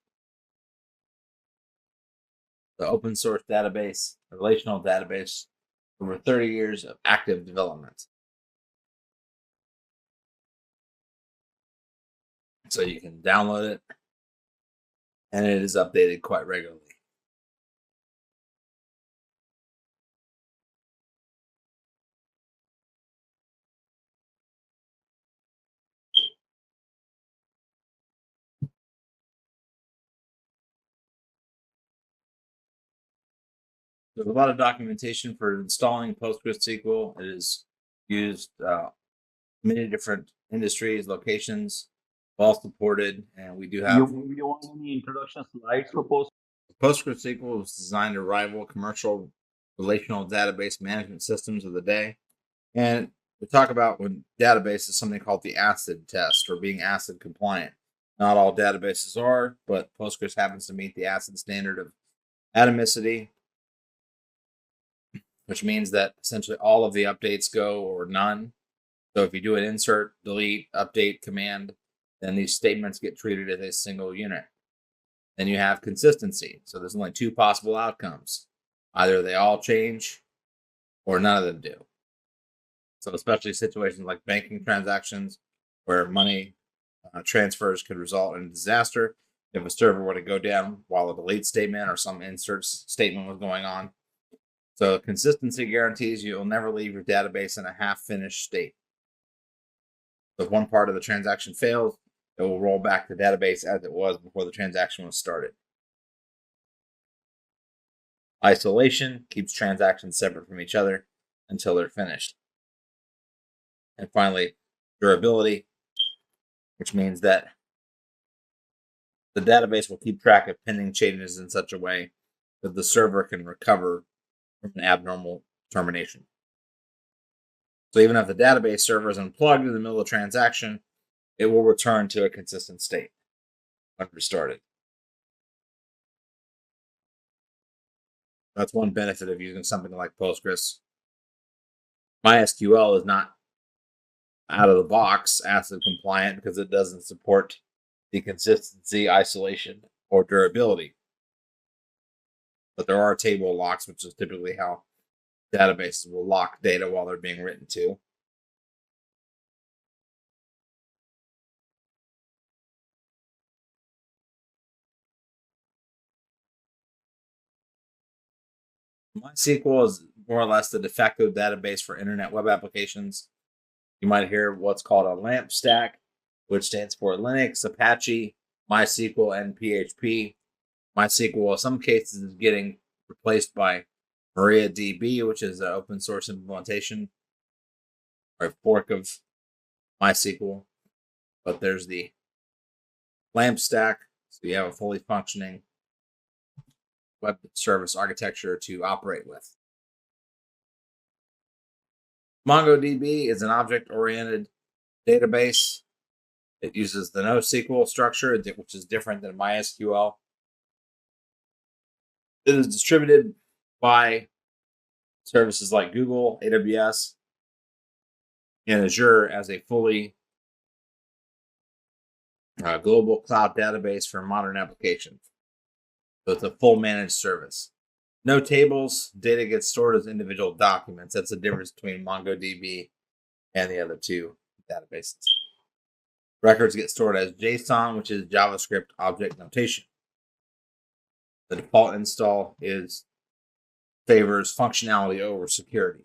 The open source database, a relational database, over 30 years of active development. So you can download it, and it is updated quite regularly. There's a lot of documentation for installing PostgreSQL. It is used many different industries, locations, all supported, and we do have. You want any introduction slides for PostgreSQL was designed to rival commercial relational database management systems of the day. And we talk about when database is something called the ACID test, or being ACID compliant. Not all databases are, but Postgres happens to meet the ACID standard of atomicity, which means that essentially all of the updates go or none. So if you do an insert, delete, update command, then these statements get treated as a single unit. Then you have consistency. So there's only two possible outcomes. Either they all change or none of them do. So especially situations like banking transactions where money transfers could result in disaster. If a server were to go down while a delete statement or some insert statement was going on. So consistency guarantees you'll never leave your database in a half-finished state. So if one part of the transaction fails, it will roll back the database as it was before the transaction was started. Isolation keeps transactions separate from each other until they're finished. And finally, durability, which means that the database will keep track of pending changes in such a way that the server can recover from an abnormal termination. So even if the database server is unplugged in the middle of the transaction, it will return to a consistent state when restarted. That's one benefit of using something like Postgres. MySQL is not out of the box ACID compliant because it doesn't support the consistency, isolation, or durability. But there are table locks, which is typically how databases will lock data while they're being written to. MySQL is more or less the de facto database for internet web applications. You might hear what's called a LAMP stack, which stands for Linux, Apache, MySQL, and PHP. MySQL, in some cases, is getting replaced by MariaDB, which is an open source implementation or a fork of MySQL. But there's the LAMP stack, so you have a fully functioning web service architecture to operate with. MongoDB is an object-oriented database. It uses the NoSQL structure, which is different than MySQL. It is distributed by services like Google, AWS, and Azure as a fully global cloud database for modern applications. So it's a full managed service. No tables. Data gets stored as individual documents. That's the difference between MongoDB and the other two databases. Records get stored as JSON, which is JavaScript object notation. The default install favors functionality over security.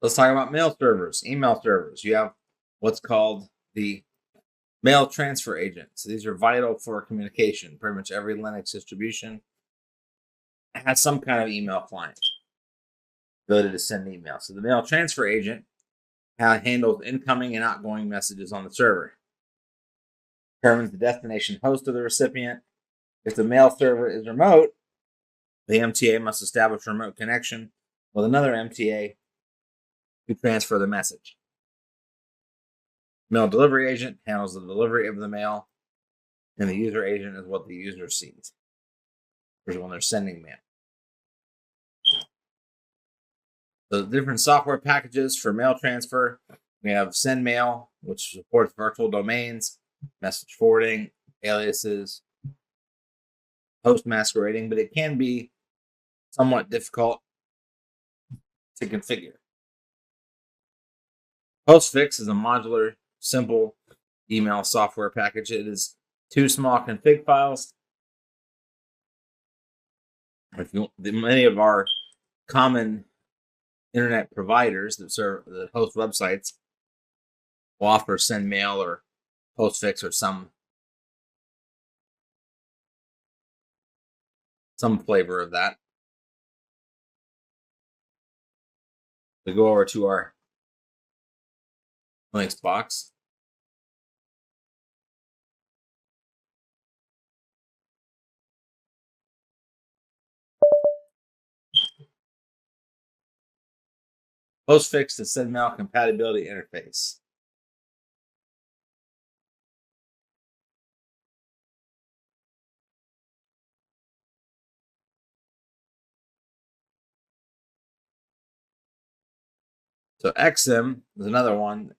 Let's talk about mail servers, email servers. You have what's called the mail transfer agents. These are vital for communication. Pretty much every Linux distribution has some kind of email client, ability to send email. So the mail transfer agent handles incoming and outgoing messages on the server. Determines the destination host of the recipient. If the mail server is remote, the MTA must establish a remote connection with another MTA to transfer the message. Mail delivery agent handles the delivery of the mail, and the user agent is what the user sees. Here's when they're sending mail. The different software packages for mail transfer. We have SendMail, which supports virtual domains, message forwarding, aliases, host masquerading, but it can be somewhat difficult to configure. Postfix is a modular, simple email software package. It is 2 small config files. Many of our common internet providers that host websites will offer SendMail or Postfix or some flavor of that. We go over to our Linux box. Postfix to SendMail compatibility interface. So XM is another one.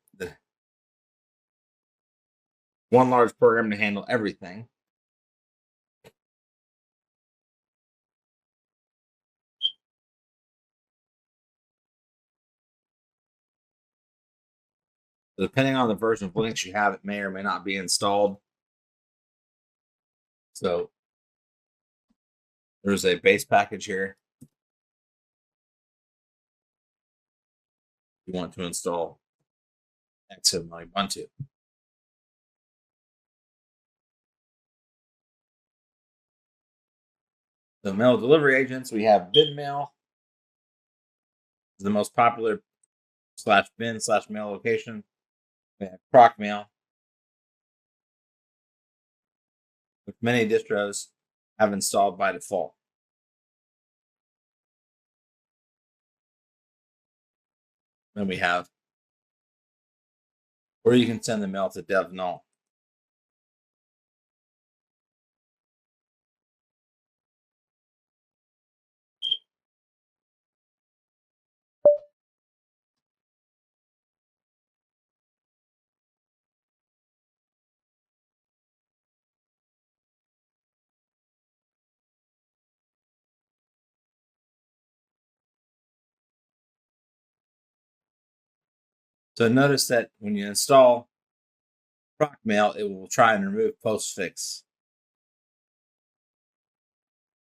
One large program to handle everything. Depending on the version of Linux you have, it may or may not be installed. So there's a base package here. You want to install XM on Ubuntu. The mail delivery agents, we have BinMail, the most popular /bin/mail location. We have ProcMail, which many distros have installed by default. Then we have where you can send the mail to dev null. So notice that when you install ProcMail, it will try and remove Postfix.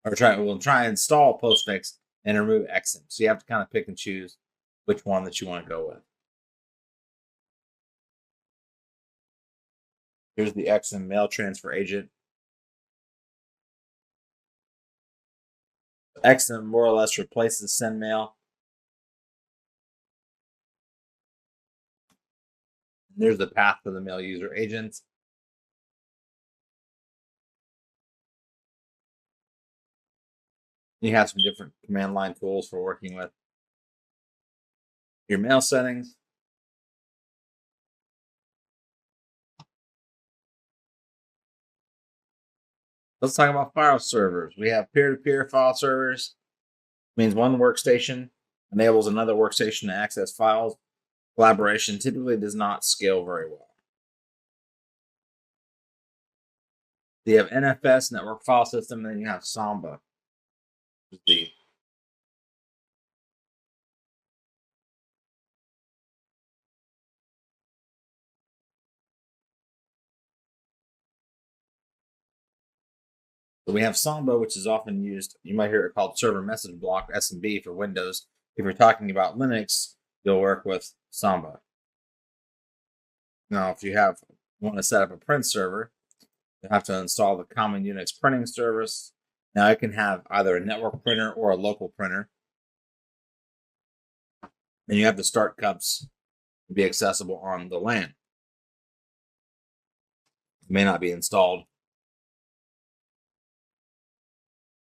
Or it will try and install Postfix and remove XM. So you have to kind of pick and choose which one that you want to go with. Here's the XM mail transfer agent. XM more or less replaces SendMail. There's the path for the mail user agent. You have some different command line tools for working with your mail settings. Let's talk about file servers. We have peer-to-peer file servers. It means one workstation enables another workstation to access files. Collaboration typically does not scale very well. You have NFS, network file system, and then you have Samba. So we have Samba, which is often used. You might hear it called server message block, SMB for Windows. If you're talking about Linux, you'll work with Samba. Now, if you want to set up a print server, you have to install the common Unix printing service. Now, it can have either a network printer or a local printer. And you have to start cups to be accessible on the LAN. It may not be installed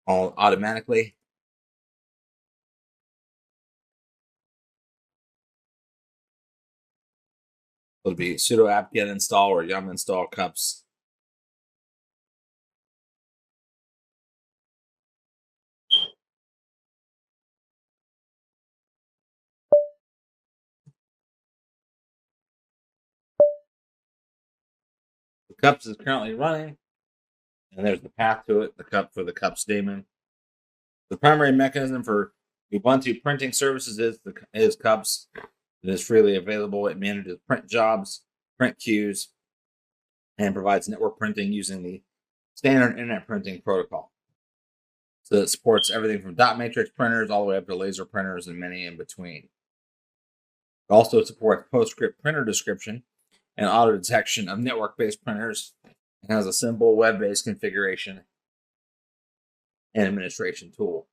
all automatically. It'll be sudo apt-get install or yum install cups. The cups is currently running, and there's the path to it, the cup for the cups daemon. The primary mechanism for Ubuntu printing services is cups. It is freely available. It manages print jobs, print queues, and provides network printing using the standard internet printing protocol. So it supports everything from dot matrix printers all the way up to laser printers and many in between. It also supports PostScript printer description and auto detection of network-based printers. It has a simple web-based configuration and administration tool.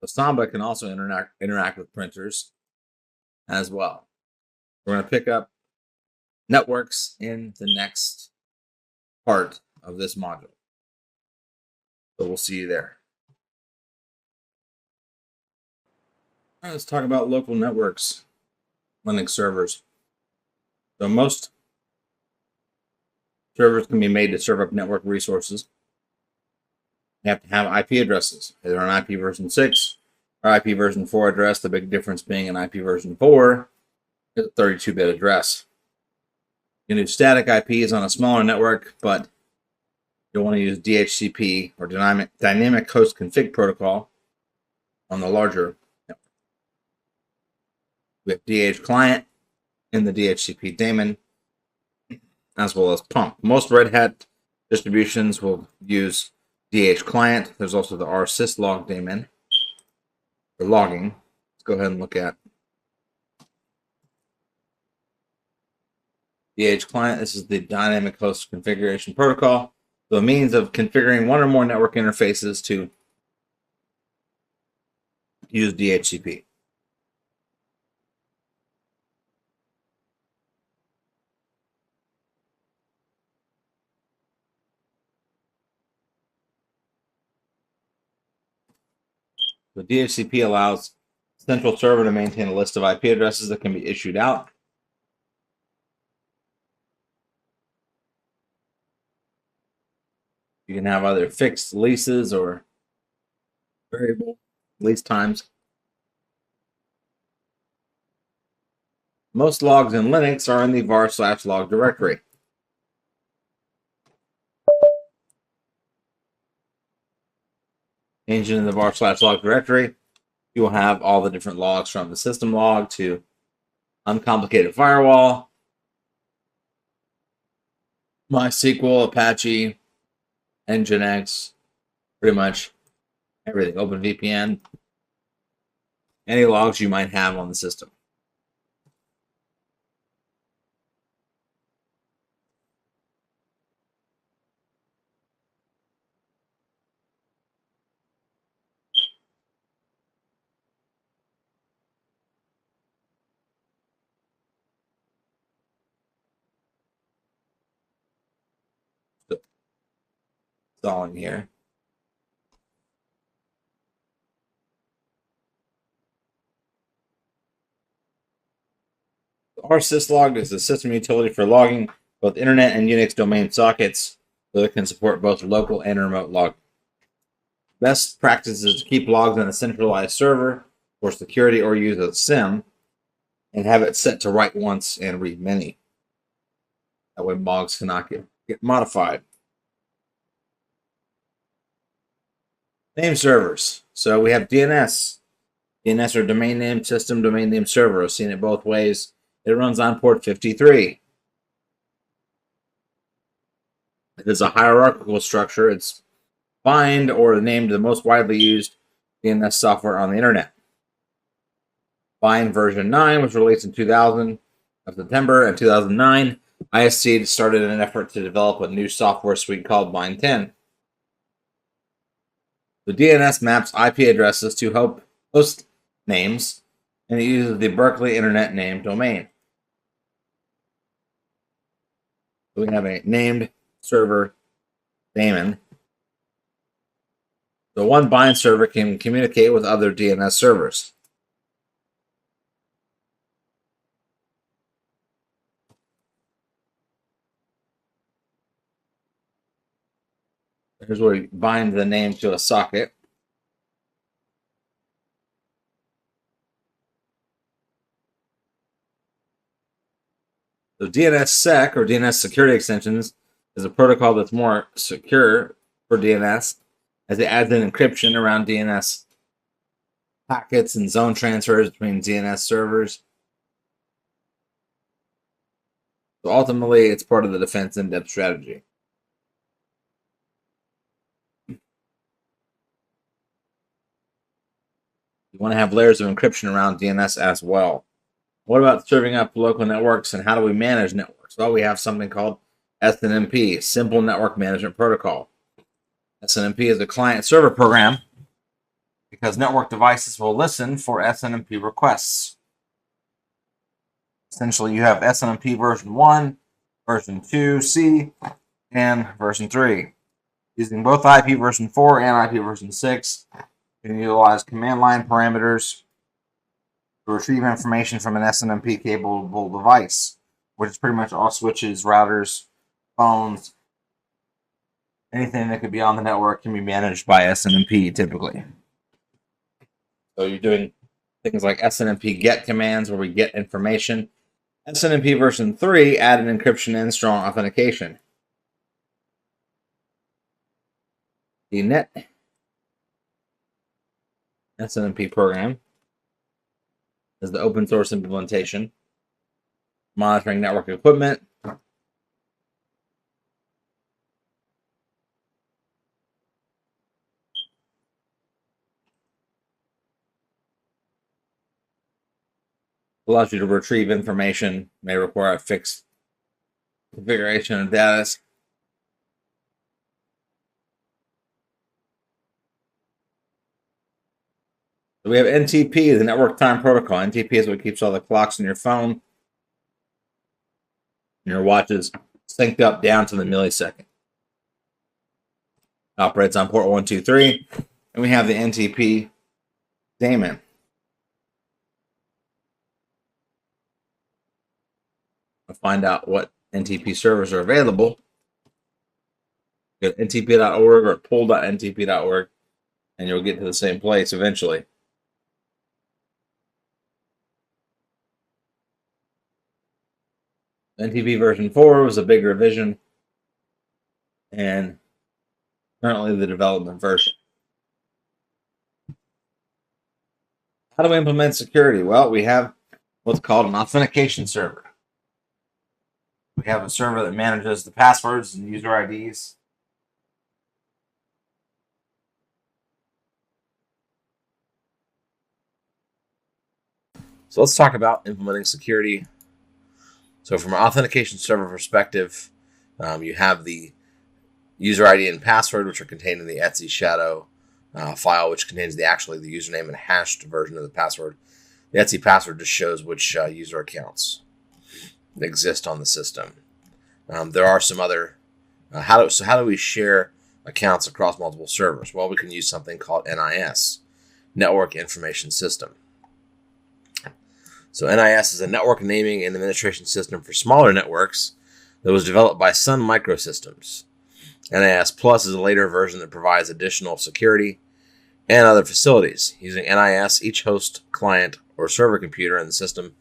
So Samba can also interact with printers as well. We're going to pick up networks in the next part of this module. So we'll see you there. All right, let's talk about local networks, Linux servers. So most servers can be made to serve up network resources. You have to have IP addresses, either an IP version 6 or IP version 4 address. The big difference being an IP version 4 is a 32-bit address. You can do static IPs on a smaller network, but you'll want to use DHCP or dynamic host config protocol on the larger network. We have DH client in the DHCP daemon, as well as pump. Most Red Hat distributions will use DH client. There's also the rsyslog daemon for logging. Let's go ahead and look at DH client. This is the dynamic host configuration protocol. So a means of configuring one or more network interfaces to use DHCP. The DHCP allows central server to maintain a list of IP addresses that can be issued out. You can have either fixed leases or variable lease times. Most logs in Linux are in the var/log directory. Changing in the var/log directory, you will have all the different logs from the system log to uncomplicated firewall, MySQL, Apache, Nginx, pretty much everything, OpenVPN, any logs you might have on the system. Installing here. rsyslog is a system utility for logging both internet and Unix domain sockets, so it can support both local and remote logging. Best practice is to keep logs on a centralized server for security or use a SIM, and have it set to write once and read many. That way logs cannot get modified. Name servers. So we have DNS. DNS or domain name system, domain name server. I've seen it both ways. It runs on port 53. It is a hierarchical structure. It's bind or named the most widely used DNS software on the internet. Bind version 9 was released in 2000 of September, and 2009, ISC started an effort to develop a new software suite called Bind 10. The DNS maps IP addresses to host names, and it uses the Berkeley Internet Name Domain. So we have a named server daemon. So one bind server can communicate with other DNS servers. Here's where we bind the name to a socket. So DNSSEC, or DNS security extensions, is a protocol that's more secure for DNS, as it adds an encryption around DNS packets and zone transfers between DNS servers. So ultimately, it's part of the defense in-depth strategy. You want to have layers of encryption around DNS as well. What about serving up local networks, and how do we manage networks? Well, we have something called SNMP, Simple Network Management Protocol. SNMP is a client-server program because network devices will listen for SNMP requests. Essentially, you have SNMP version 1, version 2C, and version 3. Using both IP version 4 and IP version 6, you can utilize command line parameters to retrieve information from an SNMP capable device, which is pretty much all switches, routers, phones. Anything that could be on the network can be managed by SNMP typically. So you're doing things like SNMP get commands where we get information. SNMP version 3 added encryption and strong authentication. The net SNMP program is the open source implementation, monitoring network equipment, allows you to retrieve information, may require a fixed configuration of data. So we have NTP, the Network Time Protocol. NTP is what keeps all the clocks in your phone and your watches synced up down to the millisecond. Operates on port 123, and we have the NTP daemon. To find out what NTP servers are available, go to ntp.org or pool.ntp.org, and you'll get to the same place eventually. NTP version 4 was a big revision, and currently the development version. How do we implement security? Well, we have what's called an authentication server. We have a server that manages the passwords and user IDs. So let's talk about implementing security. So from an authentication server perspective, you have the user ID and password, which are contained in the Etsy shadow file, which contains the username and hashed version of the password. The Etsy password just shows which user accounts exist on the system. There are some other how do we share accounts across multiple servers? Well, we can use something called NIS, Network Information System. So NIS is a network naming and administration system for smaller networks that was developed by Sun Microsystems. NIS Plus is a later version that provides additional security and other facilities. Using NIS, each host, client, or server computer in the system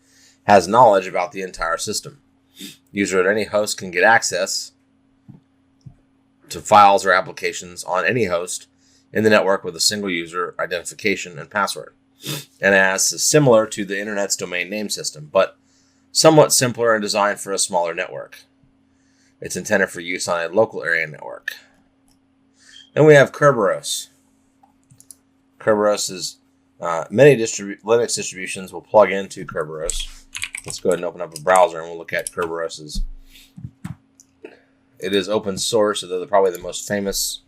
has knowledge about the entire system. User at any host can get access to files or applications on any host in the network with a single user identification and password. And as is similar to the internet's domain name system, but somewhat simpler and designed for a smaller network. It's intended for use on a local area network. Then we have Kerberos. Kerberos is many Linux distributions will plug into Kerberos. Let's go ahead and open up a browser and we'll look at Kerberos's. It is open source, so they're probably the most famous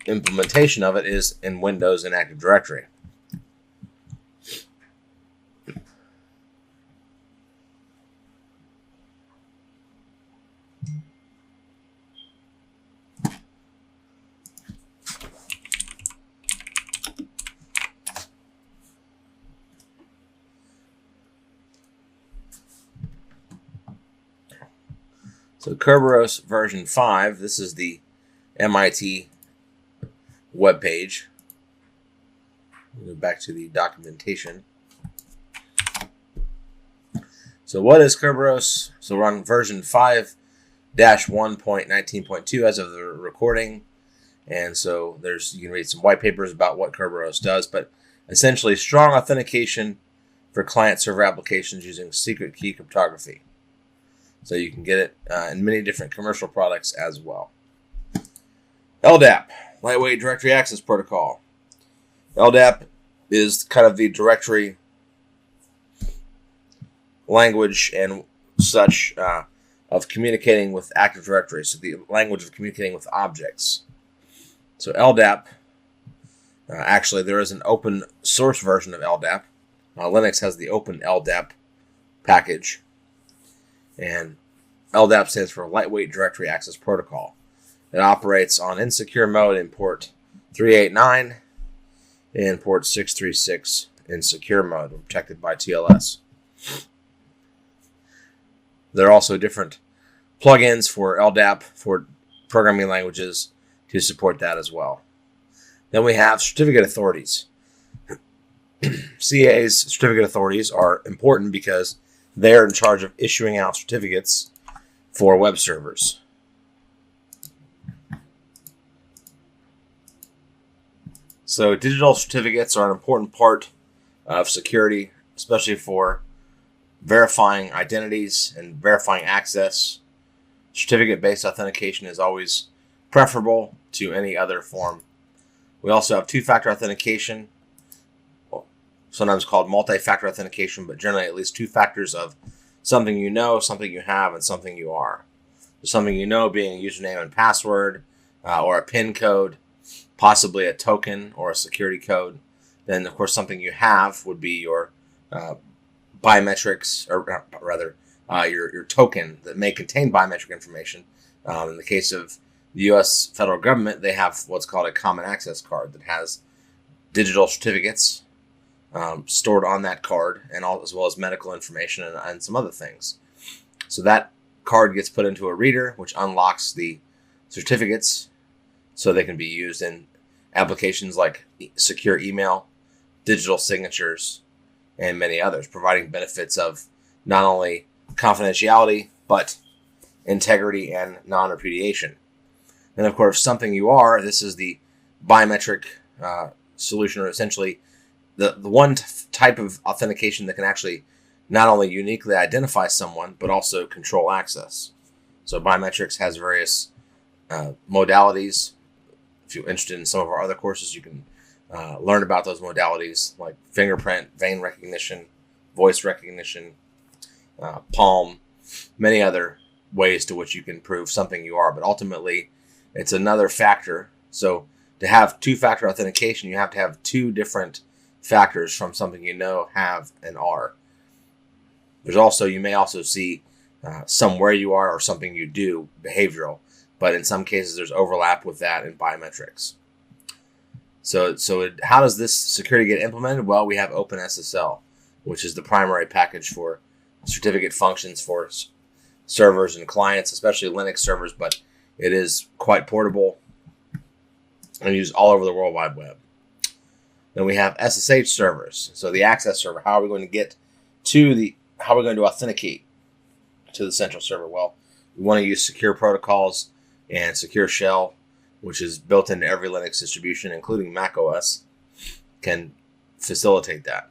implementation of it is in Windows and Active Directory. So Kerberos version 5, this is the MIT webpage. We'll go back to the documentation. So what is Kerberos? So we're on version 5-1.19.2 as of the recording. And so you can read some white papers about what Kerberos does, but essentially strong authentication for client-server applications using secret key cryptography. So you can get it in many different commercial products as well. LDAP, Lightweight Directory Access Protocol. LDAP is kind of the directory language and such of communicating with Active Directory. So the language of communicating with objects. So LDAP, actually there is an open source version of LDAP. Linux has the open LDAP package. And LDAP stands for Lightweight Directory Access Protocol. It operates on insecure mode in port 389 and port 636 in secure mode, protected by TLS. There are also different plugins for LDAP for programming languages to support that as well. Then we have certificate authorities. CA's certificate authorities are important because they're in charge of issuing out certificates for web servers. So digital certificates are an important part of security, especially for verifying identities and verifying access. Certificate-based authentication is always preferable to any other form. We also have two-factor authentication, sometimes called multi-factor authentication, but generally at least two factors of something you know, something you have, and something you are. So something you know being a username and password, or a PIN code, possibly a token or a security code. Then, of course, something you have would be your biometrics, or rather, your token that may contain biometric information. In the case of the U.S. federal government, they have what's called a common access card that has digital certificates stored on that card, and as well as medical information and some other things. So that card gets put into a reader, which unlocks the certificates so they can be used in applications like secure email, digital signatures, and many others, providing benefits of not only confidentiality, but integrity and non-repudiation. And of course, something you are, this is the biometric solution, or essentially the one type of authentication that can actually not only uniquely identify someone, but also control access. So biometrics has various modalities. If you're interested in some of our other courses, you can learn about those modalities like fingerprint, vein recognition, voice recognition, palm, many other ways to which you can prove something you are. But ultimately, it's another factor. So to have two-factor authentication, you have to have two different factors from something you know, have, and are. There's also, you may also see some where you are or something you do, behavioral, but in some cases there's overlap with that in biometrics. So how does this security get implemented? Well, we have OpenSSL, which is the primary package for certificate functions for servers and clients, especially Linux servers, but it is quite portable and used all over the World Wide Web. Then we have SSH servers. So the access server, how are we going to authenticate to the central server? Well, we want to use secure protocols, and secure shell, which is built into every Linux distribution, including Mac OS, can facilitate that.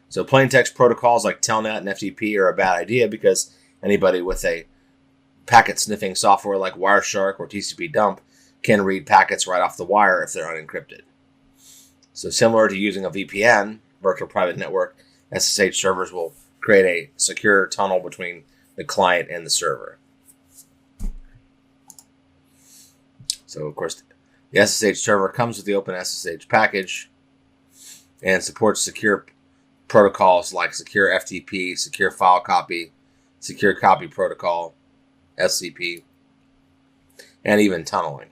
So plain text protocols like Telnet and FTP are a bad idea because anybody with a packet sniffing software like Wireshark or TCP dump can read packets right off the wire if they're unencrypted. So similar to using a VPN, virtual private network, SSH servers will create a secure tunnel between the client and the server. So of course, the SSH server comes with the OpenSSH package and supports secure protocols like secure FTP, secure file copy, secure copy protocol, SCP, and even tunneling.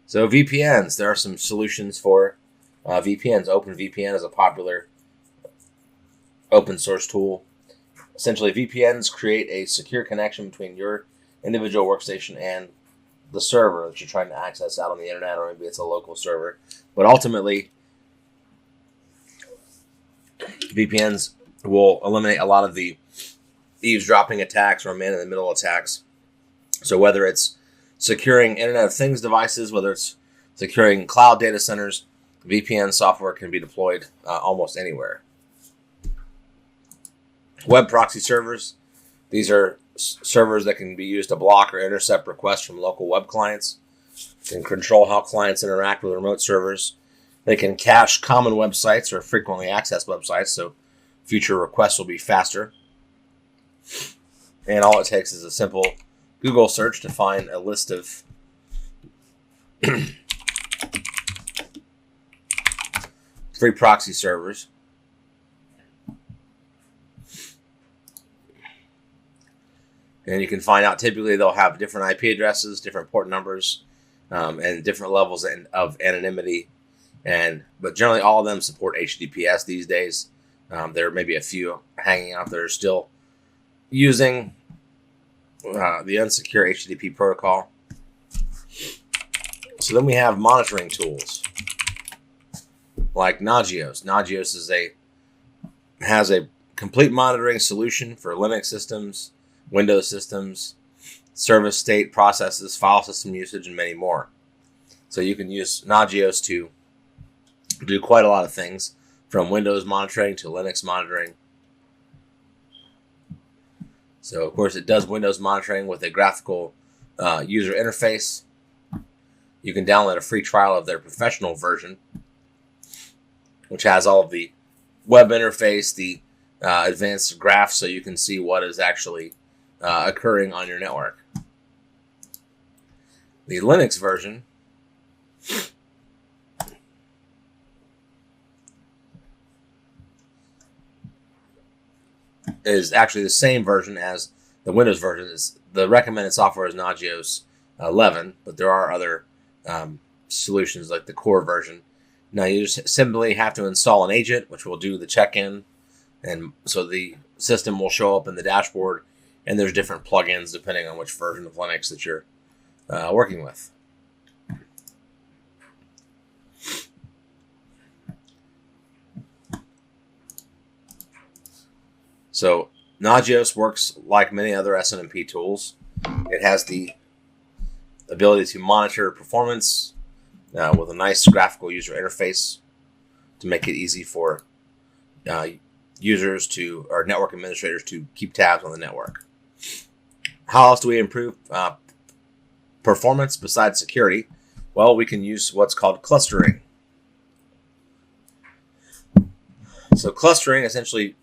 So VPNs, there are some solutions for VPNs. OpenVPN is a popular open source tool. Essentially, VPNs create a secure connection between your individual workstation and the server that you're trying to access out on the internet, or maybe it's a local server. But ultimately, VPNs will eliminate a lot of the eavesdropping attacks or man-in-the-middle attacks. So whether it's securing Internet of Things devices, whether it's securing cloud data centers, VPN software can be deployed almost anywhere. Web proxy servers. These are servers that can be used to block or intercept requests from local web clients. Can control how clients interact with remote servers. They can cache common websites or frequently accessed websites, so future requests will be faster. And all it takes is a simple Google search to find a list of free proxy servers. And you can find out typically they'll have different IP addresses, different port numbers, and different levels of anonymity. But generally all of them support HTTPS these days. There may be a few hanging out that are still using the unsecure HTTP protocol. So then we have monitoring tools like Nagios. Nagios has a complete monitoring solution for Linux systems, Windows systems, service state processes, file system usage, and many more. So you can use Nagios to do quite a lot of things, from Windows monitoring to Linux monitoring. So of course it does Windows monitoring with a graphical user interface. You can download a free trial of their professional version, which has all of the web interface, the advanced graphs, so you can see what is actually occurring on your network. The Linux version is actually the same version as the Windows version. The recommended software is Nagios 11, but there are other solutions like the core version. Now you just simply have to install an agent, which will do the check-in, and so the system will show up in the dashboard, and there's different plugins depending on which version of Linux that you're working with. So Nagios works like many other SNMP tools. It has the ability to monitor performance with a nice graphical user interface to make it easy for users or network administrators to keep tabs on the network. How else do we improve performance besides security? Well, we can use what's called clustering. So clustering, essentially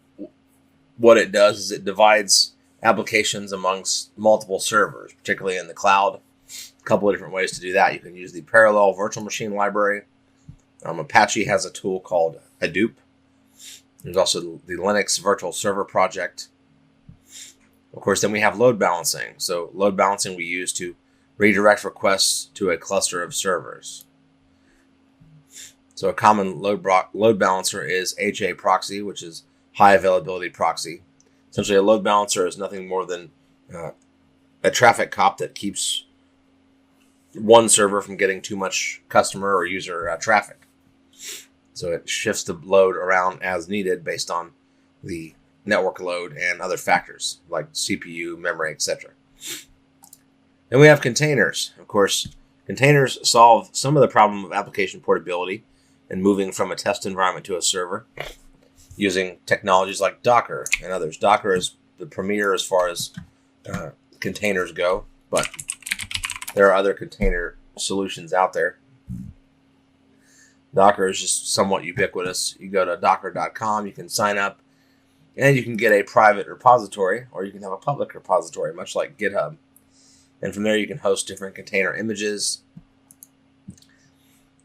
what it does is it divides applications amongst multiple servers, particularly in the cloud. A couple of different ways to do that. You can use the parallel virtual machine library. Apache has a tool called Hadoop. There's also the Linux virtual server project. Of course, then we have load balancing. So load balancing we use to redirect requests to a cluster of servers. So a common load balancer is HA proxy, which is high availability proxy. Essentially, a load balancer is nothing more than a traffic cop that keeps one server from getting too much customer or user traffic. So it shifts the load around as needed based on the network load and other factors like CPU, memory, etc. Then we have containers. Of course, containers solve some of the problem of application portability and moving from a test environment to a server using technologies like Docker and others. Docker is the premier as far as containers go, but there are other container solutions out there. Docker is just somewhat ubiquitous. You go to docker.com, you can sign up, and you can get a private repository, or you can have a public repository, much like GitHub. And from there, you can host different container images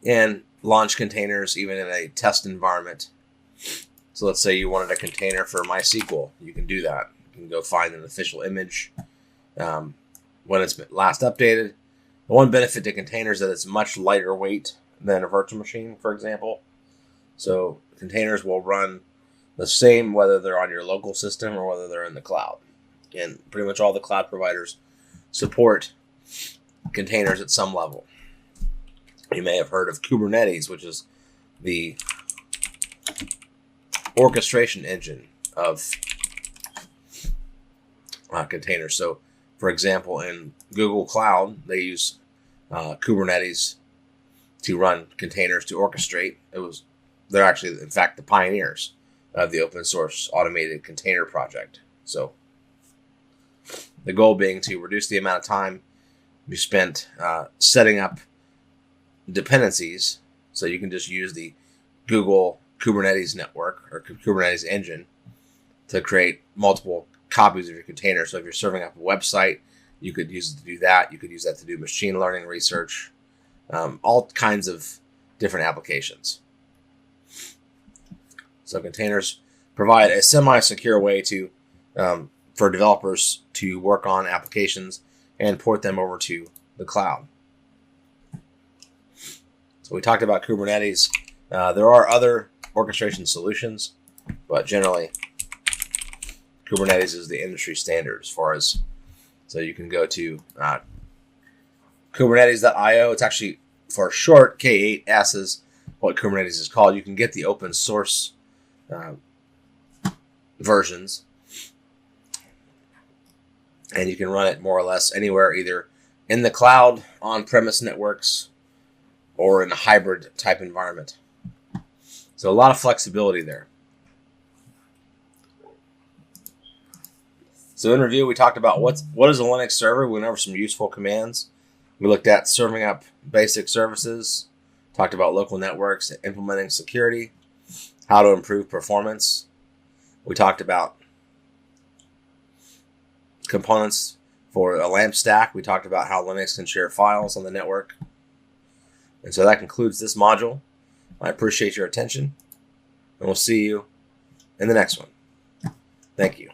and launch containers even in a test environment. So let's say you wanted a container for MySQL. You can do that. You can go find an official image when it's been last updated. The one benefit to containers is that it's much lighter weight than a virtual machine, for example. So containers will run the same whether they're on your local system or whether they're in the cloud. And pretty much all the cloud providers support containers at some level. You may have heard of Kubernetes, which is the orchestration engine of containers. So, for example, in Google Cloud, they use Kubernetes to run containers to orchestrate. They're actually, in fact, the pioneers of the open source automated container project. So, the goal being to reduce the amount of time you spent setting up dependencies, so you can just use the Google Kubernetes network or Kubernetes engine to create multiple copies of your container. So if you're serving up a website, you could use it to do that. You could use that to do machine learning research, all kinds of different applications. So containers provide a semi-secure way to for developers to work on applications and port them over to the cloud. So we talked about Kubernetes. There are other orchestration solutions, but generally Kubernetes is the industry standard as far as, so you can go to kubernetes.io. It's actually for short, K8S is what Kubernetes is called. You can get the open source versions, and you can run it more or less anywhere, either in the cloud, on-premise networks, or in a hybrid type environment. So a lot of flexibility there. So in review, we talked about what is a Linux server. We went over some useful commands. We looked at serving up basic services, talked about local networks, implementing security, how to improve performance. We talked about components for a LAMP stack. We talked about how Linux can share files on the network. And so that concludes this module. I appreciate your attention, and we'll see you in the next one. Thank you.